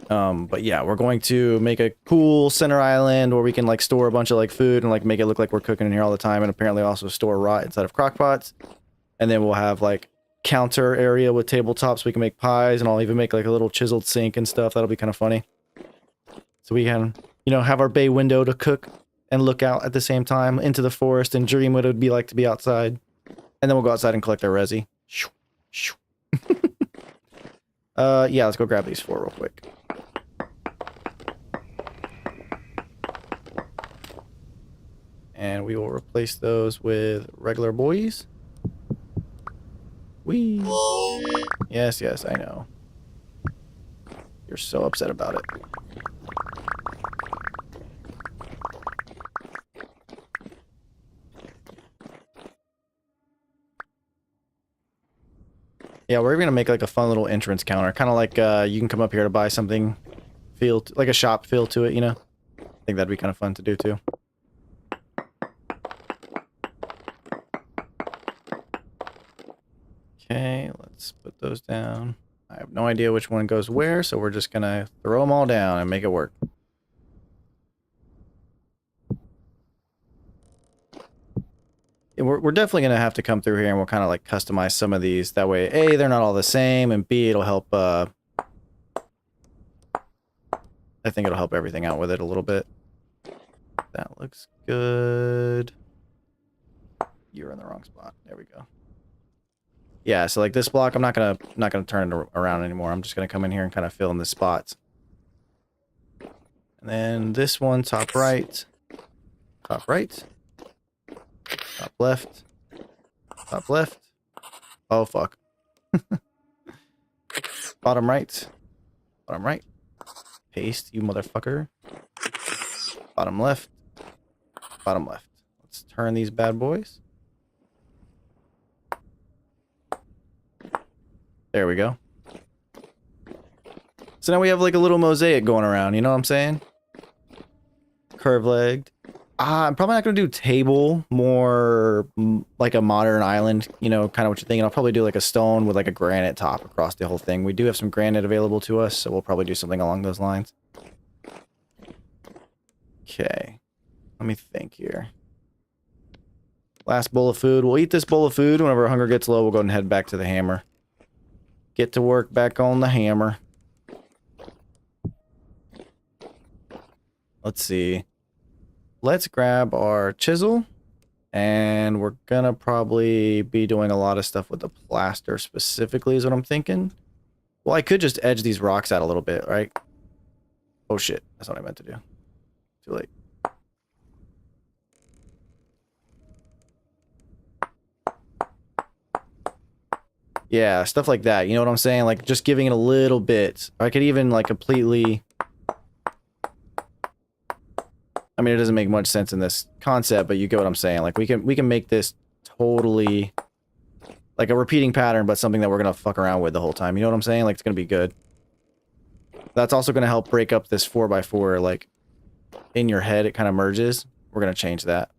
But yeah, we're going to make a cool center island where we can like store a bunch of like food and like make it look like we're cooking in here all the time, and apparently also store rot inside of crock pots. And then we'll have like counter area with tabletops. We can make pies, and I'll even make like a little chiseled sink and stuff. That'll be kind of funny. So we can, you know, have our bay window to cook and look out at the same time into the forest and dream what it would be like to be outside. And then we'll go outside and collect our resi. Yeah, let's go grab these 4 real quick. And we will replace those with regular boys. Whee! Yes, yes, I know. You're so upset about it. Yeah, we're gonna make like a fun little entrance counter, kind of like you can come up here to buy something, like a shop feel to it, you know. I think that'd be kind of fun to do too. Okay, let's put those down. I have no idea which one goes where, so we're just gonna throw them all down and make it work. Yeah, we're definitely gonna have to come through here and we'll kind of like customize some of these. That way, A, they're not all the same, and B, it'll help, I think it'll help everything out with it a little bit. That looks good. You're in the wrong spot. There we go. Yeah, so like this block, I'm not gonna turn it around anymore. I'm just gonna come in here and kind of fill in the spots. And then this one, top right, top left, top left. Oh fuck. Bottom right, paste, you motherfucker. Bottom left, bottom left. Let's turn these bad boys. There we go. So now we have like a little mosaic going around, you know what I'm saying? Curved-legged. I'm probably not going to do table, more like a modern island, you know, kind of what you're thinking. I'll probably do like a stone with like a granite top across the whole thing. We do have some granite available to us, so we'll probably do something along those lines. Okay. Let me think here. Last bowl of food. We'll eat this bowl of food. Whenever our hunger gets low, we'll go ahead and head back to the hammer. Get to work back on the hammer. let's see. Let's grab our chisel. And we're gonna probably be doing a lot of stuff with the plaster specifically is what I'm thinking. Well, I could just edge these rocks out a little bit, right? Oh shit, that's what I meant to do. Too late. Yeah, stuff like that. You know what I'm saying? Like just giving it a little bit. I could even like completely... I mean, it doesn't make much sense in this concept, but you get what I'm saying. Like we can make this totally like a repeating pattern, but something that we're gonna fuck around with the whole time. You know what I'm saying? Like it's gonna be good. That's also gonna help break up this 4x4. Like in your head, it kind of merges. We're gonna change that.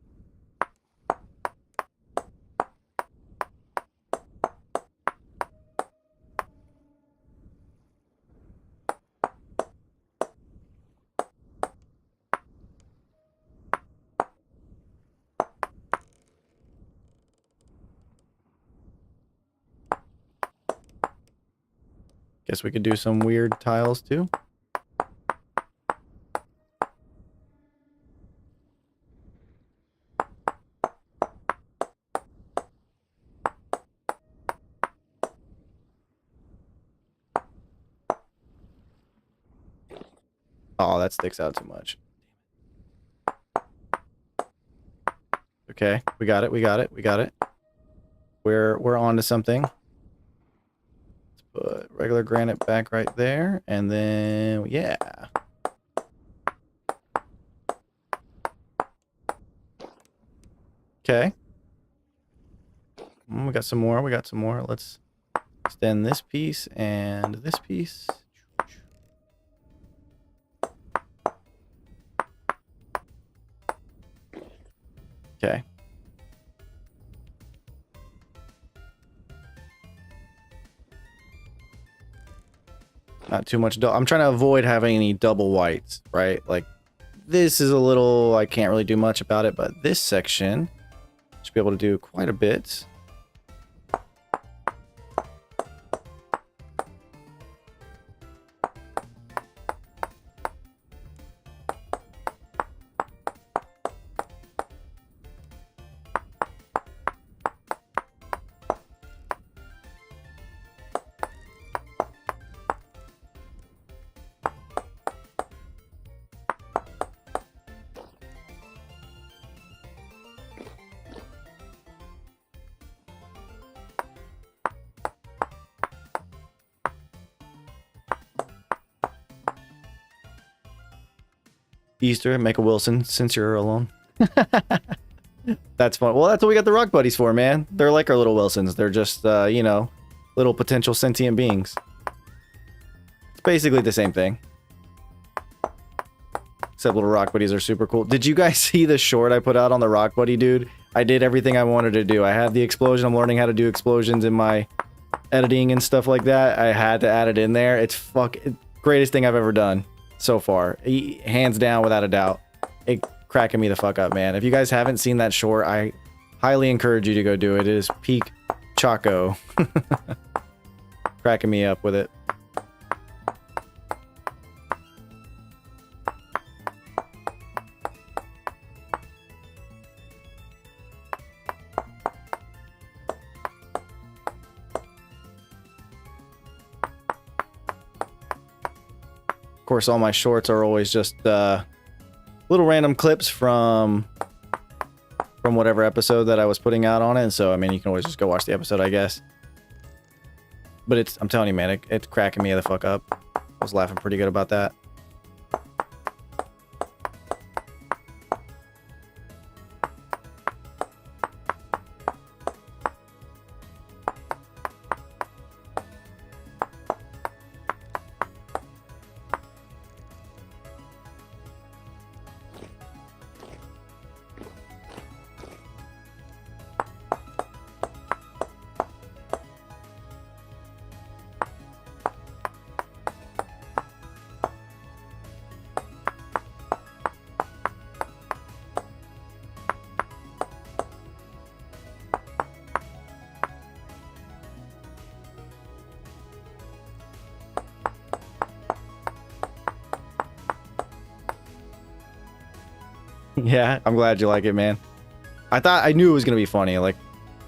Guess we could do some weird tiles too. Oh, that sticks out too much. Okay, we got it, we got it, we got it. We're on to something. Put regular granite back right there, and then, yeah. Okay. We got some more, we got some more. Let's extend this piece and this piece. Okay. Not too much. I'm trying to avoid having any double whites, right? Like, this is a little... I can't really do much about it, but this section should be able to do quite a bit. Easter, make a Wilson since you're alone. That's fun. Well, that's what we got the rock buddies for, man. They're like our little Wilsons. They're just, you know, little potential sentient beings. It's basically the same thing. Except little rock buddies are super cool. Did you guys see the short I put out on the rock buddy, dude? I did everything I wanted to do. I had the explosion. I'm learning how to do explosions in my editing and stuff like that. I had to add it in there. It's greatest thing I've ever done so far. Hands down, without a doubt. It cracking me the fuck up, man. If you guys haven't seen that short, I highly encourage you to go do it. It is peak Choco. Cracking me up with it. Of course, all my shorts are always just little random clips from whatever episode that I was putting out on it. So, I mean, you can always just go watch the episode, I guess. But I'm telling you, man, it's cracking me the fuck up. I was laughing pretty good about that. Yeah, I'm glad you like it, man. I knew it was gonna be funny, like,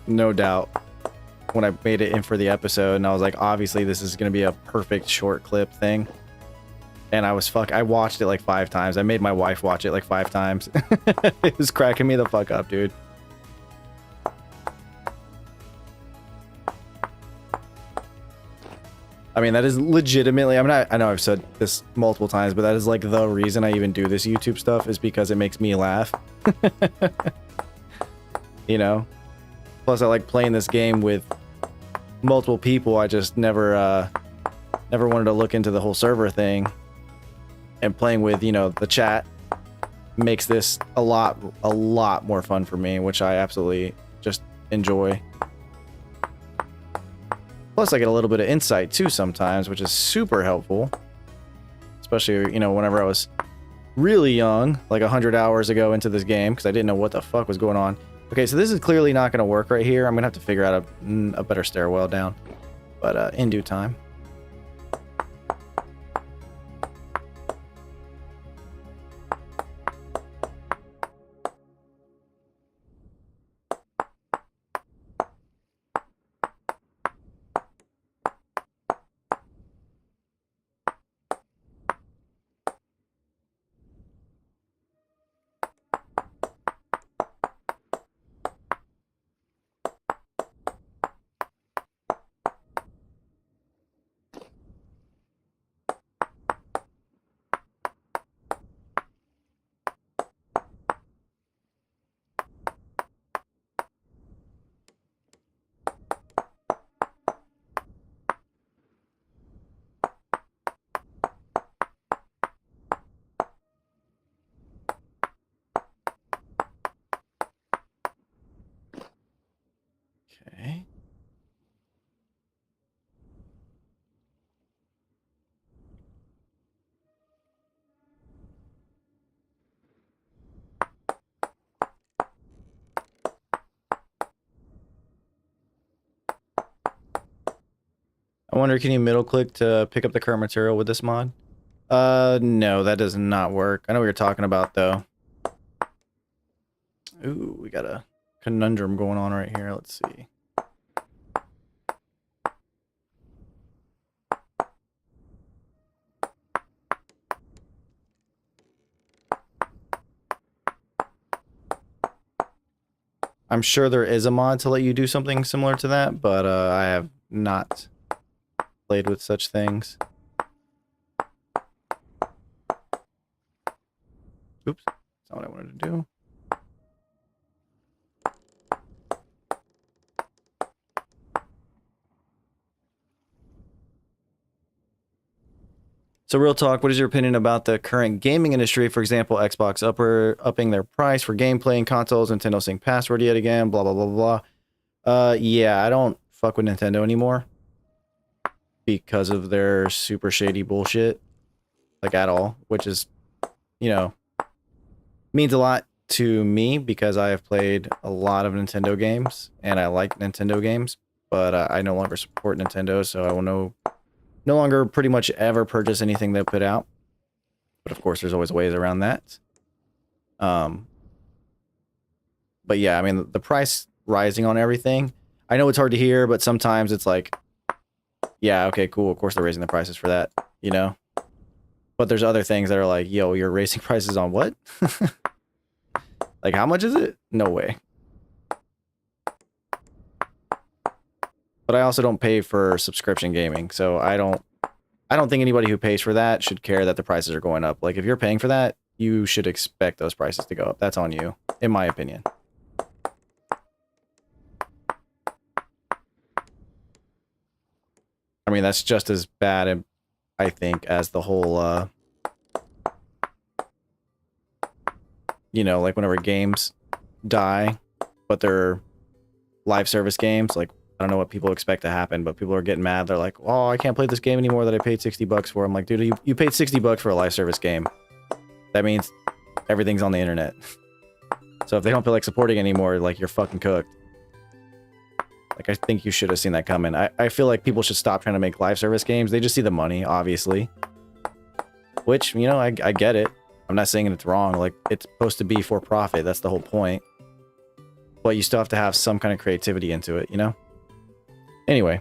no doubt. When I made it in for the episode, and I was like, obviously this is gonna be a perfect short clip thing. And I watched it like 5 times. I made my wife watch it like 5 times. It was cracking me the fuck up, dude. I mean, that is legitimately, I know I've said this multiple times, but that is like the reason I even do this YouTube stuff, is because it makes me laugh. You know? Plus, I like playing this game with multiple people. I just never wanted to look into the whole server thing. And playing with, you know, the chat makes this a lot more fun for me, which I absolutely just enjoy. Plus, I get a little bit of insight too sometimes, which is super helpful. Especially, you know, whenever I was really young, like 100 hours ago into this game, because I didn't know what the fuck was going on. Okay, so this is clearly not going to work right here. I'm going to have to figure out a better stairwell down. But in due time. Okay. I wonder, can you middle click to pick up the current material with this mod? No, that does not work. I know what you're talking about, though. Ooh, we got a conundrum going on right here. Let's see. I'm sure there is a mod to let you do something similar to that, but I have not played with such things. Oops, that's not what I wanted to do. So real talk, what is your opinion about the current gaming industry? For example, Xbox upping their price for gameplay and consoles, Nintendo saying password yet again, blah, blah, blah, blah. Yeah, I don't fuck with Nintendo anymore because of their super shady bullshit, like at all, which is, you know, means a lot to me because I have played a lot of Nintendo games and I like Nintendo games, but I no longer support Nintendo, so I will no longer pretty much ever purchase anything they put out. But of course, there's always ways around that. But yeah, I mean, the price rising on everything, I know it's hard to hear, but sometimes it's like, yeah, okay, cool. Of course they're raising the prices for that, you know? But there's other things that are like, yo, you're raising prices on what? Like, how much is it? No way. But I also don't pay for subscription gaming, so I don't think anybody who pays for that should care that the prices are going up. Like, if you're paying for that, you should expect those prices to go up. That's on you, in my opinion. I mean, that's just as bad, I think, as the whole, you know, like whenever games die, but they're live service games, like, I don't know what people expect to happen, but people are getting mad. They're like, oh, I can't play this game anymore that I paid $60 for. I'm like, dude, you paid $60 for a live service game. That means everything's on the internet. So if they don't feel like supporting anymore, like, you're fucking cooked. Like, I think you should have seen that coming. I feel like people should stop trying to make live service games. They just see the money, obviously. Which, you know, I get it. I'm not saying it's wrong. Like, it's supposed to be for profit. That's the whole point. But you still have to have some kind of creativity into it, you know? Anyway.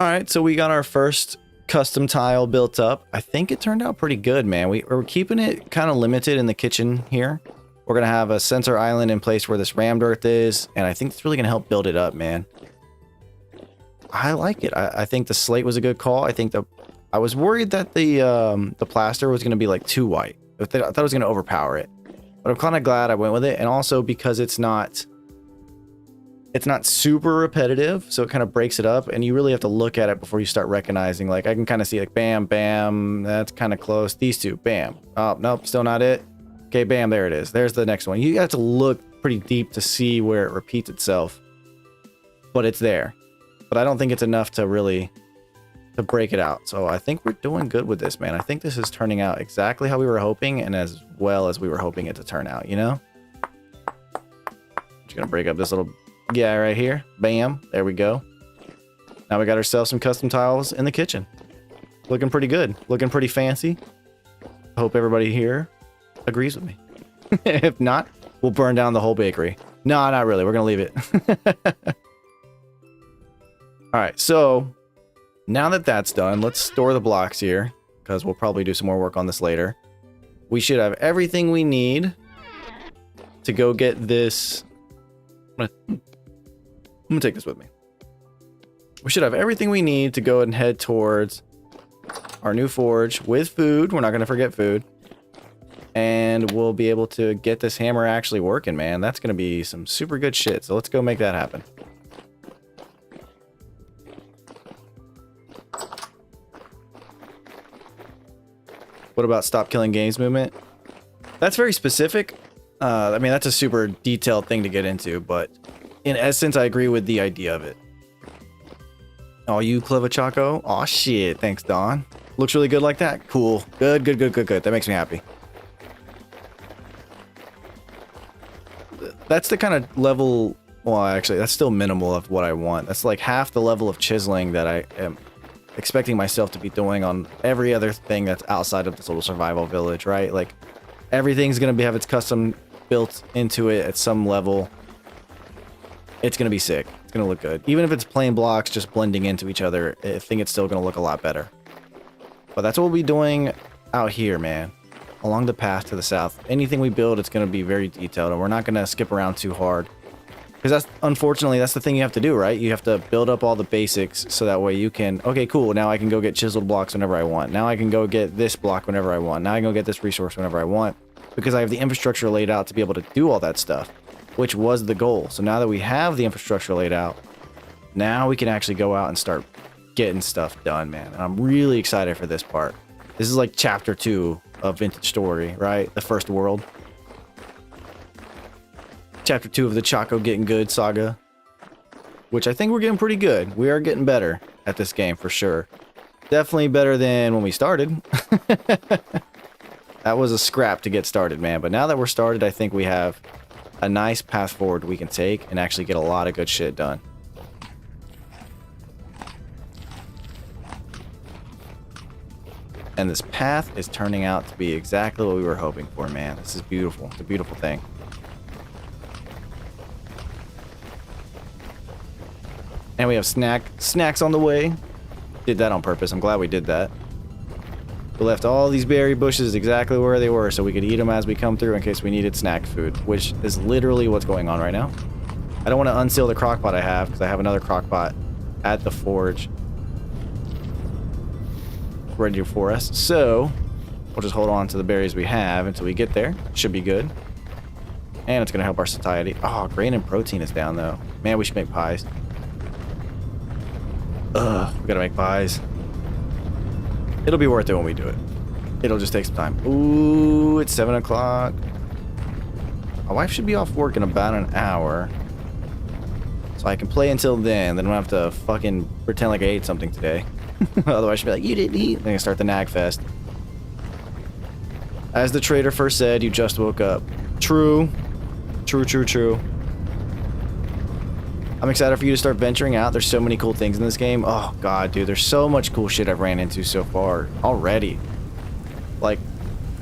Alright, so we got our first custom tile built up. I think it turned out pretty good, man. We're keeping it kind of limited in the kitchen here. We're going to have a sensor island in place where this rammed earth is, and I think it's really going to help build it up, man. I like it. I think the slate was a good call. I was worried that the plaster was going to be like too white. I thought it was going to overpower it. But I'm kind of glad I went with it, and also because it's not super repetitive, so it kind of breaks it up, and you really have to look at it before you start recognizing. Like, I can kind of see like bam, bam, that's kind of close. These two, bam. Oh, nope, still not it. Okay, bam, there it is. There's the next one. You have to look pretty deep to see where it repeats itself, but it's there. But I don't think it's enough to really to break it out. So I think we're doing good with this, man. I think this is turning out exactly how we were hoping, and as well as we were hoping it to turn out, you know? Just gonna break up this little guy right here. Bam, there we go. Now we got ourselves some custom tiles in the kitchen. Looking pretty good. Looking pretty fancy. I hope everybody here agrees with me. If not, we'll burn down the whole bakery. No, not really. We're gonna leave it. All right, so now that that's done, let's store the blocks here, because we'll probably do some more work on this later. We should have everything we need to go get this. I'm gonna take this with me. We should have everything we need to go and head towards our new forge with food. We're not gonna forget food. And we'll be able to get this hammer actually working, man. That's gonna be some super good shit. So let's go make that happen. What about stop killing games movement? That's very specific. I mean, that's a super detailed thing to get into, but in essence, I agree with the idea of it. Oh, you Cleva Choco? Oh shit, thanks, Don. Looks really good like that? Cool. Good. That makes me happy. That's the kind of level, well, actually, that's still minimal of what I want. That's like half the level of chiseling that I am expecting myself to be doing on every other thing that's outside of this little survival village, right? Like, everything's gonna have its custom built into it at some level. It's gonna be sick. It's gonna look good. Even if it's plain blocks just blending into each other, I think it's still gonna look a lot better. But that's what we'll be doing out here, man. Along the path to the south. Anything we build, it's gonna be very detailed, and we're not gonna skip around too hard. Because unfortunately, that's the thing you have to do, right? You have to build up all the basics so that way you can, okay, cool, now I can go get chiseled blocks whenever I want. Now I can go get this block whenever I want. Now I can go get this resource whenever I want. Because I have the infrastructure laid out to be able to do all that stuff, which was the goal. So now that we have the infrastructure laid out, now we can actually go out and start getting stuff done, man. And I'm really excited for this part. This is like chapter 2 of Vintage Story, right? The first world. Chapter 2 of the Choco Getting Good saga, which I think we're getting pretty good. We are getting better at this game for sure. Definitely better than when we started. That was a scrap to get started, man. But now that we're started, I think we have a nice path forward we can take and actually get a lot of good shit done. And this path is turning out to be exactly what we were hoping for, man. This is beautiful. It's a beautiful thing. And we have snacks on the way. Did that on purpose. I'm glad we did that. We left all these berry bushes exactly where they were so we could eat them as we come through in case we needed snack food, which is literally what's going on right now. I don't want to unseal the crock pot I have because I have another crock pot at the forge ready for us. So we'll just hold on to the berries we have until we get there. Should be good. And it's going to help our satiety. Oh, grain and protein is down though. Man, we should make pies. Ugh, we gotta make pies. It'll be worth it when we do it. It'll just take some time. Ooh, it's 7 o'clock. My wife should be off work in about an hour. So I can play until then. Then I don't have to fucking pretend like I ate something today. Otherwise she'll be like, you didn't eat. Then I start the nag fest. As the trader first said, you just woke up. True. True. I'm excited for you to start venturing out. There's so many cool things in this game. Oh god, dude, there's so much cool shit I've ran into so far already. Like,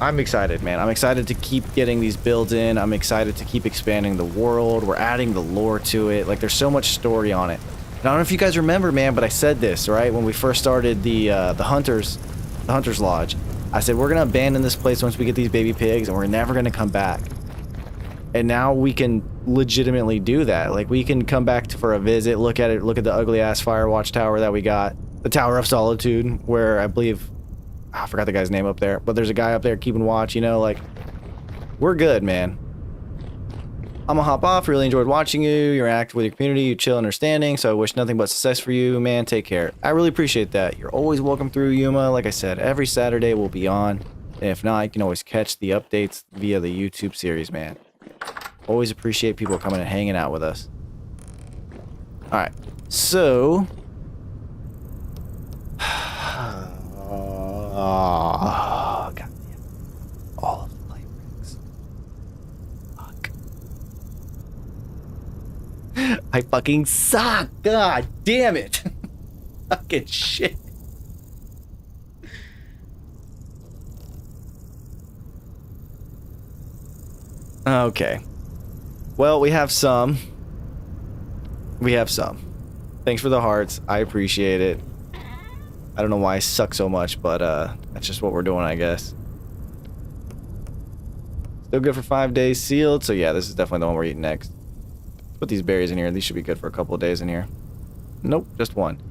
I'm excited, man. I'm excited to keep getting these builds in. I'm excited to keep expanding the world. We're adding the lore to it. Like, there's so much story on it. And I don't know if you guys remember, man, but I said this, right? When we first started the Hunter's Lodge. I said, we're going to abandon this place once we get these baby pigs, and we're never going to come back. And now we can legitimately do that. Like, we can come back for a visit, look at it, look at the ugly-ass fire watchtower that we got. The Tower of Solitude, where I believe... I forgot the guy's name up there, but there's a guy up there keeping watch, you know, like, we're good, man. I'm gonna hop off. Really enjoyed watching you. You're active with your community. You chill, understanding. So I wish nothing but success for you, man. Take care. I really appreciate that. You're always welcome through, Yuma. Like I said, every Saturday we'll be on. And if not, you can always catch the updates via the YouTube series, man. Always appreciate people coming and hanging out with us. All right, so. Oh, God damn. All of the light rings. Fuck. I fucking suck. God damn it. Fucking shit. Okay. Well, we have some. Thanks for the hearts. I appreciate it. I don't know why I suck so much, but that's just what we're doing, I guess. Still good for 5 days sealed, so yeah, this is definitely the one we're eating next. Put these berries in here. These should be good for a couple of days in here. Nope, just one.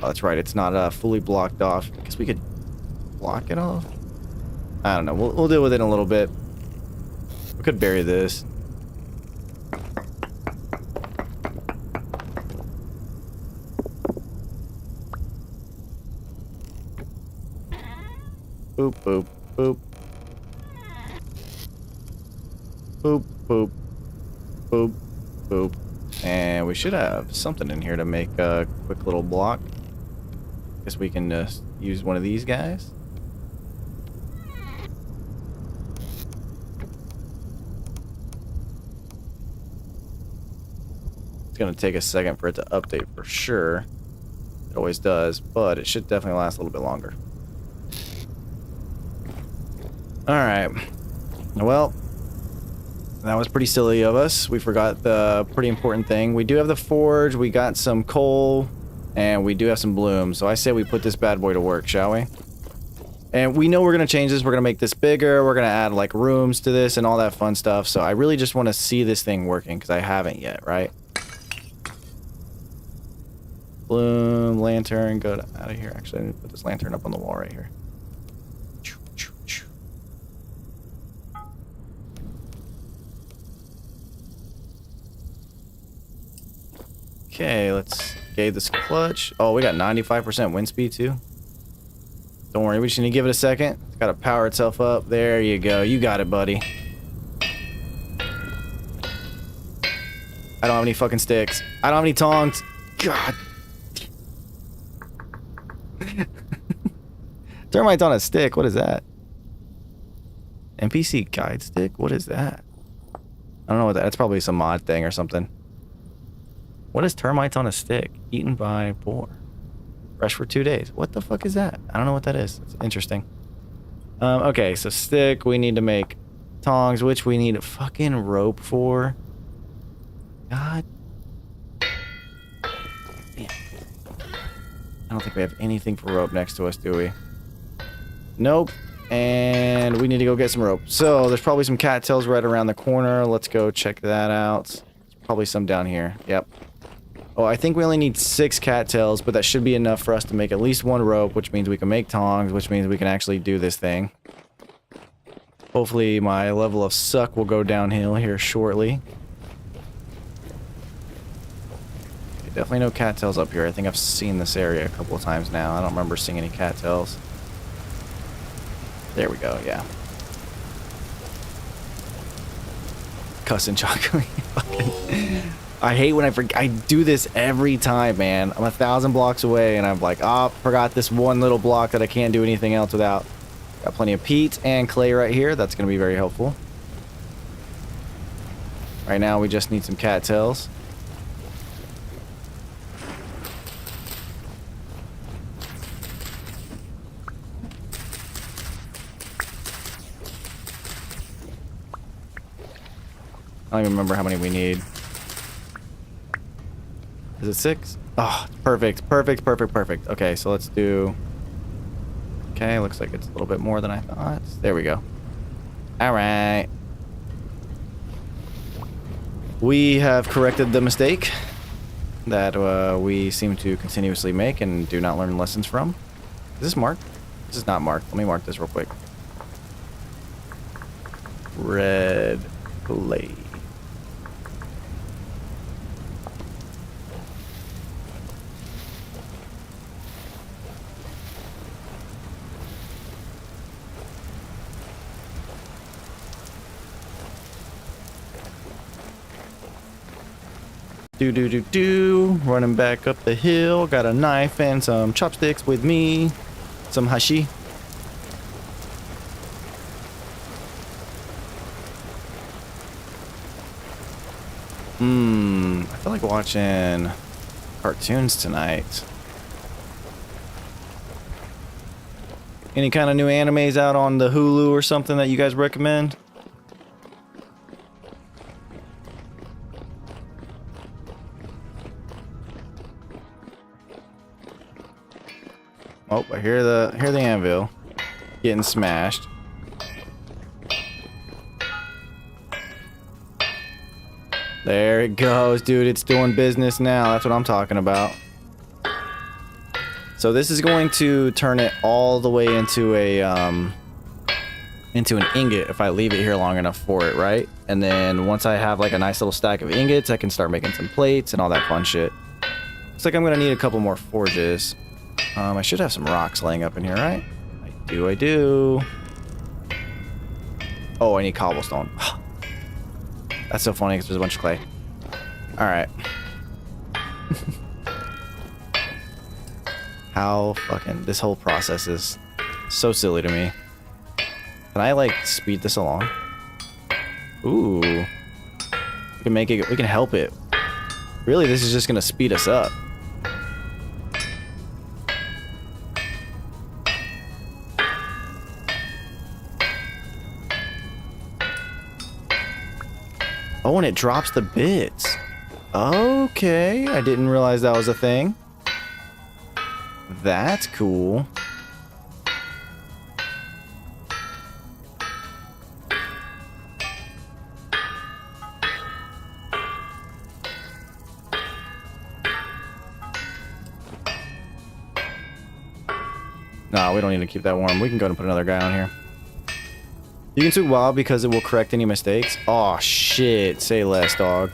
Oh, that's right. It's not fully blocked off. I guess we could block it off. I don't know. We'll deal with it in a little bit. We could bury this. Boop, boop, boop. Boop, boop. Boop, boop. And we should have something in here to make a quick little block. Guess we can just use one of these guys. It's gonna take a second for it to update for sure. It always does, but it should definitely last a little bit longer. Alright. Well, that was pretty silly of us. We forgot the pretty important thing. We do have the forge, we got some coal, and we do have some bloom. So I say we put this bad boy to work, shall we? And we know we're going to change this. We're going to make this bigger. We're going to add, like, rooms to this and all that fun stuff. So I really just want to see this thing working because I haven't yet, right? Bloom, lantern, go out of here. Actually, I need to put this lantern up on the wall right here. Okay, let's gauge this clutch. Oh, we got 95% wind speed too. Don't worry, we just need to give it a second. It's got to power itself up. There you go. You got it, buddy. I don't have any fucking sticks. I don't have any tongs. God. Termite on a stick. What is that? NPC guide stick? What is that? I don't know what that. That's probably some mod thing or something. What is termites on a stick? Eaten by boar. Fresh for 2 days. What the fuck is that? I don't know what that is. It's interesting. Okay, so stick. We need to make tongs, which we need a fucking rope for. God. Damn. I don't think we have anything for rope next to us, do we? Nope. And we need to go get some rope. So there's probably some cattails right around the corner. Let's go check that out. There's probably some down here. Yep. Oh, I think we only need 6 cattails, but that should be enough for us to make at least 1 rope, which means we can make tongs, which means we can actually do this thing. Hopefully my level of suck will go downhill here shortly. Okay, definitely no cattails up here. I think I've seen this area a couple of times now. I don't remember seeing any cattails. There we go, yeah. Cussing chocolate. I hate when I do this every time, man. I'm 1,000 blocks away and I'm like, oh, forgot this one little block that I can't do anything else without. Got plenty of peat and clay right here. That's going to be very helpful. Right now we just need some cattails. I don't even remember how many we need. Is it 6? Oh, perfect, perfect, perfect, perfect. Okay, so let's do... Okay, looks like it's a little bit more than I thought. There we go. All right. We have corrected the mistake that we seem to continuously make and do not learn lessons from. Is this marked? This is not marked. Let me mark this real quick. Red clay. Do. Running back up the hill. Got a knife and some chopsticks with me. Some hashi. I feel like watching cartoons tonight. Any kind of new animes out on the Hulu or something that you guys recommend? Oh, I hear the anvil getting smashed. There it goes, dude. It's doing business now. That's what I'm talking about. So this is going to turn it all the way into an ingot if I leave it here long enough for it, right? And then once I have like a nice little stack of ingots, I can start making some plates and all that fun shit. Looks like I'm gonna need a couple more forges. I should have some rocks laying up in here, right? I do. Oh, I need cobblestone. That's so funny because there's a bunch of clay. Alright. How fucking... This whole process is so silly to me. Can I, like, speed this along? Ooh. We can make it... We can help it. Really, this is just gonna speed us up. Oh, and it drops the bits. Okay, I didn't realize that was a thing. That's cool. No, we don't need to keep that warm. We can go and put another guy on here. You can tweak WoW because it will correct any mistakes. Oh shit, say less, dog.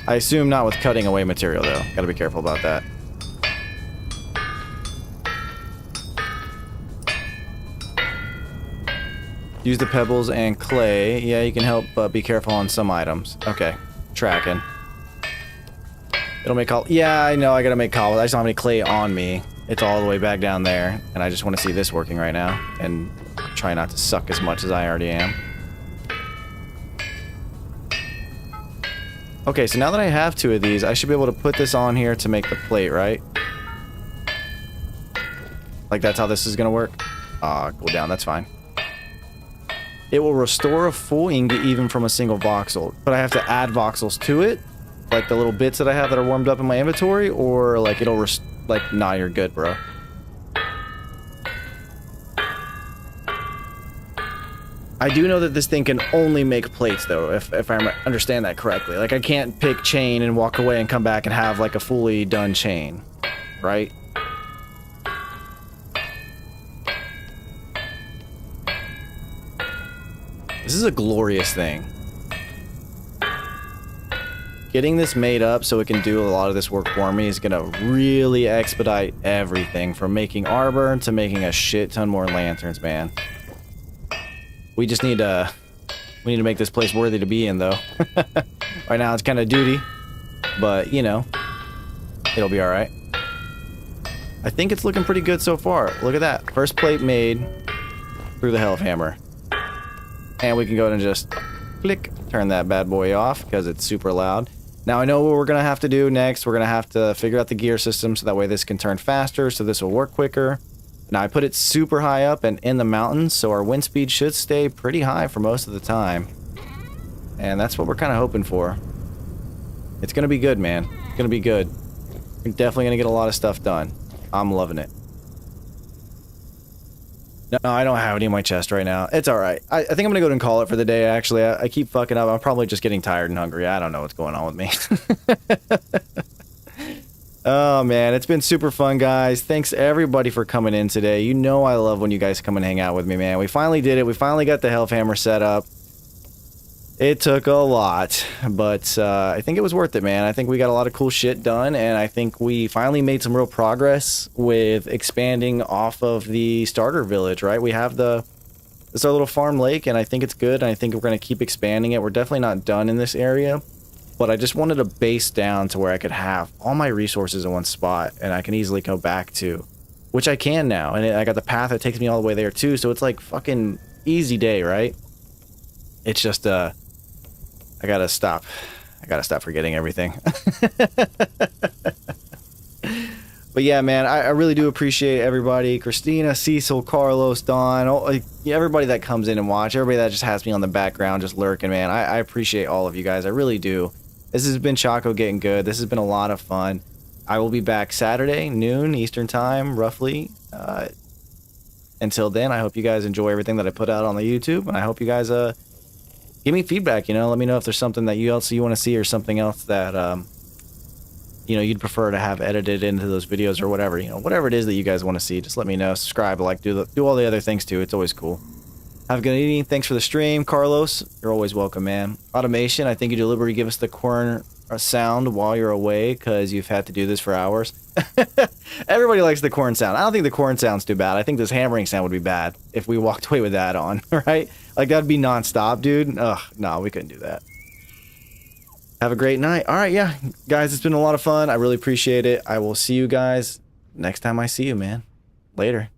I assume not with cutting away material though. Gotta be careful about that. Use the pebbles and clay. Yeah, you can help, but be careful on some items. Okay, tracking. It'll make cobble. Yeah, I know I gotta make cobble. I just don't have any clay on me. It's all the way back down there, and I just want to see this working right now, and try not to suck as much as I already am. Okay, so now that I have 2 of these, I should be able to put this on here to make the plate, right? Like that's how this is gonna work? Cool down, that's fine. It will restore a full ingot even from a single voxel, but I have to add voxels to it? Like the little bits that I have that are warmed up in my inventory, or like it'll like, nah, you're good, bro. I do know that this thing can only make plates, though, if I understand that correctly. Like, I can't pick chain and walk away and come back and have, like, a fully done chain. Right? This is a glorious thing. Getting this made up so it can do a lot of this work for me is gonna really expedite everything from making armor to making a shit ton more lanterns, man. We just need to make this place worthy to be in, though. Right now it's kind of duty, but you know, it'll be all right. I think it's looking pretty good so far. Look at that, first plate made through the Hellhammer, and we can go and just click, turn that bad boy off because it's super loud. Now I know what we're gonna have to do next. We're gonna have to figure out the gear system so that way this can turn faster, so this will work quicker. Now, I put it super high up and in the mountains, so our wind speed should stay pretty high for most of the time. And that's what we're kind of hoping for. It's going to be good, man. It's going to be good. We're definitely going to get a lot of stuff done. I'm loving it. No, I don't have any in my chest right now. It's alright. I think I'm going to go ahead and call it for the day, actually. I keep fucking up. I'm probably just getting tired and hungry. I don't know what's going on with me. Oh, man. It's been super fun, guys. Thanks, everybody, for coming in today. You know I love when you guys come and hang out with me, man. We finally did it. We finally got the Hellhammer set up. It took a lot, but I think it was worth it, man. I think we got a lot of cool shit done, and I think we finally made some real progress with expanding off of the starter village, right? We have this our little farm lake, and I think it's good, and I think we're going to keep expanding it. We're definitely not done in this area, but I just wanted a base down to where I could have all my resources in one spot, and I can easily go back to, which I can now, and I got the path that takes me all the way there, too, so it's like fucking easy day, right? It's just, I gotta stop forgetting everything. But yeah, man, I really do appreciate everybody. Christina, Cecil, Carlos, Don, everybody that comes in and watch, everybody that just has me on the background just lurking, man. I appreciate all of you guys. I really do. This has been Choco Getting Good. This has been a lot of fun. I will be back Saturday, noon, Eastern time, roughly. Until then, I hope you guys enjoy everything that I put out on the YouTube, and I hope you guys give me feedback, let me know if there's something that you want to see or something else that, you'd prefer to have edited into those videos or whatever, whatever it is that you guys want to see, just let me know. Subscribe, do all the other things too. It's always cool. Have a good evening. Thanks for the stream. Carlos, you're always welcome, man. Automation, I think you deliberately give us the corn sound while you're away because you've had to do this for hours. Everybody likes the corn sound. I don't think the corn sound's too bad. I think this hammering sound would be bad if we walked away with that on, right? Like, that'd be non-stop, dude. Ugh, no, we couldn't do that. Have a great night. All right, yeah. Guys, it's been a lot of fun. I really appreciate it. I will see you guys next time I see you, man. Later.